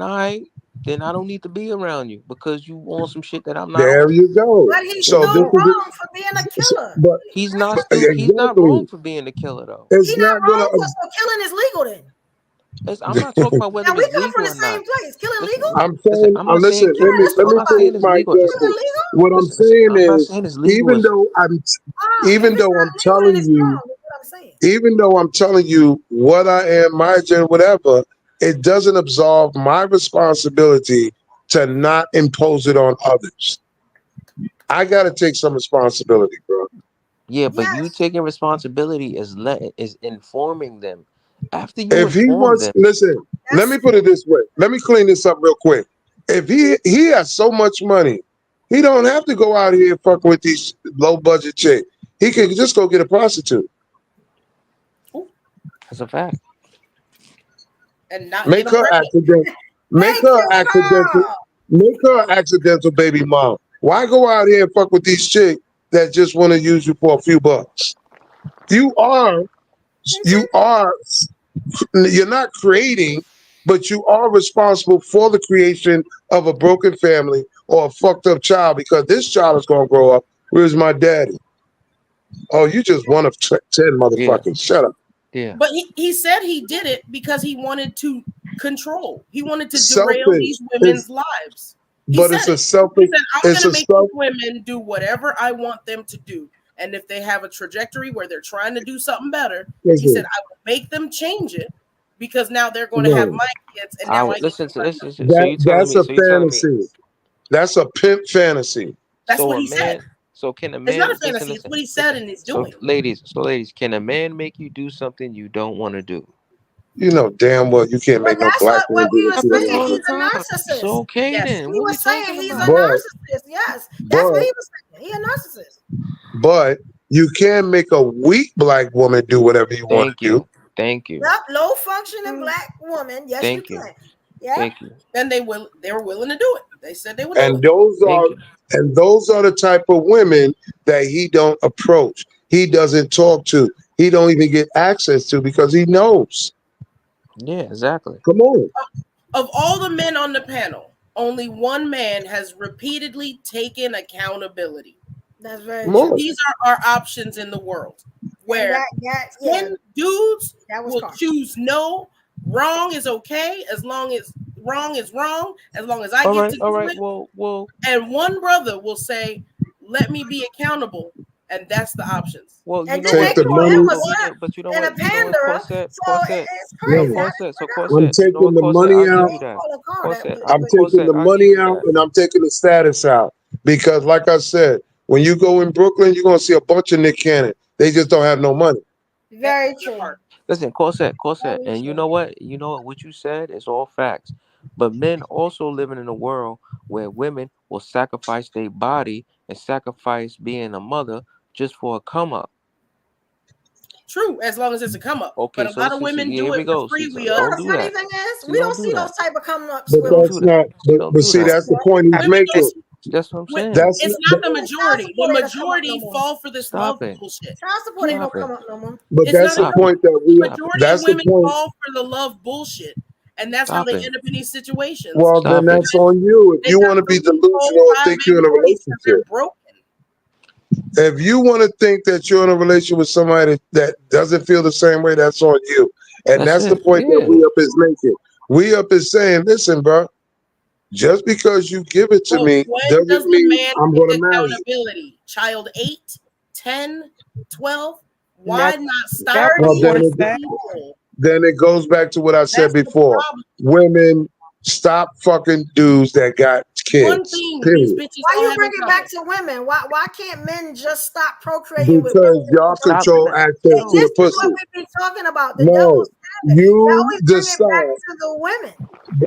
then I don't need to be around you because you want some shit that I'm not There on. you go. But he's So still this is wrong for being a killer. but, He's but not wrong exactly. for being a killer though. It's He's not not gonna. wrong for so killing is legal then. I'm not talking about whether Now we it's come from legal the or same not. place. Killing Listen, legal? I'm listen. saying, I'm not listen. saying Let killing. me Let's let talk me I'm not about finish saying it. it's my legal. example. Killing legal? What I'm Listen. saying I'm not is, saying it's legal. even though I'm, If even it's though not I'm legal, then telling it's you, wrong. That's what I'm saying. even though I'm telling you what I am, my agenda, whatever, it doesn't absolve my responsibility to not impose it on others. I got to take some responsibility, bro. Yeah, but you Yes. taking responsibility is informing them. After you If he inform wants, them, listen, let me put it this way. Let me clean this up real quick. If he has so much money, he don't have to go out here fucking with these low budget chicks. He can just go get a prostitute. that's a fact. And not get Make them her pregnant. accident. Make Thank her you, accidental. Carl. Make her accidental baby mom. Why go out here and fuck with these chicks that just want to use you for a few bucks? You are, you are, you're not creating, but you are responsible for the creation of a broken family or a fucked up child because this child is gonna grow up. Where's my daddy? Oh, you just one of 10 Yeah, motherfuckers. Shut up. yeah. But he said he did it because he wanted to control. He wanted to derail Selfish. these women's lives. He But said it's a it. He selfish. said, I'm It's going a to make these self. women do whatever I want them to do. And if they have a trajectory where they're trying to do something better, he said, I will make them change it because now they're going to have No, my kids and I now I would get listen to to run this. them. So you telling that's me? a So you telling me? fantasy. That's a pimp fantasy. That's So what a he said. man? So can a It's not man a listen? fantasy. It's what he said Listen. and he's So doing. ladies, can a man make you do something you don't want to do? You know damn well you can't But make no that's black what woman do we what were you don't Happens saying. want all to the He's do. a time. So narcissist. okay Yes. then, We what were we saying talking he's a about? narcissist. Yes. That's what he was saying. He a narcissist. But you can make a weak black woman do whatever you want Thank to do. you, thank you, Yep. Low functioning black woman. Yes, you thank you, can. Yep. thank you, And they were willing to do it. They said they would do And it. thank you. those are the type of women that he don't approach. He doesn't talk to. He don't even get access to because he knows. Yeah, exactly. Come on. Of all the men on the panel, only one man has repeatedly taken accountability. That's very Come true. on. These are our options in the world And where yeah, 10 dudes that was will Carl. choose no. Wrong is okay as long as wrong is wrong, as long as I All get right, to all do right. it. Well, And one brother will say, let me be accountable. And that's the options. well. You And know then they Take what? the You know call what? him money. a But you know and a what? You know what? panderer. Corset, So Corset. it's So crazy. No. I just Corset, so forgot. I'm Corset. You know taking what? the Corset. money I'll give out. you that. Call Carl that, Corset. I'm but taking Corset. the I'll give money you out that. and I'm taking the status out. Because like I said, when you go in Brooklyn, you're gonna see a bunch of Nick Cannon. They just don't have no money. very true. Listen, Corset, Very and you true. know what? You know what you said is all facts. But men also living in a world where women will sacrifice their body and sacrifice being a mother just for a come up. True, as long as it's a come up. Okay, But a so lot of listen, see, women here do we it for go. See, free. so We You know don't the do funny that. thing is, See, we don't don't do see that. those type of come ups But See, with don't women. that's do that. not See, don't but do see, that. that's the point he's Women don't making. see. That's what I'm saying. That's It's but, not the Child majority. The support ain't a come up no majority more. fall for this Stop love it. bullshit. Child support ain't no Stop it. come up no more. but It's that's not the a Stop it. point that the we Stop it. majority of that's the women point. fall for the love bullshit. And that's how Stop they it. end up in these situations Well, then Stop it. that's because on you. If they you got want to be three, four, delusional and five think you're in baby a daddies because they're relationship, broken. if you want to think that you're in a relationship with somebody that doesn't feel the same way, that's on you. And That's that's the it. point that Yeah. we up is making. We up is saying, listen, bro, just because you give it to But me when doesn't does the mean man I'm take going to marry you. accountability? Child 8, 10, 12? And Why that's not start that's with Well, what the then young Corset. people? then it goes back to what I said That's the before. problem. Women, stop fucking dudes that got One kids. thing, these Period. bitches Why all you have bring in it back common. to women? Why can't men just stop procreating with women? Because y'all Stop. control access to This the is what pussy. we've been talking about. The No, devil's advocate. They you always bring it back decide. to the women.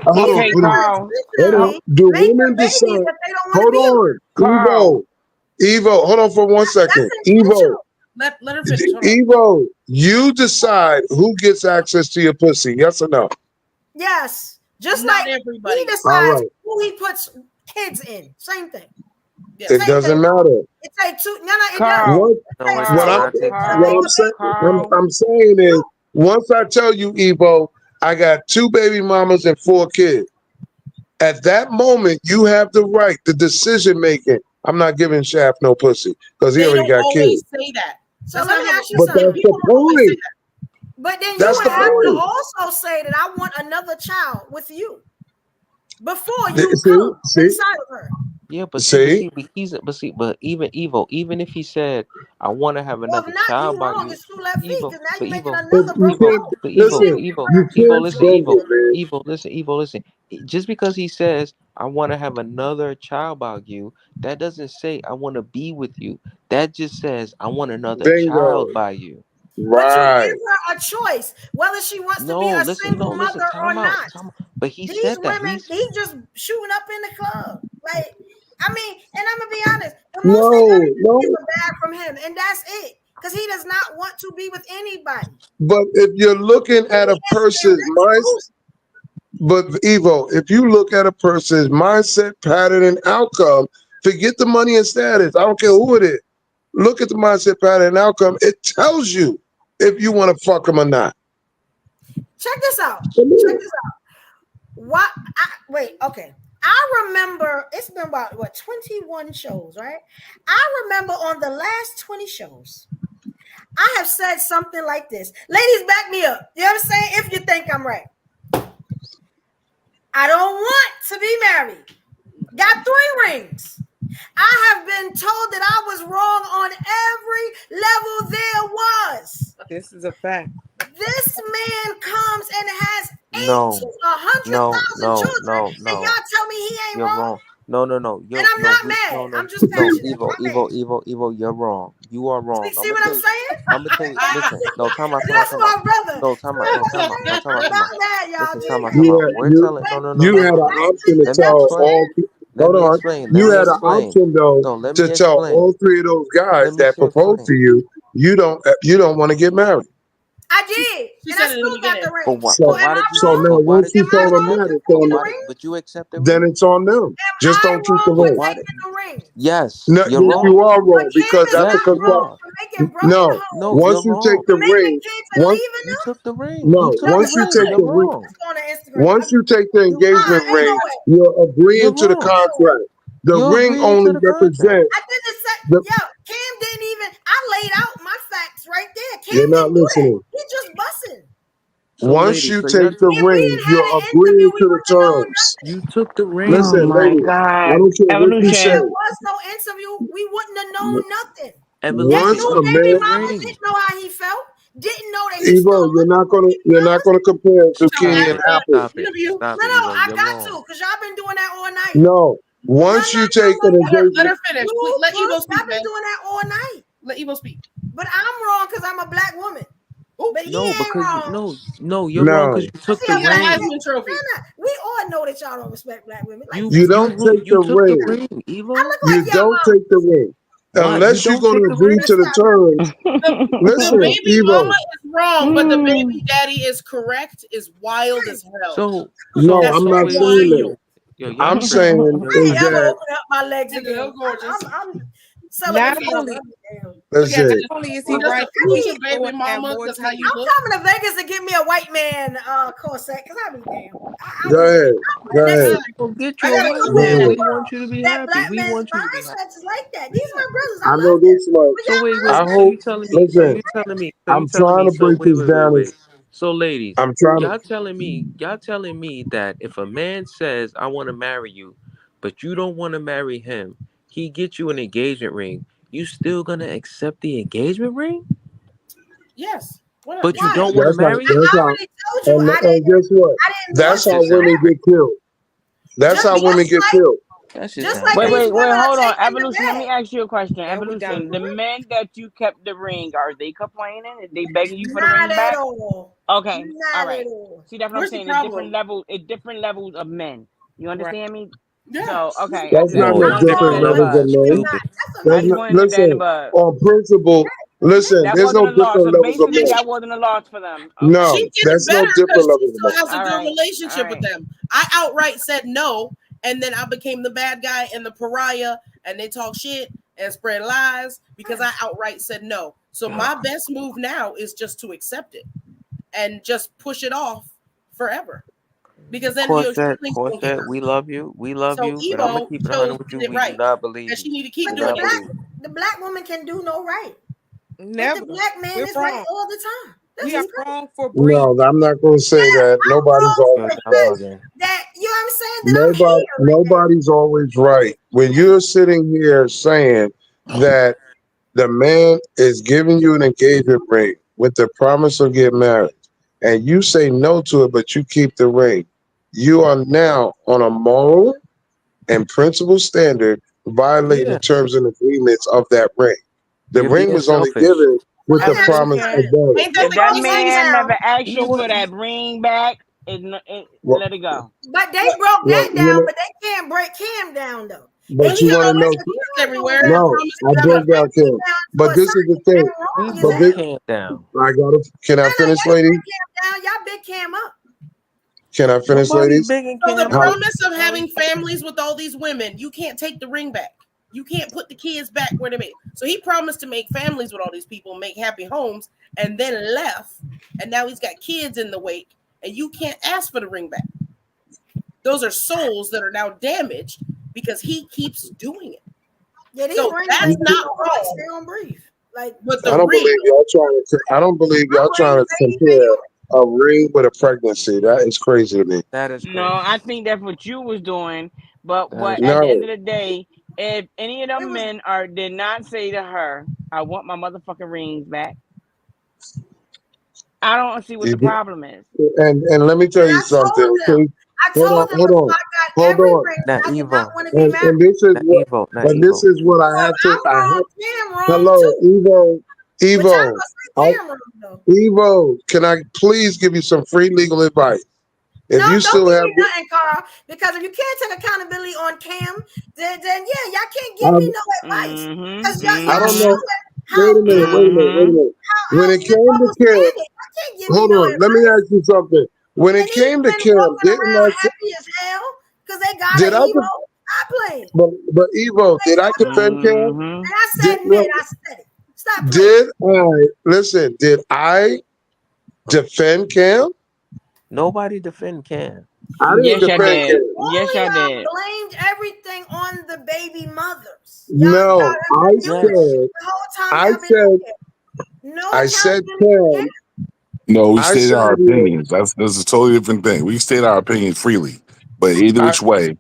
Hold These on, Okay, hold women on, Carl. hold on. intentionally Do making women babies decide? that they don't want to Hold be around. on, Carl. Evo. Evo, hold on for 1 second. Evo, let her finish. Evo, you decide who gets access to your pussy. Yes or no? Yes. Just Not like everybody. he decides right. who he puts kids in. Same thing. It doesn't matter. It takes two. No, it Carl. does. What I'm saying is, once I tell you, Evo, I got 2 baby mamas and 4 kids. At that moment, you have the right, the decision making. I'm not giving Shaft no pussy because he already got kids. Say that. So let me ask you But something. that's the point. But then That's you would the have to point. also say that I want another child with you before you See? come See? inside of her. Yeah, but See? but even Evo, even if he said, I want to have Well, another if not, child you by wrong. you, It's 2 left feet Evo, because now but you're making Evo, another You brother can't, wrong. but listen, you listen, can't go there, man. Evo, listen. Just because he says, I want to have another child by you, that doesn't say I want to be with you. That just says I want another Bingo. child by you. But you Right. give her a choice whether she wants to be a single mother or not. But he These said that. women, he's just shooting up in the club. Like, I mean, and I'm gonna be honest, the most they're gonna No. get is a bag from him, and that's it. Because he does not want to be with anybody. But if you're looking at a person's mindset, but Evo, if you look at a person's mindset, pattern, and outcome, forget the money and status. I don't care who it is. Look at the mindset, pattern, and outcome. It tells you if you want to fuck them or not. Check this out. Wait, okay. I remember it's been about 21 shows, right? I remember on the last 20 shows, I have said something like this. Ladies, back me up. You know what I'm saying? If you think I'm right. I don't want to be married. Got 3 rings. I have been told that I was wrong on every level there was. This is a fact. This man comes and has 8 No, to 100,000 children, and y'all tell me he ain't You're wrong. No. and I'm not mad. I'm just passionate. Evo, you're wrong. You are wrong. See what I'm saying? I'm gonna tell you. Listen, no, time out. That's my brother. No, time out. I'm not mad, y'all. Listen, Just You had an option to tell all. Hold on. You had an option though to tell all 3 of those guys that proposed to you. You don't want to get married. I did. And I still got the ring. So now once you told them that, it's on them. But you accept the Then it's on them. Just don't keep the ring. Yes, No, you're wrong. you are wrong because that's the contract. No, once you take the ring, you took the ring. No, once you take the ring, once you take the engagement ring, you're agreeing to the contract. The ring only represents. Cam didn't even. I laid out my facts right there. Cam You're not didn't do that. listening. He just bussing. Once you take the ring, you're agreeing to the terms. You took the ring. Listen, ladies, I don't care what you say. There was no interview. We wouldn't have known nothing. Once a Baby man, mama didn't know how he felt. Didn't know that he Evo, you're not gonna compare zucchini and apple. Stop it. No, I got to, because y'all been doing that all night. No, once you take an engagement, let her finish. Let Evo speak. I've been doing that all night. Let Evo speak. But I'm wrong because I'm a black woman. But he ain't wrong. You're wrong because you took the ring. Trophy. We all know that y'all don't respect black women. Like, you don't take the ring. You don't take the ring. Unless you're going to agree to the terms. Listen, the baby Evo. mama is wrong, but the baby daddy is correct. Is wild as hell. No, I'm not saying that. I'm saying is ever that. open up my legs again. I'm Not only is he right, baby mama, because how you look. I'm coming to Vegas to get me a white man corset, because I be damn. Go ahead. Get you a white man. We want you to be happy. Black We man's want you to be happy. mindset is like that. These are my brothers. I know this much. So wait. I So hope. you telling me? Listen, you telling me? I'm trying to break this down. So ladies, I'm trying. Y'all telling me that if a man says I want to marry you, but you don't want to marry him, he gets you an engagement ring. You still gonna accept the engagement ring? Yes. But you don't want to marry him? I already told you. And guess what? That's how women get killed. That's how women get killed. Wait, hold on. Evolution, let me ask you a question. Evolution, the men that you kept the ring, are they complaining? Are they begging you for the ring back? Not at all. Okay. Not all right. At all. See, that's what I'm saying. It's different levels of men. You understand me? Yeah. So okay, That's not no different levels of men. I just wanted to nip that in the Listen, bud. on principle, listen, That there's no wasn't a loss. different So levels of basically, men. that wasn't a loss for them. No, She did that's it better no different because she levels of still men. has a All good right, relationship all with right. them. I outright said no, and then I became the bad guy and the pariah, and they talk shit and spread lies because I outright said no. So my best move now is just to accept it and just push it off forever. Because then your feelings won't get hurt. we love you. We love So you, but I'm gonna Evo keep it chose 100 with to you. get it We do right, not believe and she you. need to keep We do doing not it. believe you. The black woman can do no right. Never. But the black man We're is wrong. right all the time. We are wrong for No, breeding. I'm not going to say that. Nobody's always right. That you know what I'm saying? That I'm here. Nobody's always right. When you're sitting here saying that the man is giving you an engagement ring with the promise of getting married, and you say no to it, but you keep the ring, you are now on a moral and principle standard violating the terms and agreements of that ring. The You're ring being was only selfish. given with the Evolution. promise of marriage. If that man never asked You know you for what? that ring back, Well, let it go. But they broke well, that you down, know, but they can't break Cam down though. but you want to know? everywhere. No, I broke down Kim. But this is the thing. We But broke this, Cam down. I gotta. Can I finish, lady? Down, y'all big Cam up. Can I finish, Nobody ladies? bigging So the Cam. promise of having families with all these women, you can't take the ring back. You can't put the kids back where they made. So he promised to make families with all these people, make happy homes, and then left. And now he's got kids in the wake, and you can't ask for the ring back. Those are souls that are now damaged because he keeps doing it. Yeah, these So rings that's ain't not no wrong. They don't breathe. Like, but I the don't ring. believe y'all trying to. I don't believe y'all trying to compare a ring with a pregnancy. That is crazy to me. That is crazy. No, I think that's what you was doing. But That is at the No. end of the day, if any of them men did not say to her, "I want my motherfucking rings back," I don't see what the problem is. And let me tell you something. Okay? I told them Hold if on. I got Hold every on. ring, not I did evil. not want to be married. And this is Not what. evil. Not But this evil. is what I have to. I have. Cam wrong Hello, too. Evo. But y'all Evo. gonna say Cam wrong though. Evo. Can I please give you some free legal advice? If No, you don't still give have. me nothing, Carl. Because if you can't take accountability on Cam, then yeah, y'all can't give me no advice. Because I y'all don't know. showing how Wait a minute. When it came to Kim, I can't give me hold no on. Let me advice. ask you something. When it And these came to men Kim, walking didn't around I? happy as hell because they got Did an I? Evo. Stop playing. But Evo, did I defend Kim? And I said, Did, man, I said it. Stop playing. Did I defend Cam? Nobody defend Cam. I didn't Yes, y'all defend did. Cam. Yes, y'all did. Blamed everything on the baby mothers. No, I said, the whole time I y'all been said, here. No I said accountability. Cam. No, we I stated said, our opinions. That's a totally different thing. We state our opinions freely, but either which way,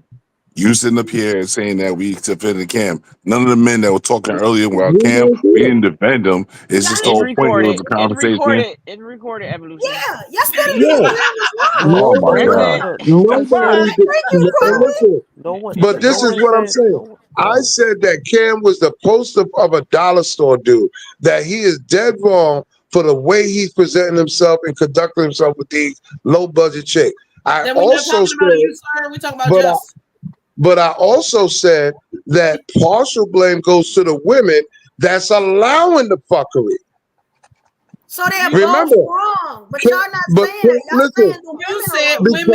you sitting up here saying that we defended Cam. None of the men that were talking earlier about Cam, we didn't defend them. It's just the It's whole point. It was recorded. a It's conversation. recorded. It's recorded. Evolution. Yeah, yesterday yeah. Cam was wrong. Oh my That's God. it. No one Nobody said. and listen, No one. but this No is one what I'm said. saying. I said that Cam was the poster of a dollar store dude, that he is dead wrong for the way he's presenting himself and conducting himself with these low budget chicks. I Then we're not also talking about said, you, sir. We're talking about but just. I also said that partial blame goes to the women that's allowing the fuckery. So they're Remember, both wrong, but y'all not but saying that. Y'all listen, saying the You women said are wrong. because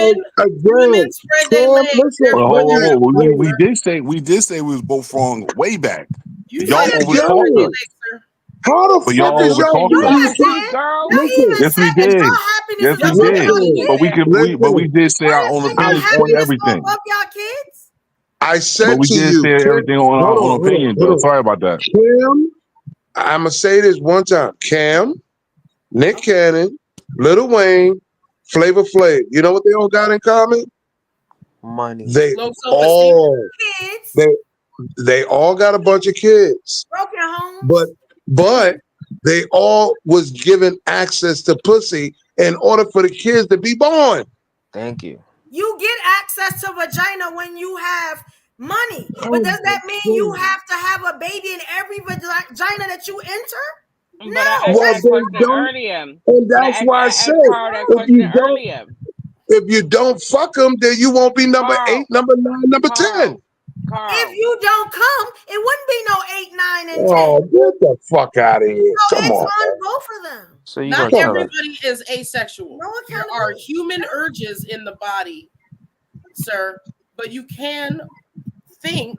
women again, spread their Cam, legs. listen, Well, but hold on. We did say we was both wrong way back. You Y'all said over Cam talked spread their us. legs, sir. how the But fuck y'all is over y'all talked You us. guys listen, did, girl. listen, Yes, we did. Yes, we did. listen, But we did say our own opinions on everything. Both y'all kids? I But said we to did you, say Kim, everything on our own opinion, though. Sorry about that. Kim, I'm gonna say this one time. Cam, Nick Cannon, Lil Wayne, Flavor Flav. You know what they all got in common? Money. They Low self-esteem. all they all got a bunch of kids, Broken homes. but they all was given access to pussy in order for the kids to be born. Thank you. You get access to vagina when you have money. But does that mean you have to have a baby in every vagina that you enter? But I asked that question earlier. And that's why I I said, asked Carl that if question you don't, earlier. if you don't fuck them, then you won't be number 8, number 9, number 10. If you don't come, it wouldn't be no 8, 9, and 10. Oh, get the fuck out of here! So Come it's on, on man. both of them. So you Not gonna tell us? everybody is asexual. There are human urges in the body, sir, but you can think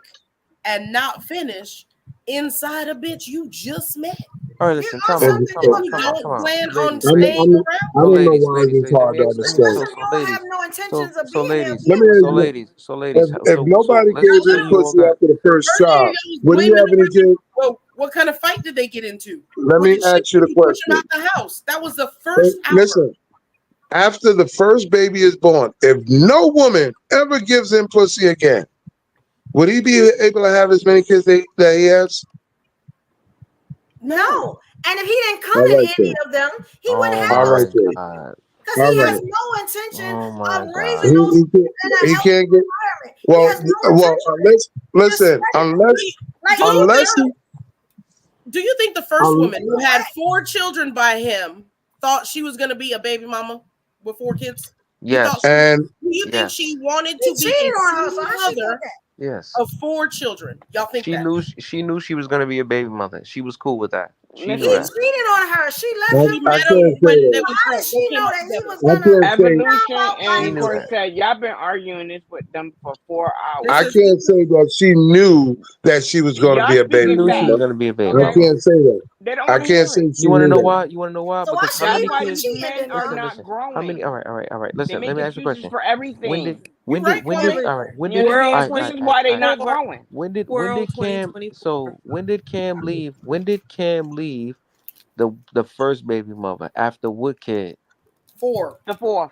and not finish inside a bitch you just met. All right, listen, come on. You don't plan on I staying don't around. know why it's hard to understand. Have no intentions of being ladies, there. Let me ask so you, ladies, so ladies. if nobody let's gave assume him you all pussy got. after the first child, would he have any kids? Well, what kind of fight did they get into? Let me ask you the Push him question. out the house. That was the first hour. Listen, after the first baby is born, if no woman ever gives him pussy again, would he be able to have as many kids that he has? No. And if he didn't come All in right, any then. of them, he Oh wouldn't have All no right, then. God. because All he has right. no intention Oh my of God. raising those in a He healthy can't get. environment. Well, He has no unless listen, Do you think the first woman who had 4 children by him thought she was going to be a baby mama with 4 kids? Yes. And do you think she wanted He to be cheated a on her, so how she single mother did that? Yes. of 4 children? Y'all think She that? knew she was gonna be a baby mother. She was cool with that. She He knew that. cheated on her. She left him. I can't say that. How did she know that he was I gonna can't say. Evolution She and knew Corey that. said y'all been arguing this with them for 4 hours. I can't say that she knew that she was going to be Y'all a She baby speaking knew she was mother. facts. gonna be a baby I Okay. mother. can't say that. They don't I want to can't hear say it. she You wanna knew know that. why? You wanna know why? So why Because she how That's many why kids? these men are Listen, not listen. growing. How many? All right. They Listen, make let me ask you a excuses question. for When did everything. when did when did all right? When You did understand? all This right, is why they not World, growing. when did Cam 2024. when did Cam leave? When did Cam leave the first baby mother after what kid? 4. The 4th.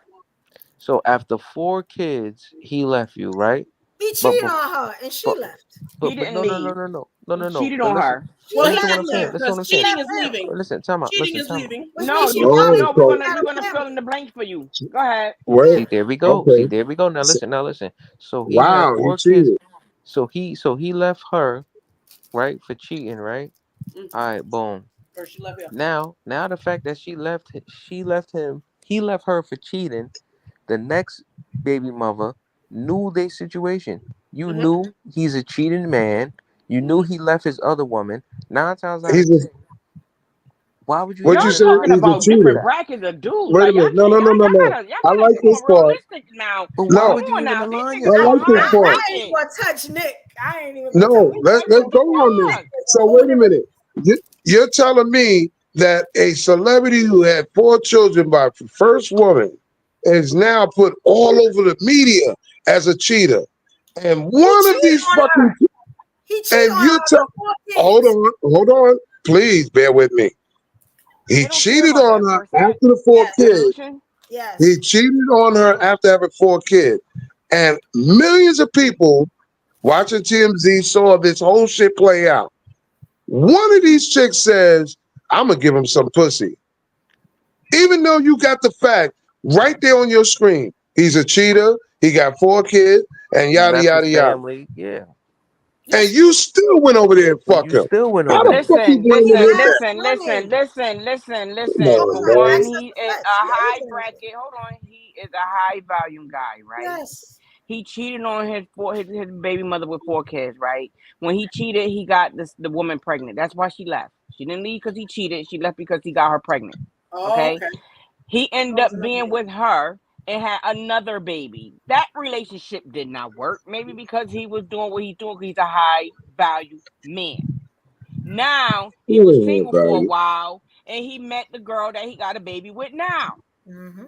So after 4 kids, he left you, right? He But cheated bef- on her and she but left. He but didn't no. leave. He No. cheated But on listen, her. Well, he listen what did I'm leave saying. Listen what because I'm saying. cheating is leaving. Listen, time out. Cheating Listen, is time out. leaving. Which No, means she you probably no. We're So gonna fill in the blanks for you. Go ahead. wait, See, there we go. okay. See, there we go. Now listen. So he had Wow, he 4 kids. cheated. So he left her, right, for cheating, right? All right, boom. Or she left him. Now the fact that she left him, he left her for cheating. The next baby mother knew their situation. You knew he's a cheating man. You knew he left his other woman. 9 times out of He's a, 10, why would you what you Y'all even say? talking lie He's a about cheater. different that? brackets of dudes. Wait a Like y'all minute. No, can't no, no, no, no. y'all I gotta like get this more part. realistic now. But why No, would you Come on even now. These align niggas I got like yourself with this that? I part. ain't brackets. gonna touch Nick. I ain't even gonna touch No, Nick. let's go on this. Fuck. So wait a minute. You're telling me that a celebrity who had 4 children by the first woman is now put all over the media as a cheater, and one of these fucking He cheated and on you her tell with 4 kids. hold on, please bear with me. He They don't care cheated about on that her per se. after the 4 kids. Evolution. Yes. He cheated on her after having 4 kids, and millions of people watching TMZ saw this whole shit play out. One of these chicks says, I'm gonna give him some pussy. Even though you got the fact right there on your screen. He's a cheater, he got 4 kids, and He yada left his yada yada. family. Yeah. And you still went over there and But fuck you him. still went How over the there. fuck you bring him in there? Listen. Come For on, one, man. he is a high bracket. Hold on. He is a high volume guy, right? Yes. He cheated on his baby mother with 4 kids, right? When he cheated, he got the woman pregnant. That's why she left. She didn't leave because he cheated. She left because he got her pregnant. Oh, Okay? okay. He ended up being with her and had another baby. That relationship did not work. Maybe because he was doing what he's doing because he's a high value man. Now he was single for a while and he met the girl that he got a baby with now. Mm-hmm.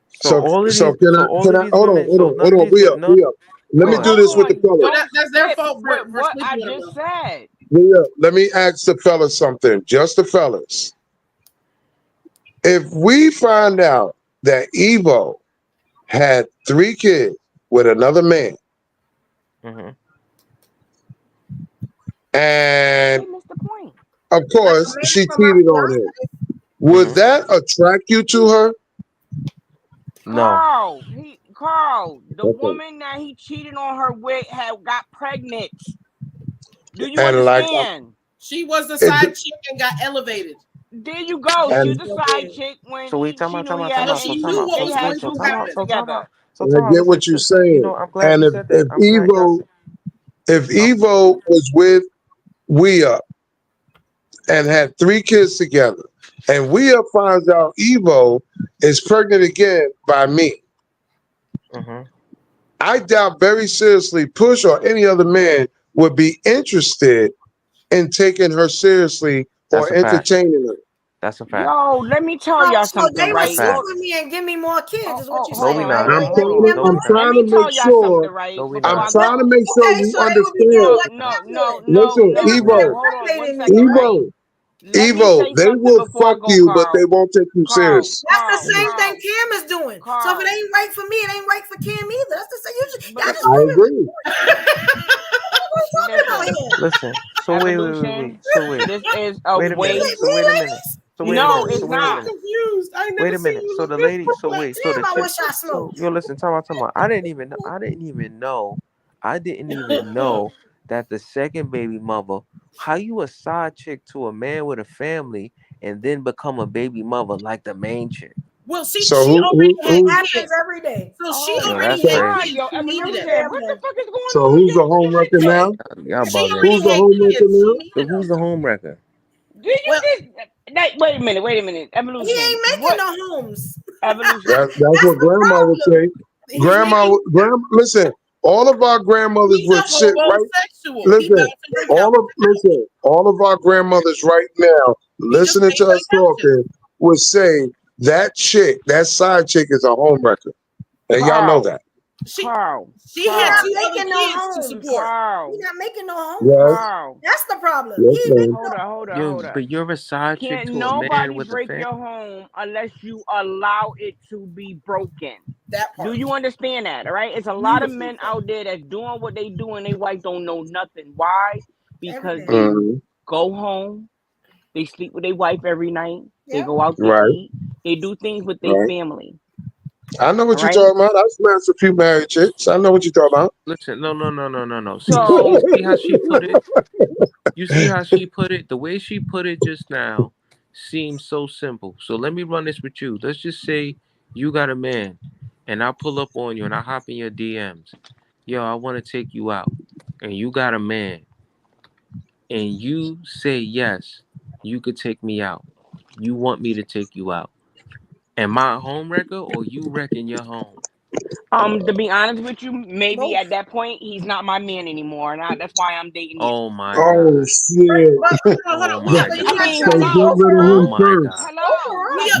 So all of these So can I hold women. So on, none of these we women. up. Let me But do hold this with the on, fellas. don't That's their slip fault with for what I sleeping with him. just said. We up. Let me ask the fellas something. Just the fellas. If we find out that Evo had 3 kids with another man, and They missed the point. of course she cheated on him, would that attract you to her? No. Carl, the Okay. woman that he cheated on her with got pregnant. Do you And like understand? She was the it, side chick and got elevated. There you go. She was a side chick when So wait, she knew he had her. They had two houses together. I get what you're saying. And if Evo was with We Up and had 3 kids together, and We Up finds out Evo is pregnant again by me, I doubt very seriously Push or any other man would be interested in taking her seriously or entertaining her. That's a fact. Yo, let me tell y'all So they something, would right? sleep with me and give me more kids, is what you're No, saying, we right? not. I'm trying to make sure. I'm trying to make sure you understand. Listen, Evo, Evo, they will fuck you, but they won't take you serious. That's the same thing Cam is doing. So if it ain't right for me, it ain't right for Cam either. That's the same. Y'all just I agree. Listen. So wait. So wait. This is a Wait a way. minute. So wait a minute. So wait a No, minute. it's So wait a not. minute. Wait a minute. So the lady. So wait. So the Damn, I chick. wish I smoked. Yo, listen. Talk about. I didn't even know. I didn't even know that the second baby mother. How you a side chick to a man with a family and then become a baby mother like the main chick? Well, see, So she already had happens kids. every day. So she Yo, already that's had crazy. kids. Yo, She needed it. Evolution. What the fuck is going So on? who's the home wrecker now? Y'all She bugging. already Who's the had home wrecker kids. She now? needed So who's the home wrecker? Do you just wait a minute. Evolution. He ain't making no homes. Evolution? That's what grandma would say. Grandma, listen. All of our grandmothers He's would a sit right. homosexual. Listen, all of our grandmothers right now, listening to us talking, would say that chick, that side chick, is a home wrecker, and y'all know that. She He had not 2 other making no kids to homes. support. He not making no homes. Yes. That's the problem. Yes, He ain't making ma'am. Hold Yo, up. but you're a side chick Can't to a man nobody with a break family. your home unless you allow it to be broken. That part. Do you understand that? All right. It's a lot of men out there that's doing what they do and they wife don't know nothing. Why? Because they go home, they sleep with their wife every night, they go out to eat, they do things with their family. I know what you're talking about. I smashed a few married chicks. I know what you're talking about. Listen, no. So you see how she put it? You see how she put it? The way she put it just now seems so simple. So let me run this with you. Let's just say you got a man and I pull up on you and I hop in your DMs. Yo, I want to take you out. And you got a man and you say yes, you could take me out. You want me to take you out. Am I a home wrecker or you wrecking your home? to be honest with you, maybe at that point he's not my man anymore, and that's why I'm dating you. Oh my Oh God. shit. Oh my God. I mean, So get hello. rid of him Oh my first. God. Hello.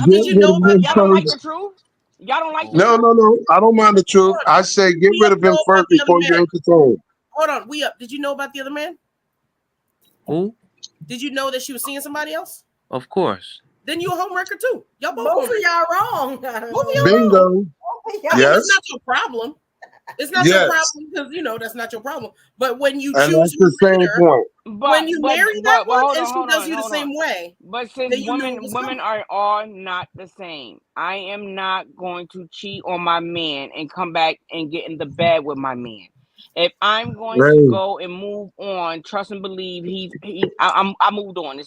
Get rid of him Y'all don't like the first. truth? Y'all don't like the No, truth? I don't mind the truth. I say get rid of him first before you entertain. Hold on, did you know about the other man? Who? Did you know that she was seeing somebody else? Of course. Then you a homewrecker too. Y'all both of y'all wrong. Both of y'all Bingo. wrong. I mean, it's not your problem. It's not your problem because that's not your problem. But when you And choose that's the same point. when you marry that one and she does you the hold same on. way, But then since you know what's women coming. are all not the same, I am not going to cheat on my man and come back and get in the bed with my man. If I'm going to go and move on, trust and believe I moved on.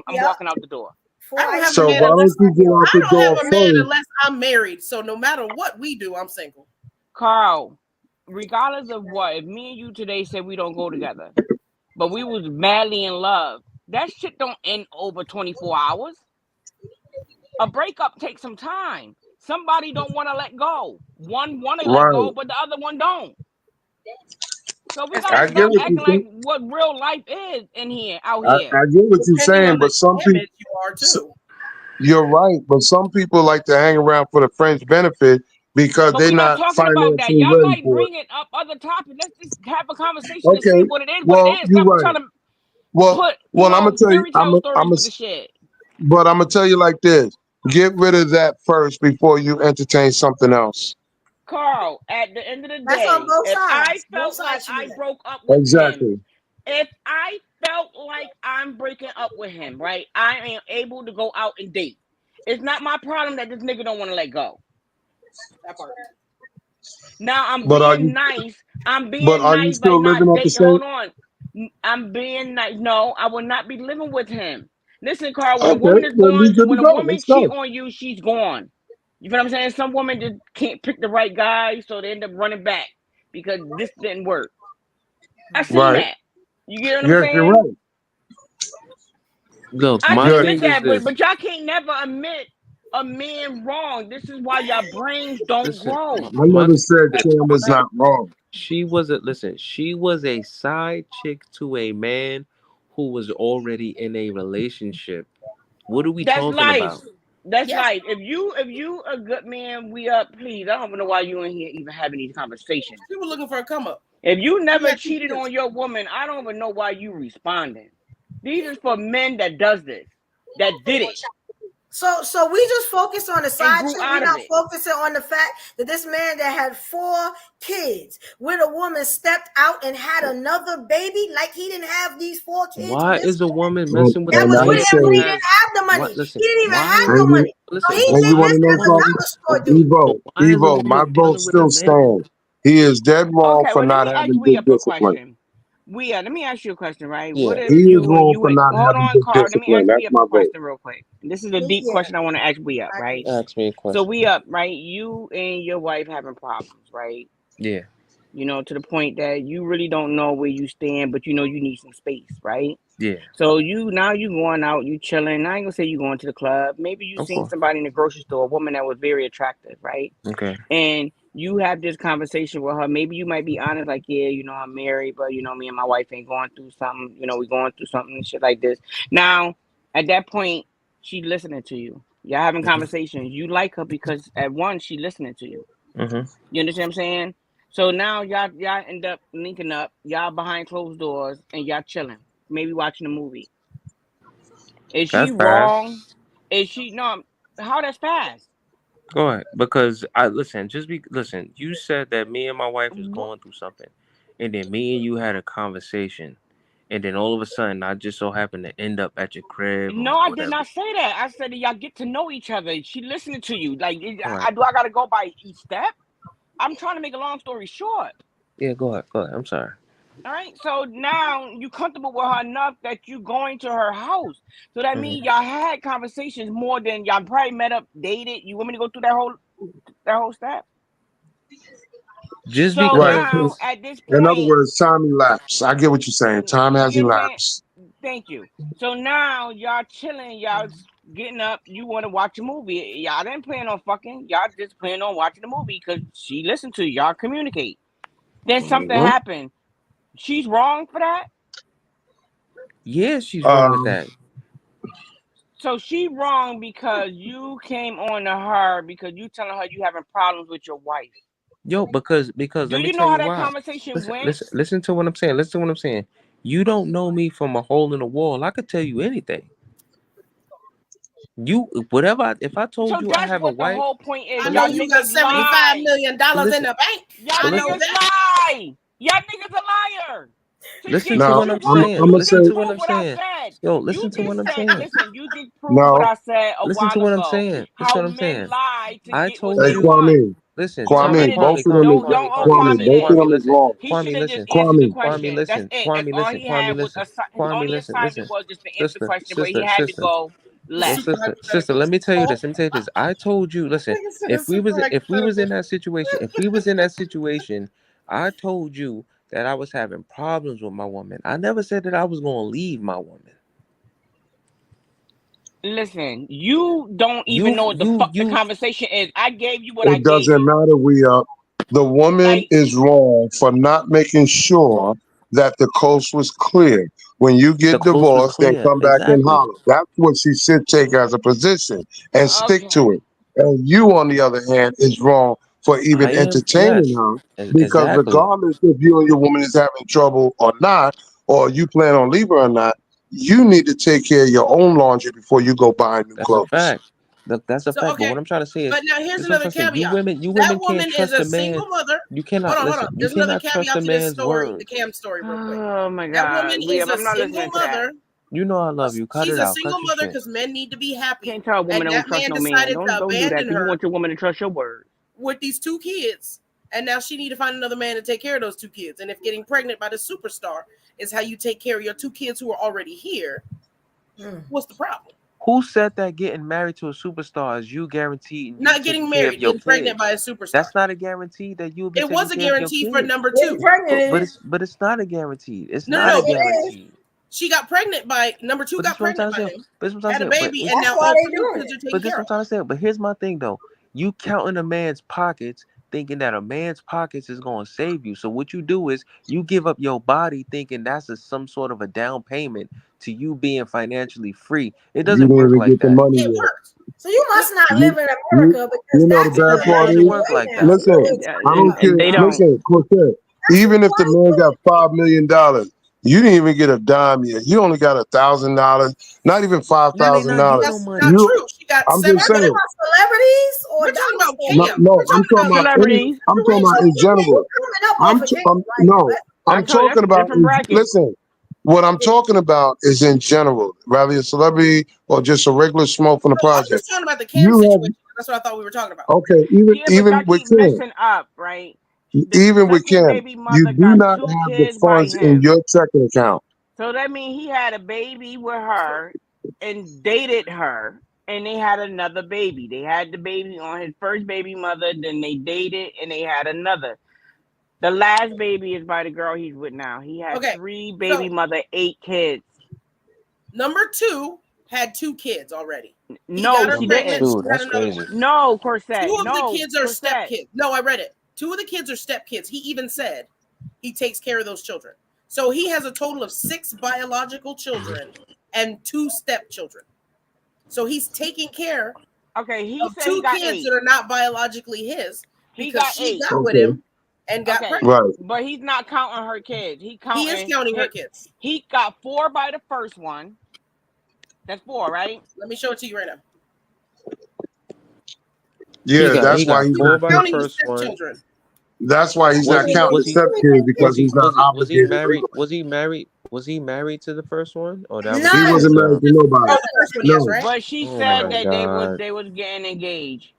I'm walking out the door. I don't have So a man why don't unless you get out the door first? unless I'm married. So no matter what we do, I'm single. Carl, regardless of what, if me and you today said we don't go together, but we was madly in love, that shit don't end over 24 hours. A breakup takes some time. Somebody don't want to let go. One want to let go, but the other one don't. So we gotta stop acting like what real life is out here. I get what you're saying, but some people you are too. You're right, but some people like to hang around for the friend's benefit because But they're we're not not talking about that. financially Y'all ready like for it. bringing up other topics. Let's just have a conversation and say Okay, what it is. well, you're Stop right. trying to Well, put I'm gonna tell you, fairy tale stories with the shit. but I'm gonna tell you like this: get rid of that first before you entertain something else. Carl, at the end of the That's day, on both if I sides. felt Both like sides should I do that. broke up with Exactly. him, if I felt like I'm breaking up with him, right, I am able to go out and date. It's not my problem that this nigga don't want to let go. That part. Now I'm But are being you? nice. I'm But being are you nice by still living not at the dating. same? Hold on. I'm being nice. No, I will not be living with him. Listen, Carl, when a woman is gone, when a woman cheat on you, she's gone. You feel what I'm saying? Some women just can't pick the right guy, so they end up running back because this didn't work. I seen that. You get what I'm saying? You're right. Look, I my can thing admit is that, this. but y'all can't never admit a man wrong. This is why y'all brains don't grow. I never said Cam was not wrong. She was a side chick to a man who was already in a relationship. What are we That's talking life. about? That's life. If you a good man, we up. Please, I don't even know why you in here even having these conversations. People looking for a come up. If you never cheated on your woman, I don't even know why you responding. These is for men that does this, that did it. So we just focus on the side chick. We're not it. focusing on the fact that this man that had 4 kids with a woman stepped out and had another baby, like he didn't have these 4 kids. Why is a woman messing with that a was man with him who when he has, didn't have the money? listen, He didn't even why have is, the money. listen, So he And did you want this to know and was something? dollar store dude. Evo, my vote still stands. He is dead wrong Okay, for well, not let me ask having Wea good for a discipline. question. Wea, let me ask you a question, right? Yeah, What if he is you wrong for not hold having on, good Carl? Let me discipline. ask That's Wea my a vote. question real quick. This is a deep question I want to ask Wea, right? Ask me a question. So Wea, right? You and your wife having problems, right? Yeah. You know, to the point that you really don't know where you stand, but you know you need some space, right? Yeah. So you going out, you chilling. I ain't gonna say you going to the club. Maybe you Of seen course. somebody in the grocery store, a woman that was very attractive, right? Okay. And you have this conversation with her. Maybe you might be honest, like, yeah, you know, I'm married, but you know, me and my wife ain't going through something. You know, we going through something and shit like this. Now, at that point, she listening to you. Y'all having conversations. You like her because at one, she listening to you. Mm-hmm. You understand what I'm saying? So now y'all end up linking up, y'all behind closed doors, and y'all chilling, maybe watching a movie. Is she That's fast. wrong? Is she no? How that's fast? Go ahead, because listen. You said that me and my wife is going through something, and then me and you had a conversation, and then all of a sudden I just so happened to end up at your crib or No, I did whatever. not say that. I said that y'all get to know each other. She listening to you. Like, Right. I got to go by each step? I'm trying to make a long story short. Yeah, go ahead. Go ahead. I'm sorry. All right. So now you comfortable with her enough that you going to her house. So that means y'all had conversations more than y'all probably met up, dated. You want me to go through that whole step? Just so Right. now at this In other point, words, time elapsed. I get what you're saying. Time has you know what I'm saying? elapsed. Thank you. So now y'all chilling, y'all getting up. You want to watch a movie. Y'all didn't plan on fucking. Y'all just plan on watching the movie because she listened to you. Y'all communicate. Then something happened. She's wrong for that. Yeah, she's wrong with that. So she wrong because you came on to her because you telling her you having problems with your wife. Yo, because Do let me you tell know how you that why. conversation went? Listen to what I'm saying. Listen to what I'm saying. You don't know me from a hole in the wall. I could tell you anything. If I told So you I that's have a what the wife, whole point is. I know Y'all you got niggas $75 lie. million in the bank. Y'all I know niggas that. lie. Y'all niggas a liar. To listen get to Now, what what you I'm want, saying. I'm gonna you say Listen just to what prove I'm what I saying. said. Yo, You listen to what just I'm said, saying. listen, you just proved what no. I said a Listen to while what I'm ago. saying. Listen to How what I'm men saying. lie to I get what told Hey, they you. want. Kwame. Listen, So Kwame, listen, both of them is don't Kwame. Kwame Both of this. them is listen. wrong. He should Kwame, have just listen. answered the Kwame. question. That's Listen. it. That's Kwame, all listen. he had Kwame, was listen. his Kwame, only listen. assignment Listen. was just to answer the Sister, question where he sister, had to sister. go Well, left. sister, let me tell you this. Let me tell you this. I told you, listen, if we was in that situation, I told you that I was having problems with my woman. I never said that I was gonna leave my woman. Listen, you don't even know what the fuck the conversation is. I gave you what I It gave doesn't you. matter. The woman Like, is wrong for not making sure that the coast was clear. When you The get coast was divorced, then clear. come back and Exactly. holler. That's what she should take as a position and stick to okay. it. And you, on the other hand, is wrong for I even am, entertaining yes. her because Exactly. regardless if you and your woman is having trouble or not, or you plan on leaving or not, you need to take care of your own laundry before you go buy new That's a clothes. fact. That's a So fact. But okay, what I'm trying to say is, but now here's this is what I'm another trying to say. caveat. You That women can't woman is trust a a man. single mother. You cannot Hold on. listen. You There's another cannot trust caveat a to this man's story, the word. Cam story, real quick. Oh my That woman God. is a I'm not single listening to that. mother. You know I love you. Cut She's it a out. single Cut your mother shit. because men need to be happy. Can't tell a woman And don't that trust man no man. decided to Don't do that abandon because you her want your woman to trust your word. with these 2 kids. And now she need to find another man to take care of those 2 kids. And if getting pregnant by the superstar is how you take care of your 2 kids who are already here, What's the problem? Who said that getting married to a superstar is you guaranteed? Not getting married, getting pregnant by a superstar. That's not a guarantee that you'll be. It was a guarantee for number 2. But it's not a guarantee. It's no, not a guarantee. She got pregnant by number 2. Got pregnant by him. Had a baby, and now all 3 kids are taken care of. But this is what I'm trying to say. But here's my thing, though. You counting a man's pockets, thinking that a man's pockets is going to save you. So what you do is you give up your body, thinking that's some sort of a down payment to you being financially free. It doesn't work like that. It works. So you must not live in America because you know the bad part is. Listen, I don't care. Listen, Quartet. Even if the man got $5 million, you didn't even get a dime yet. You only got $1,000, not even $5,000. That's not true. She got I'm just saying. Celebrities or we're talking about Cam. No, I'm talking about celebrities. I'm talking about in general. I'm talking about. Listen, what I'm talking about is in general, rather a celebrity or just a regular smoke from the project. I'm just talking about the Cam situation. That's what I thought we were talking about. Okay, even with Cam. Messing up, right? Even with Cam, you do not have the funds in your checking account. So that means he had a baby with her and dated her, and they had another baby. They had the baby on his first baby mother, then they dated, and they had another. The last baby is by the girl he's with now. He had 3 baby mother, 8 kids. Number 2 had 2 kids already. No, she didn't. Dude, that's crazy. No, Corset. 2 of the kids are step kids. No, I read it. 2 of the kids are step kids. He even said he takes care of those children. So he has a total of 6 biological children and 2 stepchildren. So he's taking care of he 2 he got kids 8. that are not biologically his because she 8. got with him and got pregnant. Right. But he's not counting her kids. He is counting her kids. He got 4 by the first one. That's 4, right? Let me show it to you right now. Yeah, that's why he's not counting the stepchildren. That's why he's not counting the stepkids because he's not obligated. Was he married? Was he married to the first one? Or that he wasn't married to nobody. Oh, the first one, yes, right? But she said that they was getting engaged.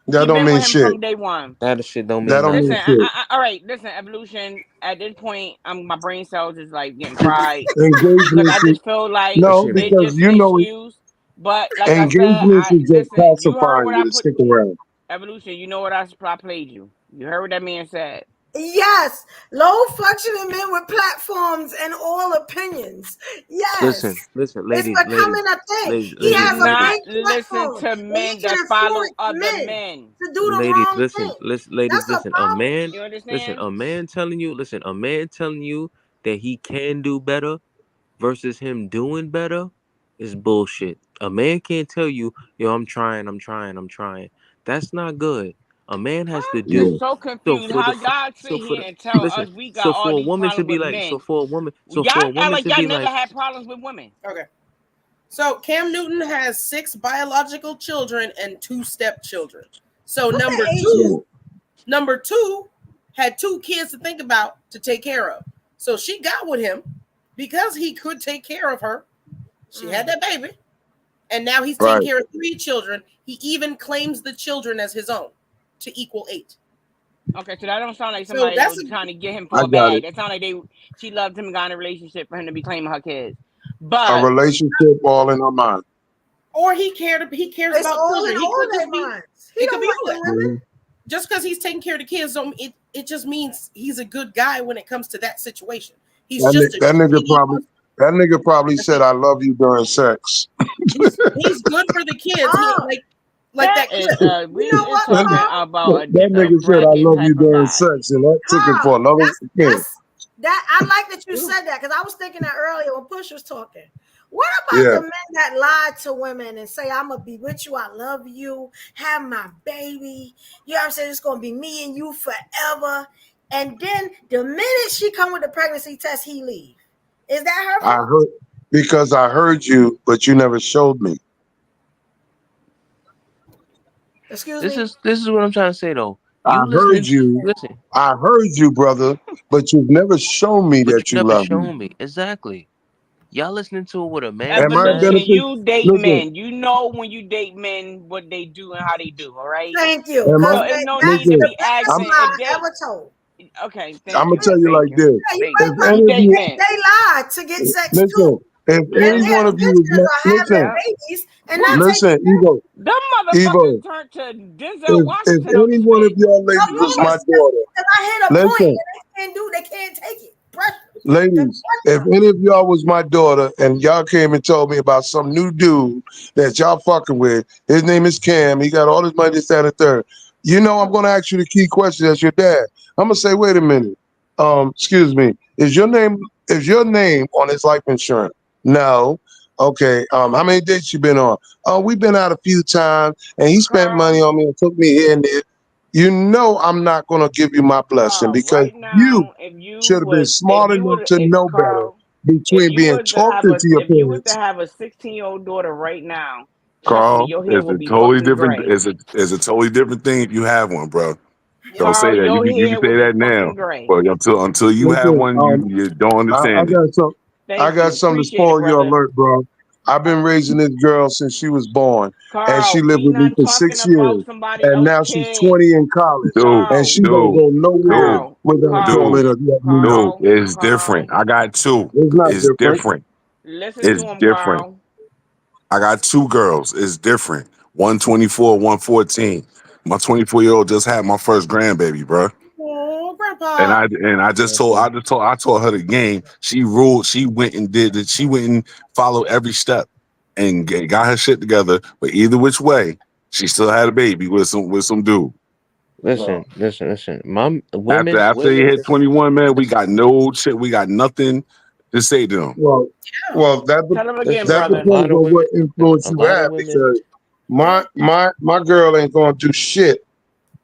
That don't mean shit. From day one. That shit don't mean. That don't mean shit. All right, listen, Evolution. At this point, my brain cells is like getting fried. Engagement. I just feel like no, because you know it. But like engagement is just pacifying you to stick around. Evolution, you know what I played you. You heard what that man said. Yes, low functioning men with platforms and all opinions. Yes, listen, ladies. It's becoming a thing. He has a big listen to men that follow other men to do the wrong thing. Ladies, listen. A man telling you that he can do better versus him doing better is bullshit. A man can't tell you, yo, I'm trying. That's not good. A man has to do. I'm so confused how y'all sit here and tell us we got all these problems with men. So for a woman, y'all act like y'all never had problems with women. Okay. So Cam Newton has 6 biological children and 2 stepchildren. So number two had 2 kids to think about to take care of. So she got with him because he could take care of her. She had that baby. And now he's taking care of 3 children. He even claims the children as his own to equal 8. Okay, so that don't sound like somebody that was trying to get him for a bag. That sounds like she loved him and got in a relationship for him to be claiming her kids. But a relationship all in her mind. Or he cares about children. He could be all that. Just because he's taking care of the kids, it just means he's a good guy when it comes to that situation. That nigga probably said I love you during sex. He's good for the kids. Like that kid. That nigga said I love you during sex, and that took it for another thing. I like that you said that because I was thinking that earlier when Push was talking. What about the men that lie to women and say, I'm going to be with you, I love you, have my baby, you know what I'm saying, it's going to be me and you forever, and then the minute she come with the pregnancy test, he leave. Is that her fault? I heard you, but you never showed me. Excuse me? This is what I'm trying to say, though. I heard you, brother, but you've never shown me that you love me. Exactly. Y'all listening to what a man you date men. You know when you date men what they do and how they do, all right? Thank you. So there's no need to be asking. Okay. I'm gonna tell you like this. They lie to get sex too. If any one of you is listen, babies and not listen, Evo, Them Evo. motherfuckers turned to Denzel If Washington on any this one of bitch. y'all ladies was my daughter, I hit a point listen, and they can't take it. Pressure. ladies, if any of y'all was my daughter and y'all came and told me about some new dude that y'all fucking with, his name is Cam, he got all his money, this, that, and the third. You know, I'm gonna ask you the key question as your dad. I'm gonna say, wait a minute. Excuse me, is your name on his life insurance? No. Okay. How many dates you been on? Oh, we've been out a few times and he spent money on me and took me here and there. You know I'm not gonna give you my blessing because Right you now, if you should have been was, if smart you enough would, to know better Carl, if between you being was to talked have to a, your if you was to parents. have a 16-year-old daughter right now, trust me, Carl, your hair it's will a be totally booked and different. gray. It's a totally different thing if you have one, bro. Don't say Carl, that. your You can hair will say be that now, fucking gray. but until you have Listen, one, you don't I understand it. got some. I Thank got you, something to appreciate it, spoil your brother. alert, bro. I've been raising this girl since she was born, and she Carl, lived we with me not for talking 6 years, about somebody and else's now she's kid. 20 in college, Dude, and Carl, she don't dude, go nowhere dude, Carl, without Carl, calling dude, her dude. Carl, It's different. Carl. I got two. It's not It's different. different. Listen It's to him, different. Carl. I got two girls. It's different. 124, 114. My 24-year-old just had my first grandbaby, bro. Oh, And Grandpa. I taught her the game. She ruled. She went and did it. She went and followed every step and got her shit together. But either which way, she still had a baby with some dude. Listen. My After they women. hit 21, man, we got no shit. We got nothing to say to them. Well, Tell him again, Listen, that a brother. lot depends of on what women. influence A you lot of have women. because my girl ain't gonna do shit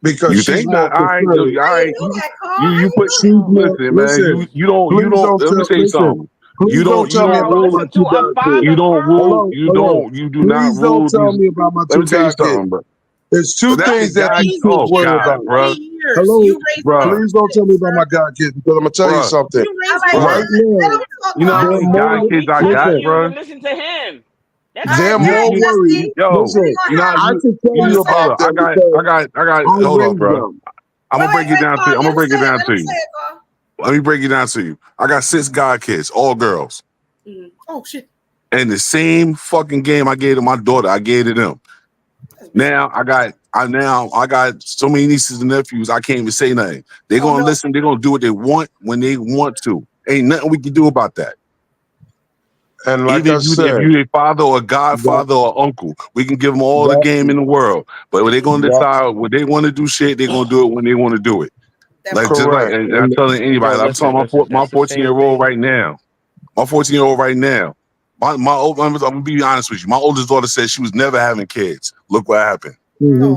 because You she's think more that? All right, concerted. all How you right. know that, Carl? How You you put. know that? She's more. Listen, man. Listen, You please don't. don't Let me tell. tell you Listen, something. please don't tell me You don't Carl, about rule. my listen to two a god kids. father, Carl. Hello. You do not Please don't rule tell these. me about my Let two me tell you god kids. something, bro. There's But two that's the things that guy. these kids Oh worry God, about. 20 years. Hello. You raised bro, Please don't tell me about my god kids because I'm gonna tell you bro, something. you raised All right, bro. Right now, let him talk, You know how Carl. they're many more. guy Carl, kids we I telling got, Listen, you to bro? listen to him. That's All what right, they're we go more ahead, saying. worried. Dusty. Yo, Listen, you know how I you. can tell You you know, about brother. them because I got. I Hold on, raised bro. them. I'm Go gonna break ahead, it down to Carl. you. I'm Let gonna him break say it it. down Let to him you. say it, Carl. Let me break it down to you. I got 6 god kids, all girls. Oh shit. And the same fucking game I gave to my daughter, I gave to them. Now I got so many nieces and nephews. I can't even say nothing. They're gonna listen. They're gonna do what they want when they want to. Ain't nothing we can do about that. And like Even I if said, you a father or a that godfather or uncle, we can give them all the that game in the world. But when they're gonna that decide when they want to do shit, they're gonna do it when they want to do it. Like just like correct. and I'm And telling Bro, anybody, I'm listen. telling my That's the same 14-year-old thing. right now. My 14-year-old right now. I'm gonna be honest with you. My oldest daughter said she was never having kids. Look what happened. hmm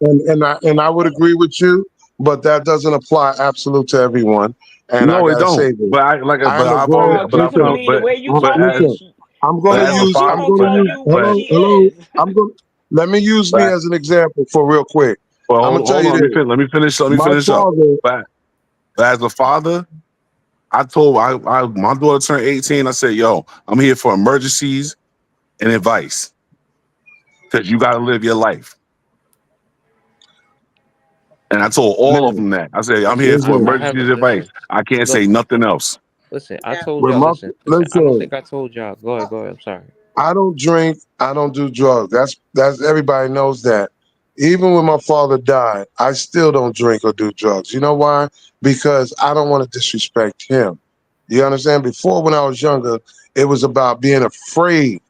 and I would agree with you, but that doesn't apply absolute to everyone. And I No, it gotta don't. say this: But I like I but am a I've grown. always Carl, but just I've to Listen, come me, the way you but talking, as listen. I'm but gonna as a use. she father I'm gonna gonna but tell use. you what but Hello, she hello. is. I'm gonna let me use me but as an example for real quick. well, I'm gonna tell hold you on, this: let me my finish up. father. But as a father, I told my daughter turned 18. I said, yo, I'm here for emergencies and advice. Because you gotta live your life. And I told all of Man, them that. I said, I'm here Listen, for listen. I have emergencies a and advice. listen. I can't say Look, nothing else. listen. I told With y'all. my Listen. I don't listen. think I told y'all. Go ahead. I'm sorry. I don't drink. I don't do drugs. That's everybody knows that. Even when my father died, I still don't drink or do drugs. You know why? Because I don't want to disrespect him. You understand? Before, when I was younger, it was about being afraid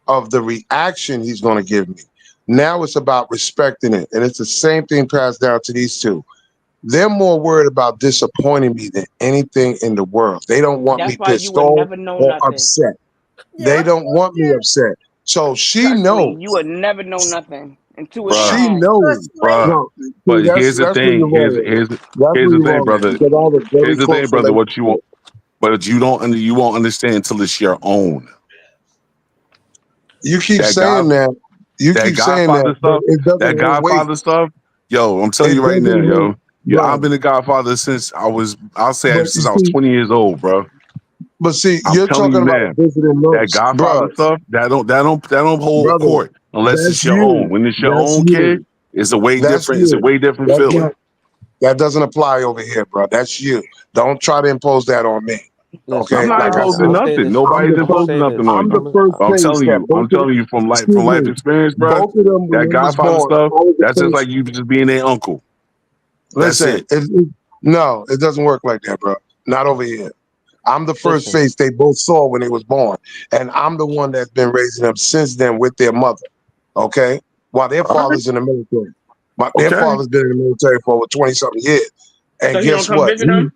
of the reaction he's going to give me. Now it's about respecting it. And it's the same thing passed down to these two. They're more worried about disappointing me than anything in the world. They don't want me That's why you pissed would off never know or nothing. upset. They don't want me upset. So she Trust me, you knows. would never know nothing until it's Bruh, She wrong. knows. bruh. No, see, But that's where you're wrong. That's here's where the you're thing, wrong brother. because I have a Here's very the thing, close brother. What you want, relationship. but you won't understand until it's your own. You keep That God saying that. You that keep saying that, Godfather but stuff, it doesn't that hold weight. Godfather stuff, yo, I'm telling It you right now, doesn't hold, yo. Yeah, I've bro. been a Godfather since I'll say But you since I was see, 20 years old, bro. I'm you're talking talking you about a now. visiting That nurse, Godfather bro, stuff, that don't hold brother. court unless it's That's your own. you. When it's your That's own kid, you. it's a way That's different. It's a you. way different That's feeling. not. That doesn't apply over here, bro. That's you. Don't try to impose that on me. Okay, I'm not like I imposing said, nothing. Nobody's imposing nothing on I'm you. the first I'm face telling that you. both I'm telling you from excuse life me, experience, bro. both of them when That they was Godfather born, stuff. I was the That's just first. like you just being their uncle. That's Listen, no, it doesn't work like that, bro. Not over here. I'm the first Listen. face they both saw when they was born, and I'm the one that's been raising them since then with their mother. Okay, while their father's in the military, their father's been in the military for over 20-something years. And So he don't guess come what? visit him?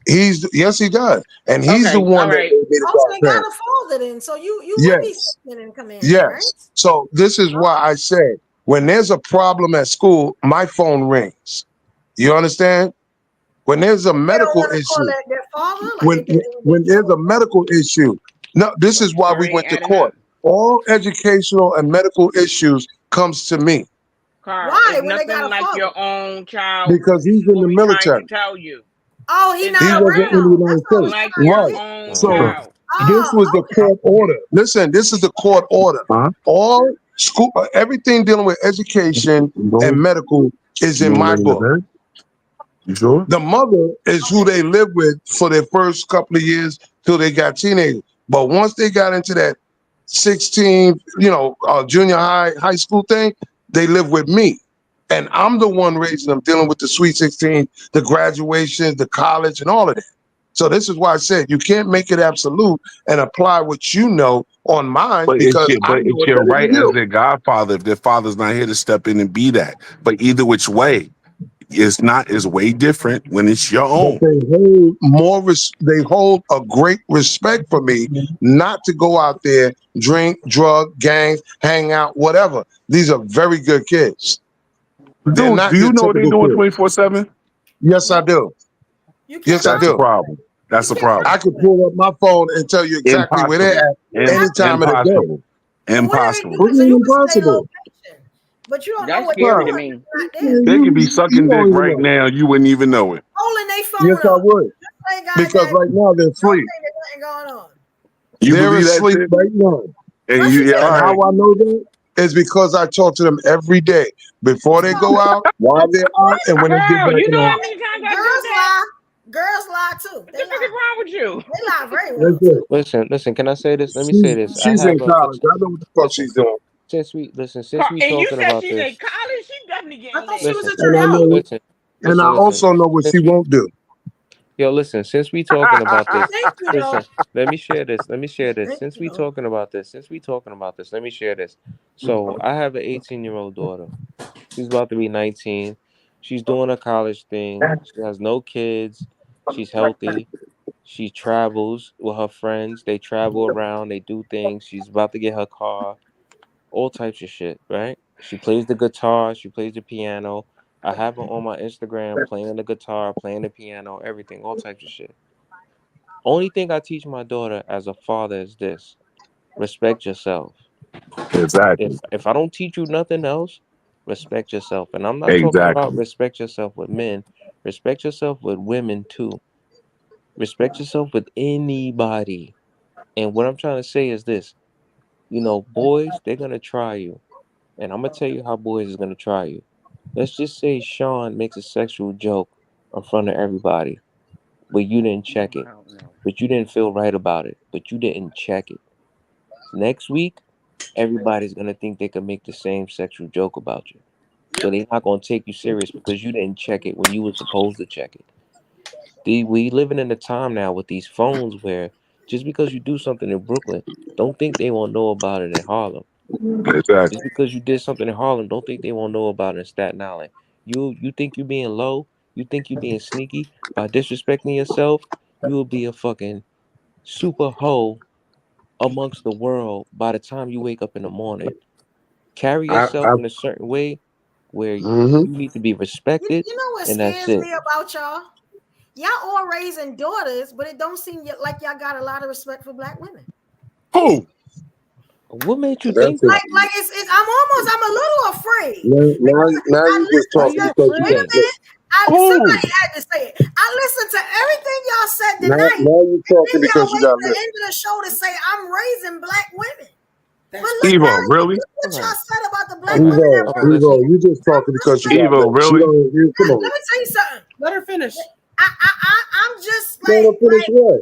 He's yes, he does, and he's the Okay, one all that right. made me the Oh, so they got godparent. a father then. So you would be Yes, second in command then, right? yes. So this is why I said when there's a problem at school, my phone rings. You understand? When there's a They don't medical want to call issue, that their father, like when when there's a medical issue, no, this is why we Sorry, ain't went to adding up. court. All educational and medical issues comes to me Carl, Why? it's When they nothing got a like father? your own child because he's in will the be trying to military. tell you. Oh, he It's He not wasn't in the around. United That's what I was States, like trying to your right? get. own So child. this was the court order. Listen, this is the court order. All school, everything dealing with education and medical is in my book. You sure? The mother is who they live with for their first couple of years till they got teenagers. But once they got into that 16, junior high school thing, they live with me. And I'm the one raising them, dealing with the Sweet 16, the graduations, the college, and all of that. So this is why I said you can't make it absolute and apply what you know on mine But because I know it's it your better right than as you. their godfather if their father's not here to step in and be that. But either which way, it's way different when it's your But own. they hold a great respect for me not to go out there, drink, drug, gangs, hang out, whatever. These are very good kids. They're Dude, not do your you know what they're typical doing kids. 24/7? Yes, I do. Yes, I That's the do. problem. That's the problem. I can pull up my phone and tell you exactly where they're Impossible. at any time of the day. Impossible. Impossible. What do you mean impossible? But you don't know That's what they're scary to doing. me. Not there. They could be You sucking dick don't even right know. now. You wouldn't even know it. Holding their Yes, phone I up. would. They got Because that. right now they're Don't asleep. think there's nothing going on. You They're believe that asleep shit? right now. And you, yeah, all And right. how I know that is because I talk to them every day before they go out, while they're out, and when they get Girl, back you in know the how house. many times I did Girls that? lie. Girls lie too. What the fuck is wrong with you? They lie very well Listen, too. Listen. Can I say this? Let me say this. I she's in have a college. I know what the fuck listen. she's doing. Since we And you talking said about she's in this, college. She definitely getting I thought she was laid. at your And I house. know, and I listen. also know what she won't do. Yo, listen. Since we talking about this, Thank you, though. listen. Let me share this. Thank Since you, we though. talking about this, let me share this. So I have an 18-year-old daughter. She's about to be 19. She's doing a college thing. She has no kids. She's healthy. She travels with her friends. They travel around. They do things. She's about to get her car. All types of shit, right? She plays the guitar. She plays the piano. I have her on my Instagram playing the guitar, playing the piano, everything, all types of shit. Only thing I teach my daughter as a father is this: respect yourself. Exactly. If I don't teach you nothing else, respect yourself. And I'm not talking about Exactly. respect yourself with men. Respect yourself with women too. Respect yourself with anybody. And what I'm trying to say is this: boys, they're gonna try you. And I'm gonna tell you how boys is gonna try you. Let's just say Sean makes a sexual joke in front of everybody, but you didn't check it. I don't know. But you didn't feel right about it. But you didn't check it. Next week, everybody's gonna think they can make the same sexual joke about you. So they're not gonna take you serious because you didn't check it when you were supposed to check it. We living in a time now with these phones where just because you do something in Brooklyn, don't think they won't know about it in Harlem. Exactly. Just because you did something in Harlem, don't think they won't know about it in Staten Island. You think you being low, you think you being sneaky by disrespecting yourself, you will be a fucking super hoe amongst the world by the time you wake up in the morning. Carry yourself in a certain way where you need to be respected, You know what and that's scares it. me about y'all? Y'all all raising daughters, but it don't seem like y'all got a lot of respect for black women. Who? What made you That's think it. that? Like I'm a little afraid. Now you just Why talking you because you Wait a afraid? minute. Who? Somebody had to say it. I listened to everything y'all said now tonight, you and talking then y'all because you wait got for the lips. end of the show to say I'm raising black women. But Evo, really? what y'all said about the black All right. women that All right. work. Listen. You just talking because you got Evo, lips. really? Come on. Let me tell you something. Let her finish. I'm just Let her finish what?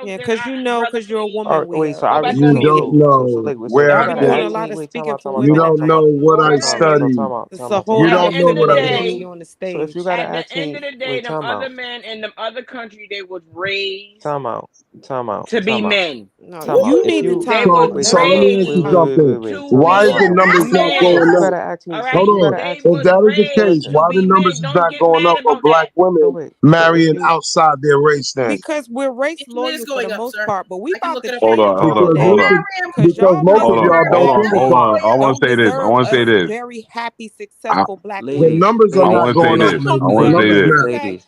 don't. Yeah, Then because because you're a woman, Wait, so Will. I Go back already on You so mute. don't so so so know like so where if you I Y'all be gotta get. doing a ask lot me, of wait, speaking for You women at don't the know what Go I back. study. It's a so whole You At the don't other know end of the what I story when know. day, you're on the so if you stage. gotta at the ask end me, of the day, wait, them time other out, men in them other country, they was raised time out, time out, to be time out, men. No, time out. you If need to you They time was out. So, And so that's let what me I'm ask raised you wait, trying. something. to Why is be the hold numbers on. not men. going If you up? gotta ask me, All if right, Hold you on. gotta they ask me, If was that is the case, raised listen. to why the be numbers men. is Don't not get going mad up of about that. black So women wait, so if marrying you outside their race then? Because we're race It is loyal for the going up, most sir. part, but we I can about look to it up for Hold you. change on, hold some on, Because hold most on, things. of, Because because y'all most hold of on, y'all hold don't on, think hold about on. I want don't to say this. I deserve want to say us this. very happy, I, successful black the women. ladies, numbers are I not want ladies, to say going up. this. Y'all I don't The want to deserve say numbers us, this. matter. okay? ladies.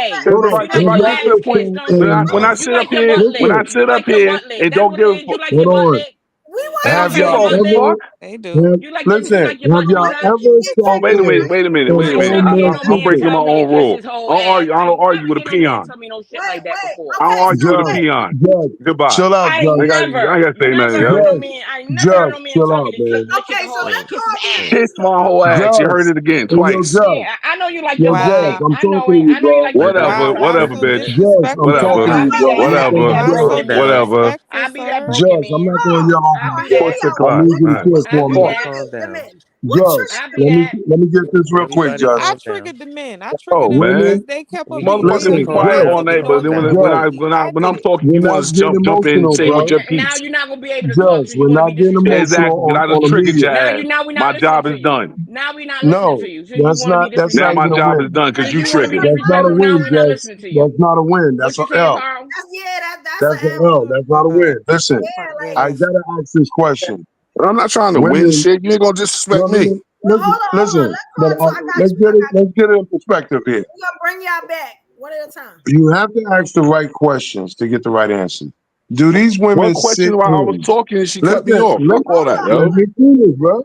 leg. If I You like your get to the ass point kissed, don't you? when I You sit up like your here, butt lick. You like your butt lick. and That's don't what it give is. You like Hold your butt on. lick. I don't Have give y'all a ever? fuck. They do. You like your Listen, you like have your y'all butt. ever sat Wait a there minute, wait a minute, and wait a I ain't minute. told never hear men no I'm man breaking secret? my tell me to own kiss rule. his whole I ass. I don't ain't argue never with a hear no man peon. tell me no shit like that before. I don't argue with a Judge, peon. Judge, Goodbye. chill out, I ain't Judge. I ain't never, gotta say nothing else. I ain't never heard no man Chill tell me out, to man. lick his whole ass, kiss his ass. Kiss my whole ass. You heard Judge, it again hey, yo, twice. Judge, Yeah, I know you like yo, your butt Judge, lick. Wow. I'm I know talking to it. you, I know you bro. like your butt Whatever, lick. Wow, that's whatever, so bitch. Judge, I'm disrespectful, talking to Whatever, you, sir. bro. I'm not gonna whatever, That yell That's so broken over you. man. whatever. disrespectful, I be that sir. broken Judge, I'm man. not gonna yell over I you, be Push that. Judge. the I clock. need you All to right. chill I for a be minute. that. Calm down. Judge, I be let me that. let me get this real quick, Everybody Judge. I calm down. triggered the men. I triggered Oh them man, because they kept We on get being motherfuckers Listen, be calm quiet Judge, down. all We get night, but calm then down. Judge, when I'm talking, we're you want not to getting jump in and emotional, say what bro. your Now piece. you're not gonna be able to talk Judge, because you we're want to be not getting disrespectful. emotional Exactly, because I done on a triggered your meeting. ass. Now we not My listening job to is you. done. Now we not listening to No, you. So you want to be that's Now not my even disrespectful. a job is win. done because Because you you want to be triggered. That's not a disrespectful. Now win, we not Judge. listening to you. That's not a win. What That's you an saying, L. Carl? That's an L. That's not a win. Listen, my I goodness. gotta ask this question. But I'm not trying to win Women, shit. You ain't gonna disrespect no, no, me. no. Listen. But let's get it in perspective here. We're gonna bring y'all back one at a time. You have to ask the right questions to get the right answer. Do these One women question sit while I was in? talking and she cut me Listen, off. Fuck all that, let yo. me finish, bro.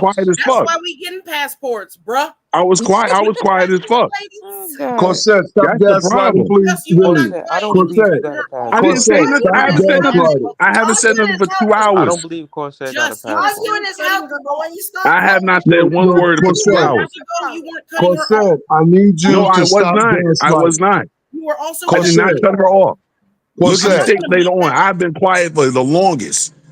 quiet as That's fuck. why we getting passports, bruh. I was quiet. I was quiet as fuck. Cosette, stop That's the gaslighting, problem. please. Really. I don't believe you got a passport. I didn't say Cosette, nothing. stop I haven't said nothing. gaslighting. I haven't said nothing for 2 I hours. don't believe Corsair got a Just, you were passport. Arguing is helpful, but when you start I have not said one word for 2 Cosette, hours. you weren't cutting her off. Cosette, I need you No, I to was stop not. I was gaslighting. not. You were also I did not Cosette, cut her off. Look at the Cosette, tape later on. I've been quiet for the longest.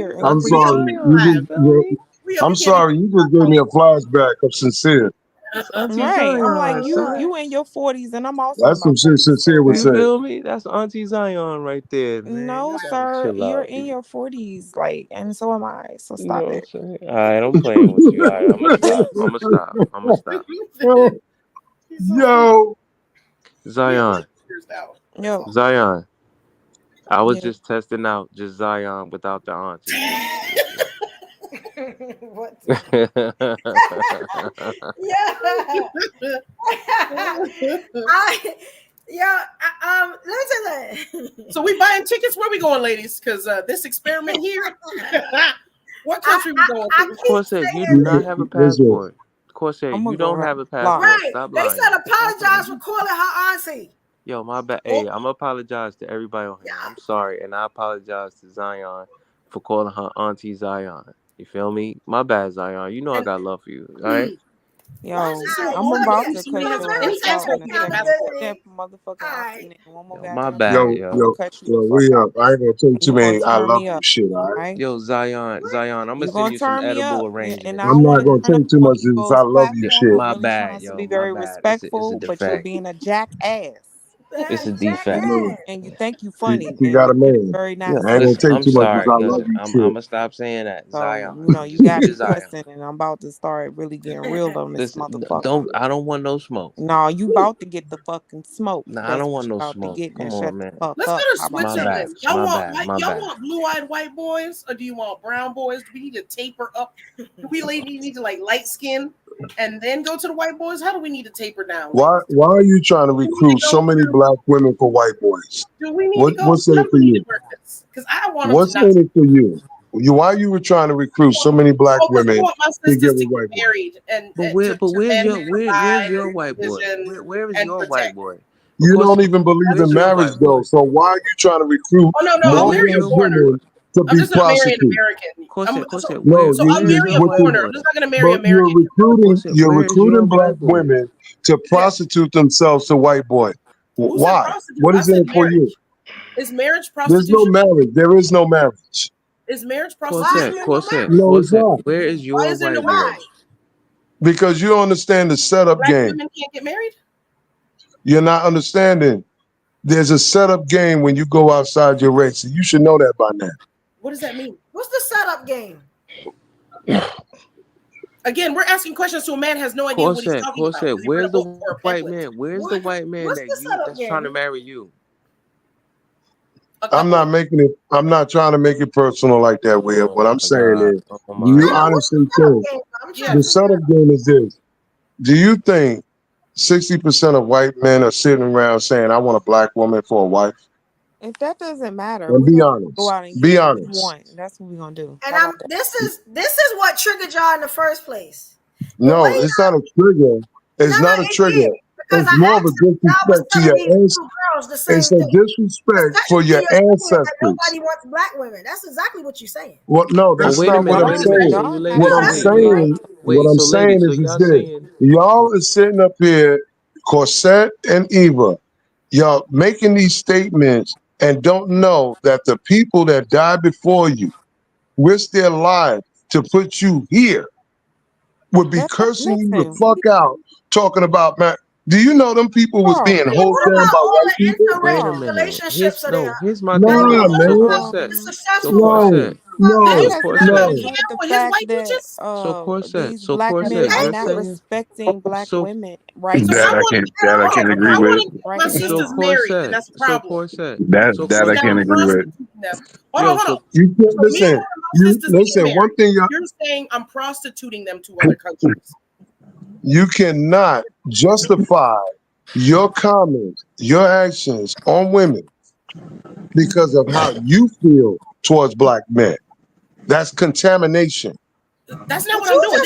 here. And I'm sorry. I'm sorry. You just gave me a flashback of Sincere. That's Auntie Right. Zion, I'm like, son. you in your 40s, and I'm also That's in my some shit 40s. Sincere would You say. feel me? That's Auntie Zion right there, man. No, You gotta sir, chill you're out, in dude. your 40s, like, and so am I. So You know stop what I'm it. saying? All right, I'm playing with you. All right, I'm gonna stop. I'm gonna stop. I'm gonna stop. Yo. Zion. Yo. Zion. I was just testing out just Zion without the auntie. What? Let me tell you. So we buying tickets? Where we going, ladies? Because this experiment here. What country we going to? Corsair, you do not have a passport. Corsair, you don't have a passport. Right. Stop They lying. said apologize for calling her auntie. Yo, my bad. Hey, I'm gonna apologize to everybody on here. I'm sorry, and I apologize to Zion for calling her auntie Zion. You feel me? My bad, Zion. You know I got love for you, all right? Yo, I'm about to cut your ass out in a second. That motherfucking auntie name one more goddamn My bad, Yo, yo. we up. I ain't gonna tell you too many I love you up, shit, all right? right? Yo, Zion, I'm gonna You send you some turn me edible up, arrangements. and I I'm don't not want gonna to tell turn you up too on much people's since I love you platform. shit. I'm My really bad, trying to yo. be My very bad. respectful, It's a but you're defect. being a jackass. It's a defect. And you think you funny. She got a And it's man. very I not ain't gonna so. tell you I'm too much since sorry. I Listen, love you I'm shit. gonna stop saying that. So, Zion. you know, you got It's me Zion. cussing, and I'm about to start really getting real on this Listen, motherfucker. I don't want no smoke. No, you about to get the fucking smoke. Nah, I That's don't what want you no about to smoke. get. Now Come shut on, the man. fuck Let's up. go to How about that? Switzerland. Y'all My want bad. y'all want blue-eyed white boys, or do you want brown boys? Do we need to taper up? Do we need to like light skin and then go to the white boys? How do we need to taper down? Why are you trying to recruit so many black women for white boys? Do we need to go? What's in How it do for we need you? to work this? Because I want them What's to not. in it for you? Why you were trying to recruit so many black Because I women want my to sisters get to with get white boys? married and But to where's men your who provide your and white boy? provision Where is and your white protect. boy? You don't even believe in Where's your marriage white though. boy? So why are you trying to recruit Oh no, more I'll marry a black foreigner. women to I'm be just not marrying an prostitutes? American. No, So I'll marry a foreigner. I'm just not going to marry but you're American. recruiting black women to prostitute themselves to white boys. Who said Why? prostitute? What I is in said it for marriage. you? Is marriage There's no prostitution? marriage. There is no marriage. Is marriage prostitution? No, it's not. Where is Why your is there no white boy? marriage? Because you don't understand the setup Black game. women can't get married? You're not understanding. There's a setup game when you go outside your race. You should know that by now. What does that mean? What's the setup game? Again, we're asking questions to a man who has no idea what he's talking about. Does he read a Where's the book or a white pamphlet? man? Where's the white man What's the setup that's game? trying to marry you? I'm not trying to make it personal like that, Will. What I'm saying is, do you honestly think the setup game is this? Do you think 60% of white men are sitting around saying, I want a black woman for a wife? If that doesn't matter, And we're be gonna honest. go out and Be get what honest. we want. That's what we're gonna do. And this is what triggered y'all in the first place. No, it's not a trigger. It's not a trigger. It's more of a disrespect to your ancestors. It's a disrespect for your ancestors. Nobody wants black women. That's exactly what you're saying. Well, no, But that's wait a not what minute, I'm wait a minute. saying. So you ladies, What I'm saying so is y'all this. saying Y'all is sitting up here, Corsette and Eva, y'all making these statements and don't know that the people that died before you risked their lives to put you here would be cursing you the fuck out, talking about, man. Do you know them people was being held down by white people? Wait a minute. Here's my thing. Nah, So man. Corset. So No, Corset. no, That has nothing to no. do with the fact that So Corset. these So black men Corset. are You're not saying respecting black so women right That I can't agree with. My sister's married, and that's a problem. Corset. That I can't agree with. Hold on. You can't So me and listen. one of my You sisters listen. get One married. thing You're saying I'm prostituting them to other countries. you cannot justify your comments, your actions on women because of how you feel towards black men. That's contamination. That's not But what I'm doing.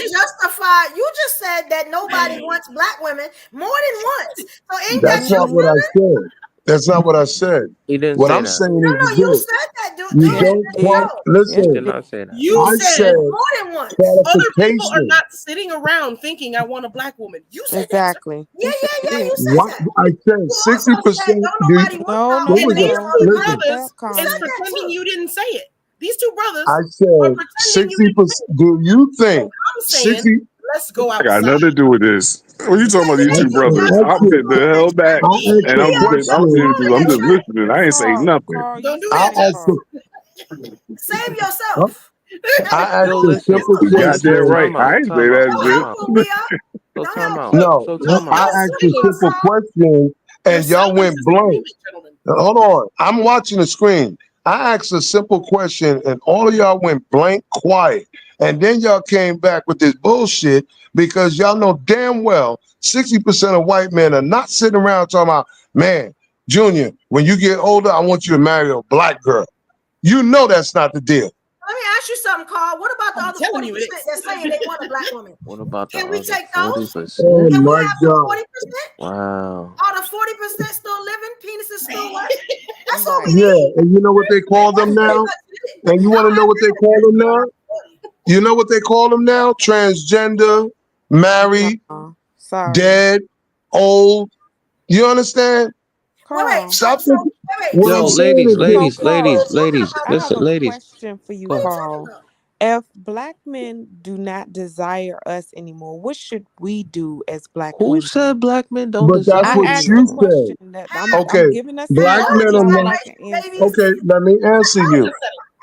You just said that nobody wants black women more than once. So ain't That's that not what I said. That's not what I said. He didn't What say I'm that. saying No, is you this. said that, dude. You don't listen. He did not say that. You I said more than once. Other people are qualification. not sitting around thinking I want a black woman. You said exactly. Yeah, you said What that. I said, 60%. No. Two Listen. brothers is pretending you didn't say it. These two brothers I are said pretending you didn't 60%. Do you think I'm saying 60? let's go I got outside. nothing to do with this. What you talking about? These two brothers? I'm sitting the hell back, and I'm just listening. I ain't saying nothing. Don't do I that. asked Save yourself. I asked Yo, a listen. simple You got that question. right. I ain't say that shit. Help him, Leah. So time out. No, So time I out. asked a simple question and y'all went blank. Hold on. I'm watching the screen. I asked a simple question and all of y'all went blank quiet. And then y'all came back with this bullshit because y'all know damn well 60% of white men are not sitting around talking about, man, Junior, when you get older, I want you to marry a black girl. You know that's not the deal. Let me ask you something, Carl. What about the other 40% that's saying they want a black woman? What about the Can we other take 40%? those? Oh Can we my have the God. 40%? Wow. Are the 40% still living? Penises still work? That's what we Yeah, need. and you know what they call them now? And you want to know what they call them now? You know what they call them now? Transgender, married, Sorry. dead, old. You understand? Wait, Stop so thinking. wait. What Yo, I'm saying ladies, is ladies, this. ladies, ladies. I have Listen, a ladies. question for you, What are you Carl. talking about? If black men do not desire us anymore, what should we do as black Who women? said black men don't But that's desire I what asked you a you? question said. that Okay, I'm giving a black scenario men so are I would not. like an answer. Okay, let me answer you.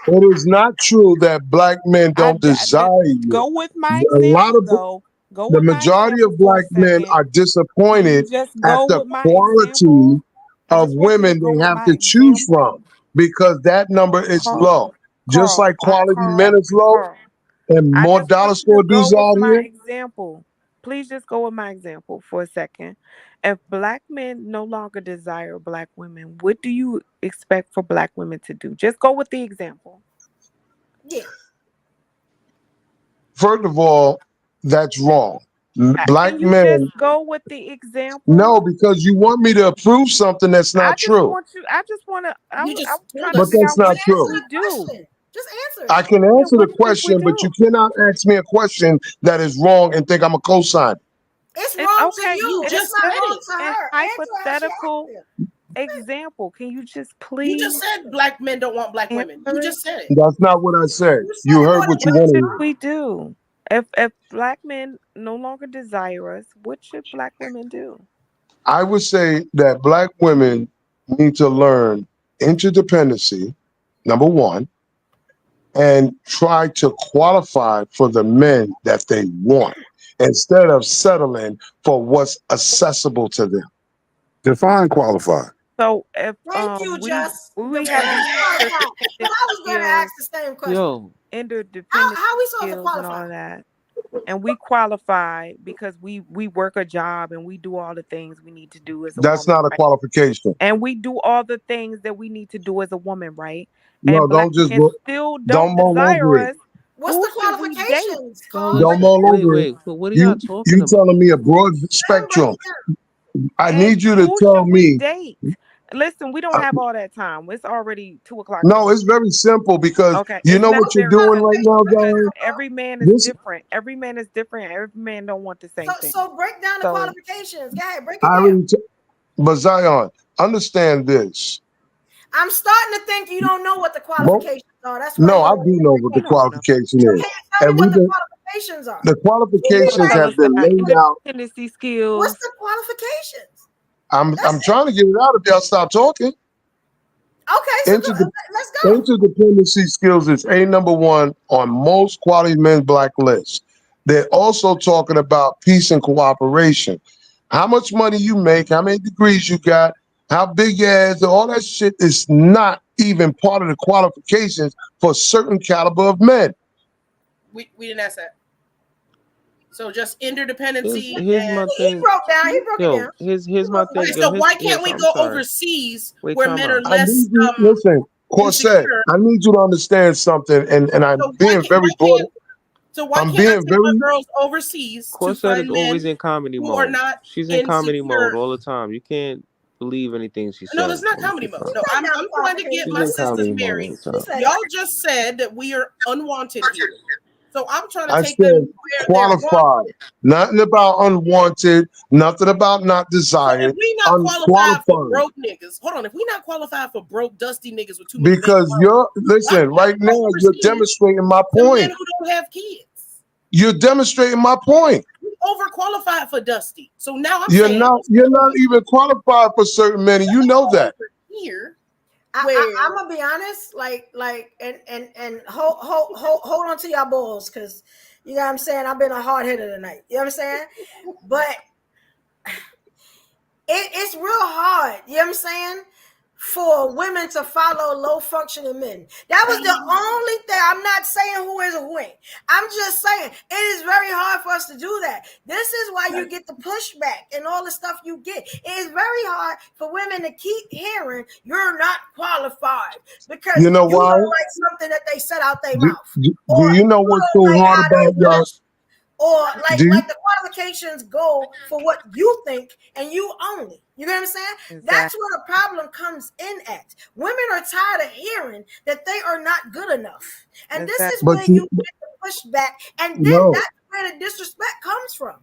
It is not true that black men don't desire you. Go with my A lot example of though. Go the with my majority example of for a black men second. are Can you disappointed just at go the with my quality example? I of just want you to women go they with have my to choose example. from because that number is low. Just like quality men is low and I more just want dollar you to store go dudes with out my here. example. Please just go with my example for a second. If black men no longer desire black women, what do you expect for black women to do? Just go with the example. Yeah. First of all, that's wrong. Can Black you just men, go with the example? no, because you want me to approve something that's not true. I just want to, I was trying to But figure that's out what not should true. we do? Just answer I it. can Yeah, answer what the should we question, but you do? cannot ask me a question that is wrong and think I'm a cosign. It's It's wrong to okay. you. It's It's not just wrong to an her. Answer how she hypothetical asked example. Can you just You please just said black men don't want black women. You answer it? just said it. That's not what I said. You You said it heard more than what you What one wanted. should to. we do? If black men no longer desire us, what should black women do? I would say that black women need to learn interdependency, number one, and try to qualify for the men that they want instead of settling for what's accessible to them. Define qualify. So if Thank you, Just. we have these But I interdependent was going to ask skills, the same question. Yo, interdependent How we supposed to skills and all qualify? of that, and we qualify because we work a job and we do all the things we need to do as a That's woman, not a right? qualification. And we do all the things that we need to do as a woman, right? No, And black don't just men still don't don't mull desire over it. us. What's Who the should we date? qualifications, Carl? fellas, Don't Break it mull down. wait, over it. wait. So what are y'all talking You about? telling me a broad Let him break spectrum. it down. I And need you to who tell should we me. date? Listen, we don't have all that time. It's already 2:00 in the No, morning. it's very simple because Okay, you it's know not what you're very doing right simple now, because guys. every man is This different. Every man is different. Every man don't want the same thing. So break down the So qualifications. Go ahead, break I it down. already. But Zion, understand this. I'm starting to think you don't know what the Mo- qualifications are. That's why No, you I don't do know what we the don't know. qualification So is, can you tell me and what we've the been. qualifications are? The So qualifications tell have us been about laid out. independency What's skills. the qualifications? I'm trying to get it out if y'all stop talking. Okay, so let's go. Interdependency skills is a number one on most quality men's black lists. They're also talking about peace and cooperation. How much money you make, how many degrees you got, how big your ass, all that shit is not even part of the qualifications for certain caliber of men. We didn't ask that. So just interdependency. Here's my He thing. broke down. He broke it Yo, down. here's my thing. Okay, Yo, so why can't we I'm go sorry. overseas Wait, where time men are out. I less need you, listen, Corset, insecure? I need you to understand something, and I'm So being very broad. why I'm can't I being take my very, girls overseas to Corset is find always men in comedy who are mode. not She's in comedy mode insecure? all the time. You can't believe anything she No, says. that's not on the comedy mode. TikTok. No, I'm trying to get She's my in sisters comedy mode married. all the time. Y'all just said that we are unwanted here. So I'm trying to I take them said where they're qualified. wanted. Nothing about unwanted, nothing about not So if desired, we not qualified for unqualified. broke niggas, hold on. If we not qualified for broke, dusty niggas with too many baby Because mamas, you're, why listen, can't right we now go you're overseas demonstrating my to men point. who don't have kids? You're demonstrating my point. We overqualified for dusty. So now I'm You're saying not, let's you're go not even qualified for certain men, and you know that. here. I'm gonna be honest, and hold on to y'all balls, because You know what I'm saying? I've been a hard hitter tonight. You know what I'm saying? But it's real hard. You know what I'm saying? For women to follow low functioning men. That was the only thing. I'm not saying who is or who ain't. I'm just saying it is very hard for us to do that. This is why you get the pushback and all the stuff you get. It is very hard for women to keep hearing you're not qualified because You know you why? don't like something that they said out their mouth. Do you know what's so Like hard how they about y'all? dress. Or Do you, like the qualifications go for what you think and you only. You know what I'm saying? That's where the problem comes in at. Women are tired of hearing that they are not good enough. And this is where you get the pushback. And then that's where the disrespect comes from.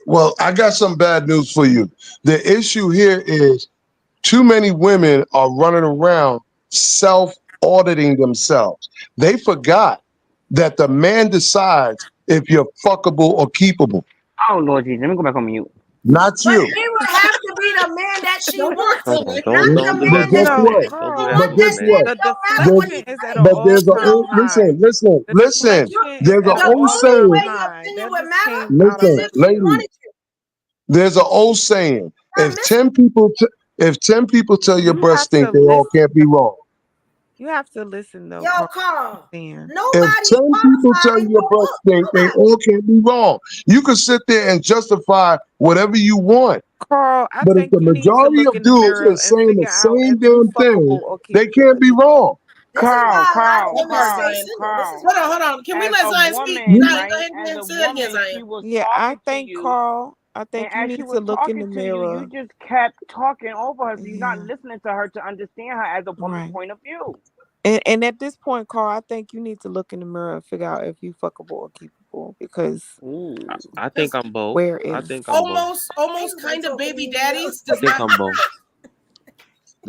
well, I got some bad news for you. The issue here is too many women are running around self-auditing themselves. They forgot that the man decides if you're fuckable or keepable. Oh Lord Jesus, let me go back on mute. Not But you. it would have to be the man that she wants. Don't Not don't the do But that man to guess the that what? man. you Don't do that But want. to the guess And what? man. it don't matter what There's, he Is at thinks. an but there's a all-time high. listen. The deflection is There's at an an The old only all-time saying. way your high. opinion That would just matter came out is of Listen, if left she ladies. field. wanted you. There's an old saying. If 10 people, if 10 people tell your You breast have to stink, they all listen. can't be wrong. You have to listen though, Yo, Carl. Carl, If nobody's 10 people qualified tell in you your your breast book. stink, they all can't be wrong. You can sit there and justify whatever you want. Carl, I But if think the you need to majority look of in the dudes mirror is and saying the figure out same if you damn thing, fuckable or they keepable. can't be wrong. This is why a lot of Carl, women stay Carl, single. This is Carl. why. Hold on. Can we As let a Zion speak? woman, Zion, go right? ahead As and a say that again, woman, Zion. she was Yeah, I talking to think you, Carl, I and think you as she need was to look in talking the to you, you mirror. just kept talking over her, so you're not Yeah. listening to her to understand her as a woman's Right. point of view. And at this point, Carl, I think you need to look in the mirror and figure out if you fuckable or keepable because I think I'm both. where I is think I'm both. Almost kind of baby daddies I does think not I'm both.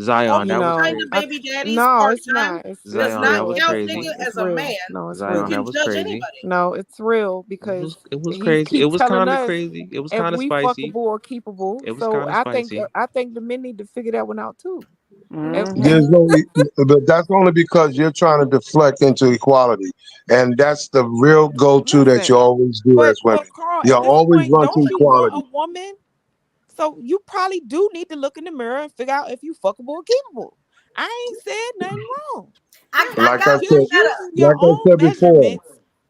Zion, that was almost kind crazy. of baby daddies no, part it's time not. It's does Zion, not that real. was It's count crazy. nigga it's as a real. man No, it's who Zion, real. that can was judge crazy. anybody. No, it's real because It was he's crazy. It keep was telling kind of us crazy. It was if kind of we spicy. fuckable or keepable. It was So kind of spicy. I think the men need to figure that one out too. There's no, but that's only because you're trying to deflect into equality, and that's the real go-to that you Listen, always do as women. but Carl, You at this always point, run to don't you want equality. a woman? So you probably do need to look in the mirror and figure out if you fuckable or keepable. I ain't said nothing wrong. I Like I got said, one Just better. using your like I own said before, measurements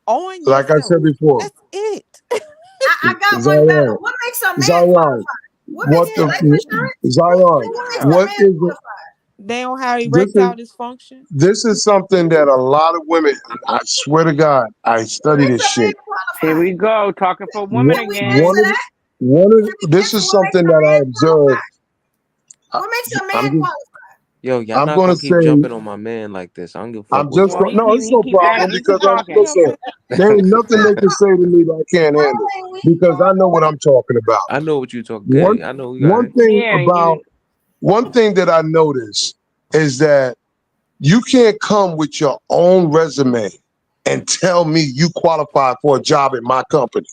on like I yourself. said before, That's it. I got one better. Zion, What makes a man Zion, qualified? What makes what it life the insurance? Zion, What makes a what man is it? qualified? They don't have This is erectile dysfunction. this is something that a lot of women. I swear to God, I What study makes this a man shit. Here qualified? we go, talking for women One Can we again. answer of the, that? this Answer is what makes something a that man I observed. qualified? What makes a I'm man just qualified? Yo, y'all I'm not gonna gonna keep say jumping on my man like this. I don't give a fuck I'm what just y'all Well, going. say. No, it's he no keep problem he because keep talking. listen, there ain't nothing they can say to me that I can't handle because I know what I'm talking about. I know what you talking. One Okay, I know we got one it. thing Yeah, about you. one thing that I notice is that you can't come with your own resume and tell me you qualify for a job at my company.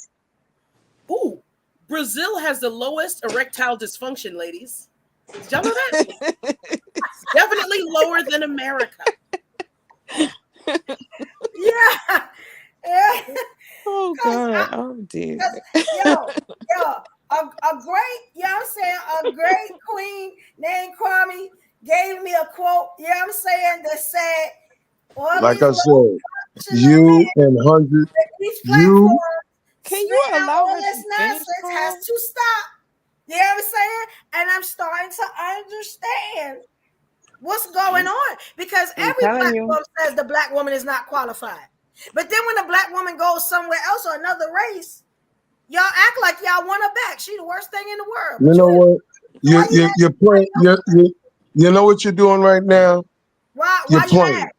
Ooh, Brazil has the lowest erectile dysfunction, ladies. Did y'all know that? It's definitely lower than America. Yeah. Oh God, I'm dead. Yo, a great, you know what I'm saying, a great queen named Kwame gave me a quote, you know what I'm saying, that said, all Like these I low said, functioning you men and hundred, at these you platforms Can you spitting out allow all her this to finish, nonsense has Carl? to stop. You know what I'm saying? And I'm starting to understand what's going on because I'm every telling you. platform says the black woman is not qualified. But then when the black woman goes somewhere else or another race, y'all act like y'all want her back. She the worst thing in the world. you But know what? so why you You're playing. You know what you're doing right now? You're why you mad? playing.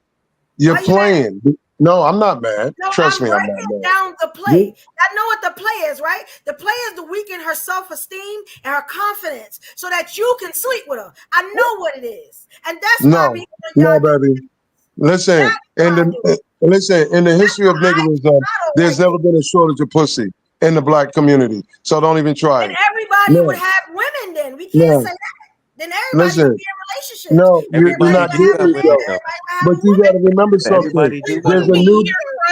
You're Why you mad? playing. No, I'm not mad. No, Trust I'm me, I'm not breaking mad. down the You- play. I know what the play is, right? The play is to weaken her self-esteem and her confidence so that you can sleep with her. I know what it is. And that's why I be when no, y'all do baby. Listen, that's why I do it. in the history of niggerism, there's never been a shortage of pussy in the black community. So don't even try Then it. everybody would No, have women then. We can't no. say that. Then everybody would Listen, be in relationships. no, you're Everybody not Everybody would do have getting got it men. women though. though. Everybody would have But a you woman. got to remember something. Everybody do got There's a a woman. new,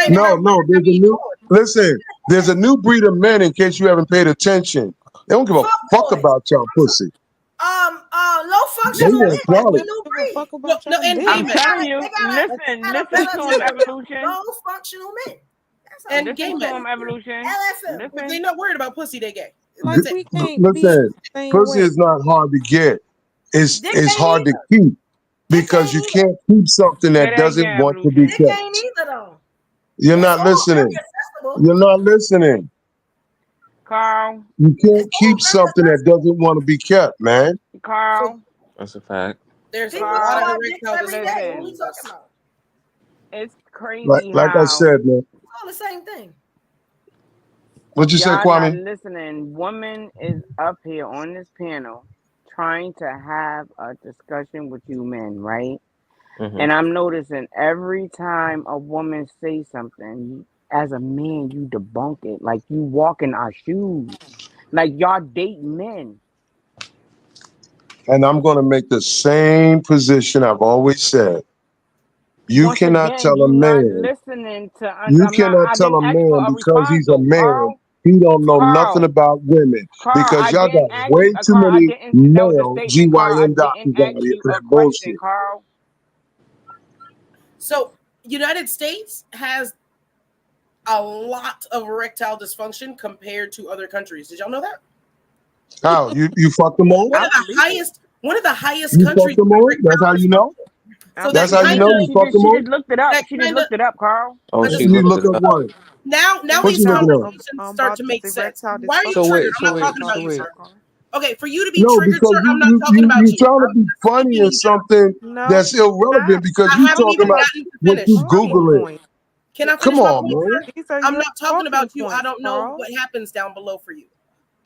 no, there's a new, Listen, there's a new breed of men, in case you haven't paid attention. They don't give a fuck about y'all pussy. Low They functional men. want That's the quality. new breed. And I'm gay telling men. you, They listen got a to better him, temperament. Evolution. Low functional men. And gay Listen to men. him, Evolution. LFM. If they not worried about pussy, they gay. Like That's it. we can't be Listen, the same pussy way. is not hard to get. It's Dick it's ain't hard to either. keep because you can't keep something Say that that doesn't again, want to be Evolution. Dick kept. ain't either though. You're It's not all very listening. accessible. You're not listening. Carl. You can't keep something that doesn't want to be kept, man. Carl. That's a fact. There's a People lot call of our dicks erectile every day. What we dysfunction. talking about? It's Like, crazy like I how said, man. It's all the same thing. What'd you say, y'all not Kwame? listening. Woman is up here on this panel trying to have a discussion with you men, right? Mhm. And I'm noticing every time a woman says something, as a man, you debunk it. Like you walk in our shoes. Like y'all date men. And I'm going to make the same position I've always said. You Once cannot again, tell a you not man. listening to. You I'm not. cannot I tell didn't a ask for man a because response he's a though, man. Carl. He don't know nothing Carl. about women Carl, because I y'all got didn't ask way you. too Carl, I many didn't. That was a male statement, Carl. I GYN doctors didn't out ask here you for a that question, bullshit. Carl. So, United States has a lot of erectile dysfunction compared to other countries. Did y'all know that? How? You fucked them all? One of the highest You countries fucked them with all? erectile That's how you know? dysfunction. So That's that how you kind know of you fucked them She all? just looked it up. that She just kind looked it up, Carl. Oh, You she looked look it at up. what? now What these you looking at? conversations start to make sense. Why are you So triggered? wait, I'm not so wait, talking about so you, wait. sir. Okay, for you to be No, triggered, because sir, I'm not talking about you you. trying to I'm be just funny speaking or in general. something No, that's irrelevant because I you haven't talking even about gotten to what finish. you Googling. Can I Come finish my on, point, man. sir? These are I'm your not talking about talking you. I points, don't know Carl. what happens down below for you.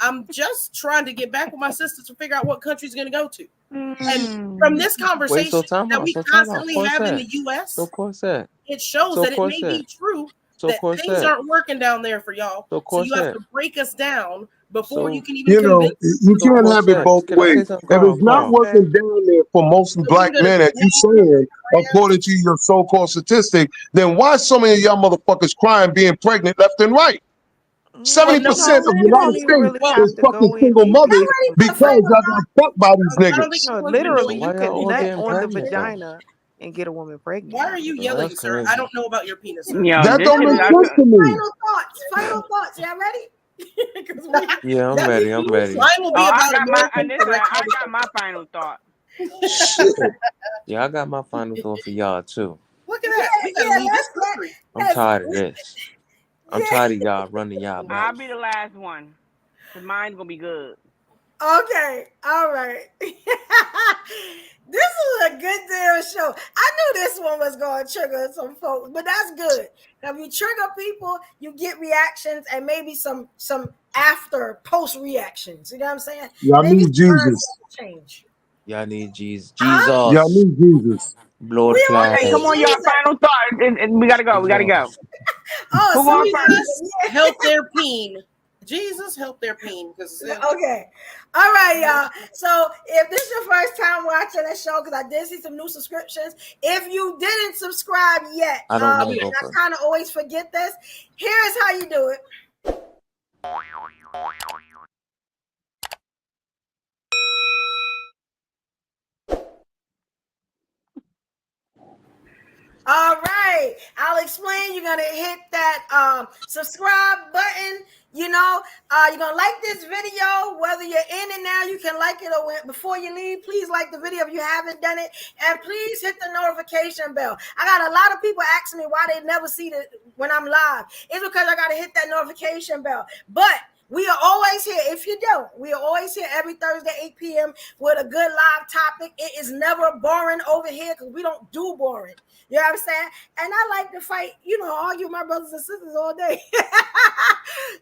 I'm just trying to get back with my sisters to figure out what country's going to go to. And from this Wait, conversation so time that out. we So time out. constantly have in Corset. the U.S., So Corset. it shows So that it may Corset. be true So that things Corset. aren't working down there for y'all. So So you have Corset. to break us down before you So can even You know, convince. you so can't have it Corset. both Can I say ways. something, If Carl? it's not Carl. working down there for most So black you're gonna men, as you saying, according to your so-called statistic, then why so many of y'all motherfuckers crying being pregnant left and right? 70% of the You United don't even States really have is to fucking go in single deep mothers into it. because y'all got fucked by these I don't think niggas. No, anyone's been literally, doing you it. could all nut getting on the pregnant, though? vagina and get a woman pregnant. Why are you Yo, yelling, that's sir? crazy. I don't know about your penis, sir. Yo, That this don't is make like sense to me. Final thoughts. Y'all ready? Yeah, I'm ready. I'm ready. Mine will be I about got my American listen. erectile I got my final thought. Shit. Yeah, I got my final thought for y'all too. Look at that. We gotta leave this country. I'm tired of this. I'm tired of y'all running y'all mouth. I'll be the last one. Cause mine's gonna be good. Okay, all right. This is a good damn show. I knew this one was going to trigger some folks, but that's good. Now, if you trigger people, you get reactions and maybe some after post reactions. You know what I'm saying? Y'all Maybe need Jesus. change. Y'all need Jesus. Y'all Jesus. need Jesus. Blood We clad. Okay, come on, y'all. Final thought. We gotta go. We gotta go. Oh, Who going Jesus first? help their peen. Jesus help their peen. Okay. All right, y'all. So if this is your first time watching that show, because I did see some new subscriptions. If you didn't subscribe yet, I don't know. and Go I first. kind of always forget this. Here's how you do it. All right, I'll explain. You're gonna hit that subscribe button. You know, you're gonna like this video, whether you're in it now, you can like it, or before you leave, please like the video if you haven't done it, and please hit the notification bell. I got a lot of people asking me why they never see it when I'm live. It's because I gotta hit that notification bell. But we are always here. If you don't, we are always here every Thursday, 8 p.m. with a good live topic. It is never boring over here because we don't do boring. You know what I'm saying? And I like to fight, argue with my brothers and sisters all day.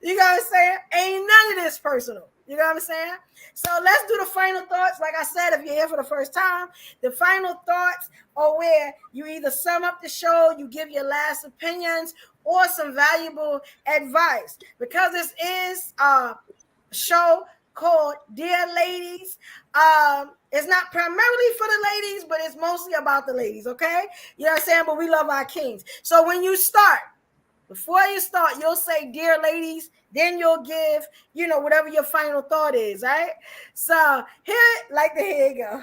You know what I'm saying? Ain't none of this personal. You know what I'm saying? So let's do the final thoughts. Like I said, if you're here for the first time, the final thoughts are where you either sum up the show, you give your last opinions, or some valuable advice. Because this is a show called Dear Ladies. It's not primarily for the ladies, but it's mostly about the ladies, okay? You know what I'm saying? But we love our kings. So when you start, Before you start, you'll say, dear ladies, then you'll give, whatever your final thought is, right? So here you go.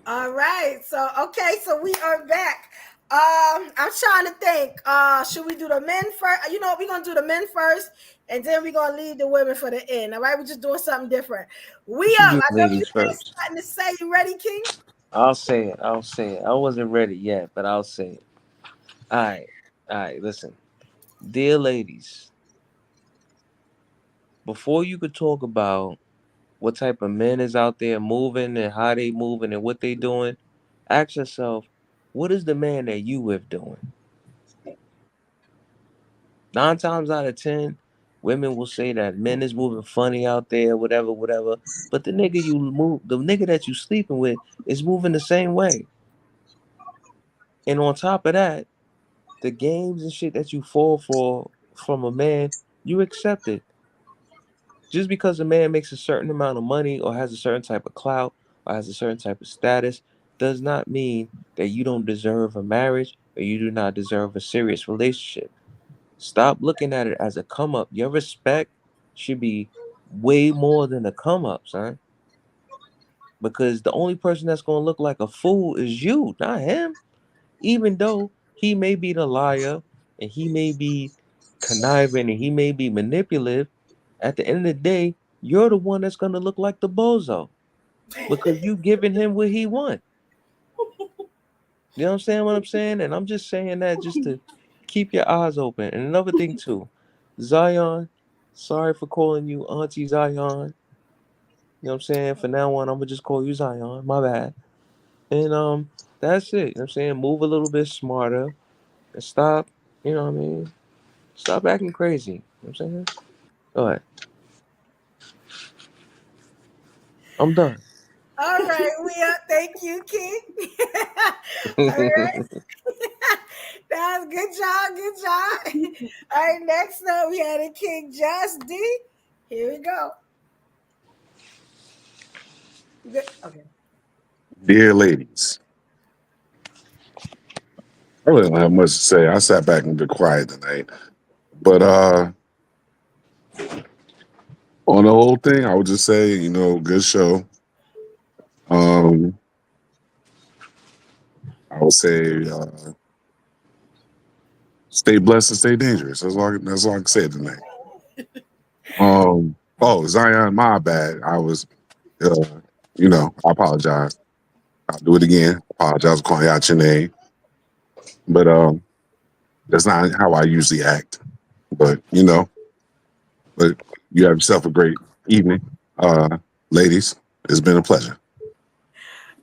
All right. So we are back. I'm trying to think. Should we do the men first? We're gonna do the men first, and then we're gonna leave the women for the end. All right, we're just doing something different. I know you had something to say. You ready, King? I'll say it. I wasn't ready yet, but I'll say it. All right. Listen, dear ladies, before you could talk about what type of men is out there moving and how they moving and what they doing, ask yourself, what is the man that you with doing? 9 times out of 10, women will say that men is moving funny out there, whatever. But the nigga that you sleeping with is moving the same way. And on top of that, the games and shit that you fall for from a man, you accept it. Just because a man makes a certain amount of money or has a certain type of clout or has a certain type of status does not mean that you don't deserve a marriage or you do not deserve a serious relationship. Stop looking at it as a come up. Your respect should be way more than a come up, son. Because the only person that's going to look like a fool is you, not him. Even though he may be the liar and he may be conniving and he may be manipulative, at the end of the day, you're the one that's going to look like the bozo because you giving him what he want. You understand what I'm saying? And I'm just saying that just to keep your eyes open. And another thing too, Zion, sorry for calling you Auntie Zion. You know what I'm saying? For now on, I'm gonna just call you Zion. My bad. And that's it. You know what I'm saying? Move a little bit smarter and stop, you know what I mean? Stop acting crazy. You know what I'm saying? Go ahead. I'm done. All right, thank you, King. All right. That's good job. All right, next up we had a King Just D. Here we go. Good. Okay. Dear ladies, I really don't have much to say. I sat back and been quiet tonight. But on the whole thing, I would just say, good show. I would say stay blessed and stay dangerous. That's all I can say tonight. Zion, my bad. I was I apologize. I'll do it again. Apologize for calling out your name. But that's not how I usually act. But you have yourself a great evening. Ladies, it's been a pleasure.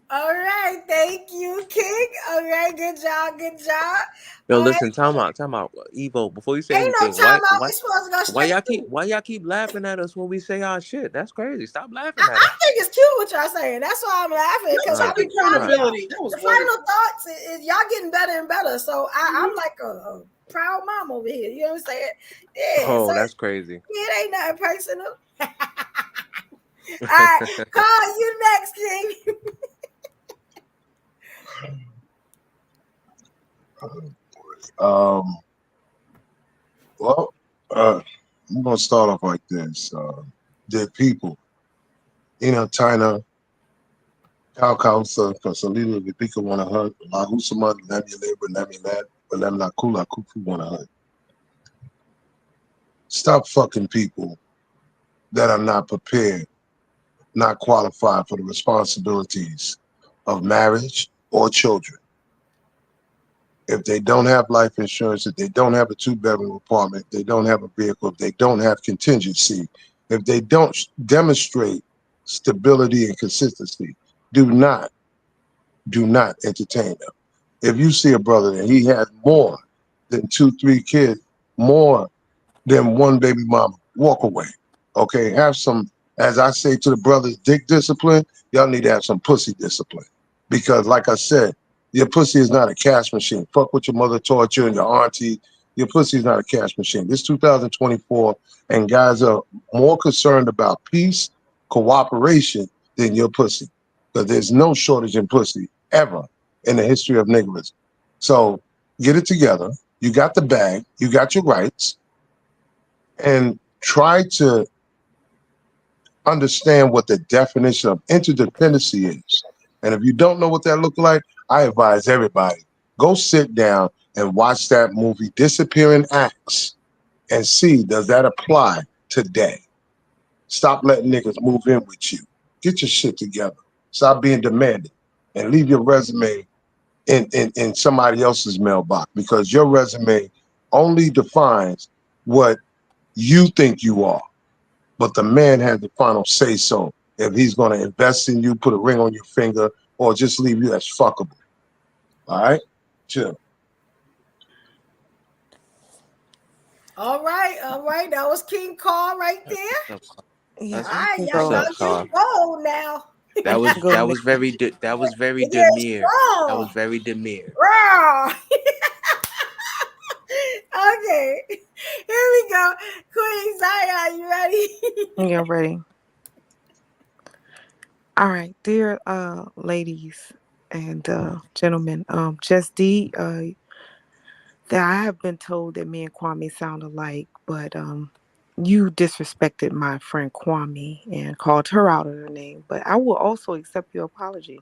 All right, thank you, King. All right, good job. Yo, listen, time out. Evo, before you say Ain't anything, no time out. We supposed to go straight. Why y'all keep laughing at us when we say our shit? That's crazy. Stop laughing at us. I think it's cute what y'all saying. That's why I'm laughing. Because accountability. That was the final thoughts is y'all getting better and better. So I'm like a proud mom over here. You know what I'm saying? Yeah. Oh, so that's crazy. It ain't nothing personal. All right, Carl, you next, King. I'm going to start off like this. Dear people, China, Kausa, Kasalila, Vipika want to hurt, Lahusama, Nami Labor, Nami Lad, but Lamna Kula, Kuku want to hurt. Stop fucking people that are not prepared, not qualified for the responsibilities of marriage or children. If they don't have life insurance, if they don't have a 2-bedroom apartment, if they don't have a vehicle, if they don't have contingency, if they don't demonstrate stability and consistency, do not entertain them. If you see a brother and he has more than 2-3 kids, more than one baby mama, walk away. Okay, have some, as I say to the brothers, dick discipline. Y'all need to have some pussy discipline. Because like I said, Your pussy is not a cash machine. Fuck what your mother taught you and your auntie. Your pussy is not a cash machine. This 2024, and guys are more concerned about peace, cooperation than your pussy. Because there's no shortage in pussy ever in the history of niggerism. So get it together. You got the bag. You got your rights. And try to understand what the definition of interdependency is. And if you don't know what that looks like, I advise everybody, go sit down and watch that movie, Disappearing Acts, and see, does that apply today? Stop letting niggas move in with you. Get your shit together. Stop being demanding and leave your resume in somebody else's mailbox, because your resume only defines what you think you are. But the man has the final say so if he's going to invest in you, put a ring on your finger, or just leave you as fuckable. All right? Chill. All right. That was King Carl right there. Yeah. All right, What's y'all up, Carl? getting bold now. That was very that was very demure. That was very demure. Raw. Okay, here we go. Queen Zion, you ready? Yeah, ready. All right, dear ladies and gentlemen, Just D, that I have been told that me and Kwame sound alike, but you disrespected my friend Kwame and called her out of her name. But I will also accept your apology,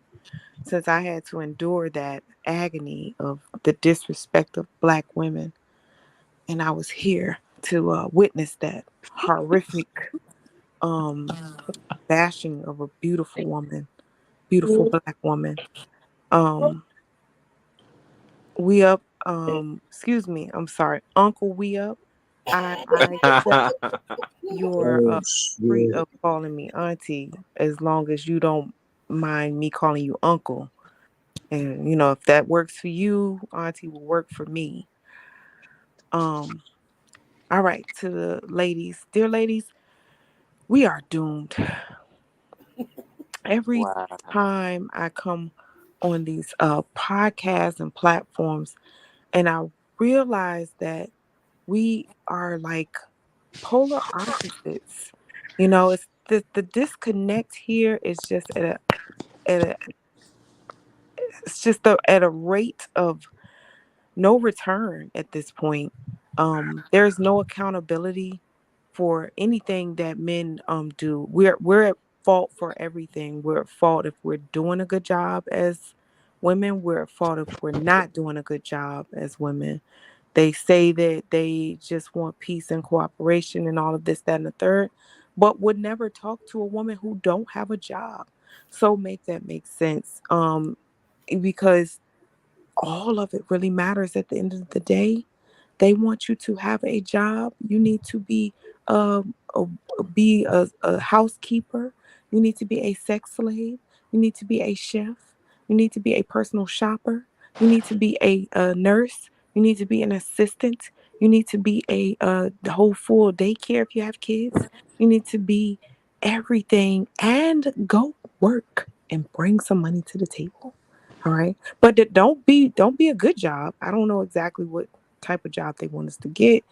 since I had to endure that agony of the disrespect of Black women, and I was here to witness that horrific bashing of a beautiful woman, beautiful Black woman. We up, excuse me, I'm sorry, Uncle We Up. I accept your free of calling me auntie, as long as you don't mind me calling you uncle. And you know, if that works for you, auntie will work for me. All right, to the ladies, dear ladies, we are doomed. Every time I come on these podcasts and platforms, and I realize that we are like polar opposites. You know, it's the disconnect here is just at a it's just at a rate of no return at this point. There's no accountability for anything that men do. We're at fault for everything. We're at fault if we're doing a good job as women. We're at fault if we're not doing a good job as women. They say that they just want peace and cooperation and all of this, that, and the third, but would never talk to a woman who don't have a job. So make that make sense. Because all of it really matters at the end of the day. They want you to have a job. You need to be a housekeeper. You need to be a sex slave. You need to be a chef. You need to be a personal shopper. You need to be a nurse. You need to be an assistant. You need to be a whole full daycare if you have kids. You need to be everything and go work and bring some money to the table. All right. But don't be a good job. I don't know exactly what type of job they want us to get.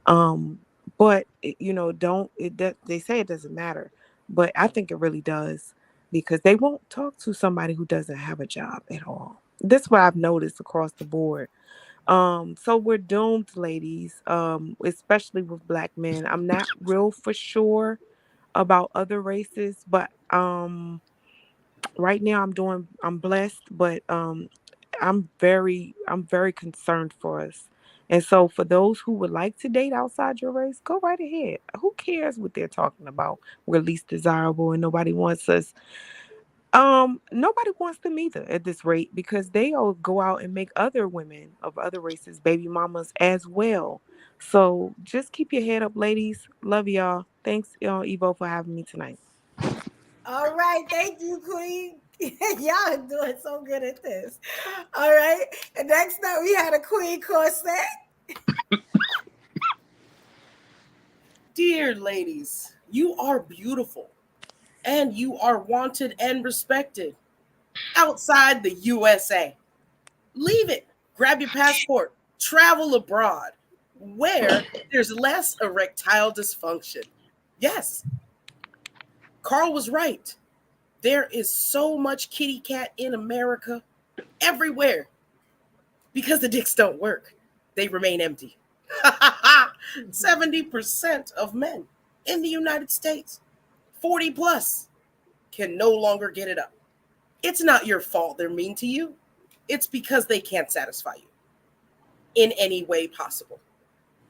But you know, they say it doesn't matter, but I think it really does, because they won't talk to somebody who doesn't have a job at all. That's what I've noticed across the board. So we're doomed, ladies, especially with Black men. I'm not real for sure about other races, but right now I'm blessed, but I'm very concerned for us. And so for those who would like to date outside your race, go right ahead. Who cares what they're talking about? We're least desirable and nobody wants us. Nobody wants them either at this rate, because they'll go out and make other women of other races baby mamas as well. So just keep your head up, ladies. Love y'all. Thanks, Evo, for having me tonight. All right, thank you, Queen. Y'all are doing so good at this. All right, and next up we had a Queen Corset. Dear ladies, you are beautiful and you are wanted and respected outside the USA. Leave it. Grab your passport. Travel abroad where there's less erectile dysfunction. Yes, Carl was right. There is so much kitty cat in America everywhere because the dicks don't work. They remain empty. 70% of men in the United States, 40 plus, can no longer get it up. It's not your fault they're mean to you. It's because they can't satisfy you in any way possible.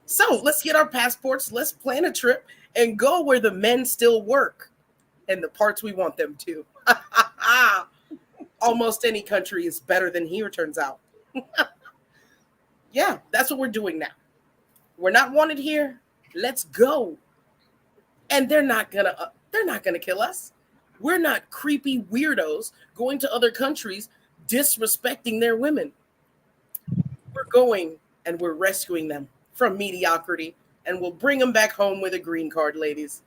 So let's get our passports, let's plan a trip, and go where the men still work and the parts we want them to. Almost any country is better than here, turns out. Yeah, that's what we're doing now. We're not wanted here. Let's go. And they're not gonna kill us. We're not creepy weirdos going to other countries disrespecting their women. We're going and we're rescuing them from mediocrity, and we'll bring them back home with a green card, ladies.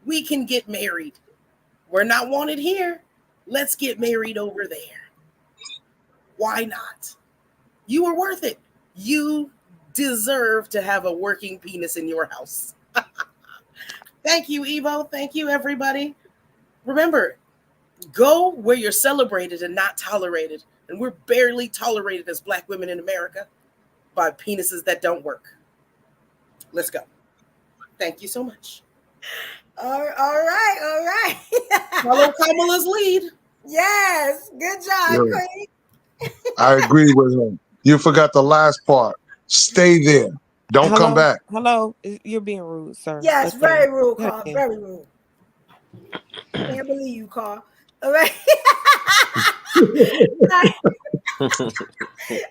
We can get married. We're not wanted here. Let's get married over there. Why not? You are worth it. You deserve to have a working penis in your house. Thank you, Evo. Thank you, everybody. Remember, go where you're celebrated and not tolerated. And we're barely tolerated as Black women in America by penises that don't work. Let's go. Thank you so much. All right. Follow Kamala's lead. Yes, good job, Yeah. Queen. I agree with him. You forgot the last part. Stay there. Don't come back. Hello, you're being rude, sir. Yes, Let's very go. rude, Go Carl. ahead. Very rude. Can't believe you, Carl. All right.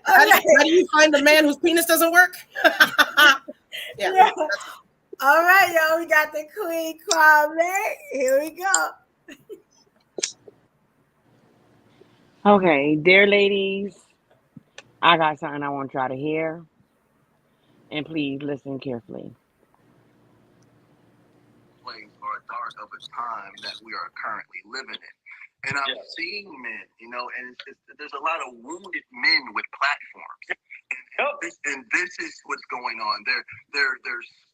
How do you find a man whose penis doesn't work? Yeah. All right, y'all. We got the Queen Kwame. Here we go. Okay, dear ladies, I got something I want y'all to hear, and please listen carefully. Or a dark of a time that we are currently living in. And I'm seeing men, and there's a lot of wounded men with platforms. And this is what's going on. They're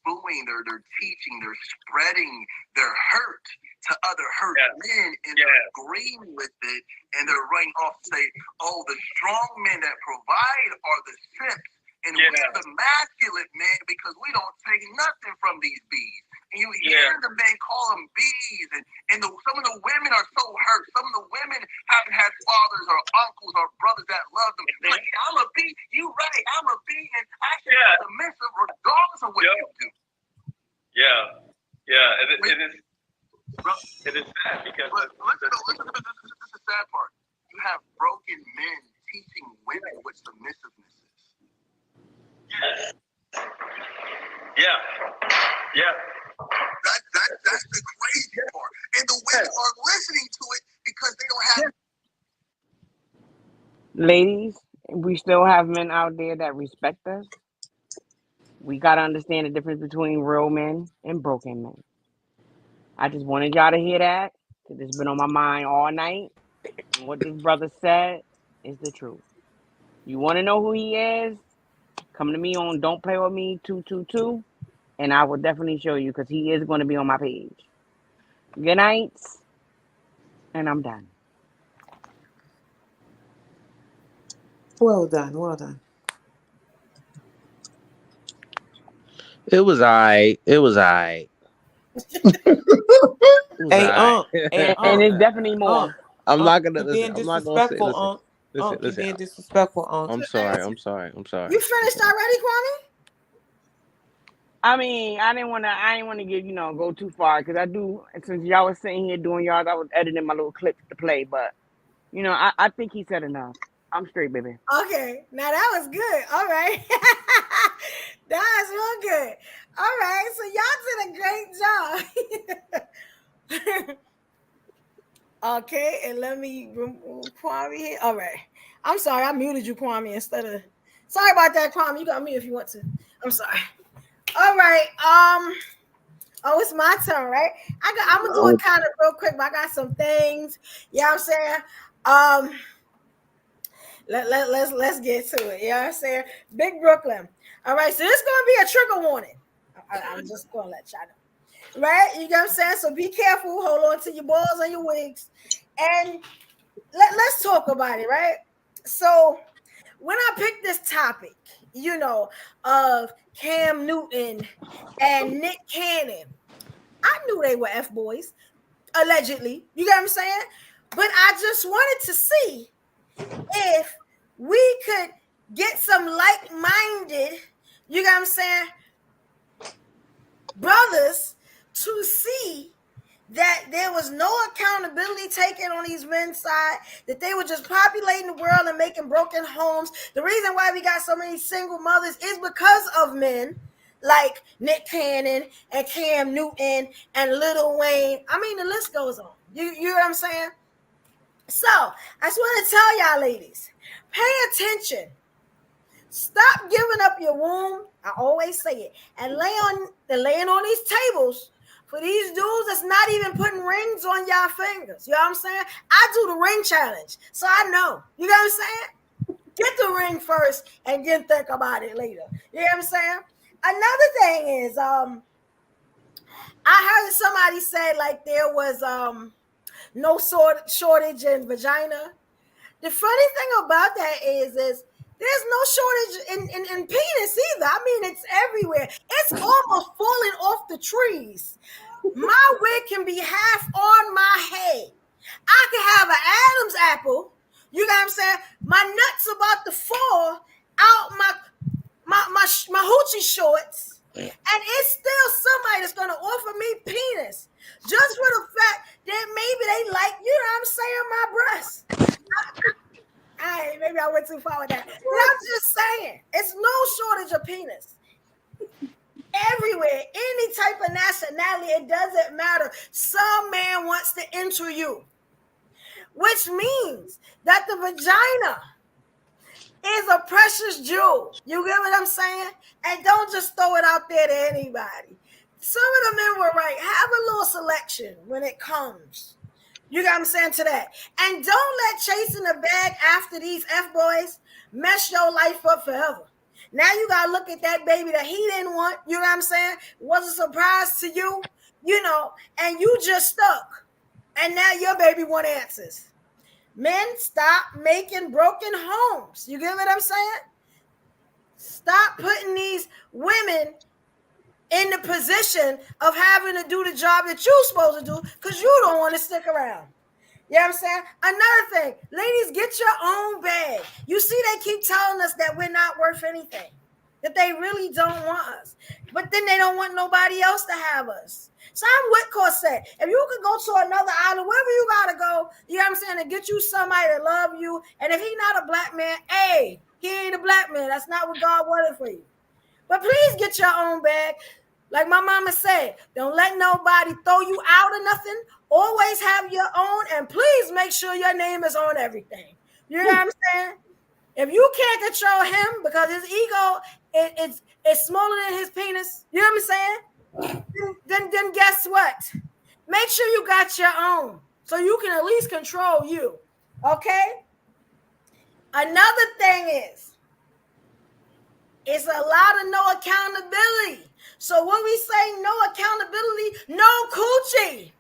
spewing, they're teaching, they're spreading their hurt to other hurt men, and they're agreeing with it, and they're running off to say, oh, the strong men that provide are the simps, and we're the masculine men because we don't take nothing from these bees. And you hear the men call them bees, and some of the women are so hurt. Some of the women haven't had fathers or uncles or brothers that love them. Like, I'm a bee. You right. I'm a bee, and I should be submissive regardless of what you do. It is sad because Listen, this is the sad part. You have broken men teaching women what submissiveness is. That's the crazy part. And the women are listening to it because they don't have. Ladies, we still have men out there that respect us. We got to understand the difference between real men and broken men. I just wanted y'all to hear that, because it's been on my mind all night. And what this brother said is the truth. You want to know who he is? Come to me on Don't Play With Me 222, and I will definitely show you, because he is going to be on my page. Good night, and I'm done. Well done. It was all right. Hey, and it's definitely more. I'm not gonna you're being disrespectful, listen. You're being disrespectful, I'm sorry. You finished already, Kwame? I mean, I didn't want to get, go too far, because I do, since y'all was sitting here doing y'all, I was editing my little clips to play, but, I think he said enough. I'm straight, baby. Okay, now that was good. All right. That was real good. All right, so y'all did a great job. Okay, and let me remove Kwame here. All right. I'm sorry, I muted you, Kwame, instead of... Sorry about that, Kwame. You got me if you want to. I'm sorry. All right. Oh, it's my turn, right? I'm gonna do it kind of real quick, but I got some things. You know what I'm saying? let's get to it. You know what I'm saying? Big Brooklyn. All right, so this is gonna be a trigger warning. I'm just gonna let y'all know. Right? You know what I'm saying? So be careful, hold on to your balls and your wigs. And let's talk about it, right? So when I picked this topic, of Cam Newton and Nick Cannon, I knew they were F boys, allegedly. You get what I'm saying? But I just wanted to see if we could get some like-minded, you get what I'm saying, brothers to see that there was no accountability taken on these men's side, that they were just populating the world and making broken homes. The reason why we got so many single mothers is because of men like Nick Cannon and Cam Newton and Lil Wayne. I mean, the list goes on. You know what I'm saying? So I just want to tell y'all ladies, pay attention. Stop giving up your womb. I always say it. And laying on these tables for these dudes that's not even putting rings on y'all fingers. You know what I'm saying? I do the ring challenge, so I know. You know what I'm saying? Get the ring first and then think about it later. You know what I'm saying? Another thing is, I heard somebody say like there was no shortage in vagina. The funny thing about that is there's no shortage in penis either. I mean, it's everywhere. It's almost falling off the trees. My wig can be half on my head. I can have an Adam's apple. You know what I'm saying? My nuts about to fall out my hoochie shorts. And it's still somebody that's going to offer me penis. Just for the fact that maybe they like, you know what I'm saying, my breasts. Maybe I went too far with that. But I'm just saying, it's no shortage of penis. Everywhere, any type of nationality, it doesn't matter. Some man wants to enter you, which means that the vagina is a precious jewel. You get what I'm saying? And don't just throw it out there to anybody. Some of the men were right. Have a little selection when it comes. You got what I'm saying to that. And don't let chasing the bag after these F-boys mess your life up forever. Now you got to look at that baby that he didn't want. You know what I'm saying? Was a surprise to you, and you just stuck. And now your baby want answers. Men, stop making broken homes. You get what I'm saying? Stop putting these women in the position of having to do the job that you're supposed to do because you don't want to stick around. You know what I'm saying? Another thing, ladies, get your own bag. You see, they keep telling us that we're not worth anything, that they really don't want us, but then they don't want nobody else to have us. So I'm with Corset. If you could go to another island, wherever you got to go, you know what I'm saying, to get you somebody to love you, and if he's not a black man, hey, he ain't a black man. That's not what God wanted for you. But please get your own bag. Like my mama said, don't let nobody throw you out or nothing. Always have your own, and please make sure your name is on everything. You know what I'm saying? If you can't control him because his ego is smaller than his penis, you know what I'm saying? Then guess what? Make sure you got your own so you can at least control you. Okay? Another thing is, it's a lot of no accountability. So when we say no accountability, no coochie.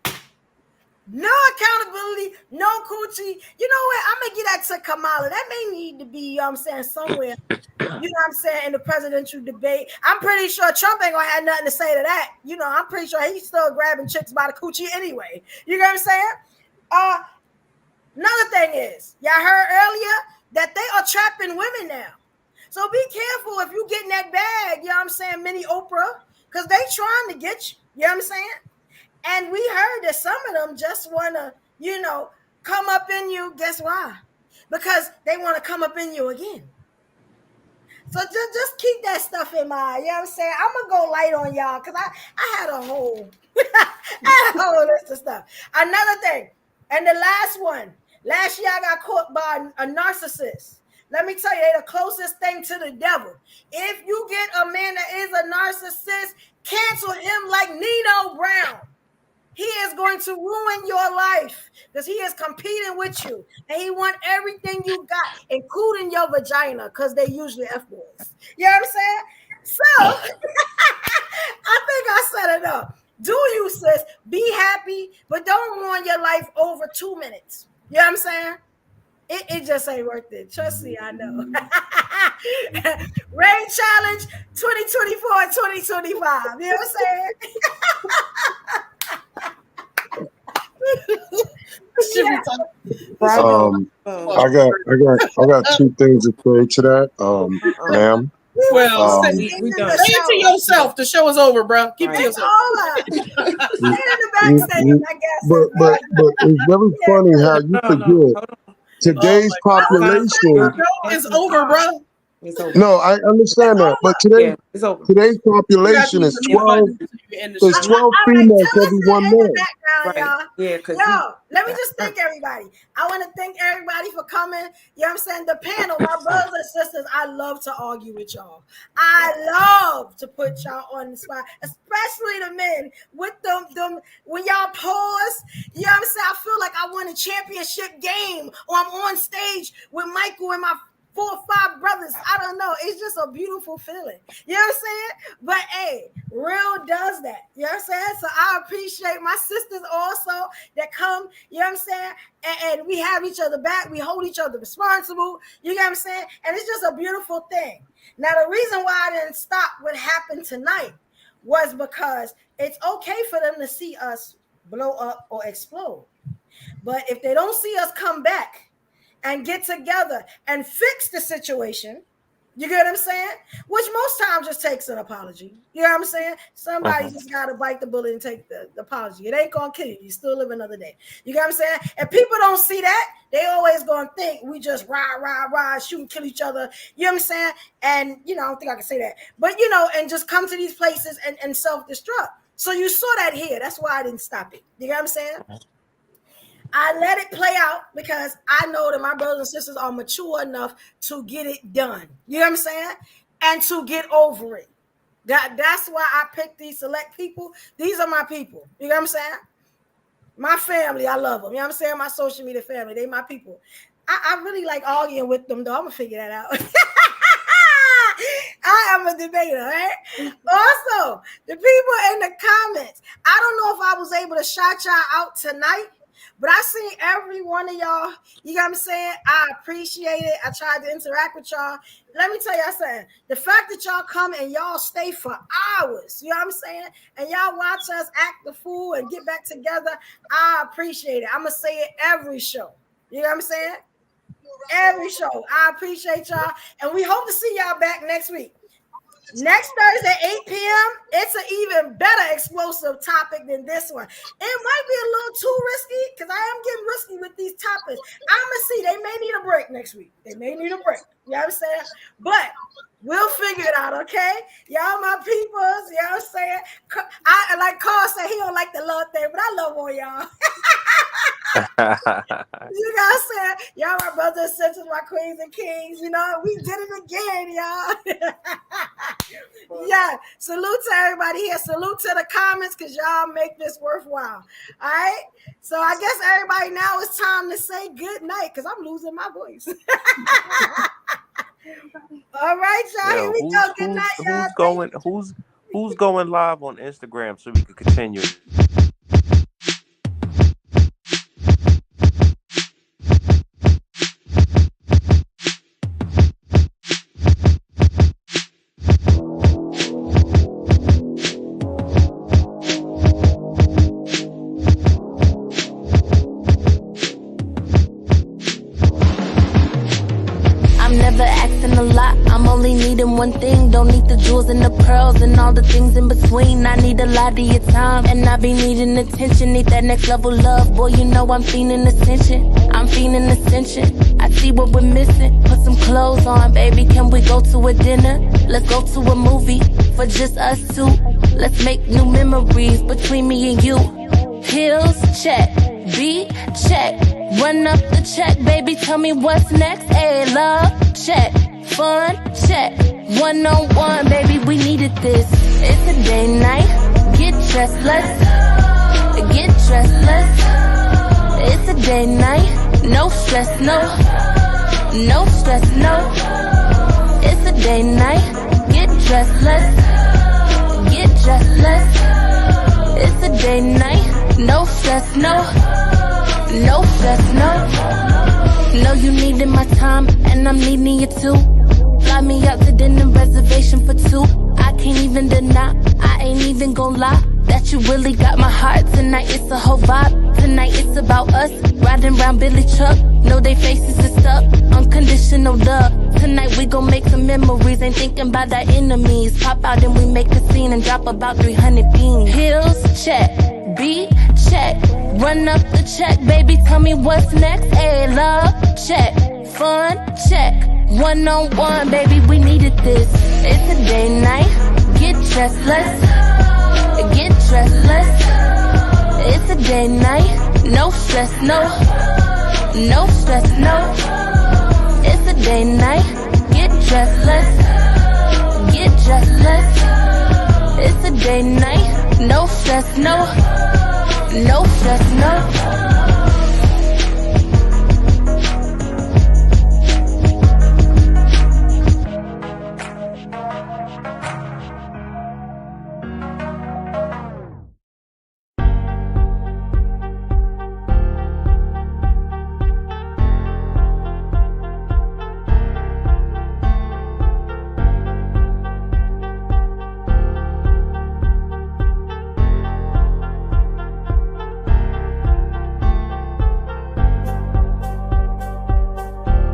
No accountability, no coochie. You know what? I'm going to give that to Kamala. That may need to be, somewhere, in the presidential debate. I'm pretty sure Trump ain't going to have nothing to say to that. I'm pretty sure he's still grabbing chicks by the coochie anyway. You know what I'm saying? Another thing is, y'all heard earlier that they are trapping women now. So be careful if you get in that bag, mini Oprah, because they trying to get you. You know what I'm saying? And we heard that some of them just want to, come up in you. Guess why? Because they want to come up in you again. So just keep that stuff in mind. You know what I'm saying? I'm going to go light on y'all because I had a whole list of stuff. Another thing, and the last one. Last year I got caught by a narcissist. Let me tell you, they're the closest thing to the devil. If you get a man that is a narcissist, cancel him like Nino Brown. he is going to ruin your life because he is competing with you and he wants everything you got, including your vagina, because they usually F-boys. You know what I'm saying? So I think I set it up. Do you, sis? Be happy, but don't ruin your life over 2 minutes. You know what I'm saying? It just ain't worth it. Trust me, I know. Rain Challenge 2024 and 2025. You know what I'm saying? I got 2 things to say to that, ma'am. Well, say it to yourself. The show is over, bro. Keep it to yourself. But it's very funny how you forget today's population is over, bro. No, I understand that, but today's population is 12. There's 12 females every 1 man. Right. Yeah, yo, let me just thank everybody. I want to thank everybody for coming. You know what I'm saying? The panel, my brothers and sisters, I love to argue with y'all. I love to put y'all on the spot, especially the men with them when y'all pause. You know what I'm saying? I feel like I won a championship game or I'm on stage with Michael and my 4 or 5 brothers. I don't know. It's just a beautiful feeling. You know what I'm saying? But hey, real does that. You know what I'm saying? So I appreciate my sisters also that come, you know what I'm saying? And we have each other back. We hold each other responsible. You know what I'm saying? And it's just a beautiful thing. Now, the reason why I didn't stop what happened tonight was because it's okay for them to see us blow up or explode. But if they don't see us come back and get together and fix the situation, you get what I'm saying? Which most times just takes an apology. You know what I'm saying? Somebody just got to bite the bullet and take the apology. It ain't going to kill you. You still live another day. You get what I'm saying? And people don't see that. They always going to think we just rah, shoot and kill each other. You know what I'm saying? And, you know, I don't think I can say that. But, you know, and just come to these places and self-destruct. So you saw that here. That's why I didn't stop it. You get what I'm saying? I let it play out because I know that my brothers and sisters are mature enough to get it done. You know what I'm saying? And to get over it. That's why I picked these select people. These are my people. You know what I'm saying? My family, I love them. You know what I'm saying? My social media family, they my people. I really like arguing with them, though. I'm going to figure that out. I am a debater, right? Also, the people in the comments, I don't know if I was able to shout y'all out tonight, but I seen every one of y'all. You know what I'm saying? I appreciate it. I tried to interact with y'all. Let me tell y'all something. The fact that y'all come and y'all stay for hours, you know what I'm saying? And y'all watch us act the fool and get back together, I appreciate it. I'm going to say it every show. You know what I'm saying? Every show. I appreciate y'all. And we hope to see y'all back next week. Next Thursday, 8 p.m., it's an even better explosive topic than this one. It might be a little too risky because I am getting risky with these topics. I'm going to see. They may need a break next week. They may need a break. You know what I'm saying? But we'll figure it out, okay? Y'all my peoples. You know what I'm saying? I like Carl said, he don't like the love thing, but I love all y'all. You know what I'm saying? Y'all my brothers and sisters, my queens and kings. You know, we did it again, y'all. Yeah, salute to everybody here. Salute to the comments because y'all make this worthwhile. All right? So I guess everybody now it's time to say good night because I'm losing my voice. All right, y'all. Here we go. Good night, y'all. Who's going live on Instagram so we can continue? One thing, don't need the jewels and the pearls and all the things in between. I need a lot of your time, and I be needing attention. Need that next level love, boy. You know I'm feeling ascension. I'm feeling ascension. I see what we're missing. Put some clothes on, baby. Can we go to a dinner? Let's go to a movie for just us two. Let's make new memories between me and you. Pills, check. B, check. Run up the check, baby. Tell me what's next. A, love, check. Fun, check. One-on-one, baby, we needed this. It's a day night. Get dressed, let's get dressed less. It's a day night, no stress, no. No stress, no. It's a day night, get dressed less. Get dressed less. It's a day night, no stress, no. No stress, no. Know you needed my time, and I'm needing you too. Fly me out to dinner, reservation for two. I can't even deny, I ain't even gon' lie, that you really got my heart. Tonight it's a whole vibe. Tonight it's about us, riding round Billy truck. Know they faces is stuck, unconditional love. Tonight we gon' make some memories, ain't thinking about our enemies. Pop out and we make a scene and drop about 300 beans. Hills, check, beat, check. Run up the check, baby, tell me what's next. Hey, love, check. Fun, check. One-on-one, baby, we needed this. It's a day night, get dressed less. Get dressed less. It's a day night, no stress, no. No stress, no. It's a day night, get dressed less. Get dressed less. It's a day night, no stress, no. No stress, no.